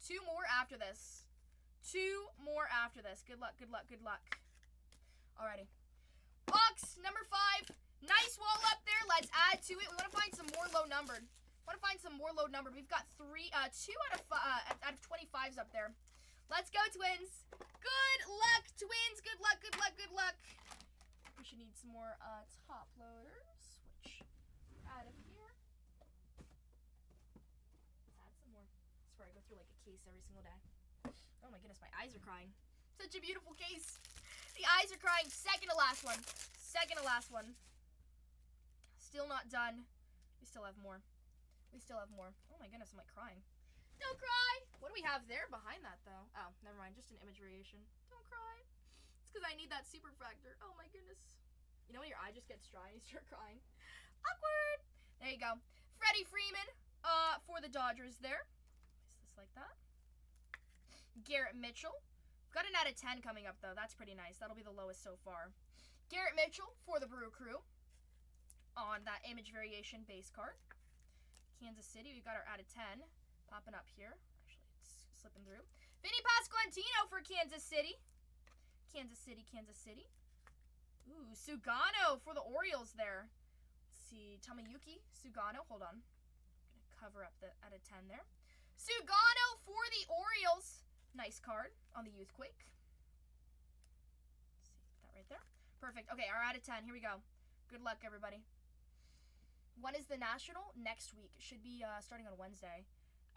Two more after this. Two more after this. Good luck, good luck, good luck. Alrighty. Box number 5. Nice wall up there. Let's add to it. We want to find some more low numbered. We've got 2 out of 25s up there. Let's go, Twins. Good luck, Twins. Good luck, good luck, good luck. We should need some more top loaders, which out of here. Let's add some more. I swear I go through like a case every single day. Oh my goodness, my eyes are crying. Such a beautiful case. The eyes are crying. Second to last one. Second to last one. Still not done. We still have more. We still have more. Oh my goodness, I'm like crying. Don't cry! What do we have there behind that, though? Oh, never mind. Just an image variation. Don't cry. It's because I need that super factor. Oh my goodness. You know when your eye just gets dry and you start crying? Awkward! There you go. Freddie Freeman for the Dodgers there. Is this like that? Garrett Mitchell. Got an out of 10 coming up, though. That's pretty nice. That'll be the lowest so far. Garrett Mitchell for the Brew Crew on that image variation base card. Kansas City, we've got our out of 10 popping up here. Actually, it's slipping through. Vinny Pasquantino for Kansas City. Kansas City. Ooh, Sugano for the Orioles there. Let's see, Tamayuki Sugano. Hold on. I'm going to cover up the out of 10 there. Sugano for the Orioles. Nice card on the Youthquake. Let's see, put that right there. Perfect. Okay, our out of 10. Here we go. Good luck, everybody. When is the National? Next week. It should be starting on Wednesday.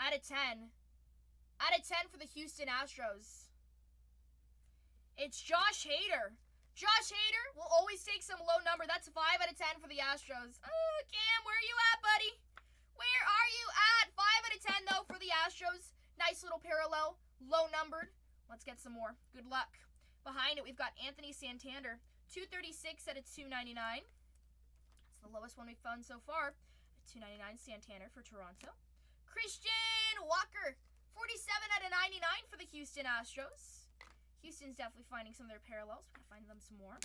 Out of 10. Out of 10 for the Houston Astros. It's Josh Hader. Josh Hader will always take some low number. That's 5 out of 10 for the Astros. Oh, Cam, where are you at, buddy? Where are you at? 5 out of 10, though, for the Astros. Nice little parallel. Low numbered. Let's get some more. Good luck. Behind it, we've got Anthony Santander. 236 out of 299. That's the lowest one we've found so far. 299 Santander for Toronto. Christian Walker. 47 out of 99 for the Houston Astros. Houston's definitely finding some of their parallels. We're going to find them some more.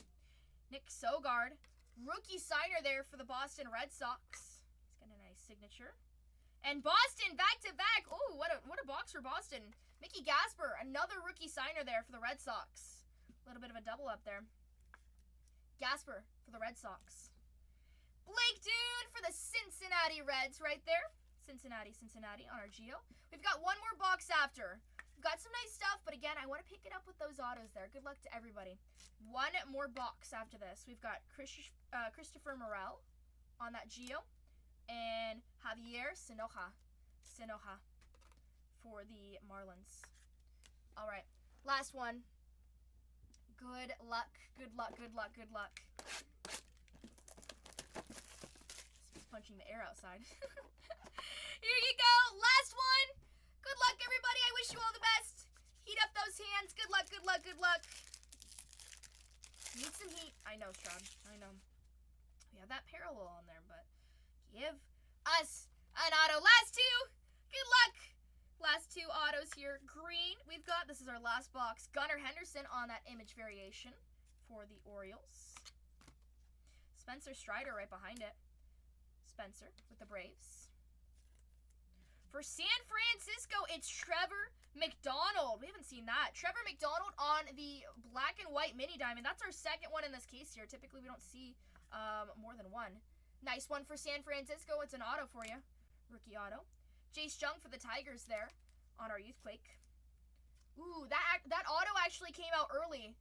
Nick Sogard. Rookie signer there for the Boston Red Sox. He's got a nice signature. And Boston back-to-back. Oh, what a box for Boston. Mickey Gasper, another rookie signer there for the Red Sox. A little bit of a double up there. Gasper for the Red Sox. Blake Dune for the Cincinnati Reds right there. Cincinnati on our Geo. We've got one more box after. We've got some nice stuff, but again, I want to pick it up with those autos there. Good luck to everybody. One more box after this. We've got Christopher Morel on that Geo. And Javier Sinoja for the Marlins. All right, last one. Good luck. Just punching the air outside. Here you go. Last one. Good luck, everybody. I wish you all the best. Heat up those hands. Good luck, good luck, good luck. Need some heat. I know, Stroud. I know. We have that parallel on there, but give us an auto. Last two. Good luck. Last two autos here. Green. We've got, this is our last box, Gunnar Henderson on that image variation for the Orioles. Spencer Strider right behind it. Spencer with the Braves. For San Francisco, it's Trevor McDonald. We haven't seen that. Trevor McDonald on the black and white mini diamond. That's our second one in this case here. Typically, we don't see more than one. Nice one for San Francisco. It's an auto for you. Rookie auto. Jace Jung for the Tigers there on our Youthquake. Ooh, that auto actually came out early.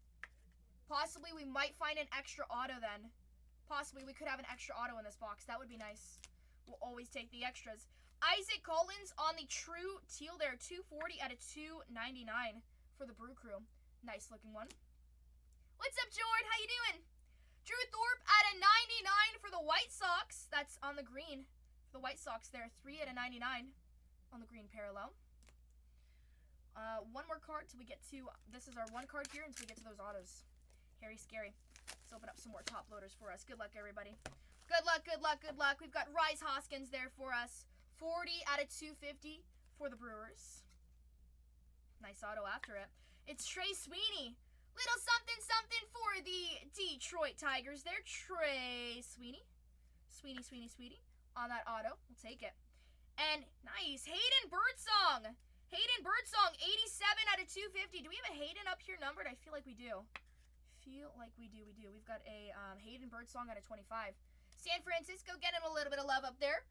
Possibly we might find an extra auto then. Possibly we could have an extra auto in this box. That would be nice. We'll always take the extras. Isaac Collins on the true teal there. 240 out of 299 for the Brew Crew. Nice looking one. What's up, Jord? How you doing? Drew Thorpe out of 99 for the White Sox. That's on the green. For the White Sox there. 3 out of 99 on the green parallel. One more card till we get to, this is our one card here until we get to those autos. Harry Scary. Let's open up some more top loaders for us. Good luck, everybody. Good luck, good luck, good luck. We've got Rise Hoskins there for us. 40 out of 250 for the Brewers. Nice auto after it. It's Trey Sweeney. Little something something for the Detroit Tigers there. Trey Sweeney. Sweeney. On that auto. We'll take it. And nice. Hayden Birdsong. Hayden Birdsong, 87 out of 250. Do we have a Hayden up here numbered? I feel like we do. We do. We've got a Hayden Birdsong out of 25. San Francisco getting a little bit of love up there.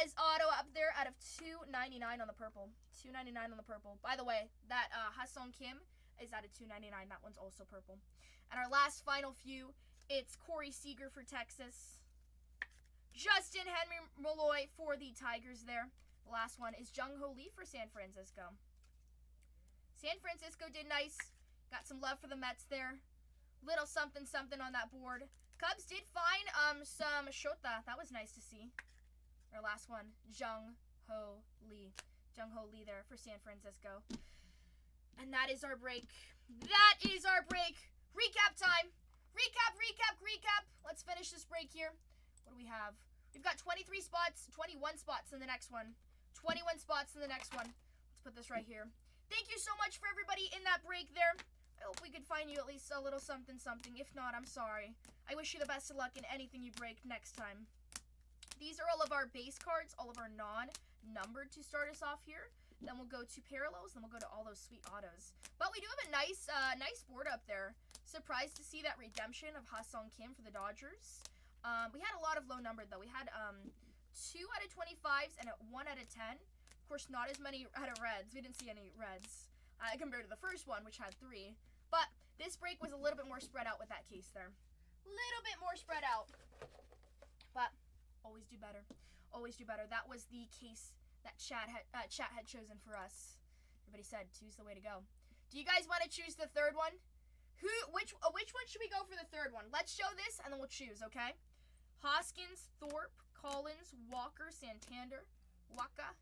As auto up there out of 299 on the purple. 299 on the purple. By the way, that Ha-Seong Kim is out of 299. That one's also purple. And our last final few, it's Corey Seager for Texas. Justin Henry Malloy for the Tigers there. The last one is Jung-Ho Lee for San Francisco. San Francisco did nice. Got some love for the Mets there. Little something something on that board. Cubs did find some Shota. That was nice to see. Our last one, Jung-Ho Lee. Jung-Ho Lee there for San Francisco. And that is our break. That is our break. Recap time. Recap. Let's finish this break here. What do we have? We've got 23 spots, 21 spots in the next one. 21 spots in the next one. Let's put this right here. Thank you so much for everybody in that break there. I hope we could find you at least a little something. If not, I'm sorry. I wish you the best of luck in anything you break next time. These are all of our base cards, all of our non-numbered to start us off here. Then we'll go to parallels, then we'll go to all those sweet autos. But we do have a nice board up there. Surprised to see that redemption of Ha-Seong Kim for the Dodgers. We had a lot of low numbered though. We had 2 out of 25s and 1 out of 10. Of course, not as many out of reds. We didn't see any reds compared to the first one, which had 3. But this break was a little bit more spread out with that case there. Little bit more spread out. But always do better. Always do better. That was the case that chat had chosen for us. Everybody said 2's the way to go. Do you guys want to choose the third one? Which one should we go for the third one? Let's show this and then we'll choose, okay? Hoskins, Thorpe, Collins, Walker, Santander, Waka,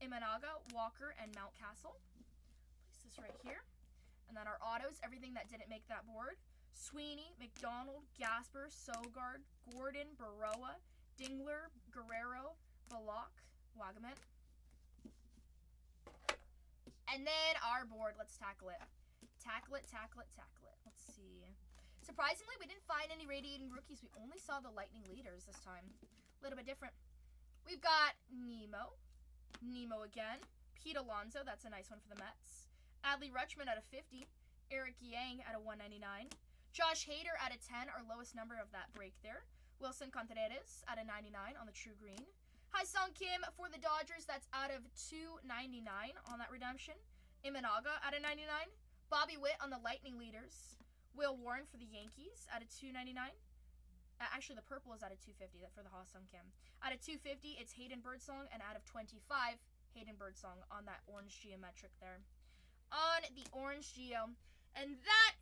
Imanaga, Walker, and Mountcastle. Place this right here. And then our autos, everything that didn't make that board. Sweeney, McDonald, Gasper, Sogard, Gordon, Baroa, Dingler, Guerrero, Balak, Wagaman. And then our board, let's tackle it. Tackle it. Let's see. Surprisingly, we didn't find any radiating rookies. We only saw the lightning leaders this time. A little bit different. We've got Nemo again. Pete Alonso, that's a nice one for the Mets. Adley Rutschman out of 50. Eric Yang out of 199. Josh Hader out of 10, our lowest number of that break there. Wilson Contreras out of 99 on the true green. Ha-Seong Kim for the Dodgers, that's out of 299 on that redemption. Imanaga out of 99. Bobby Witt on the Lightning leaders. Will Warren for the Yankees out of 299. Actually, the purple is out of 250 for the Ha-Seong Kim. Out of 250, it's Hayden Birdsong, and out of 25, Hayden Birdsong on that orange geometric there. On the orange geo. And that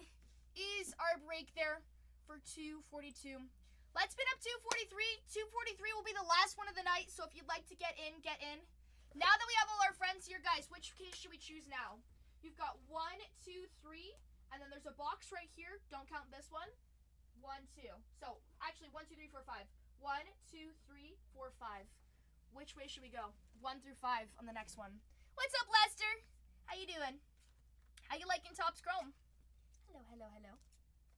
is our break there for 242. Let's spin up 243. 243 will be the last one of the night, so if you'd like to get in, get in. Now that we have all our friends here, guys, which case should we choose now? You've got 1, 2, 3, and then there's a box right here. Don't count this one. 1, 2. So actually 1, 2, 3, 4, 5. 1, 2, 3, 4, 5. Which way should we go? 1 through 5 on the next one. What's up, Lester? How you doing? How you liking Topps Chrome? Hello, hello, hello.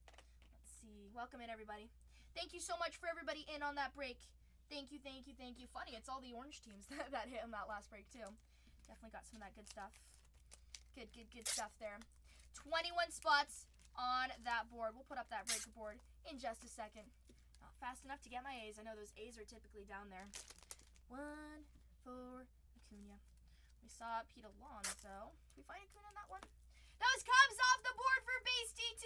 Let's see. Welcome in, everybody. Thank you so much for everybody in on that break. Thank you, thank you, thank you. Funny, it's all the orange teams that hit on that last break, too. Definitely got some of that good stuff. Good stuff there. 21 spots on that board. We'll put up that breaker board in just a second. Not fast enough to get my A's. I know those A's are typically down there. 1 for Acuna. We saw Pete Alonso. Did we find Acuna on that one? Those Cubs off the board for base, TT.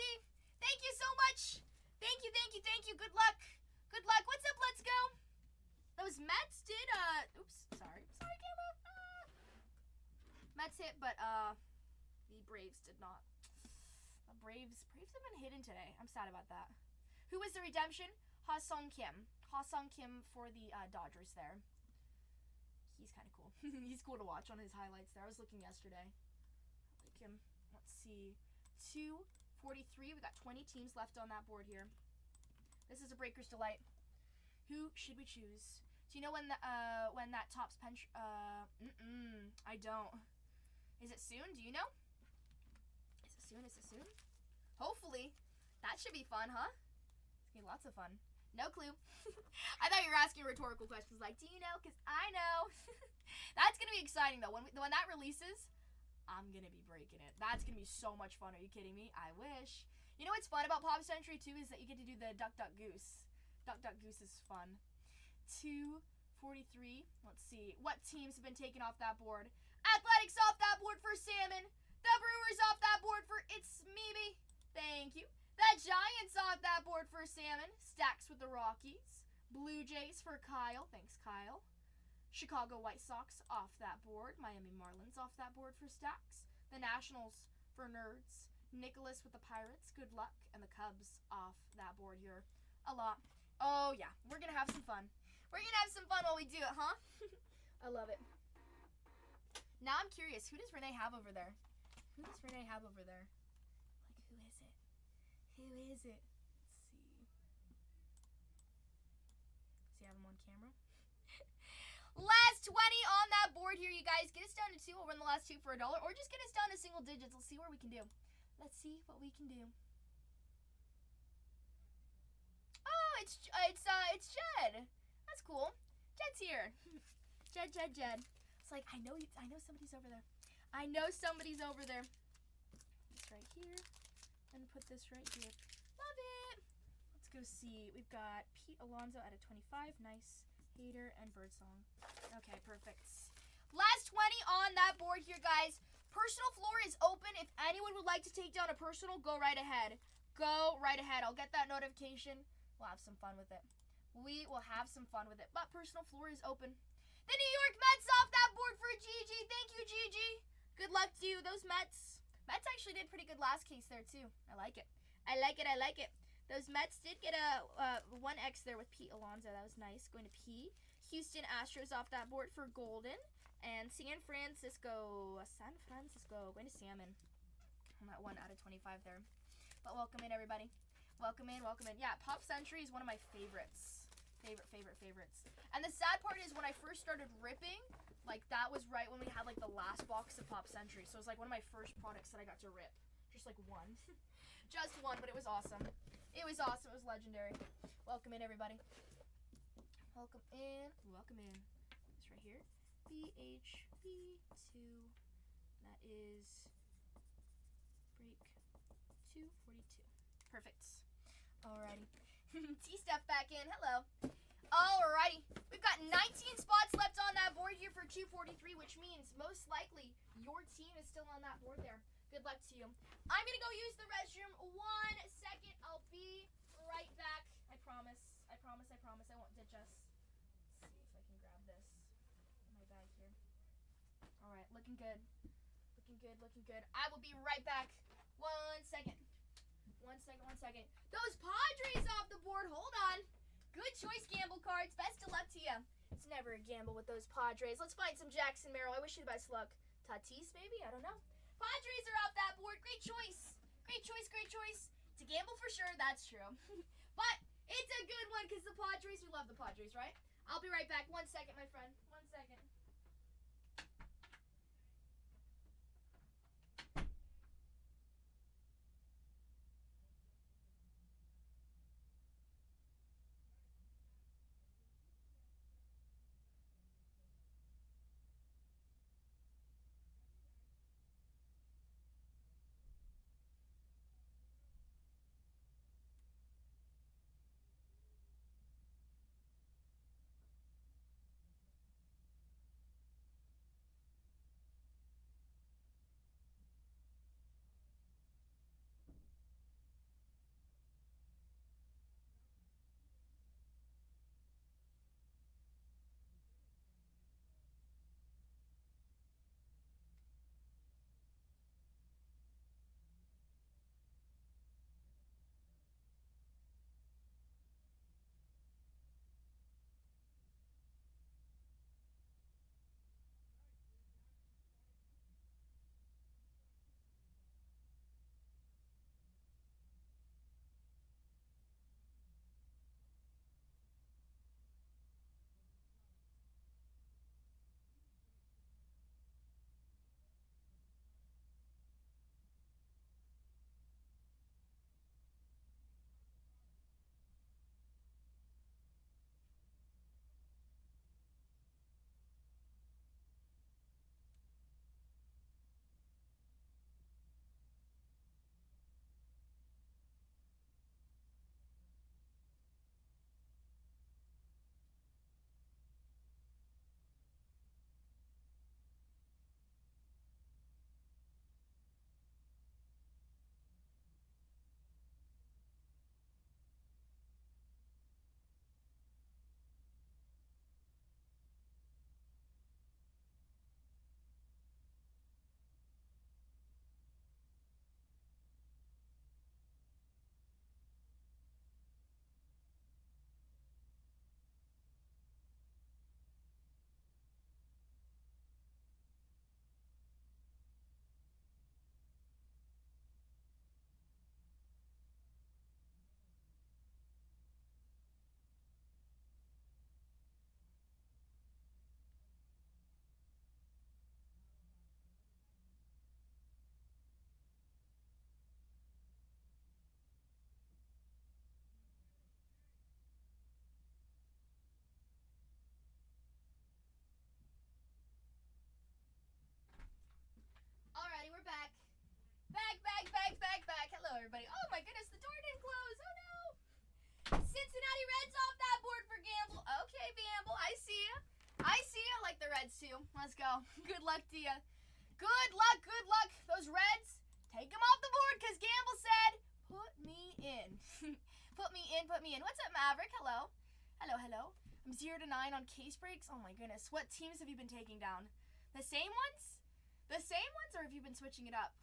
Thank you so much. Thank you, thank you, thank you. Good luck. Good luck. What's up? Let's go. Those Mets did, oops, sorry. Sorry, camera. Mets hit, but, the Braves did not. The Braves have been hidden today. I'm sad about that. Who was the redemption? Ha-Sung Kim. Ha-Sung Kim for the, Dodgers there. He's kind of cool. He's cool to watch on his highlights there. I was looking yesterday. I like him. Let's see. 243. We got 20 teams left on that board here. This is a Breaker's Delight. Who should we choose? Do you know when that Topps pen? I don't. Is it soon? Do you know? Is it soon? Is it soon? Hopefully. That should be fun, huh? It's gonna be lots of fun. No clue. I thought you were asking rhetorical questions like, do you know? Because I know. That's gonna be exciting though. When that releases, I'm gonna be breaking it. That's gonna be so much fun. Are you kidding me? I wish. You know what's fun about Pop Century too is that you get to do the Duck Duck Goose. Duck Duck Goose is fun. 243. Let's see. What teams have been taken off that board? Athletics off that board for Salmon. The Brewers off that board for It's Maybe. Thank you. The Giants off that board for Salmon. Stacks with the Rockies. Blue Jays for Kyle. Thanks, Kyle. Chicago White Sox off that board. Miami Marlins off that board for Stacks. The Nationals for Nerds. Nicholas with the Pirates. Good luck. And the Cubs off that board here. A lot. Oh, yeah. We're going to have some fun. We're going to have some fun while we do it, huh? I love it. Now I'm curious. Who does Renee have over there? Who does Renee have over there? Like, who is it? Who is it? Let's see. See, I have him on camera. Last 20 on that board here, you guys. Get us down to 2. We'll run the last 2 for $1. Or just get us down to single digits. Let's see what we can do. Let's see what we can do. Oh, it's Jed. That's cool. Jed's here. Jed. It's like, I know somebody's over there. I know somebody's over there. This right here. And put this right here. Love it. Let's go see. We've got Pete Alonso at a 25. Nice. Hater and Birdsong. Okay, perfect. Last 20 on that board here, guys. Personal floor is open. If anyone would like to take down a personal, go right ahead. Go right ahead. I'll get that notification. We'll have some fun with it. We will have some fun with it. But personal floor is open. The New York Mets off that board for Gigi. Thank you, Gigi. Good luck to you. Those Mets. Mets actually did pretty good last case there, too. I like it. I like it. Those Mets did get a 1X there with Pete Alonso. That was nice. Going to P. Houston Astros off that board for Golden. And San Francisco. Going to Salmon. On that 1 out of 25 there. But welcome in, everybody. Welcome in. Yeah, Pop Century is one of my favorites. Favorites. And the sad part is when I first started ripping, like that was right when we had like the last box of Pop Century. So it was like one of my first products that I got to rip. Just like one. Just one, but it was awesome. It was awesome. It was legendary. Welcome in, everybody. Welcome in. This right here. BHB2. That is break 242. Perfect. Alrighty. T-Steph back in. Hello. Alrighty. We've got 19 spots left on that board here for 243, which means most likely your team is still on that board there. Good luck to you. I'm going to go use the restroom. 1 second. I'll be right back. I promise. I won't ditch us. Let's see if I can grab this in my bag here. Alright. Looking good. I will be right back. 1 second. One second. Those Padres off the board. Hold on. Good choice, gamble cards. Best of luck to you. It's never a gamble with those Padres. Let's find some Jackson Merrill. I wish you the best luck. Tatis, maybe? I don't know. Padres are off that board. Great choice. Great choice, great choice. It's a gamble for sure, that's true. But it's a good one because the Padres, we love the Padres, right? I'll be right back. 1 second, my friend. 1 second. Alrighty, we're back. Back. Hello, everybody. Oh my goodness, the door didn't close. Oh no. Cincinnati Reds off that board for Gamble. Okay, Gamble, I see ya. Like the Reds too. Let's go. Good luck to ya. Good luck. Those Reds, take them off the board because Gamble said, put me in. Put me in. What's up, Maverick? Hello. I'm 0 to 9 on case breaks. Oh my goodness. What teams have you been taking down? The same ones? Or have you been switching it up?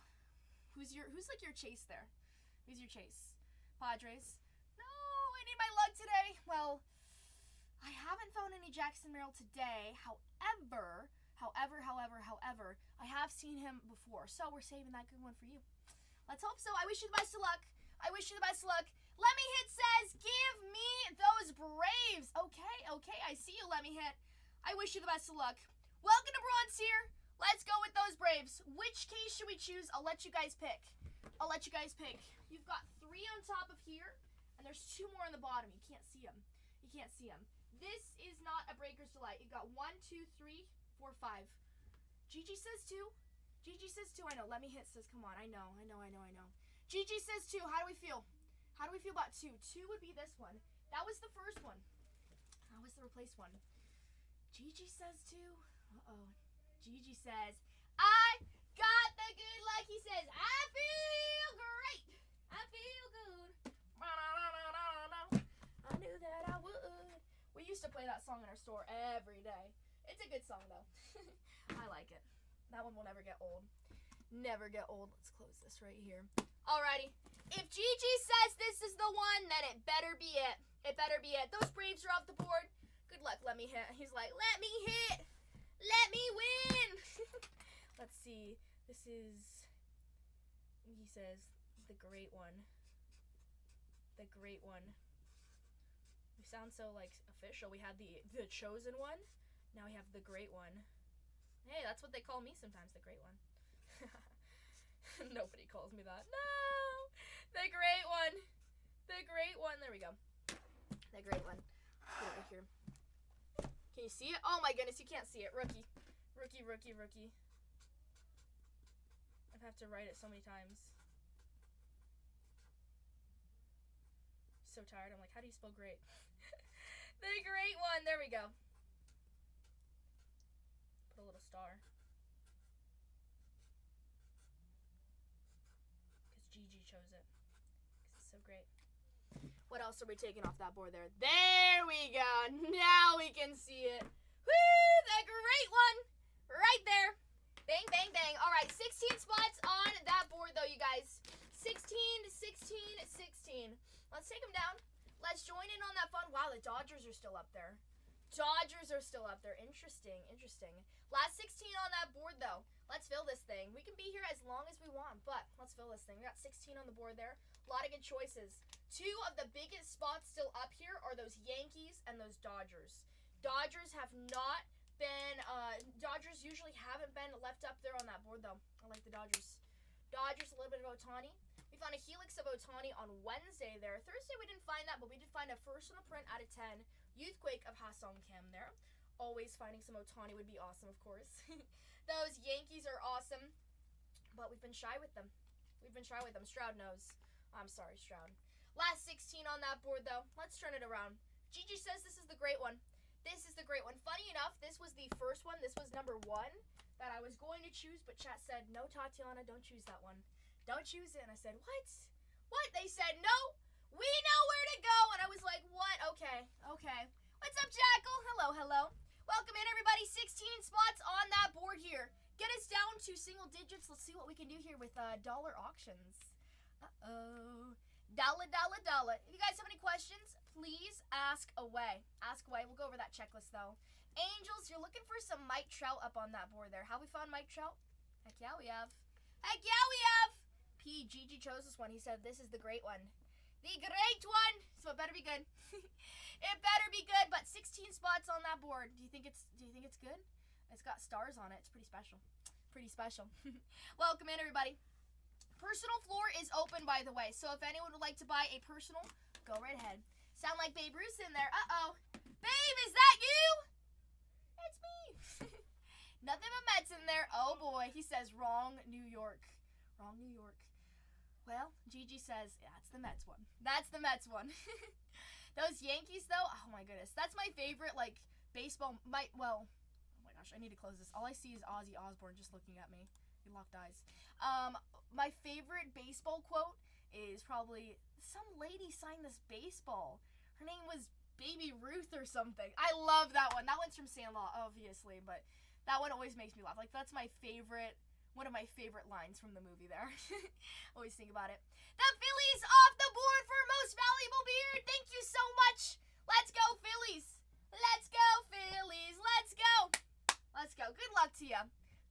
Who's like your chase there? Who's your chase? Padres? No, I need my luck today. Well, I haven't found any Jackson Merrill today. However, I have seen him before. So we're saving that good one for you. Let's hope so. I wish you the best of luck. Let Me Hit says, give me those Braves. Okay, I see you, Let Me Hit. I wish you the best of luck. Welcome to Bronze here. Let's go with those Braves. Which case should we choose? I'll let you guys pick. You've got 3 on top of here, and there's 2 more on the bottom. You can't see them. This is not a Breaker's Delight. You got 1, 2, 3, 4, 5. Gigi says 2. I know. Let Me Hit says, come on. I know. Gigi says 2. How do we feel? About 2? 2 would be this one. That was the first one. That was the replaced one. Gigi says 2. Uh-oh. Gigi says, I got the good luck. He says, I feel great. I feel good. I knew that I would. We used to play that song in our store every day. It's a good song, though. I like it. That one will never get old. Let's close this right here. Alrighty. If Gigi says this is the one, then it better be it. Those Braves are off the board. Good luck, Let Me Hit. He's like, let me hit. Let me win. Let's see. This is He says, the great one. The great one. We sound so, like, official. We had the chosen one. Now we have the great one. Hey, that's what they call me sometimes, the great one. Nobody calls me that. No! The great one. The great one. There we go. The great one. Let's get it right here. Can you see it? Oh my goodness, you can't see it. Rookie. Rookie, rookie, rookie. I've had to write it so many times. So tired. I'm like, how do you spell great? The great one. There we go. Put a little star. Because Gigi chose it. Because it's so great. What else are we taking off that board there? There we go. Now we can see it. Woo! The great one. Right there. Bang, bang, bang. All right, 16 spots on that board, though, you guys. 16, 16, 16. Let's take them down. Let's join in on that fun. Wow, the Dodgers are still up there. Dodgers are still up there. Interesting, interesting. Last 16 on that board, though. Let's fill this thing. We can be here as long as we want, but let's fill this thing. We got 16 on the board there. A lot of good choices. Two of the biggest spots still up here are those Yankees and those Dodgers. Dodgers have not been, Dodgers usually haven't been left up there on that board, though. I like the Dodgers. Dodgers, a little bit of Ohtani. We found a helix of Ohtani on Wednesday there. Thursday we didn't find that, but we did find a personal print out of 10. Youthquake of Ha-Seong Kim there. Always finding some Ohtani would be awesome, of course. Those Yankees are awesome, but we've been shy with them. We've been shy with them. Stroud knows. I'm sorry, Stroud. Last 16 on that board, though. Let's turn it around. Gigi says this is the great one. This is the great one. Funny enough, this was the first one. This was number 1 that I was going to choose, but chat said, no, Tatiana, don't choose that one. Don't choose it. And I said, what? What? They said, no, we know where to go. And I was like, what? Okay, okay. What's up, Jackal? Hello, hello. Welcome in, everybody. 16 spots on that board here. Get us down to single digits. Let's see what we can do here with dollar auctions. Uh-oh. Dollar, dollar, dollar. If you guys have any questions, please ask away. Ask away. We'll go over that checklist, though. Angels, you're looking for some Mike Trout up on that board there. Have we found Mike Trout? Heck yeah, we have. Heck yeah, we have. Gigi chose this one. He said this is the great one. The great one. So it better be good. It better be good. But 16 spots on that board. Do you think it's good? It's got stars on it. It's pretty special. Pretty special. Welcome in, everybody. Personal floor is open, by the way. So if anyone would like to buy a personal, go right ahead. Sound like Babe Ruth in there. Uh-oh. Babe, is that you? It's me. Nothing but Mets in there. Oh, boy. He says wrong New York. Wrong New York. Well, Gigi says, that's the Mets one. That's the Mets one. Those Yankees, though, oh, my goodness. That's my favorite, like, baseball. Oh, my gosh, I need to close this. All I see is Ozzy Osbourne just looking at me. He locked eyes. My favorite baseball quote is probably, some lady signed this baseball. Her name was Baby Ruth or something. I love that one. That one's from Sandlot, obviously, but that one always makes me laugh. Like, that's my favorite, one of my favorite lines from the movie there. Always think about it. The Phillies off the board for most valuable beard. Thank you so much. Let's go, Phillies. Let's go, Phillies. Let's go. Let's go. Good luck to you.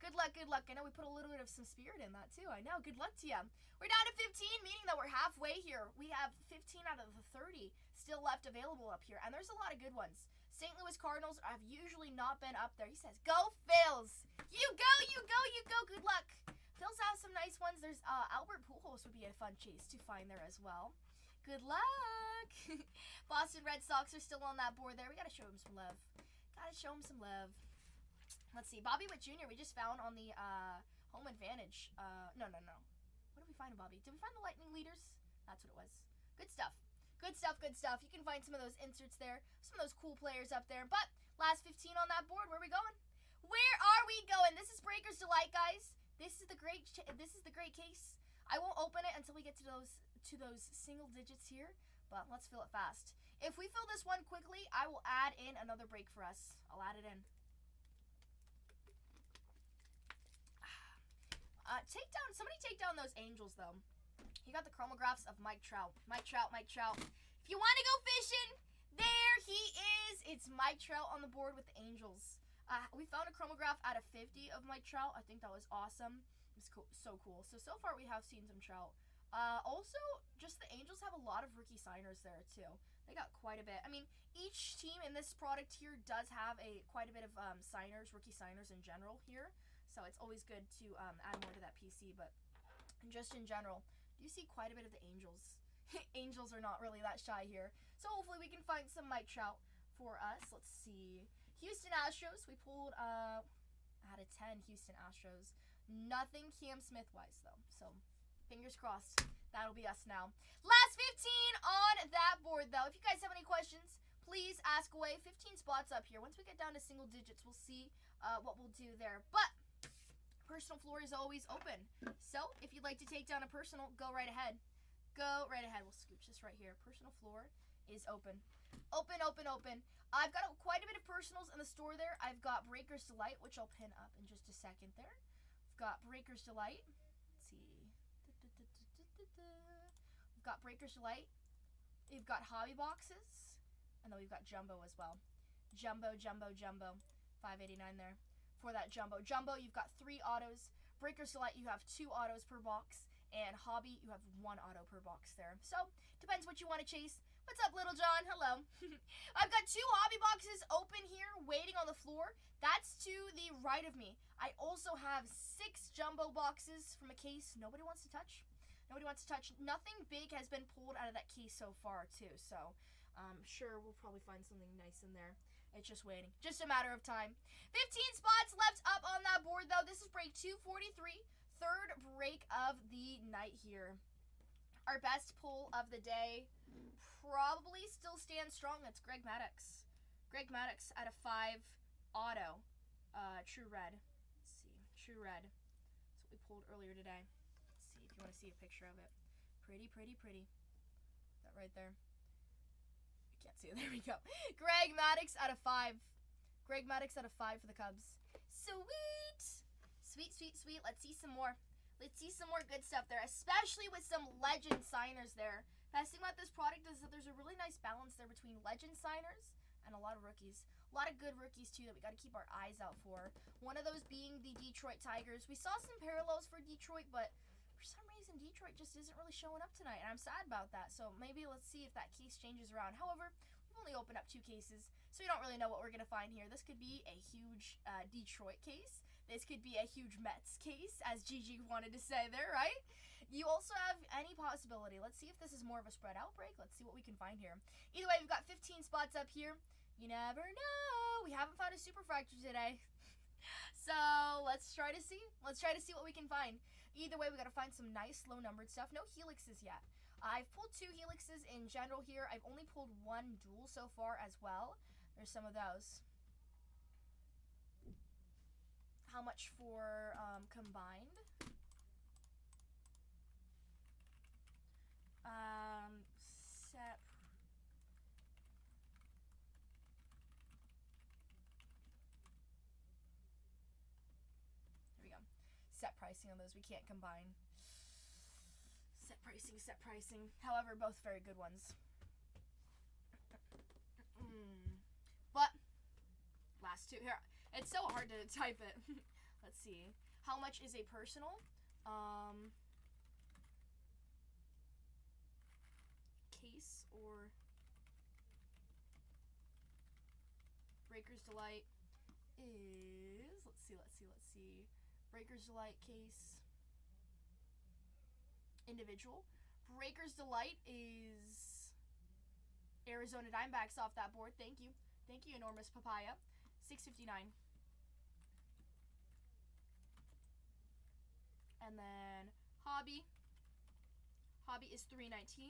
Good luck, good luck. I know we put a little bit of some spirit in that, too. I know. Good luck to you. We're down to 15, meaning that we're halfway here. We have 15 out of the 30 still left available up here, and there's a lot of good ones. St. Louis Cardinals have usually not been up there. He says, go, Phils. You go, you go, you go. Good luck. Phils have some nice ones. There's Albert Pujols would be a fun chase to find there as well. Good luck. Boston Red Sox are still on that board there. We got to show him some love. Got to show him some love. Let's see. Bobby Witt Jr. we just found on the home advantage. No. What did we find, Bobby? Did we find the Lightning leaders? That's what it was. Good stuff. Good stuff, good stuff. You can find some of those inserts there. Some of those cool players up there. But last 15 on that board. Where are we going? Where are we going? This is Breaker's Delight, guys. This is the great case. I won't open it until we get to those single digits here. But let's fill it fast. If we fill this one quickly, I will add in another break for us. I'll add it in. Somebody take down those Angels, though. You got the chromographs of Mike Trout. Mike Trout. If you want to go fishing, there he is. It's Mike Trout on the board with the Angels. We found a chromograph out of 50 of Mike Trout. I think that was awesome. It's cool, so cool. So far we have seen some trout. Also, just the Angels have a lot of rookie signers there too. They got quite a bit. I mean, each team in this product here does have quite a bit of signers, rookie signers in general here. So it's always good to add more to that PC. But just in general, you see quite a bit of the Angels. Angels are not really that shy here. So hopefully we can find some Mike Trout for us. Let's see. Houston Astros. We pulled out of 10 Houston Astros. Nothing Cam Smith wise though. So fingers crossed. That'll be us now. Last 15 on that board, though. If you guys have any questions, please ask away. 15 spots up here. Once we get down to single digits, we'll see what we'll do there. But personal floor is always open. So if you'd like to take down a personal, go right ahead. Go right ahead. We'll scooch this right here. Personal floor is open. Open, open, open. I've got quite a bit of personals in the store there. I've got Breaker's Delight, which I'll pin up in just a second there. I've got Breaker's Delight. Let's see. We've got Breaker's Delight. We've got Hobby Boxes. And then we've got Jumbo as well. Jumbo, Jumbo, Jumbo. $5.89 there for that Jumbo. Jumbo, you've got 3 autos. Breaker's Delight, you have 2 autos per box. And Hobby, you have 1 auto per box there. So, depends what you want to chase. What's up, Little John? Hello. I've got 2 hobby boxes open here, waiting on the floor. That's to the right of me. I also have 6 jumbo boxes from a case nobody wants to touch. Nobody wants to touch. Nothing big has been pulled out of that case so far, too. So, I'm sure we'll probably find something nice in there. It's just waiting. Just a matter of time. 15 spots left up on that board, though. This is break 243. Third break of the night here. Our best pull of the day probably still stands strong. That's Greg Maddux. Greg Maddux out of 5 auto. True red. Let's see. True red. That's what we pulled earlier today. Let's see if you want to see a picture of it. Pretty, pretty, pretty. That right there. You can't see it. There we go. Greg Maddux out of 5. Greg Maddux out of 5 for the Cubs. Sweet. Sweet, sweet, sweet. Let's see some more. Let's see some more good stuff there, especially with some legend signers there. Best thing about this product is that there's a really nice balance there between legend signers and a lot of rookies. A lot of good rookies, too, that we got to keep our eyes out for. One of those being the Detroit Tigers. We saw some parallels for Detroit, but for some reason, Detroit just isn't really showing up tonight, and I'm sad about that. So maybe let's see if that case changes around. However, we've only opened up 2 cases, so we don't really know what we're going to find here. This could be a huge Detroit case. This could be a huge Mets case, as Gigi wanted to say there, right? You also have any possibility. Let's see if this is more of a spread out break. Let's see what we can find here. Either way, we've got 15 spots up here. You never know. We haven't found a superfractor today. So let's try to see. Let's try to see what we can find. Either way, we got to find some nice low-numbered stuff. No helixes yet. I've pulled 2 helixes in general here. I've only pulled 1 dual so far as well. There's some of those. How much for combined? Set. There we go. Set pricing on those. We can't combine. Set pricing, set pricing. However, both very good ones. But last 2 here. It's so hard to type it. Let's see. How much is a personal? Case or Breaker's Delight is, let's see. Breaker's Delight case. Individual. Breaker's Delight is Arizona Diamondbacks off that board. Thank you. Thank you, Enormous Papaya. $6.59. And then Hobby. Hobby is $3.19.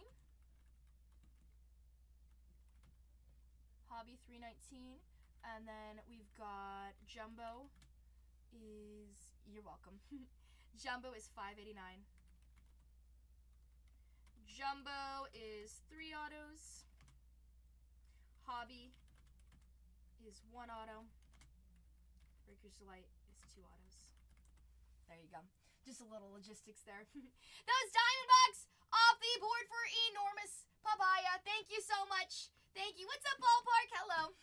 Hobby $3.19. And then we've got Jumbo is, you're welcome. Jumbo is $5.89. Jumbo is 3 autos. Hobby is 1 auto. Breaker's Delight is 2 autos. There you go. Just a little logistics there. Those Diamondbacks off the board for Enormous Papaya. Thank you so much. Thank you. What's up, Ballpark? Hello.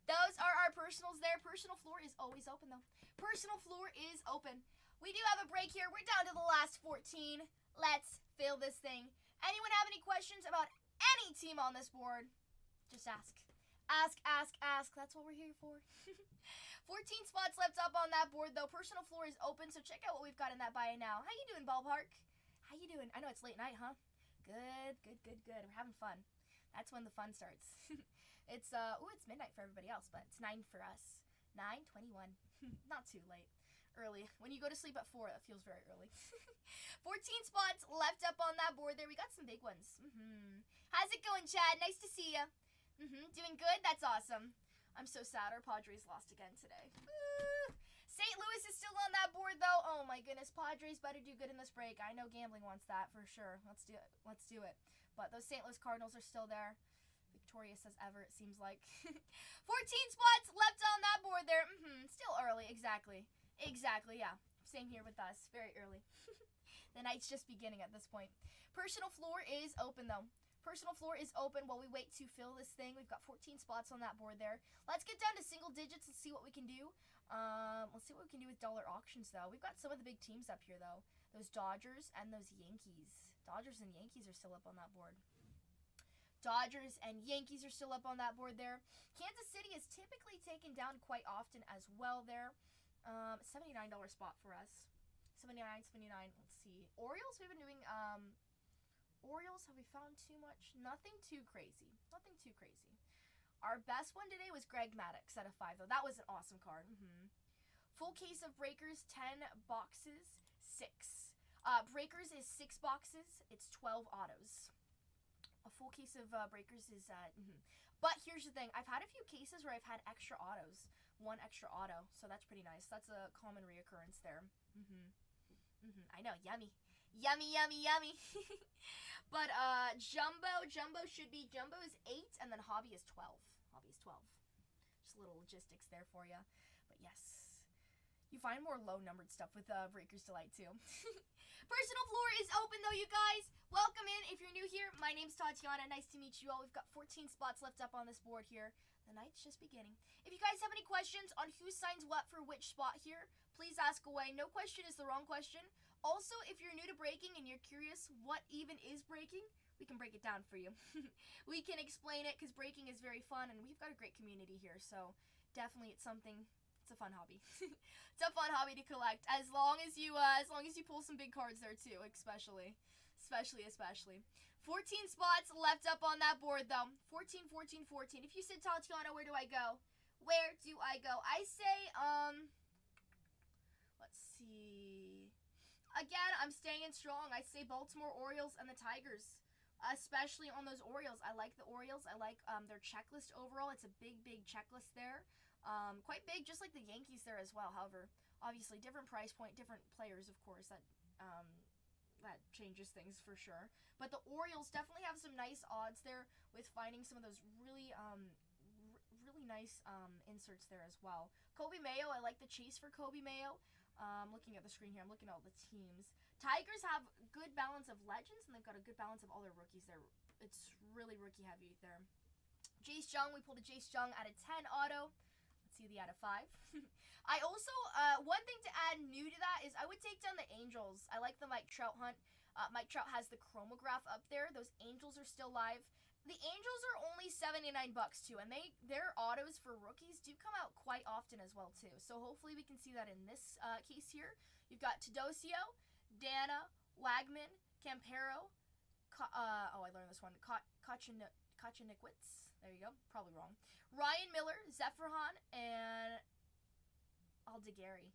Those are our personals there. Personal floor is always open, though. Personal floor is open. We do have a break here. We're down to the last 14. Let's fill this thing. Anyone have any questions about any team on this board? Just ask. Ask. That's what we're here for. 14 spots left up on that board, though. Personal floor is open, so check out what we've got in that bio now. How you doing, Ballpark? How you doing? I know it's late night, huh? Good. We're having fun. That's when the fun starts. It's midnight for everybody else, but it's 9 for us. 9:21. Not too late. Early. When you go to sleep at 4, that feels very early. 14 spots left up on that board there. We got some big ones. How's it going, Chad? Nice to see ya. Doing good? That's awesome. I'm so sad our Padres lost again today. St. Louis is still on that board, though. Oh, my goodness. Padres better do good in this break. I know gambling wants that for sure. Let's do it. But those St. Louis Cardinals are still there. Victorious as ever, it seems like. 14 spots left on that board there. Still early. Exactly, yeah. Same here with us. Very early. The night's just beginning at this point. Personal floor is open, though. Personal floor is open while we wait to fill this thing. We've got 14 spots on that board there. Let's get down to single digits. Let's see what we can do. Let's see what we can do with dollar auctions, though. We've got some of the big teams up here, though. Those Dodgers and those Yankees. Dodgers and Yankees are still up on that board. Dodgers and Yankees are still up on that board there. Kansas City is typically taken down quite often as well there. $79 spot for us. 79. Let's see. Orioles, we've been doing, Orioles, have we found too much? Nothing too crazy. Our best one today was Greg Maddux at a 5, though. That was an awesome card. Full case of breakers, 10 boxes, 6. Breakers is 6 boxes. It's 12 autos. A full case of breakers is, But here's the thing. I've had a few cases where I've had extra autos. 1 extra auto. So that's pretty nice. That's a common reoccurrence there. I know. Yummy. But Jumbo should be, Jumbo is 8, and then Hobby is 12. Just a little logistics there for you. But yes, you find more low-numbered stuff with Breaker's Delight, too. Personal floor is open, though, you guys. Welcome in. If you're new here, my name's Tatianna. Nice to meet you all. We've got 14 spots left up on this board here. The night's just beginning. If you guys have any questions on who signs what for which spot here, please ask away. No question is the wrong question. Also, if you're new to breaking and you're curious what even is breaking, we can break it down for you. We can explain it because breaking is very fun and we've got a great community here. So definitely it's a fun hobby. It's a fun hobby to collect as long as you pull some big cards there too, especially. 14 spots left up on that board though. 14. If you said Tatiana, where do I go? I say, let's see. Again, I'm staying strong. I say Baltimore Orioles and the Tigers, especially on those Orioles. I like the Orioles. I like their checklist overall. It's a big checklist there. Quite big, just like the Yankees there as well. However, obviously different price point, different players, of course. That changes things for sure. But the Orioles definitely have some nice odds there with finding some of those really nice inserts there as well. Kobe Mayo, I like the chase for Kobe Mayo. Looking at the screen here, I'm looking at all the teams. Tigers have good balance of legends, and they've got a good balance of all their rookies there. It's really rookie heavy there. Jace Jung, we pulled a Jace Jung out of 10 auto. Let's see the out of 5. I also, one thing to add new to that is I would take down the Angels. I like the Mike Trout hunt. Mike Trout has the chromograph up there. Those Angels are still live. The Angels are only $79 too, and their autos for rookies do come out quite often as well too. So hopefully we can see that in this case here. You've got Tadosio, Dana, Wagman, Campero, I learned this one, Kachinikwitz. There you go, probably wrong. Ryan Miller, Zephyrhan, and Aldegari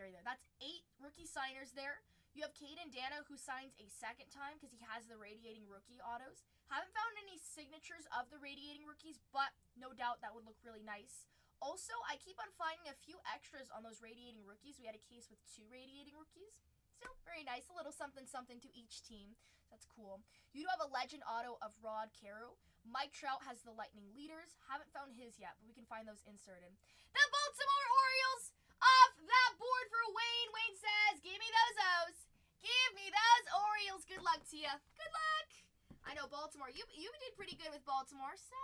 there. That's 8 rookie signers there. You have Caden Dana, who signs a second time because he has the radiating rookie autos. Haven't found any signatures of the radiating rookies, but no doubt that would look really nice. Also, I keep on finding a few extras on those radiating rookies. We had a case with 2 radiating rookies. So, very nice. A little something to each team. That's cool. You do have a legend auto of Rod Carew. Mike Trout has the Lightning Leaders. Haven't found his yet, but we can find those inserted. The Baltimore Orioles off that board for Wayne. Wayne says, give me those O's. Give me those Orioles. Good luck to you. Good luck. I know Baltimore. You did pretty good with Baltimore. So.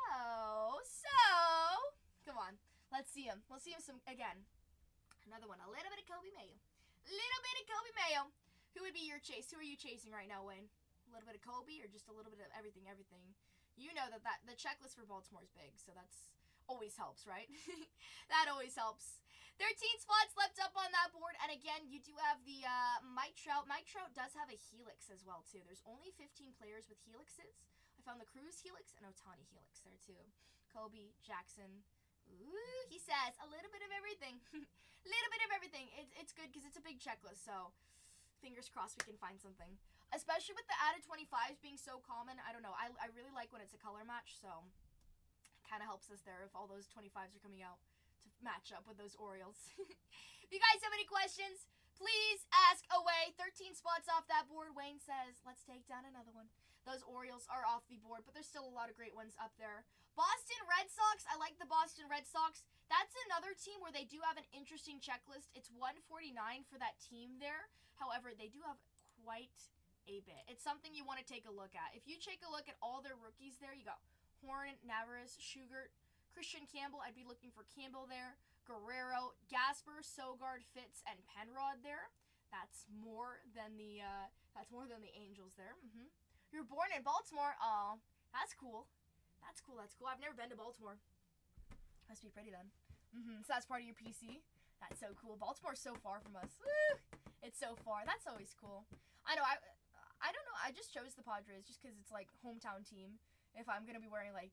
Come on. Let's see him. We'll see him again. Another one. A little bit of Kobe Mayo. Little bit of Kobe Mayo. Who would be your chase? Who are you chasing right now, Wayne? A little bit of Kobe or just a little bit of everything? You know that the checklist for Baltimore is big, so that's always helps, right? That always helps. 13 spots left up on that board, and again, you do have the Mike Trout. Mike Trout does have a helix as well, too. There's only 15 players with helixes. I found the Cruz helix and Ohtani helix there, too. Kobe, Jackson. Ooh, he says a little bit of everything. Little bit of everything. It's good because it's a big checklist, so fingers crossed we can find something. Especially with the added 25s being so common. I don't know. I really like when it's a color match, so kind of helps us there if all those 25s are coming out to match up with those Orioles. If you guys have any questions, please ask away. 13 spots off that board. Wayne says, let's take down another one. Those Orioles are off the board, but there's still a lot of great ones up there. Boston Red Sox. I like the Boston Red Sox. That's another team where they do have an interesting checklist. It's 149 for that team there. However, they do have quite a bit. It's something you want to take a look at. If you take a look at all their rookies there, you go Horn, Navarez, Shugart, Christian Campbell. I'd be looking for Campbell there. Guerrero, Gasper, Sogard, Fitz, and Penrod there. That's more than the Angels there. You're born in Baltimore. Oh, that's cool. That's cool. I've never been to Baltimore. Must be pretty then. So that's part of your PC. That's so cool. Baltimore's so far from us. Woo! It's so far. That's always cool. I know. I don't know. I just chose the Padres just because it's like hometown team. If I'm gonna be wearing like,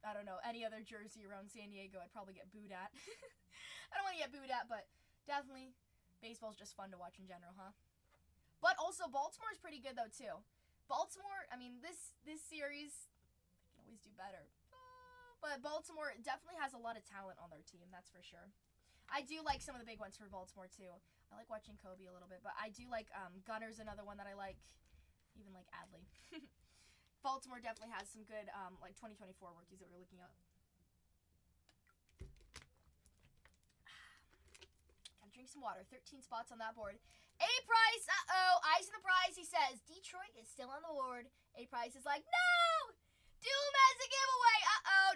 I don't know, any other jersey around San Diego, I'd probably get booed at. I don't want to get booed at, but definitely baseball's just fun to watch in general, huh? But also Baltimore's pretty good though too. Baltimore, I mean, this series can always do better. But Baltimore definitely has a lot of talent on their team, that's for sure. I do like some of the big ones for Baltimore too. I like watching Kobe a little bit, but I do like Gunner's another one that I like. Even like Adley. Baltimore definitely has some good like 2024 rookies that we're looking at. Gotta drink some water. 13 spots on that board. A-Price, eyes on the prize, he says. Detroit is still on the board. A-Price is like, no! Doom has a giveaway.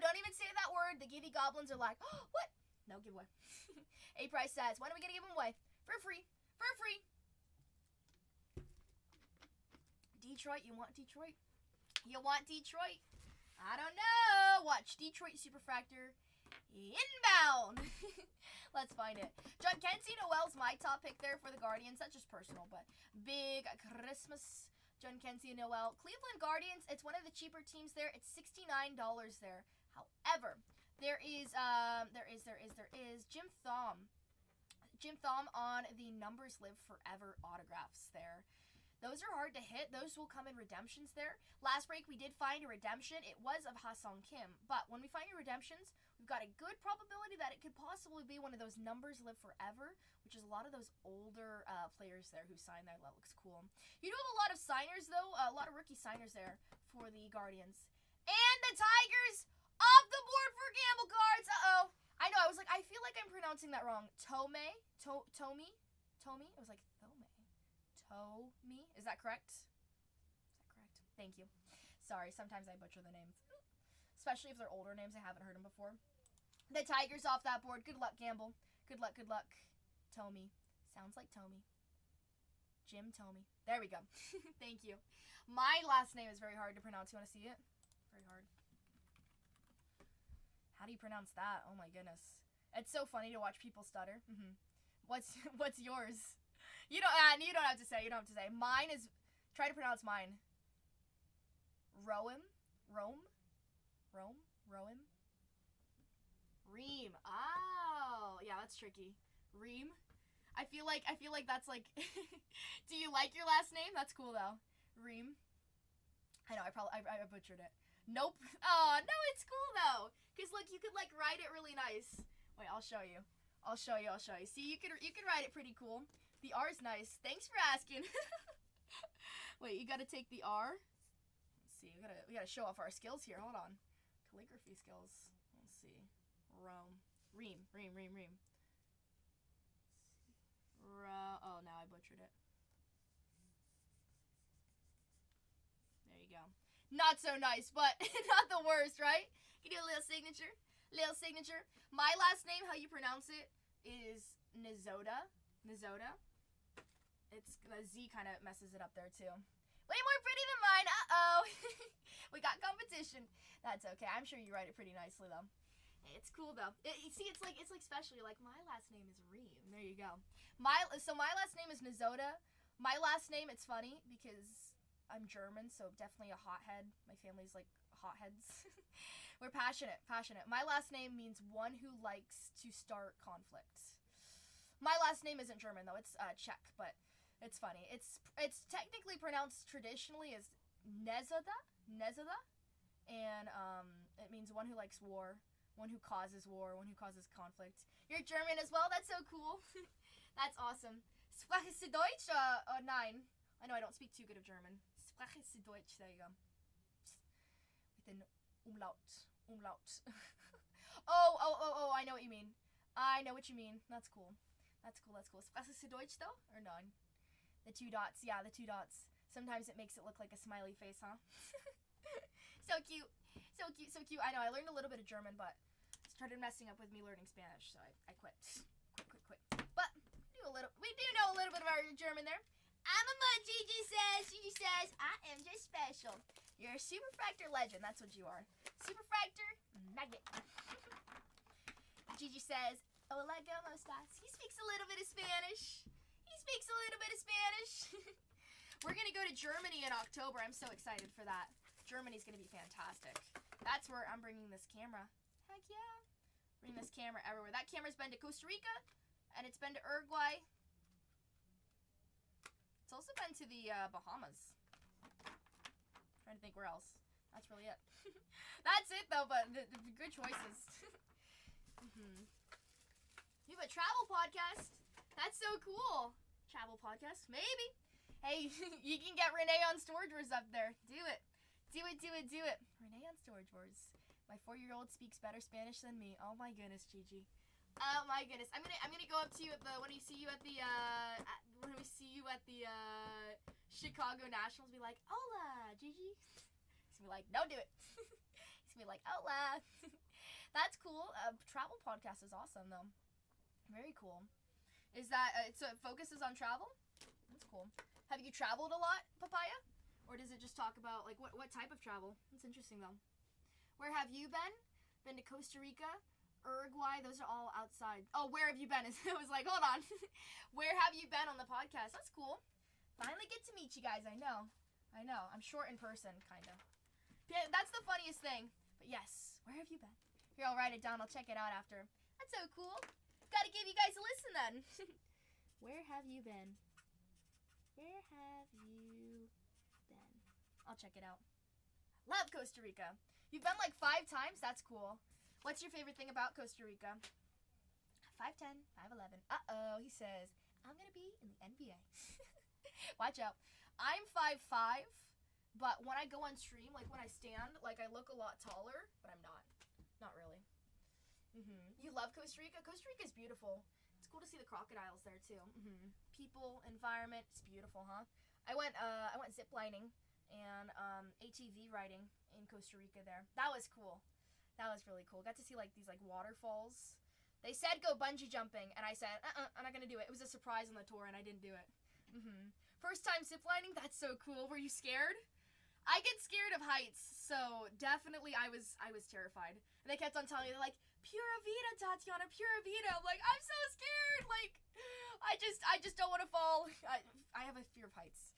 Don't even say that word. The Giddy Goblins are like, oh, what? No giveaway. A-Price says, when are we gonna give them away? For free. For free. Detroit, you want Detroit? You want Detroit? I don't know. Watch Detroit Superfractor inbound. Let's find it. John Kenzie Noel's my top pick there for the Guardians. That's just personal, but big Christmas. John Kenzie Noel. Cleveland Guardians, it's one of the cheaper teams there. It's $69 there. However, there is Jim Thom. Jim Thom on the Numbers Live Forever autographs there. Those are hard to hit. Those will come in redemptions there. Last break, we did find a redemption. It was of Ha-Seong Kim. But when we find your redemptions, we've got a good probability that it could possibly be one of those Numbers Live Forever, which is a lot of those older players there who signed there. That looks cool. You do have a lot of signers, though. A lot of rookie signers there for the Guardians. And the Tigers off the board for Gamble Cards. I know. I was like, I feel like I'm pronouncing that wrong. Tomi? It was like Tomi? Is that correct? Thank you. Sorry, sometimes I butcher the names. Especially if they're older names. I haven't heard them before. The Tigers off that board. Good luck, Gamble. Good luck. Tomi. Sounds like Tomi. Jim Tomi. There we go. Thank you. My last name is very hard to pronounce. You want to see it? Very hard. How do you pronounce that? Oh my goodness. It's so funny to watch people stutter. What's yours? You don't have to say. Mine is, try to pronounce mine. Rome. Reem. Oh, yeah, that's tricky. Reem. I feel like that's like. Do you like your last name? That's cool though. Reem. I know. I butchered it. Nope. Oh no, it's cool though. Cause look, you could like write it really nice. Wait, I'll show you. See, you could write it pretty cool. The R's nice. Thanks for asking. Wait, you gotta take the R. Let's see. We gotta show off our skills here. Hold on. Calligraphy skills. Let's see. Reem. Oh, now I butchered it. There you go. Not so nice, but not the worst, right? You do a little signature. My last name, how you pronounce it, is Nizoda. It's the Z kind of messes it up there too. Way more pretty than mine. Uh-oh. We got competition. That's okay. I'm sure you write it pretty nicely though. It's cool though. You see, it's like special. You're like, my last name is Reem. There you go. My last name is Nizota. My last name, it's funny because I'm German, so definitely a hothead. My family's like hotheads. We're passionate. My last name means one who likes to start conflict. My last name isn't German though. It's Czech, but it's funny. It's technically pronounced traditionally as Nezada, and it means one who likes war, one who causes war, one who causes conflict. You're German as well. That's so cool. That's awesome. Sprache Sie Deutsch? Nein. I know I don't speak too good of German. Sprache Sie Deutsch. There you go. With an umlaut. Oh, I know what you mean. That's cool. Sprache Sie Deutsch though? Or none? The 2 dots. Yeah, the 2 dots. Sometimes it makes it look like a smiley face, huh? So cute. I know, I learned a little bit of German, but it started messing up with me learning Spanish, so I quit. But we do know a little bit of our German there. Gigi says, I am just special. You're a superfractor legend, that's what you are. Superfractor magnet. Gigi says, hola, ¿cómo estás? He speaks a little bit of Spanish. We're gonna go to Germany in October. I'm so excited for that. Germany's gonna be fantastic. That's where I'm bringing this camera. Heck yeah. Bring this camera everywhere. That camera's been to Costa Rica, and it's been to Uruguay. It's also been to the Bahamas. Trying to think where else. That's really it. That's it though, but the good choices. You have a travel podcast. That's so cool. Travel podcast, maybe. Hey, you can get Renee on Storage Wars up there. Do it. Renee on Storage Wars. My 4-year-old speaks better Spanish than me. Oh my goodness, Gigi. Oh my goodness. I'm gonna go up to you at when we see you at the Chicago Nationals. Be like, hola, Gigi. He's gonna be like, don't do it. He's gonna be like, hola. That's cool. Travel podcast is awesome though. Very cool. Is that so? It focuses on travel. That's cool. Have you traveled a lot, Papaya? Or does it just talk about, like, what type of travel? That's interesting, though. Where have you been? Been to Costa Rica, Uruguay. Those are all outside. Oh, where have you been? I was like, hold on. Where have you been on the podcast? That's cool. Finally get to meet you guys. I know. I'm short in person, kind of. Yeah, that's the funniest thing. But yes, where have you been? Here, I'll write it down. I'll check it out after. That's so cool. Gotta give you guys a listen, then. Where have you been? I'll check it out. Love Costa Rica. You've been like 5 times? That's cool. What's your favorite thing about Costa Rica? 5'10", 5'11". Uh-oh, he says, I'm gonna be in the NBA. Watch out. I'm 5'5", but when I go on stream, like when I stand, like I look a lot taller, but I'm not. Not really. You love Costa Rica? Costa Rica's beautiful. It's cool to see the crocodiles there too. People, environment, it's beautiful, huh? I went ziplining and ATV riding in Costa Rica there. That was cool. That was really cool. Got to see like these like waterfalls. They said go bungee jumping, and I said, I'm not gonna do it. It was a surprise on the tour, and I didn't do it. First time ziplining, that's so cool. Were you scared? I get scared of heights, so definitely I was terrified. And they kept on telling me, they're like, Pura Vida, Tatianna, Pura Vida. I'm like, I'm so scared. Like, I just don't want to fall. I have a fear of heights.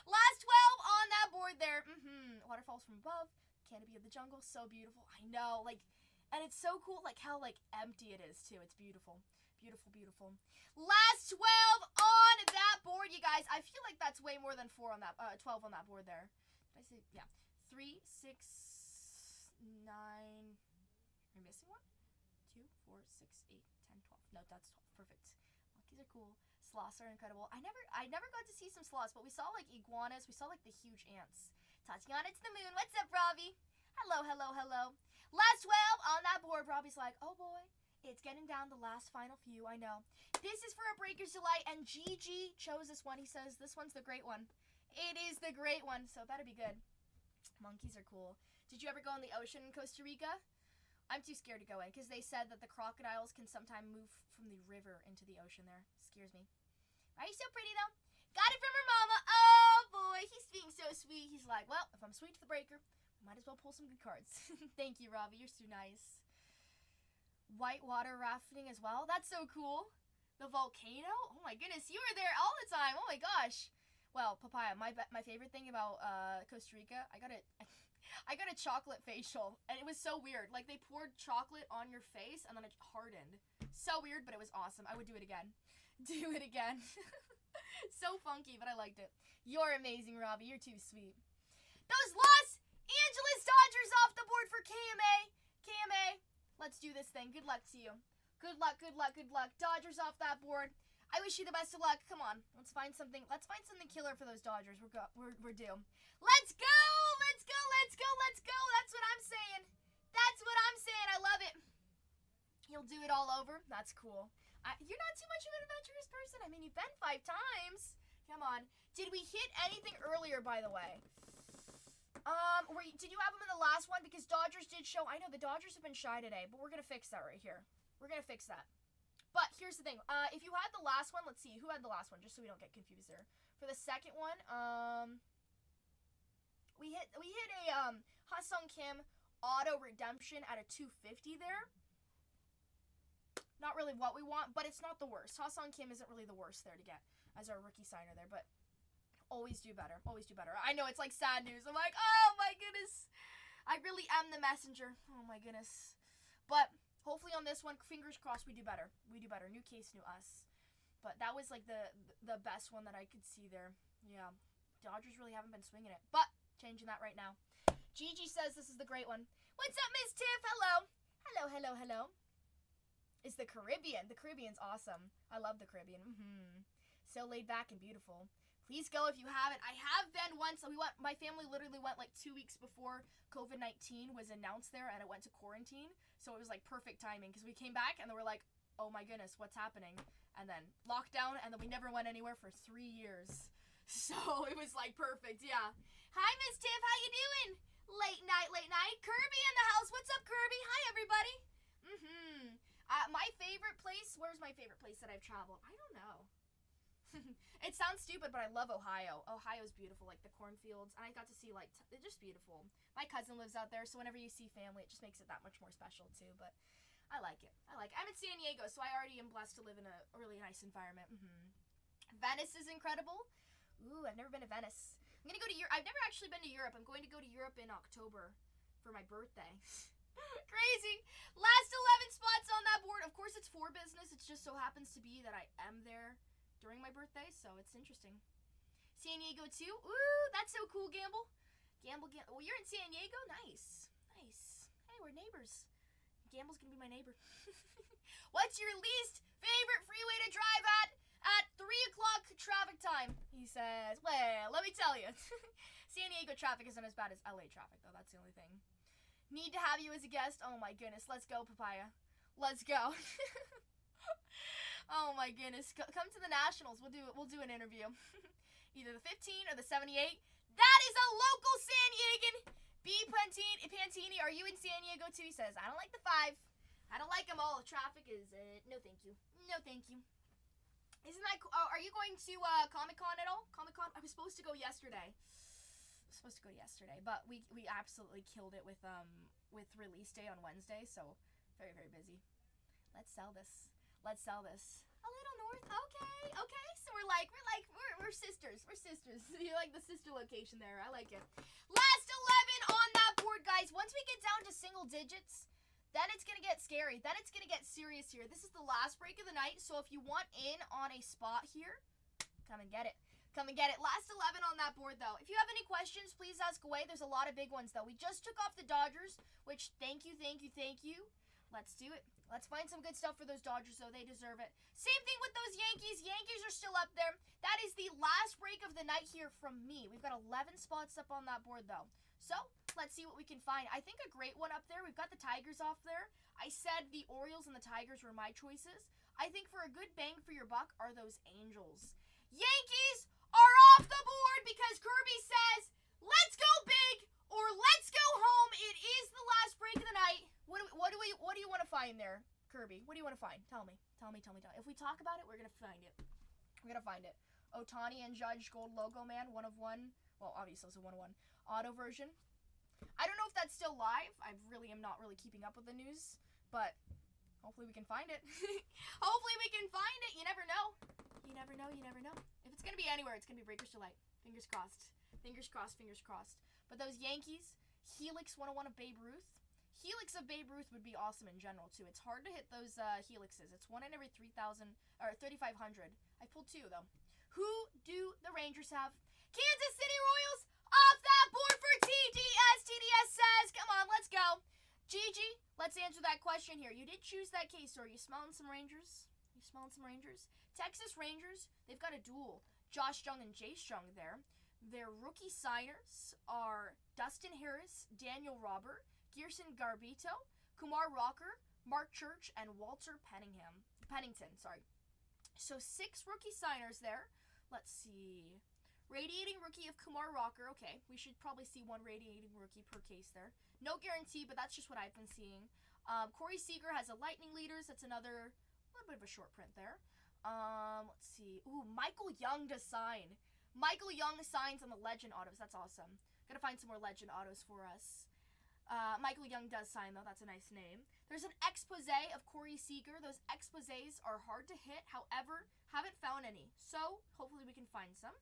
Last 12 on that board there. Waterfalls from above. Canopy of the jungle. So beautiful. I know. Like, and it's so cool, like, how, like, empty it is, too. It's beautiful. Beautiful. Last 12 on that board, you guys. I feel like that's way more than 12 on that board there. Did I say? Yeah. 3, 6, 9. Am I missing one? 2, 4, 6, 8, 10, 12. No, that's 12. Perfect. Monkeys are cool. Sloths are incredible. I never got to see some sloths, but we saw like iguanas. We saw like the huge ants. Tatianna to the moon. What's up, Robbie? Hello. Last 12 on that board. Robbie's like, oh boy, it's getting down the last final few. I know. This is for a Breaker's Delight, and Gigi chose this one. He says this one's the great one. It is the great one, so it better be good. Monkeys are cool. Did you ever go in the ocean in Costa Rica? I'm too scared to go in because they said that the crocodiles can sometimes move from the river into the ocean there. Scares me. Are you so pretty, though? Got it from her mama. Oh, boy. He's being so sweet. He's like, well, if I'm sweet to the breaker, I might as well pull some good cards. Thank you, Robbie. You're so nice. Whitewater rafting as well. That's so cool. The volcano? Oh, my goodness. You were there all the time. Oh, my gosh. Well, Papaya, my favorite thing about Costa Rica, I got a chocolate facial, and it was so weird. Like, they poured chocolate on your face, and then it hardened. So weird, but it was awesome. I would do it again. Do it again. So funky, but I liked it. You're amazing, Robbie. You're too sweet. Those Los Angeles Dodgers off the board for KMA. KMA, let's do this thing. Good luck to you. Good luck, good luck, good luck. Dodgers off that board. I wish you the best of luck. Come on, let's find something. Let's find something killer for those Dodgers. We're due. Let's go! Let's go! Let's go! Let's go! That's what I'm saying. That's what I'm saying. I love it. You'll do it all over. That's cool. You're not too much of an adventurous person. I mean, you've been 5 times. Come on. Did we hit anything earlier, by the way? Did you have them in the last one? Because Dodgers did show. I know the Dodgers have been shy today, but we're gonna fix that right here. We're gonna fix that. But here's the thing. If you had the last one, let's see who had the last one, just so we don't get confused there. For the second one, we hit a Ha-Sung Kim auto redemption at a 250 there. Not really what we want, but it's not the worst. Ha-Sung Kim isn't really the worst there to get as our rookie signer there, but always do better. Always do better. I know it's like sad news. I'm like, oh my goodness. I really am the messenger. Oh my goodness. But hopefully on this one, fingers crossed, we do better. We do better. New case, new us. But that was like the best one that I could see there. Yeah. Dodgers really haven't been swinging it. But changing that right now. Gigi says this is the great one. What's up, Miss Tiff? Hello. Hello, hello, hello. Is the Caribbean. The Caribbean's awesome. I love the Caribbean. So laid back and beautiful. Please go if you haven't. I have been once. My family literally went like 2 weeks before COVID-19 was announced there, and it went to quarantine. So it was like perfect timing because we came back and they were like, oh my goodness, what's happening? And then lockdown, and then we never went anywhere for 3 years. So it was like perfect, yeah. Hi, Miss Tiff. How you doing? Late night, late night. Kirby in the house. What's up, Kirby? Hi, everybody. My favorite place, where's my favorite place that I've traveled? I don't know. It sounds stupid, but I love Ohio. Ohio's beautiful, like the cornfields. And I got to see, like, they're just beautiful. My cousin lives out there, so whenever you see family, it just makes it that much more special, too. But I like it. I'm in San Diego, so I already am blessed to live in a really nice environment. Venice is incredible. Ooh, I've never been to Venice. I'm going to go to Europe. I've never actually been to Europe. I'm going to go to Europe in October for my birthday. Crazy. Last 11 spots on that board. Of course, it's for business. It just so happens to be that I am there during my birthday, so it's interesting. San Diego, too. Ooh, that's so cool, Gamble. Gamble. Oh, you're in San Diego? Nice. Nice. Hey, we're neighbors. Gamble's going to be my neighbor. What's your least favorite freeway to drive at 3 o'clock traffic time? He says, well, let me tell you. San Diego traffic isn't as bad as LA traffic, though. That's the only thing. Need to have you as a guest. Oh my goodness. Let's go, Papaya. Let's go. Oh my goodness. Come to the Nationals. We'll do an interview. Either the 15 or the 78. That is a local San Diegan. B. Pantini, are you in San Diego too? He says, I don't like the 5. I don't like them all. Traffic is, no thank you. No thank you. Isn't that cool? Are you going to Comic-Con at all? Comic-Con? I was supposed to go yesterday. But we absolutely killed it with release day on Wednesday, so very, very busy. Let's sell this. A little north. Okay. So we're sisters. We're sisters. You like the sister location there. I like it. Last 11 on that board, guys. Once we get down to single digits, then it's going to get scary. Then it's going to get serious here. This is the last break of the night, so if you want in on a spot here, come and get it. Last 11 on that board, though. If you have any questions, please ask away. There's a lot of big ones, though. We just took off the Dodgers, which thank you. Let's do it. Let's find some good stuff for those Dodgers, though. They deserve it. Same thing with those Yankees. Yankees are still up there. That is the last break of the night here from me. We've got 11 spots up on that board, though. So let's see what we can find. I think a great one up there. We've got the Tigers off there. I said the Orioles and the Tigers were my choices. I think for a good bang for your buck are those Angels. Yankees are off the board because Kirby says, let's go big or let's go home. It is the last break of the night. What do you want to find there, Kirby? What do you want to find? Tell me. If we talk about it, we're going to find it. I'm gonna find it. Otani and Judge Gold Logo Man, 1 of 1. Well, obviously it's a 1 of 1 auto version. I don't know if that's still live. I really am not really keeping up with the news, but hopefully we can find it. Hopefully we can find it. You never know. You never know. You never know. If it's gonna be anywhere, it's gonna be Breakers Delight. Fingers crossed. Fingers crossed. Fingers crossed. But those Yankees, Helix 101 of Babe Ruth. Helix of Babe Ruth would be awesome in general too. It's hard to hit those helixes. It's 1 in every 3,000 or 3,500. I pulled 2 though. Who do the Rangers have? Kansas City Royals off that board for TDS. TDS says, come on, let's go. Gigi, let's answer that question here. You did choose that case, so are you smelling some Rangers? You smelling some Rangers? Texas Rangers, they've got a duel. Josh Jung and Jace Jung there. Their rookie signers are Dustin Harris, Daniel Robert, Gerson Garbito, Kumar Rocker, Mark Church, and Walter Pennington. So 6 rookie signers there. Let's see. Radiating rookie of Kumar Rocker. Okay, we should probably see 1 radiating rookie per case there. No guarantee, but that's just what I've been seeing. Corey Seager has a Lightning Leaders. That's another little bit of a short print there. Let's see. Ooh, Michael Young to sign. Michael Young signs on the Legend autos. That's awesome. Gotta find some more Legend autos for us. Michael Young does sign, though. That's a nice name. There's an expose of Corey Seager. Those exposés are hard to hit. However, haven't found any. So, hopefully we can find some.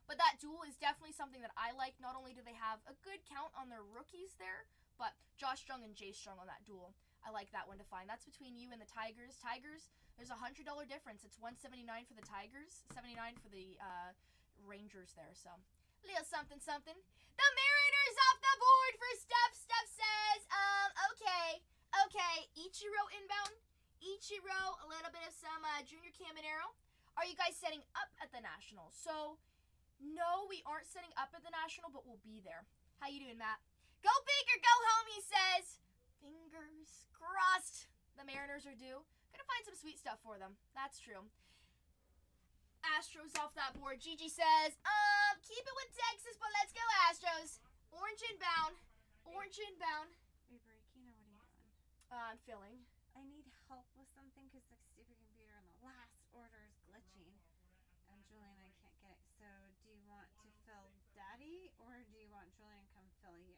But that duel is definitely something that I like. Not only do they have a good count on their rookies there, but Josh Jung and Jace Jung on that duel. I like that one to find. That's between you and the Tigers. Tigers, there's a $100 difference. It's $179 for the Tigers, $79 for the Rangers there. So, little something, something. The Mariners off the board for Steph. Steph says, okay. Ichiro inbound. Ichiro, a little bit of some Junior Caminero. Are you guys setting up at the National? So, no, we aren't setting up at the National, but we'll be there. How you doing, Matt? Go big or go home, he says. Fingers crossed. The Mariners are due. Gonna find some sweet stuff for them. That's true. Astros off that board. Gigi says, keep it with Texas, but let's go Astros. Orange inbound. Orange inbound. Wait, Breakina, what are you doing? I'm filling. I need help with something because the stupid computer on the last order is glitching. And Julian, I can't get it. So, do you want to fill Daddy, or do you want Julian to come fill you?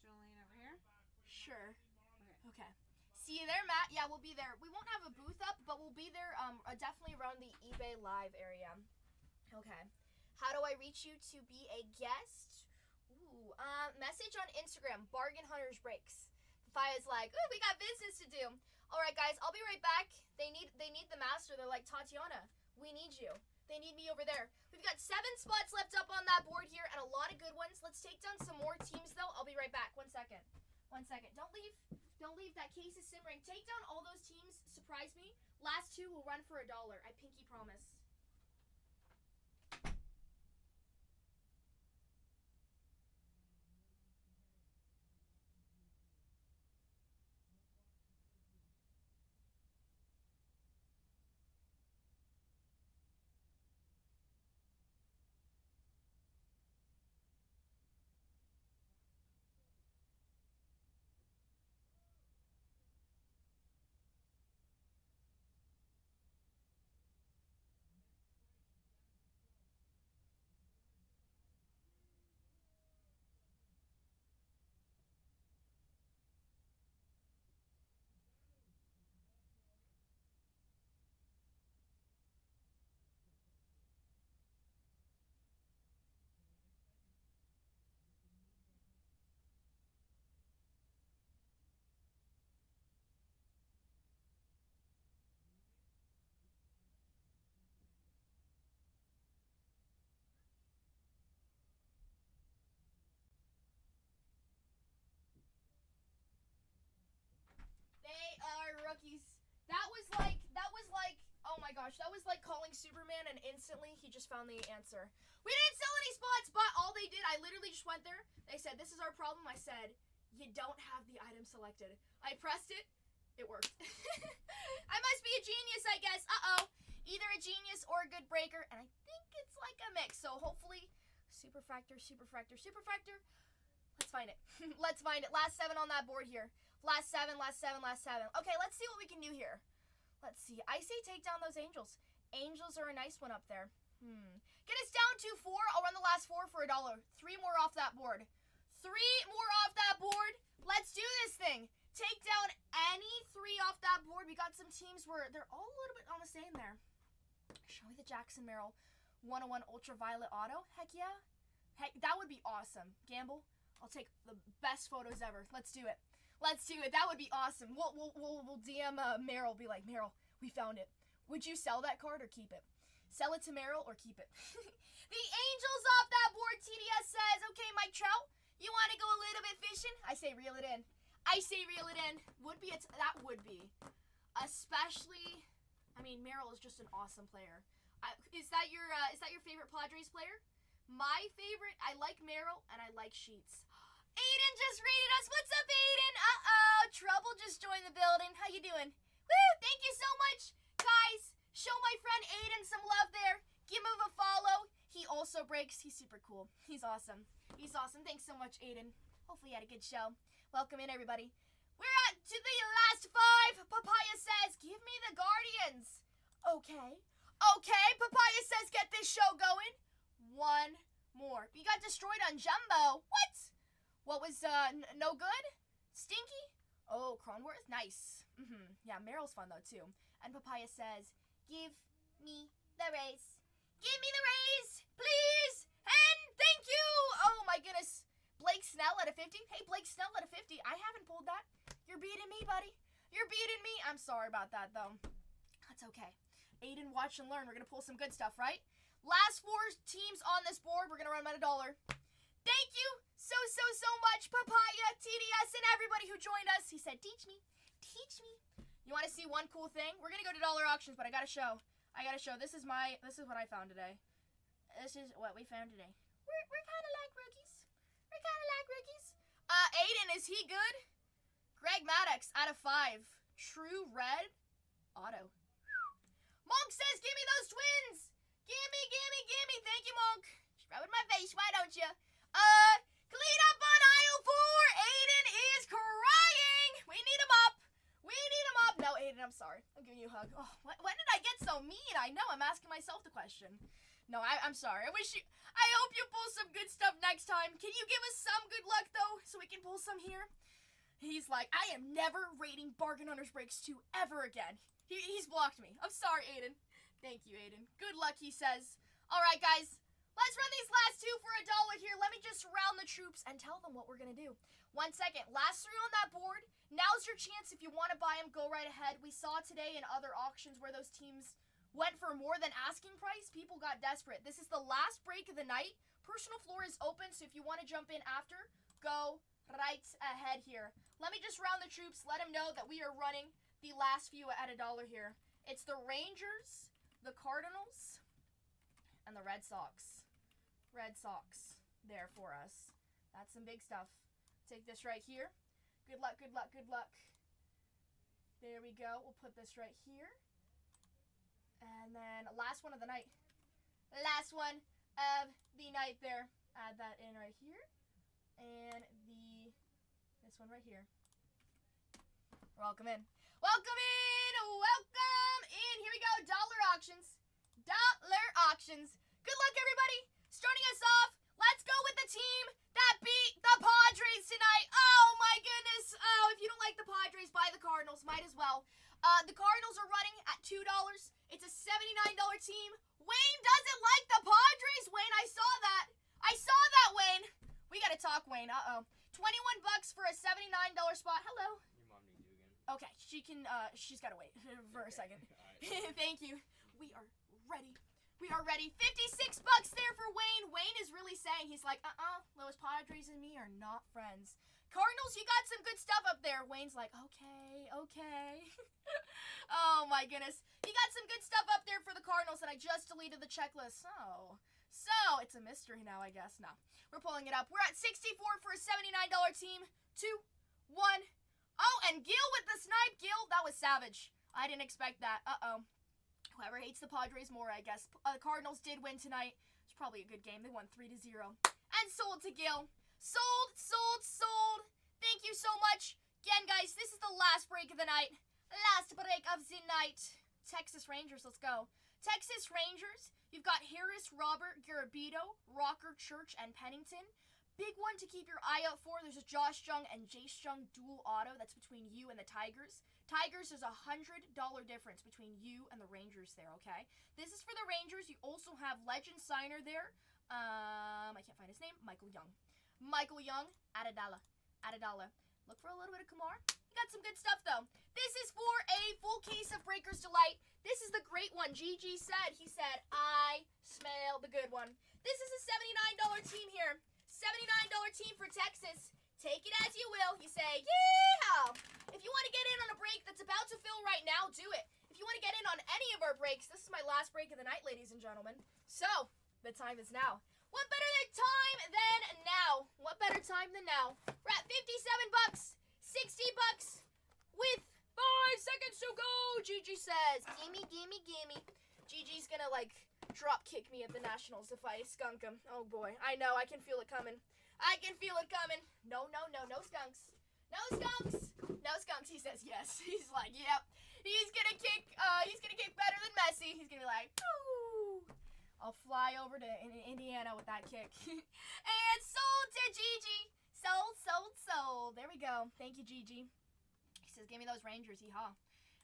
Julian over here? Sure. Okay. Okay. See you there, Matt. Yeah, we'll be there. We won't have a booth up, but we'll be there definitely around the eBay Live area. Okay. How do I reach you to be a guest? Ooh, message on Instagram, Bargain Hunters Breaks. Faya's like, ooh, we got business to do. All right, guys, I'll be right back. They need the master. They're like, Tatianna, we need you. They need me over there. We've got 7 spots left up on that board here and a lot of good ones. Let's take down some more teams, though. I'll be right back. 1 second. 1 second. Don't leave. Don't leave. That case is simmering. Take down all those teams. Surprise me. Last 2 will run for $1. I pinky promise. Rookies. That was like, oh my gosh, that was like calling Superman and instantly he just found the answer. We didn't sell any spots, but all they did, I literally just went there. They said, this is our problem. I said, you don't have the item selected. I pressed it. It worked. I must be a genius, I guess. Uh-oh. Either a genius or a good breaker, and I think it's like a mix. So hopefully, superfractor. Let's find it. Let's find it. Last 7 on that board here. Last 7. Okay, let's see what we can do here. Let's see. I say take down those Angels. Angels are a nice one up there. Get us down to 4. I'll run the last 4 for $1. 3 more off that board. 3 more off that board. Let's do this thing. Take down any 3 off that board. We got some teams where they're all a little bit on the same there. Show me the Jackson Merrill 101 Ultraviolet Auto. Heck yeah. Heck, that would be awesome. Gamble, I'll take the best photos ever. Let's do it. Let's do it. That would be awesome. We'll DM Merrill. Be like, Merrill, we found it. Would you sell that card or keep it? Sell it to Merrill or keep it? The Angels off that board. TDS says, okay, Mike Trout, you want to go a little bit fishing? I say reel it in. I say reel it in. That would be. Especially, I mean, Merrill is just an awesome player. Is that your favorite Padres player? My favorite, I like Merrill and I like Sheets. Aiden just rated us. What's up, Aiden? Uh-oh, Trouble just joined the building. How you doing? Woo, thank you so much. Guys, show my friend Aiden some love there. Give him a follow. He also breaks. He's super cool. He's awesome. He's awesome. Thanks so much, Aiden. Hopefully you had a good show. Welcome in, everybody. We're at to the last 5. Papaya says, give me the Guardians. Okay. Okay, Papaya says, get this show going. 1 more. You got destroyed on Jumbo. What? What was, no good? Stinky? Oh, Cronworth? Nice. Yeah, Merrill's fun, though, too. And Papaya says, give me the race. Give me the race, please. And thank you. Oh, my goodness. Blake Snell at a 50. Hey, Blake Snell at a 50. I haven't pulled that. You're beating me, buddy. You're beating me. I'm sorry about that, though. That's okay. Aiden, watch and learn. We're going to pull some good stuff, right? Last 4 teams on this board. We're going to run them at $1. Thank you so much, Papaya, TDS, and everybody who joined us. He said, teach me. Teach me. You want to see one cool thing? We're going to go to dollar auctions, but I got to show. This is what I found today. This is what we found today. We're kind of like rookies. We're kind of like rookies. Aiden, is he good? Greg Maddox out of 5. True red auto. Monk says, give me those twins. Gimme. Thank you, Monk. Just rubbing my face. Why don't you? Clean up on aisle 4. Aiden is crying. We need him up. No, Aiden, I'm sorry. I'm giving you a hug. Oh, when did I get so mean? I know. I'm asking myself the question. No, I'm sorry. I hope you pull some good stuff next time. Can you give us some good luck, though, so we can pull some here? He's like, I am never rating Bargain Hunters Breaks 2 ever again. He's blocked me. I'm sorry, Aiden. Thank you, Aiden. Good luck, he says. All right, guys. Let's run these last 2 for $1 here. Let me just round the troops and tell them what we're going to do. 1 second. Last 3 on that board. Now's your chance. If you want to buy them, go right ahead. We saw today in other auctions where those teams went for more than asking price. People got desperate. This is the last break of the night. Personal floor is open, so if you want to jump in after, go right ahead here. Let me just round the troops. Let them know that we are running the last few at $1 here. It's the Rangers, the Cardinals, and the Red Sox. Red Sox there for us. That's some big stuff. Take this right here. Good luck. There we go. We'll put this right here. And then last one of the night. Last one of the night there. Add that in right here. And this one right here. Welcome in. Welcome in. Here we go. Dollar auctions. Good luck, everybody. Starting us off. Let's go with the team that beat the Padres tonight. Oh, my goodness. Oh, if you don't like the Padres, buy the Cardinals. Might as well. The Cardinals are running at $2. It's a $79 team. Wayne doesn't like the Padres. Wayne, I saw that, Wayne. We got to talk, Wayne. Uh-oh. $21 for a $79 spot. Hello. Your mom needs you again. Okay, she's got to wait for a second. Thank you. We are ready. 56 bucks there for Wayne. Wayne is really saying, he's like, Los Padres and me are not friends. Cardinals, you got some good stuff up there. Wayne's like, okay. Oh my goodness. You got some good stuff up there for the Cardinals, and I just deleted the checklist. So it's a mystery now, I guess. No, we're pulling it up. We're at 64 for a $79 team. 2, 1. Oh, and Gil with the snipe. Gil, that was savage. I didn't expect that. Whoever hates the Padres more, I guess. The Cardinals did win tonight. It's probably a good game. They won 3-0. And sold to Gil. Sold. Thank you so much. Again, guys, this is the last break of the night. Last break of of the night, Texas Rangers. Let's go. Texas Rangers, you've got Harris, Robert, Garabito, Rocker, Church, and Pennington. Big one to keep your eye out for. There's a Josh Jung and Jace Jung dual auto. That's between you and the Tigers. Tigers, there's $100 difference between you and the Rangers there, okay? This is for the Rangers. You also have legend signer there. I can't find his name. Michael Young. Michael Young, at $1. Look for a little bit of Kumar. You got some good stuff, though. This is for a full case of Breaker's Delight. This is the great one. GG said, he said, I smell the good one. This is a $79 team here. $79 team for Texas. Take it as you will. You say, yeehaw! If you want to get in on a break that's about to fill right now, do it. If you want to get in on any of our breaks, this is my last break of the night, ladies and gentlemen. So, the time is now. What better time than now? What better time than now? We're at $57, $60 with 5 seconds to go. Gigi says, gimme, gimme, gimme. Gigi's gonna drop kick me at the Nationals if I skunk him. Oh boy, I know, I can feel it coming. I can feel it coming. No skunks. No skunks. No skunks. He says yes. He's like, yep. He's gonna kick better than Messi. He's gonna be like, ooh. I'll fly over to Indiana with that kick. And sold to Gigi. Sold. There we go. Thank you, Gigi. He says, give me those Rangers, yeehaw.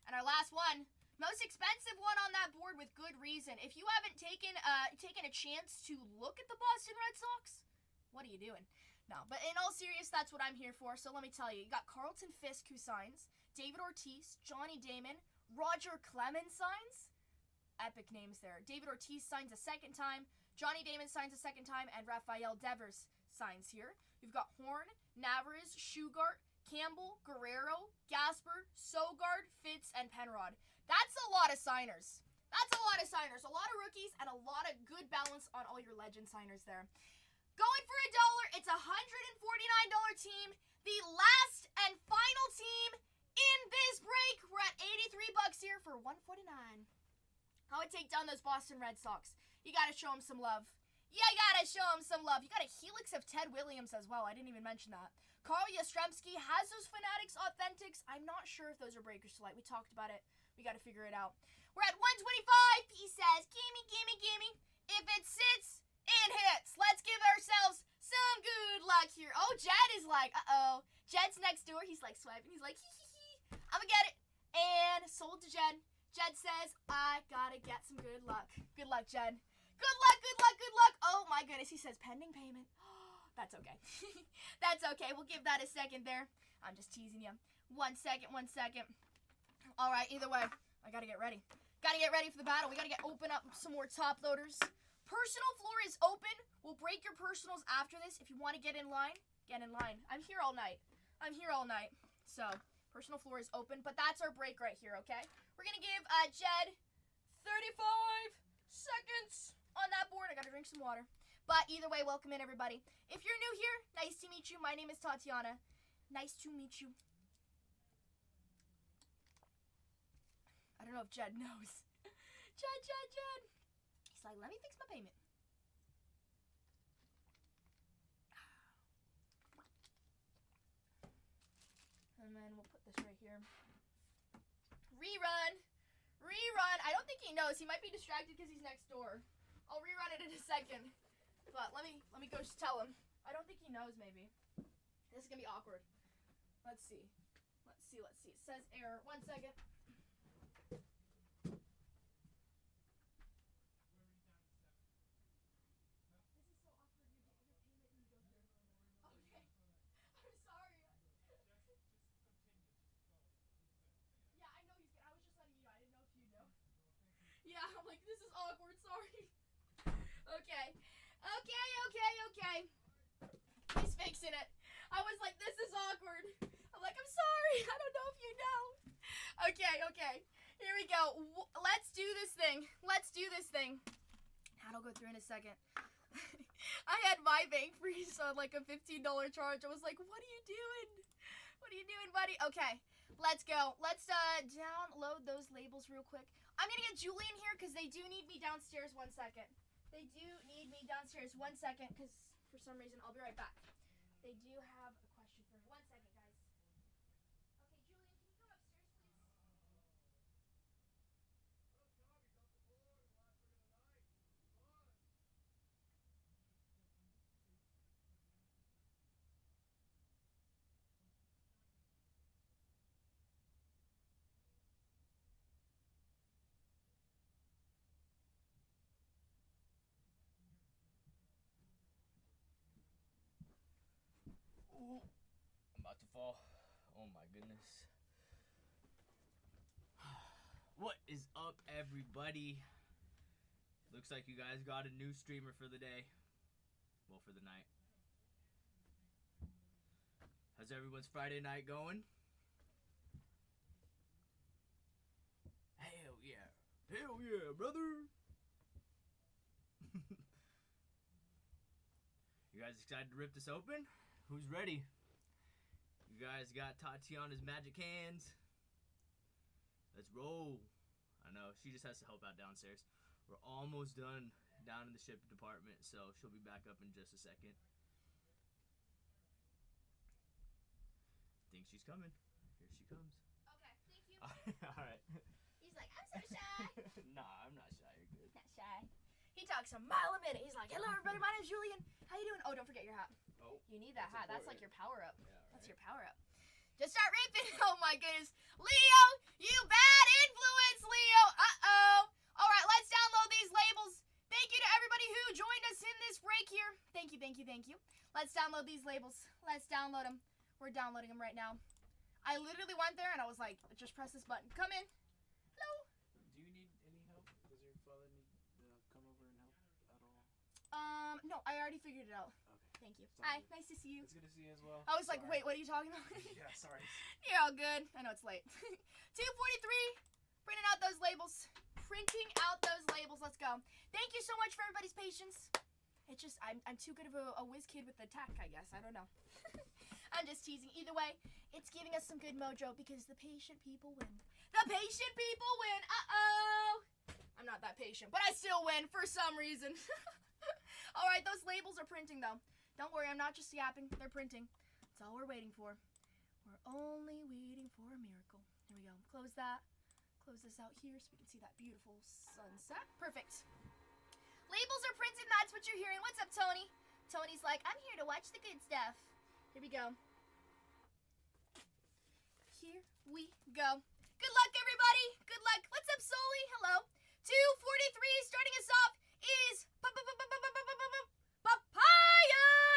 And our last one, most expensive one on that board with good reason. If you haven't taken a chance to look at the Boston Red Sox, what are you doing? No, but in all seriousness, that's what I'm here for. So let me tell you, you got Carlton Fisk who signs, David Ortiz, Johnny Damon, Roger Clemens signs. Epic names there. David Ortiz signs a second time, Johnny Damon signs a second time, and Rafael Devers signs here. You've got Horn, Navarez, Shugart, Campbell, Guerrero, Gasper, Sogard, Fitz, and Penrod. That's a lot of signers. A lot of rookies and a lot of good balance on all your legend signers there. Going for $1, it's a $149 team. The last and final team in this break. We're at $83 here for $149. How would take down those Boston Red Sox? You gotta show them some love. You got a helix of Ted Williams as well. I didn't even mention that. Carl Yastrzemski has those Fanatics Authentics. I'm not sure if those are Breakers Delight. We talked about it. We got to figure it out. We're at 125. He says, gimme. If it sits, it hits. Let's give ourselves some good luck here. Oh, Jed is like, uh-oh. Jed's next door. He's like swiping. He's like, hee. I'm gonna get it. And sold to Jed. Jed says, I gotta get some good luck. Good luck, Jed. Good luck. Oh, my goodness. He says pending payment. That's okay. That's okay. We'll give that a second there. I'm just teasing you. One second. All right, either way, I gotta get ready. Gotta get ready for the battle. We gotta open up some more top loaders. Personal floor is open. We'll break your personals after this. If you want to get in line, get in line. I'm here all night. So, personal floor is open, but that's our break right here, okay? We're gonna give Jed 35 seconds on that board. I gotta drink some water. But either way, welcome in, everybody. If you're new here, nice to meet you. My name is Tatianna. Nice to meet you. I don't know if Jed knows. Jed. He's like, let me fix my payment. And then we'll put this right here. Rerun. I don't think he knows. He might be distracted because he's next door. I'll rerun it in a second. But let me go just tell him. I don't think he knows, maybe. This is going to be awkward. Let's see. It says error. 1 second. Yeah, I'm like, this is awkward, sorry. Okay. He's fixing it. I was like, this is awkward. I'm like, I'm sorry. I don't know if you know. Okay. Here we go. Let's do this thing. That'll go through in a second. I had my bank freeze on like a $15 charge. I was like, what are you doing? Buddy? Okay, let's go. Let's download those labels real quick. I'm gonna get Julian here because they do need me downstairs 1 second. Because for some reason, I'll be right back. They do have a question for me. 1 second, guys. Okay, Julian, can you come upstairs, please? fall. Oh my goodness. What is up, everybody? Looks like you guys got a new streamer for the day. Well, for the night. How's everyone's Friday night going? Hell yeah. Hell yeah, brother. You guys excited to rip this open? Who's ready? You guys got Tatianna's magic hands. Let's roll. I know, she just has to help out downstairs. We're almost done down in the ship department, so she'll be back up in just a second. I think she's coming. Here she comes. Okay, thank you. Alright. He's like, I'm so shy. Nah, I'm not shy. You're good. Not shy. He talks a mile a minute. He's like, hello everybody, my name's Julian. How you doing? Oh, don't forget your hat. Oh. You need that hat. That's like your power up. Yeah, right. That's your power up. Just start raping. Oh my goodness. Leo, you bad influence, Leo. Uh-oh. All right, let's download these labels. Thank you to everybody who joined us in this break here. Thank you, thank you, thank you. Let's download these labels. Let's download them. We're downloading them right now. I literally went there and I was like, just press this button. Come in. Hello. Do you need any help? Does your father need to come over and help at all? No, I already figured it out. Okay. Thank you. Sounds Hi, good. nice to see you. It's good to see you as well. I was like, Sorry. wait, what are you talking about? Yeah, sorry. You're all good. I know it's late. 2:43. Printing out those labels. Printing out those labels. Let's go. Thank you so much for everybody's patience. It's just, I'm too good of a whiz kid with the tech, I guess. I don't know. I'm just teasing. Either way, it's giving us some good mojo because the patient people win. The patient people win. Uh-oh. I'm not that patient, but I still win for some reason. All right, those labels are printing, though. Don't worry, I'm not just yapping. They're printing. That's all we're waiting for. We're only waiting for a miracle. Here we go. Close that. Close this out here so we can see that beautiful sunset. Perfect. Labels are printed. That's what you're hearing. What's up, Tony? Tony's like, I'm here to watch the good stuff. Here we go. Here we go. Good luck, everybody. Good luck. What's up, Soli? Hello. 2:43. Starting us off is Papaya.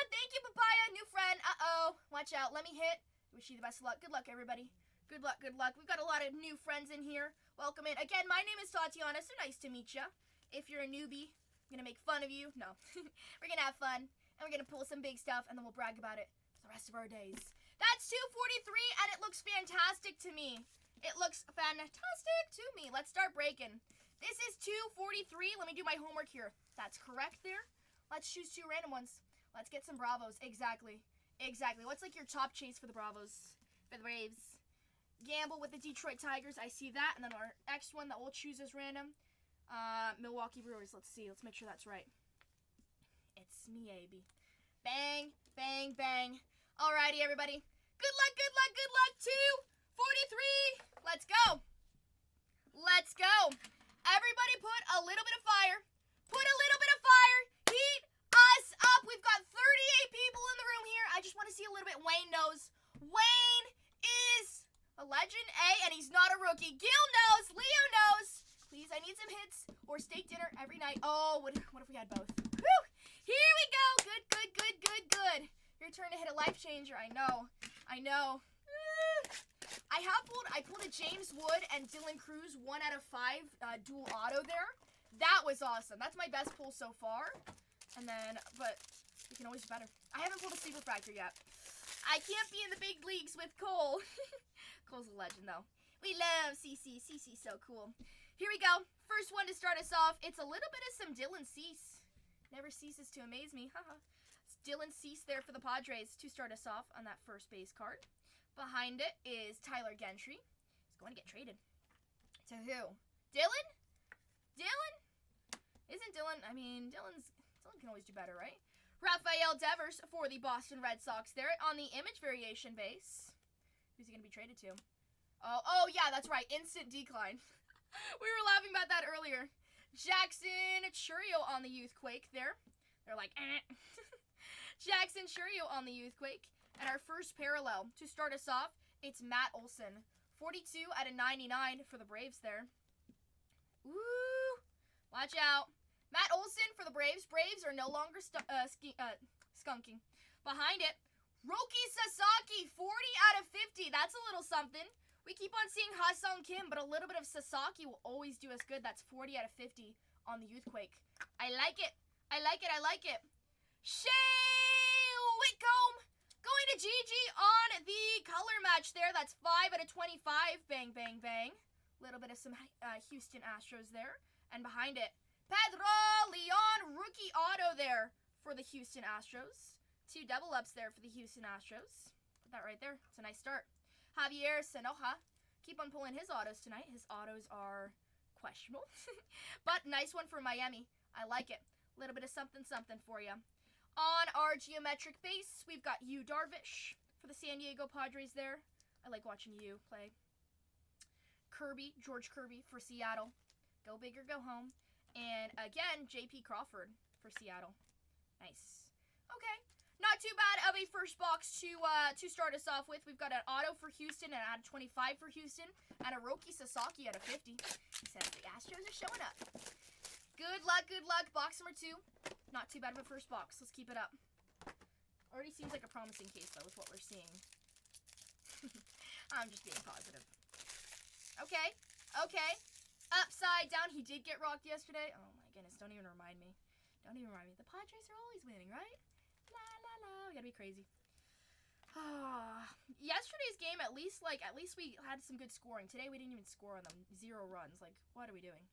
Thank you, Papaya. New friend. Uh-oh. Watch out. Let me hit. Wish you the best of luck. Good luck, everybody. Good luck, good luck. We've got a lot of new friends in here. Welcome in. Again, my name is Tatianna, so nice to meet ya. If you're a newbie, I'm going to make fun of you. No. We're going to have fun, and we're going to pull some big stuff, and then we'll brag about it for the rest of our days. That's 2:43, and it looks fantastic to me. It looks fantastic to me. Let's start breaking. This is 2:43. Let me do my homework here. That's correct there. Let's choose two random ones. Let's get some Bravos. Exactly. Exactly. What's like your top chase for the Bravos? For the Braves? Gamble with the Detroit Tigers. I see that. And then our next one that we'll choose as random. Milwaukee Brewers. Let's see. Let's make sure that's right. It's me, Abby. Bang, bang, bang. Alrighty, everybody. Good luck, good luck, good luck. 2:43. Let's go. Let's go. Everybody put a little bit of fire. Put a little bit of fire. Heat us up. We've got 38 people in the room here. I just want to see a little bit. Wayne knows. Wayne is a legend, and he's not a rookie. Gil knows. Leo knows. Please, I need some hits or steak dinner every night. Oh, what if we had both? Whew. Here we go. Good, good, good, good, good. Your turn to hit a life changer. I know. I know. I pulled a James Wood and Dylan Cruz 1 out of 5 dual auto there. That was awesome. That's my best pull so far. And then, but we can always do better. I haven't pulled a Super Fractor yet. I can't be in the big leagues with Cole. Cole's a legend, though. We love CC. CC's so cool. Here we go. First one to start us off. It's a little bit of some Dylan Cease. Never ceases to amaze me. Haha. It's Dylan Cease there for the Padres to start us off on that first base card. Behind it is Tyler Gentry. He's going to get traded. To who? Dylan? Dylan? Isn't Dylan? I mean, Dylan can always do better, right? Rafael Devers for the Boston Red Sox there on the image variation base. Who's he going to be traded to? Oh yeah, that's right. Instant decline. We were laughing about that earlier. Jackson Churio on the Youthquake there. They're like, eh. Jackson Churio on the Youthquake. And our first parallel to start us off, it's Matt Olson. 42 out of 99 for the Braves there. Woo! Watch out. Matt Olson for the Braves. Braves are no longer skunking. Behind it, Roki Sasaki, 40 out That's a little something. We keep on seeing Ha-Sung Kim, but a little bit of Sasaki will always do us good. That's 40 out of 50 on the Youthquake. I like it. I like it. I like it. Shay Whitcomb going to GG on the color match there. That's 5 out of 25. Bang, bang, bang. Little bit of some Houston Astros there. And behind it, Pedro Leon rookie auto there for the Houston Astros. 2 double ups there for the Houston Astros. Put that right there. It's a nice start. Javier Sanoja. Keep on pulling his autos tonight. His autos are questionable. But nice one for Miami. I like it. A little bit of something for you. On our geometric base, we've got Yu Darvish for the San Diego Padres there. I like watching you play. Kirby, George Kirby for Seattle. Go big or go home. And again, J.P. Crawford for Seattle. Nice. Okay. Not too bad of a first box to start us off with. We've got an auto for Houston and out of 25 for Houston. And a Roki Sasaki out of 50. He says the Astros are showing up. Good luck, good luck. Box number 2. Not too bad of a first box. Let's keep it up. Already seems like a promising case, though, with what we're seeing. I'm just being positive. Okay. Okay. Upside down. He did get rocked yesterday. Oh, my goodness. Don't even remind me. Don't even remind me. The Padres are always winning, right? La, la, la. We gotta be crazy. Yesterday's game, at least we had some good scoring. Today, we didn't even score on them. 0 runs. Like, what are we doing?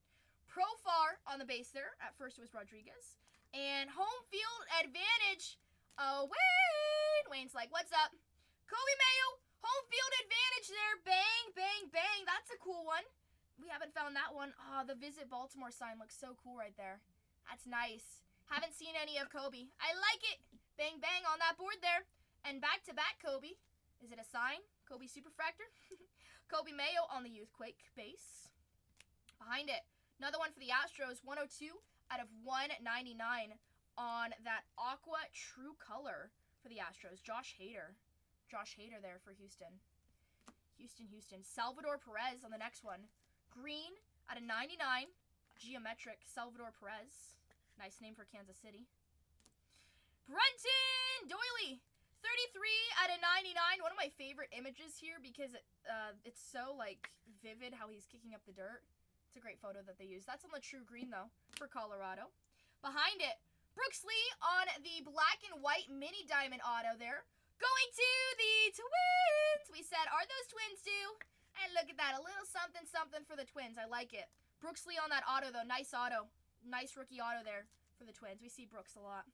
Profar on the base there. At first, it was Rodriguez. And home field advantage. Oh, Wayne. Wayne's like, what's up? Kobe Mayo, home field advantage there. Bang, bang, bang. That's a cool one. We haven't found that one. Oh, the Visit Baltimore sign looks so cool right there. That's nice. Haven't seen any of Kobe. I like it. Bang, bang on that board there. And back-to-back Kobe. Is it a sign? Kobe Superfractor. Kobe Mayo on the Youthquake base. Behind it, another one for the Astros. 102 out of 199 on that Aqua True Color for the Astros. Josh Hader. Josh Hader there for Houston. Houston. Salvador Perez on the next one. Green out of 99. Geometric Salvador Perez. Nice name for Kansas City. Brenton Doily. 33 out of 99. One of my favorite images here because it's so, like, vivid how he's kicking up the dirt. It's a great photo that they use. That's on the True Green, though, for Colorado. Behind it, Brooks Lee on the black and white mini diamond auto there. Going to the Twins. We said, are those Twins too? And look at that. A little something for the Twins. I like it. Brooks Lee on that auto, though. Nice auto. Nice rookie auto there for the Twins. We see Brooks a lot.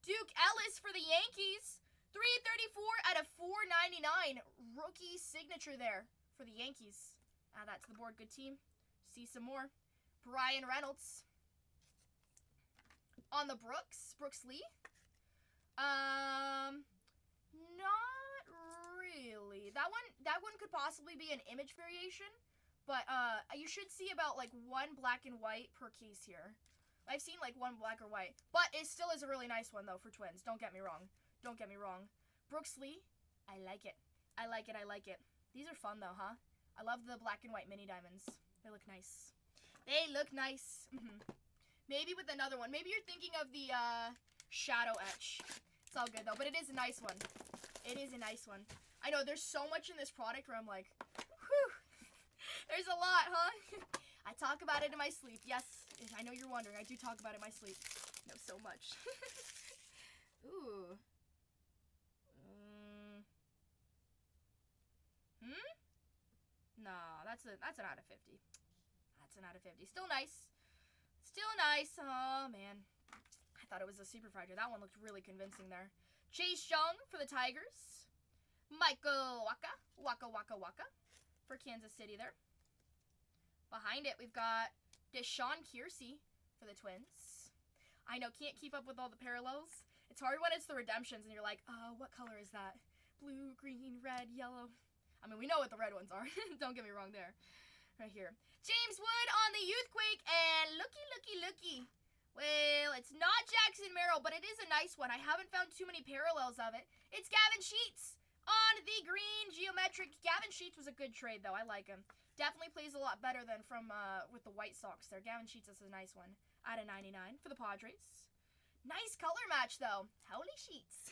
Duke Ellis for the Yankees. 334 out of 499. Rookie signature there for the Yankees. Add that to the board. Good team. See some more. Brian Reynolds. On the Brooks Lee. Not really. That one could possibly be an image variation. But you should see about like 1 black and white per case here. I've seen like 1 black or white. But it still is a really nice one though for Twins. Don't get me wrong. Brooks Lee, I like it. I like it. These are fun though, huh? I love the black and white mini diamonds. They look nice. Maybe with another one. Maybe you're thinking of the shadow etch. It's all good though, but it is a nice one. I know there's so much in this product where I'm like, whew. There's a lot, huh? I talk about it in my sleep. Yes, I know you're wondering. I do talk about it in my sleep. I know so much. Ooh. Nah, that's an out of 50. Still nice. Oh, man. I thought it was a Superfractor. That one looked really convincing there. Chase Young for the Tigers. Michael Waka for Kansas City there. Behind it, we've got Deshaun Kiersey for the Twins. I know, can't keep up with all the parallels. It's hard when it's the redemptions and you're like, oh, what color is that? Blue, green, red, yellow. I mean, we know what the red ones are. Don't get me wrong there. Right here. James Wood on the Youthquake, and looky. Well, it's not Jackson Merrill, but it is a nice one. I haven't found too many parallels of it. It's Gavin Sheets on the green geometric. Gavin Sheets was a good trade, though. I like him. Definitely plays a lot better than from with the White Sox there. Gavin Sheets is a nice one. Out of 99 for the Padres. Nice color match, though. Holy Sheets.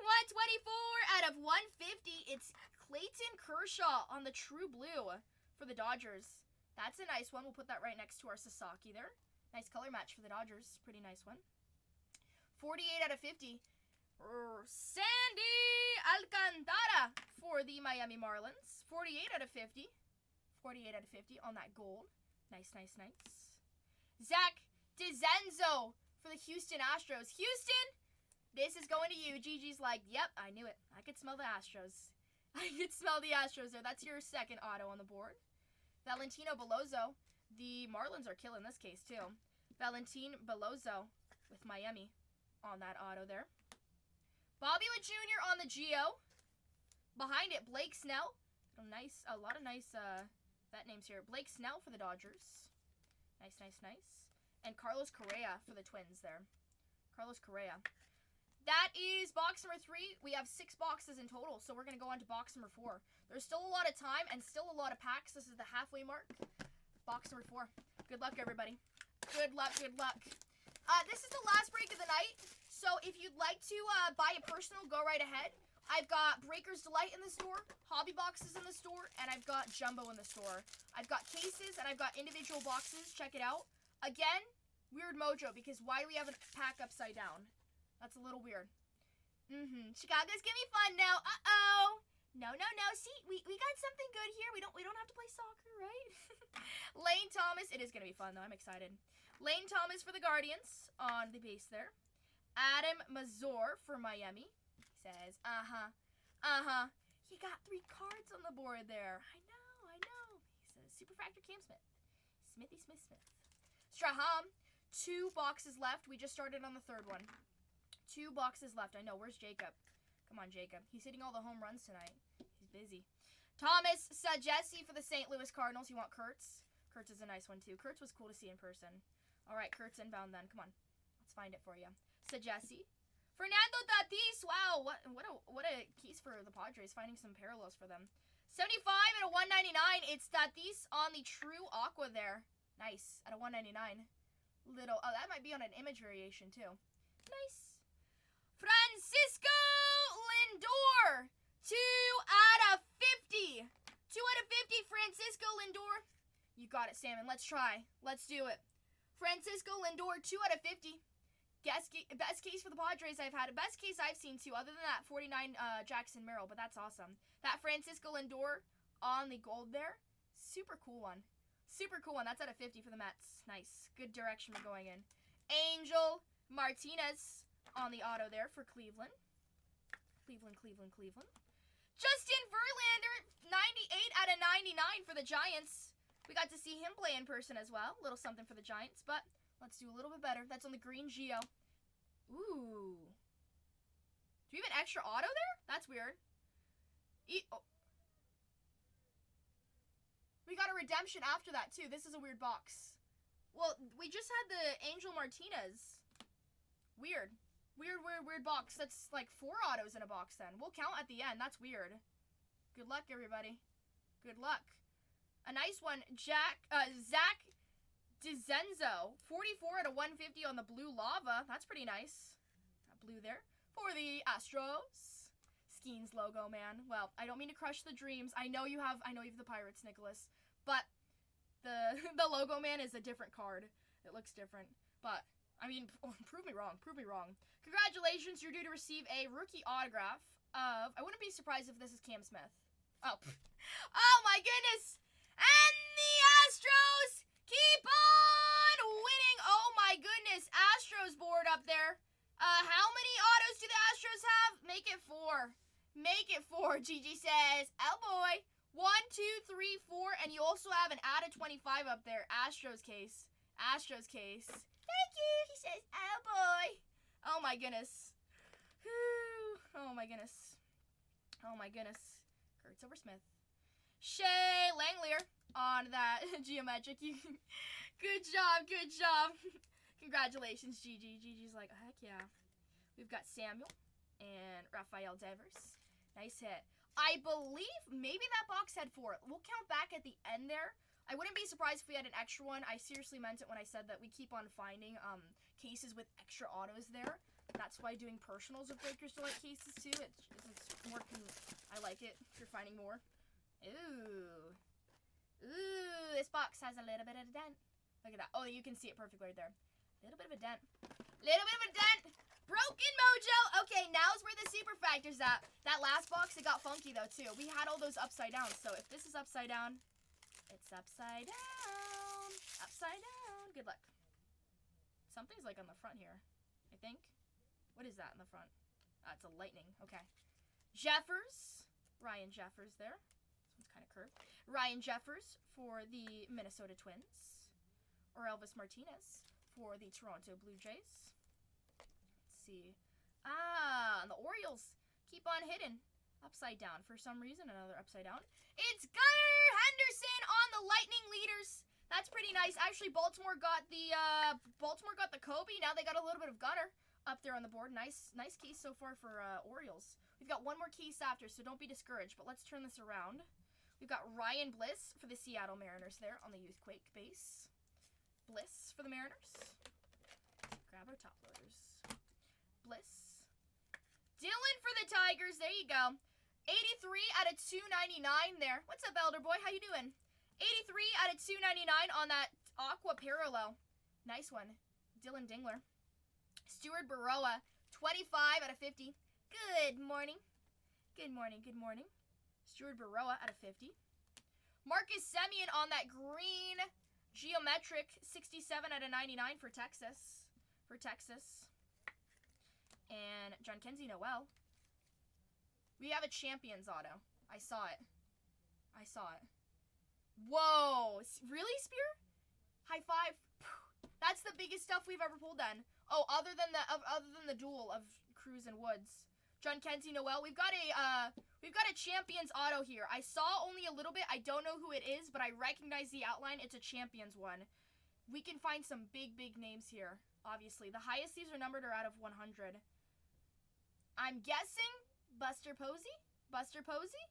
124 out of 150. It's Clayton Kershaw on the true blue for the Dodgers. That's a nice one. We'll put that right next to our Sasaki there. Nice color match for the Dodgers. Pretty nice one. 48 out of 50. Sandy Alcantara for the Miami Marlins. 48 out of 50. 48 out of 50 on that gold. Nice, nice, nice. Zach DiZenzo for the Houston Astros. Houston, this is going to you. Gigi's like, yep, I knew it. I could smell the Astros. I could smell the Astros there. That's your second auto on the board. Valentino Bellozo. The Marlins are killing this case, too. Valentin Bellozo with Miami on that auto there. Bobby Witt Jr. on the Geo. Behind it, Blake Snell. A lot of nice vet names here. Blake Snell for the Dodgers. Nice, nice, nice. And Carlos Correa for the Twins there. Carlos Correa. That is box number 3. We have 6 boxes in total, so we're going to go on to box number 4. There's still a lot of time and still a lot of packs. This is the halfway mark. Box number 4. Good luck, everybody. Good luck, good luck. This is the last break of the night, so if you'd like to buy a personal, go right ahead. I've got Breaker's Delight in the store, hobby boxes in the store, and I've got Jumbo in the store. I've got cases, and I've got individual boxes. Check it out. Again, weird mojo, because why do we have a pack upside down? That's a little weird. Chicago's gonna be fun now. Uh-oh. No. See, we got something good here. We don't have to play soccer, right? Lane Thomas. It is gonna be fun though. I'm excited. Lane Thomas for the Guardians on the base there. Adam Mazur for Miami. He says, You got 3 cards on the board there. I know. He says, Superfractor Cam Smith. Smithy Smith. Straham. 2 boxes left. We just started on the 3rd one. 2 boxes left. I know. Where's Jacob? Come on, Jacob. He's hitting all the home runs tonight. He's busy. Thomas Sajesi for the St. Louis Cardinals. You want Kurtz? Kurtz is a nice one, too. Kurtz was cool to see in person. All right, Kurtz inbound then. Come on. Let's find it for you. Sajesi. Fernando Tatis. Wow, what a case for the Padres. Finding some parallels for them. 75 at a 199. It's Tatis on the true aqua there. Nice. At a 199. Oh, that might be on an image variation, too. Nice. Francisco Lindor. 2 out of 50. 2 out of 50, Francisco Lindor. You got it, Salmon. Let's try. Let's do it. Francisco Lindor, 2 out of 50. Best case for the Padres I've had. Best case I've seen, too, other than that 49 Jackson Merrill, but that's awesome. That Francisco Lindor on the gold there. Super cool one. Super cool one. That's out of 50 for the Mets. Nice. Good direction we're going in. Angel Martinez on the auto there for Cleveland. Cleveland. Justin Verlander, 98 out of 99 for the Giants. We got to see him play in person as well. A little something for the Giants, but let's do a little bit better. That's on the green Geo. Ooh. Do we have an extra auto there? That's weird. We got a redemption after that, too. This is a weird box. Well, we just had the Angel Martinez. Weird box. That's like 4 autos in a box then. We'll count at the end. That's weird. Good luck, everybody. Good luck. A nice one. Zach DiZenzo. 44 out of 150 on the blue lava. That's pretty nice. That blue there. For the Astros. Skeens logo, man. Well, I don't mean to crush the dreams. I know you have the Pirates, Nicholas. But the logo, man, is a different card. It looks different. But I mean, prove me wrong. Congratulations, you're due to receive a rookie autograph of, I wouldn't be surprised if this is Cam Smith. Oh my goodness. And the Astros keep on winning. Oh my goodness. Astros board up there. How many autos do the Astros have? Make it 4. Make it 4, Gigi says. Oh boy. 1, 2, 3, 4. And you also have an out of 25 up there. Astros case. Thank you, he says. Oh boy. Oh my goodness. Whew. Oh my goodness. Kurtz over Smith. Shea Langelier on that geometric. Good job. Congratulations, Gigi. Gigi's like, heck yeah. We've got Samuel and Rafael Devers. Nice hit. I believe maybe that box had 4. We'll count back at the end there. I wouldn't be surprised if we had an extra one. I seriously meant it when I said that we keep on finding cases with extra autos there. That's why doing personals with Breakers Delight cases too. It's more. I like it if you're finding more. Ooh. Ooh, this box has a little bit of a dent. Look at that. Oh, you can see it perfectly right there. A little bit of a dent. Little bit of a dent. Broken mojo. Okay, now's where the super factor's at. That last box, it got funky though too. We had all those upside down. So if this is upside down, it's upside down. Upside down. Good luck. Something's like on the front here, I think. What is that in the front? It's a lightning. Okay. Jeffers. Ryan Jeffers there. This one's kind of curved. Ryan Jeffers for the Minnesota Twins. Or Elvis Martinez for the Toronto Blue Jays. Let's see. And the Orioles keep on hitting. Upside down for some reason. Another upside down. It's Gunnar Henderson on the Lightning leaders. That's pretty nice. Actually, Baltimore got the Kobe. Now they got a little bit of Gunnar up there on the board. Nice case so far for Orioles. We've got one more case after, so don't be discouraged. But let's turn this around. We've got Ryan Bliss for the Seattle Mariners there on the Youthquake base. Bliss for the Mariners. Grab our top loaders. Bliss. Dylan for the Tigers. There you go. 83 out of 299 there. What's up, Elder Boy? How you doing? 83 out of 299 on that Aqua Parallel. Nice one. Dylan Dingler. Stuart Baroa. 25 out of 50. Good morning. Good morning. Good morning. Stuart Baroa out of 50. Marcus Semien on that green geometric 67 out of 99 for Texas. And John Kenzie Noel. We have a Champions auto. I saw it. Whoa. Really, Spear? High five. That's the biggest stuff we've ever pulled then. Oh, other than the duel of Cruz and Woods. John Kenzie Noel. We've got a Champions auto here. I saw only a little bit. I don't know who it is, but I recognize the outline. It's a Champions one. We can find some big names here, obviously. The highest these are numbered are out of 100. I'm guessing Buster Posey? Buster Posey?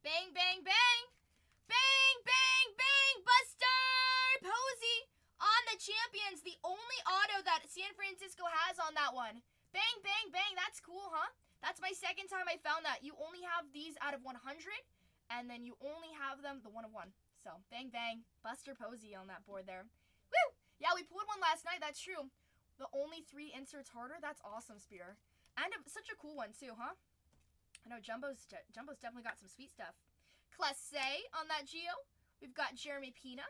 Bang, bang, bang! Bang, bang, bang! Buster Posey on the Champions. The only auto that San Francisco has on that one. Bang, bang, bang. That's cool, huh? That's my second time I found that. You only have these out of 100, and then you only have them the 1 of 1. So, bang, bang. Buster Posey on that board there. Woo! Yeah, we pulled one last night. That's true. The only 3 inserts harder. That's awesome, Spear. And such a cool one, too, huh? I know Jumbo's definitely got some sweet stuff. Classe on that Geo. We've got Jeremy Pina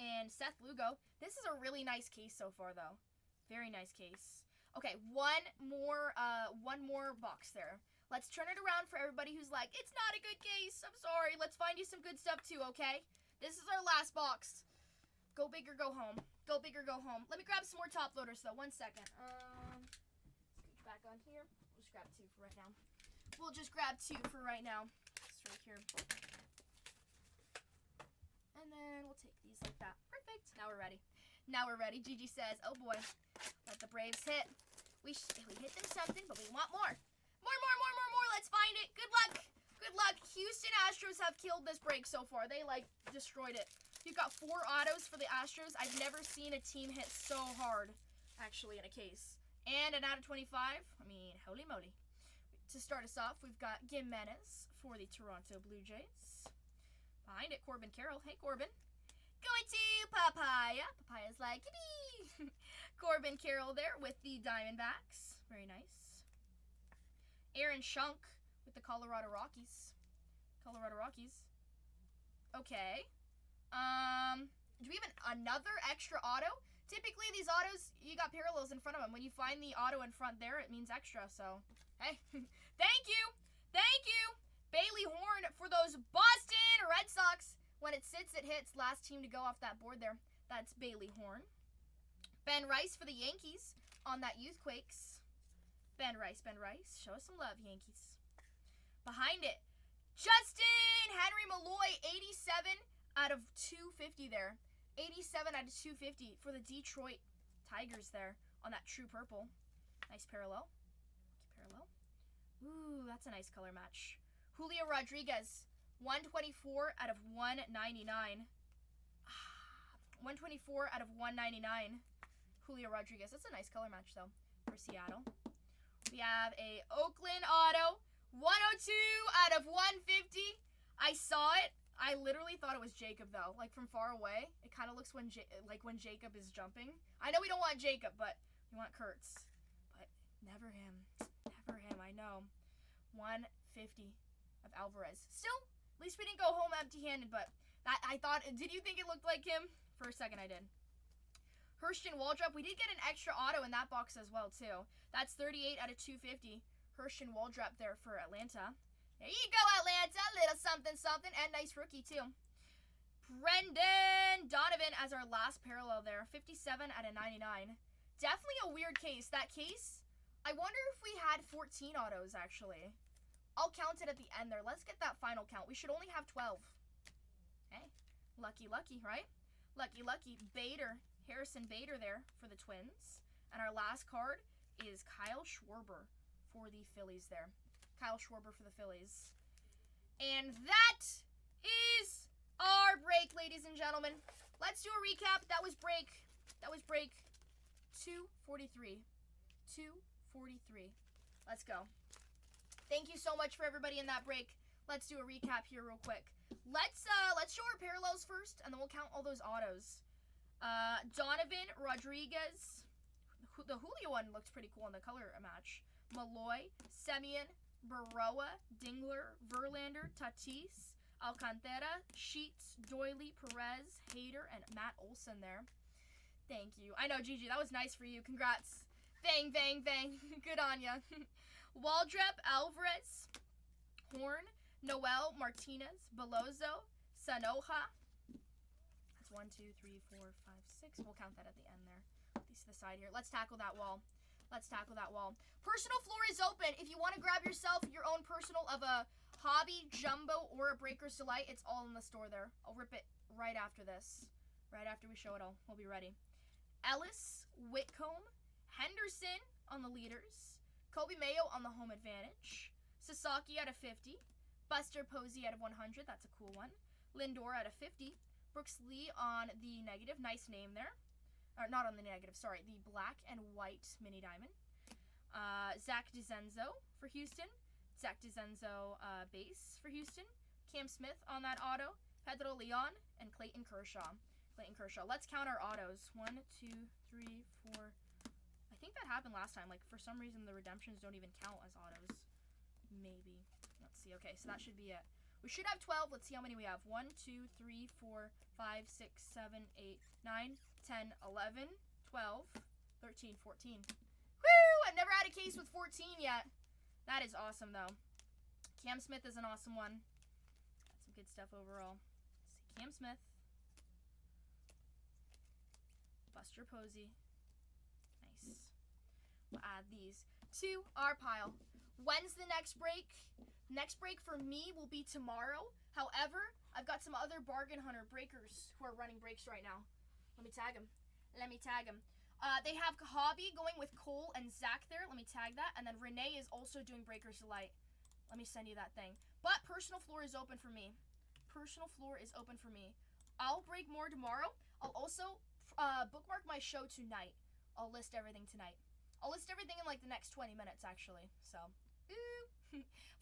and Seth Lugo. This is a really nice case so far, though. Very nice case. Okay, one more box there. Let's turn it around for everybody who's like, it's not a good case. I'm sorry. Let's find you some good stuff, too, okay? This is our last box. Go big or go home. Go big or go home. Let me grab some more top loaders, though. 1 second. Scooch back on here. We'll just grab 2 for right now. It's right here. And then we'll take these like that. Perfect. Now we're ready. Gigi says, oh boy, let the Braves hit. We hit them something, but we want more. More. Let's find it. Good luck. Houston Astros have killed this break so far. They, destroyed it. You've got 4 autos for the Astros. I've never seen a team hit so hard, actually, in a case. And an out of 25. I mean, holy moly. To start us off, we've got Gimenez for the Toronto Blue Jays. Behind it, Corbin Carroll. Hey, Corbin. Going to Papaya. Papaya's like, yippee! Corbin Carroll there with the Diamondbacks. Very nice. Aaron Schunk with the Colorado Rockies. Okay. Do we have another extra auto? Typically, these autos, you got parallels in front of them. When you find the auto in front there, it means extra. So, hey, thank you. Bailey Horn for those Boston Red Sox. When it sits, it hits. Last team to go off that board there. That's Bailey Horn. Ben Rice for the Yankees on that Youthquakes. Ben Rice. Show us some love, Yankees. Behind it, Justin Henry Malloy, 87 out of 250 there. 87 out of 250 for the Detroit Tigers there on that true purple. Nice parallel. Ooh, that's a nice color match. Julio Rodriguez, 124 out of 199. 124 out of 199. Julio Rodriguez. That's a nice color match, though, for Seattle. We have a Oakland auto, 102 out of 150. I saw it. I literally thought it was Jacob though. Like from far away, it kind of looks when Jacob is jumping. I know we don't want Jacob, but we want Kurtz. But never him. Never him. I know. 150 of Alvarez. Still, at least we didn't go home empty-handed. But that I thought. Did you think it looked like him? For a second, I did. Hurston Waldrop. We did get an extra auto in that box as well too. That's 38 out of 250. Hurston Waldrop there for Atlanta. There you go, Atlanta. Little something, something. And nice rookie, too. Brendan Donovan as our last parallel there. 57 out of 99. Definitely a weird case. That case, I wonder if we had 14 autos, actually. I'll count it at the end there. Let's get that final count. We should only have 12. Hey, lucky, lucky, right? Lucky, lucky. Bader, Harrison Bader there for the Twins. And our last card is Kyle Schwarber for the Phillies there. Kyle Schwarber for the Phillies. And that is our break, ladies and gentlemen. Let's do a recap. That was break 243. 243. Let's go. Thank you so much for everybody in that break. Let's do a recap here real quick. Let's show our parallels first, and then we'll count all those autos. Donovan, Rodriguez. The Julio one looks pretty cool in the color match. Malloy, Semyon, Baroa, Dingler, Verlander, Tatis, Alcantara, Sheets, Doily, Perez, Hader, and Matt Olson there. Thank you. I know, Gigi, that was nice for you. Congrats. Bang, bang, bang. Good on ya. Waldrop, Alvarez, Horn, Noel, Martinez, Belozo, Sanoja. That's 1, 2, 3, 4, 5, 6. We'll count that at the end there. Put these to the side here. Let's tackle that wall. Let's tackle that wall. Personal floor is open. If you want to grab yourself your own personal of a hobby, jumbo, or a Breaker's Delight, it's all in the store there. I'll rip it right after this. Right after we show it all. We'll be ready. Ellis, Whitcomb, Henderson on the leaders. Kobe Mayo on the home advantage. Sasaki out of 50. Buster Posey out of 100. That's a cool one. Lindor out of 50. Brooks Lee on the negative. Nice name there. Or not on the negative, sorry. The black and white mini diamond. Zach DeZenzo for Houston. Zach DeZenzo base for Houston. Cam Smith on that auto. Pedro Leon and Clayton Kershaw. Clayton Kershaw. Let's count our autos. 1, 2, 3, 4. I think that happened last time. Like, for some reason, the redemptions don't even count as autos. Maybe. Let's see. Okay, so that should be it. We should have 12. Let's see how many we have. 1, 2, 3, 4, 5, 6, 7, 8, 9, 10, 11, 12, 13, 14. Woo! I've never had a case with 14 yet. That is awesome, though. Cam Smith is an awesome one. Got some good stuff overall. Let's see. Cam Smith. Buster Posey. Nice. We'll add these to our pile. When's the next break? Next break for me will be tomorrow. However, I've got some other bargain hunter breakers who are running breaks right now. Let me tag them. Let me tag them. They have Hobby going with Cole and Zach there. Let me tag that. And then Renee is also doing Breakers Delight. Let me send you that thing. But personal floor is open for me. Personal floor is open for me. I'll break more tomorrow. I'll also bookmark my show tonight. I'll list everything tonight. I'll list everything in like the next 20 minutes actually. So,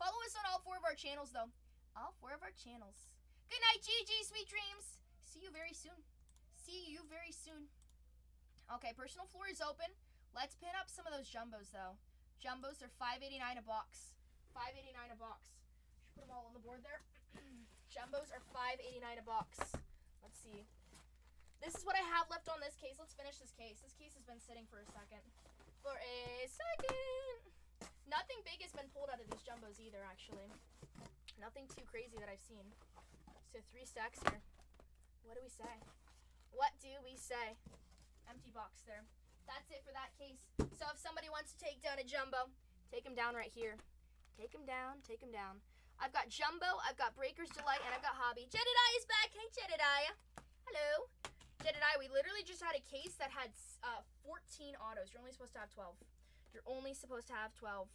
follow us on all 4 of our channels though. All 4 of our channels. Good night, Gigi. Sweet dreams. See you very soon. See you very soon. Okay, personal floor is open. Let's pin up some of those jumbos though. Jumbos are $5.89 a box. $5.89 a box. Should put them all on the board there. Jumbos are $5.89 a box. Let's see. This is what I have left on this case. Let's finish this case. This case has been sitting for a second. Nothing big has been pulled out of these jumbos either, actually. Nothing too crazy that I've seen. So 3 stacks here. What do we say? What do we say? Empty box there. That's it for that case. So if somebody wants to take down a jumbo, take them down right here. Take them down, take them down. I've got jumbo, I've got Breaker's Delight, and I've got Hobby. Jedediah is back. Hey, Jedediah. Hello. Jedediah, we literally just had a case that had 14 autos. You're only supposed to have 12. You're only supposed to have 12.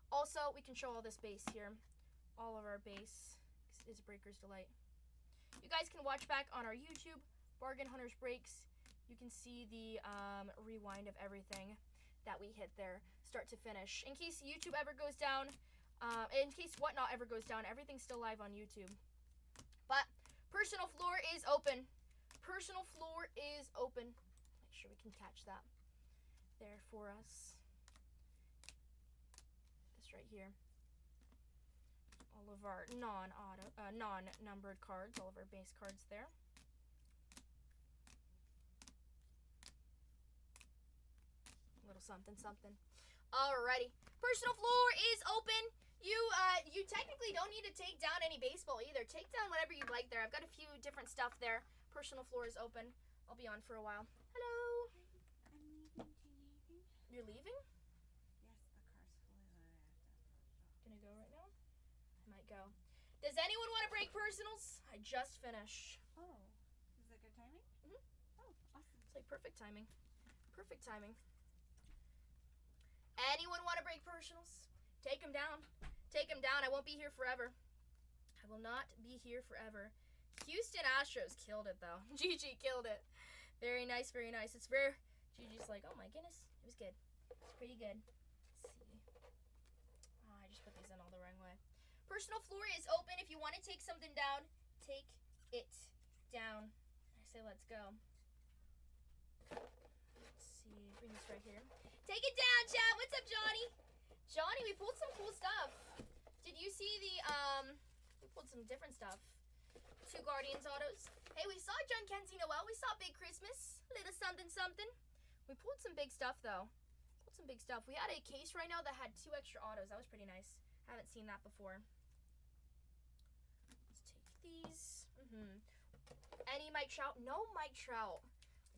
Also, we can show all this base here. All of our base is Breaker's Delight. You guys can watch back on our YouTube, Bargain Hunters Breaks. You can see the rewind of everything that we hit there, start to finish. In case YouTube ever goes down, in case Whatnot ever goes down, everything's still live on YouTube. Personal floor is open. Personal floor is open. Make sure we can catch that there for us. This right here. All of our non-numbered cards, all of our base cards there. A little something, something. Alrighty. Personal floor is open. You technically don't need to take down any baseball either. Take down whatever you'd like there. I've got a few different stuff there. Personal floor is open. I'll be on for a while. Hello. I'm leaving. You're leaving? Yes, the car's fully loaded. Gonna go right now? I might go. Does anyone want to break personals? I just finished. Oh, is it good timing? Mhm. Oh, awesome. It's like perfect timing. Perfect timing. Anyone want to break personals? Take them down. Take them down. I won't be here forever. I will not be here forever. Houston Astros killed it, though. GG killed it. Very nice, very nice. It's very... GG's like, oh my goodness. It was good. It's pretty good. Let's see. Oh, I just put these in all the wrong way. Personal floor is open. If you want to take something down, take it down. I say let's go. Let's see. Bring this right here. Take it down, chat. What's up, Johnny? Johnny, we pulled some cool stuff. Did you see the, we pulled some different stuff. 2 Guardians autos. Hey, we saw John Kenzie Noel. We saw Big Christmas. Little something, something. We pulled some big stuff, though. Pulled some big stuff. We had a case right now that had 2 extra autos. That was pretty nice. Haven't seen that before. Let's take these. Any Mike Trout? No Mike Trout.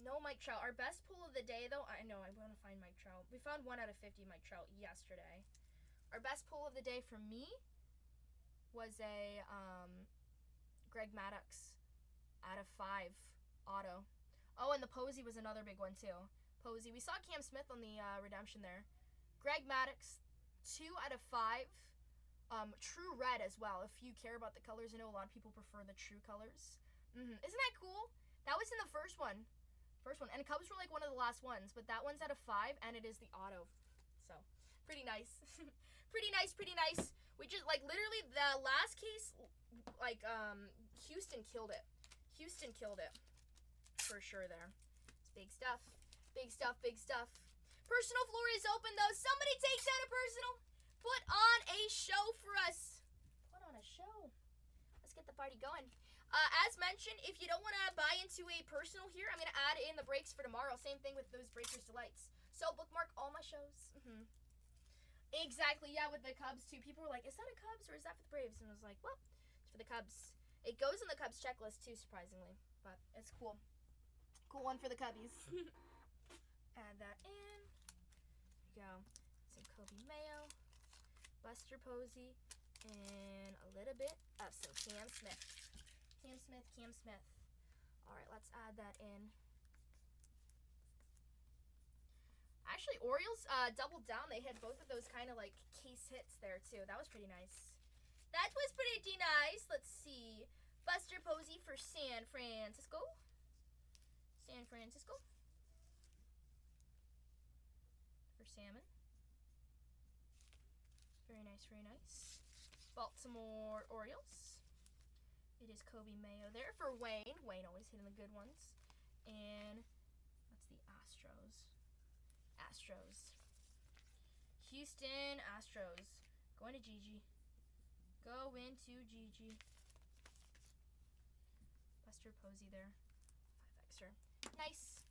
No Mike Trout. Our best pull of the day, though, I know, I want to find Mike Trout. We found 1 out of 50 Mike Trout yesterday. Our best pull of the day for me was a Greg Maddox out of 5 auto. Oh, and the Posey was another big one, too. Posey. We saw Cam Smith on the redemption there. Greg Maddox, 2 out of 5. True red as well, if you care about the colors. I know a lot of people prefer the true colors. Isn't that cool? That was in the first one. And Cubs were like one of the last ones, but that one's out of 5, and it is the auto. So, pretty nice. Pretty nice. We just, like, literally, the last case, like, Houston killed it. For sure there. It's big stuff. Big stuff. Personal floor is open, though. Somebody take down a personal. Put on a show for us. Put on a show. Let's get the party going. As mentioned, if you don't want to buy into a personal here, I'm going to add in the breaks for tomorrow. Same thing with those Breakers Delights. So bookmark all my shows. Exactly, yeah, with the Cubs too. People were like, is that a Cubs or is that for the Braves? And I was like, well, it's for the Cubs. It goes in the Cubs checklist too, surprisingly. But it's cool. Cool one for the Cubbies. Add that in. There we go. Some Kobe Mayo, Buster Posey, and a little bit of some Cam Smith. Cam Smith. Alright, let's add that in. Actually, Orioles doubled down. They had both of those kind of like case hits there too. That was pretty nice. That was pretty nice. Let's see. Buster Posey for San Francisco. For Salmon. Very nice. Baltimore Orioles. It is Kobe Mayo there for Wayne. Wayne always hitting the good ones. And that's the Astros. Houston Astros. Going to GG. Buster Posey there. 5 extra. Nice.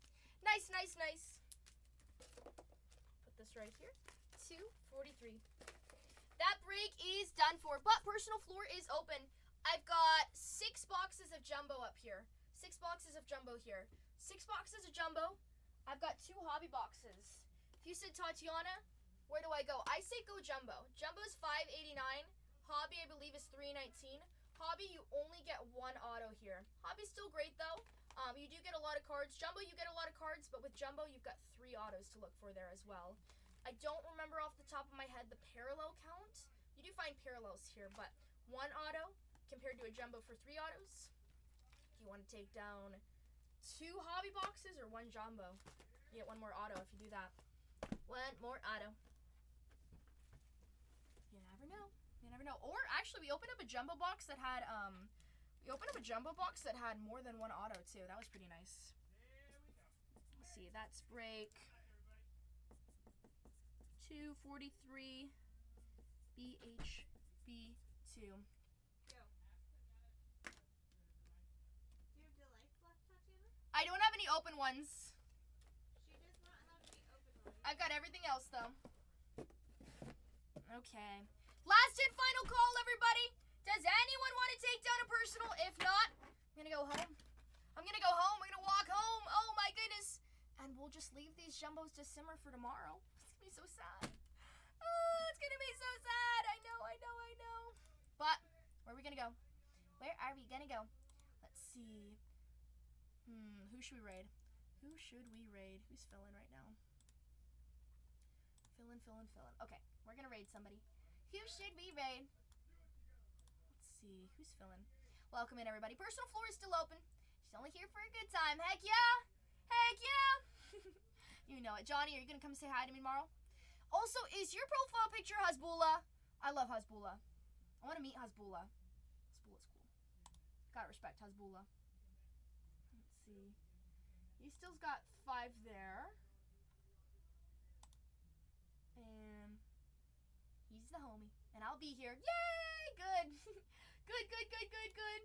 Put this right here. 243. That break is done for, but personal floor is open. I've got 6 boxes of jumbo up here. 6 boxes of jumbo here. 6 boxes of jumbo. I've got 2 hobby boxes. If you said Tatianna, where do I go? I say go jumbo. Jumbo's $5.89. Hobby, I believe, is $3.19. Hobby, you only get 1 auto here. Hobby's still great, though. You do get a lot of cards. Jumbo, you get a lot of cards, but with jumbo, you've got 3 autos to look for there as well. I don't remember off the top of my head the parallel count. You do find parallels here, but 1 auto compared to a jumbo for 3 autos. Do you want to take down 2 hobby boxes or 1 jumbo? You get 1 more auto if you do that. 1 more auto. You never know. Or actually, we opened up a jumbo box that had We opened up a jumbo box that had more than one auto, too. That was pretty nice. Let's see. That's break 243 BHB2. Go. Do you have delights left, Tatiana? I don't have any open ones. She does not have any open ones. I've got everything else, though. Okay. Last and final call, everybody. Does anyone want to take down a personal? If not, I'm going to go home. I'm going to go home. We're going to walk home. Oh, my goodness. And we'll just leave these jumbos to simmer for tomorrow. It's going to be so sad. Oh, it's going to be so sad. I know. But where are we going to go? Where are we going to go? Let's see. Who should we raid? Who's filling right now? Filling. Okay, we're going to raid somebody. Who should we raid? Let's see. Who's filling? Welcome in, everybody. Personal floor is still open. She's only here for a good time. Heck yeah. You know it. Johnny, are you going to come say hi to me tomorrow? Also, is your profile picture Hasbullah? I love Hasbullah. I want to meet Hasbullah. Hasbullah's cool. Gotta respect Hasbullah. Let's see. He still's got 5 there. And he's the homie. And I'll be here. Yay! Good. Good.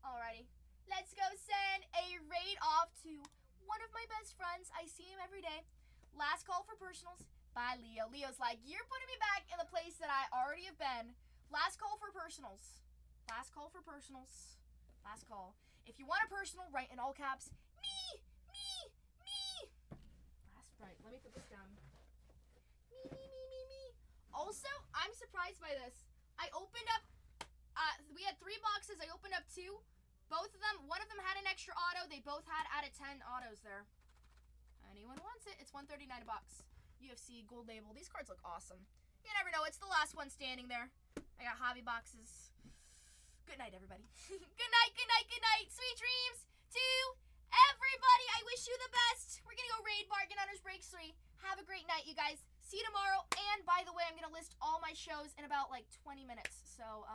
Alrighty. Let's go send a raid off to one of my best friends. I see him every day. Last call for personals. Bye, Leo. Leo's like, you're putting me back in the place that I already have been. Last call for personals. Last call. If you want a personal, write in all caps, me. Right, let me put this down. Me. Also, I'm surprised by this. I opened up, we had 3 boxes. I opened up 2. Both of them, one of them had an extra auto. They both had out of 10 autos there. Anyone wants it? It's $139 a box. UFC gold label. These cards look awesome. You never know. It's the last one standing there. I got hobby boxes. Good night, everybody. Good night. Sweet dreams to everybody. I wish you the best. We're going to go raid Bargain Hunters Breaks 3. Have a great night, you guys. See you tomorrow. And by the way, I'm going to list all my shows in about like 20 minutes. So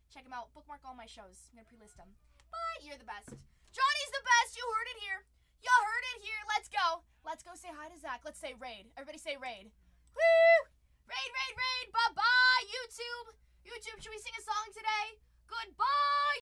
check them out. Bookmark all my shows. I'm going to pre-list them. Bye. You're the best. Johnny's the best. You heard it here. Y'all heard it here. Let's go. Let's go say hi to Zach. Let's say raid. Everybody say raid. Woo! Raid. Bye-bye, YouTube. Should we sing a song today? Goodbye.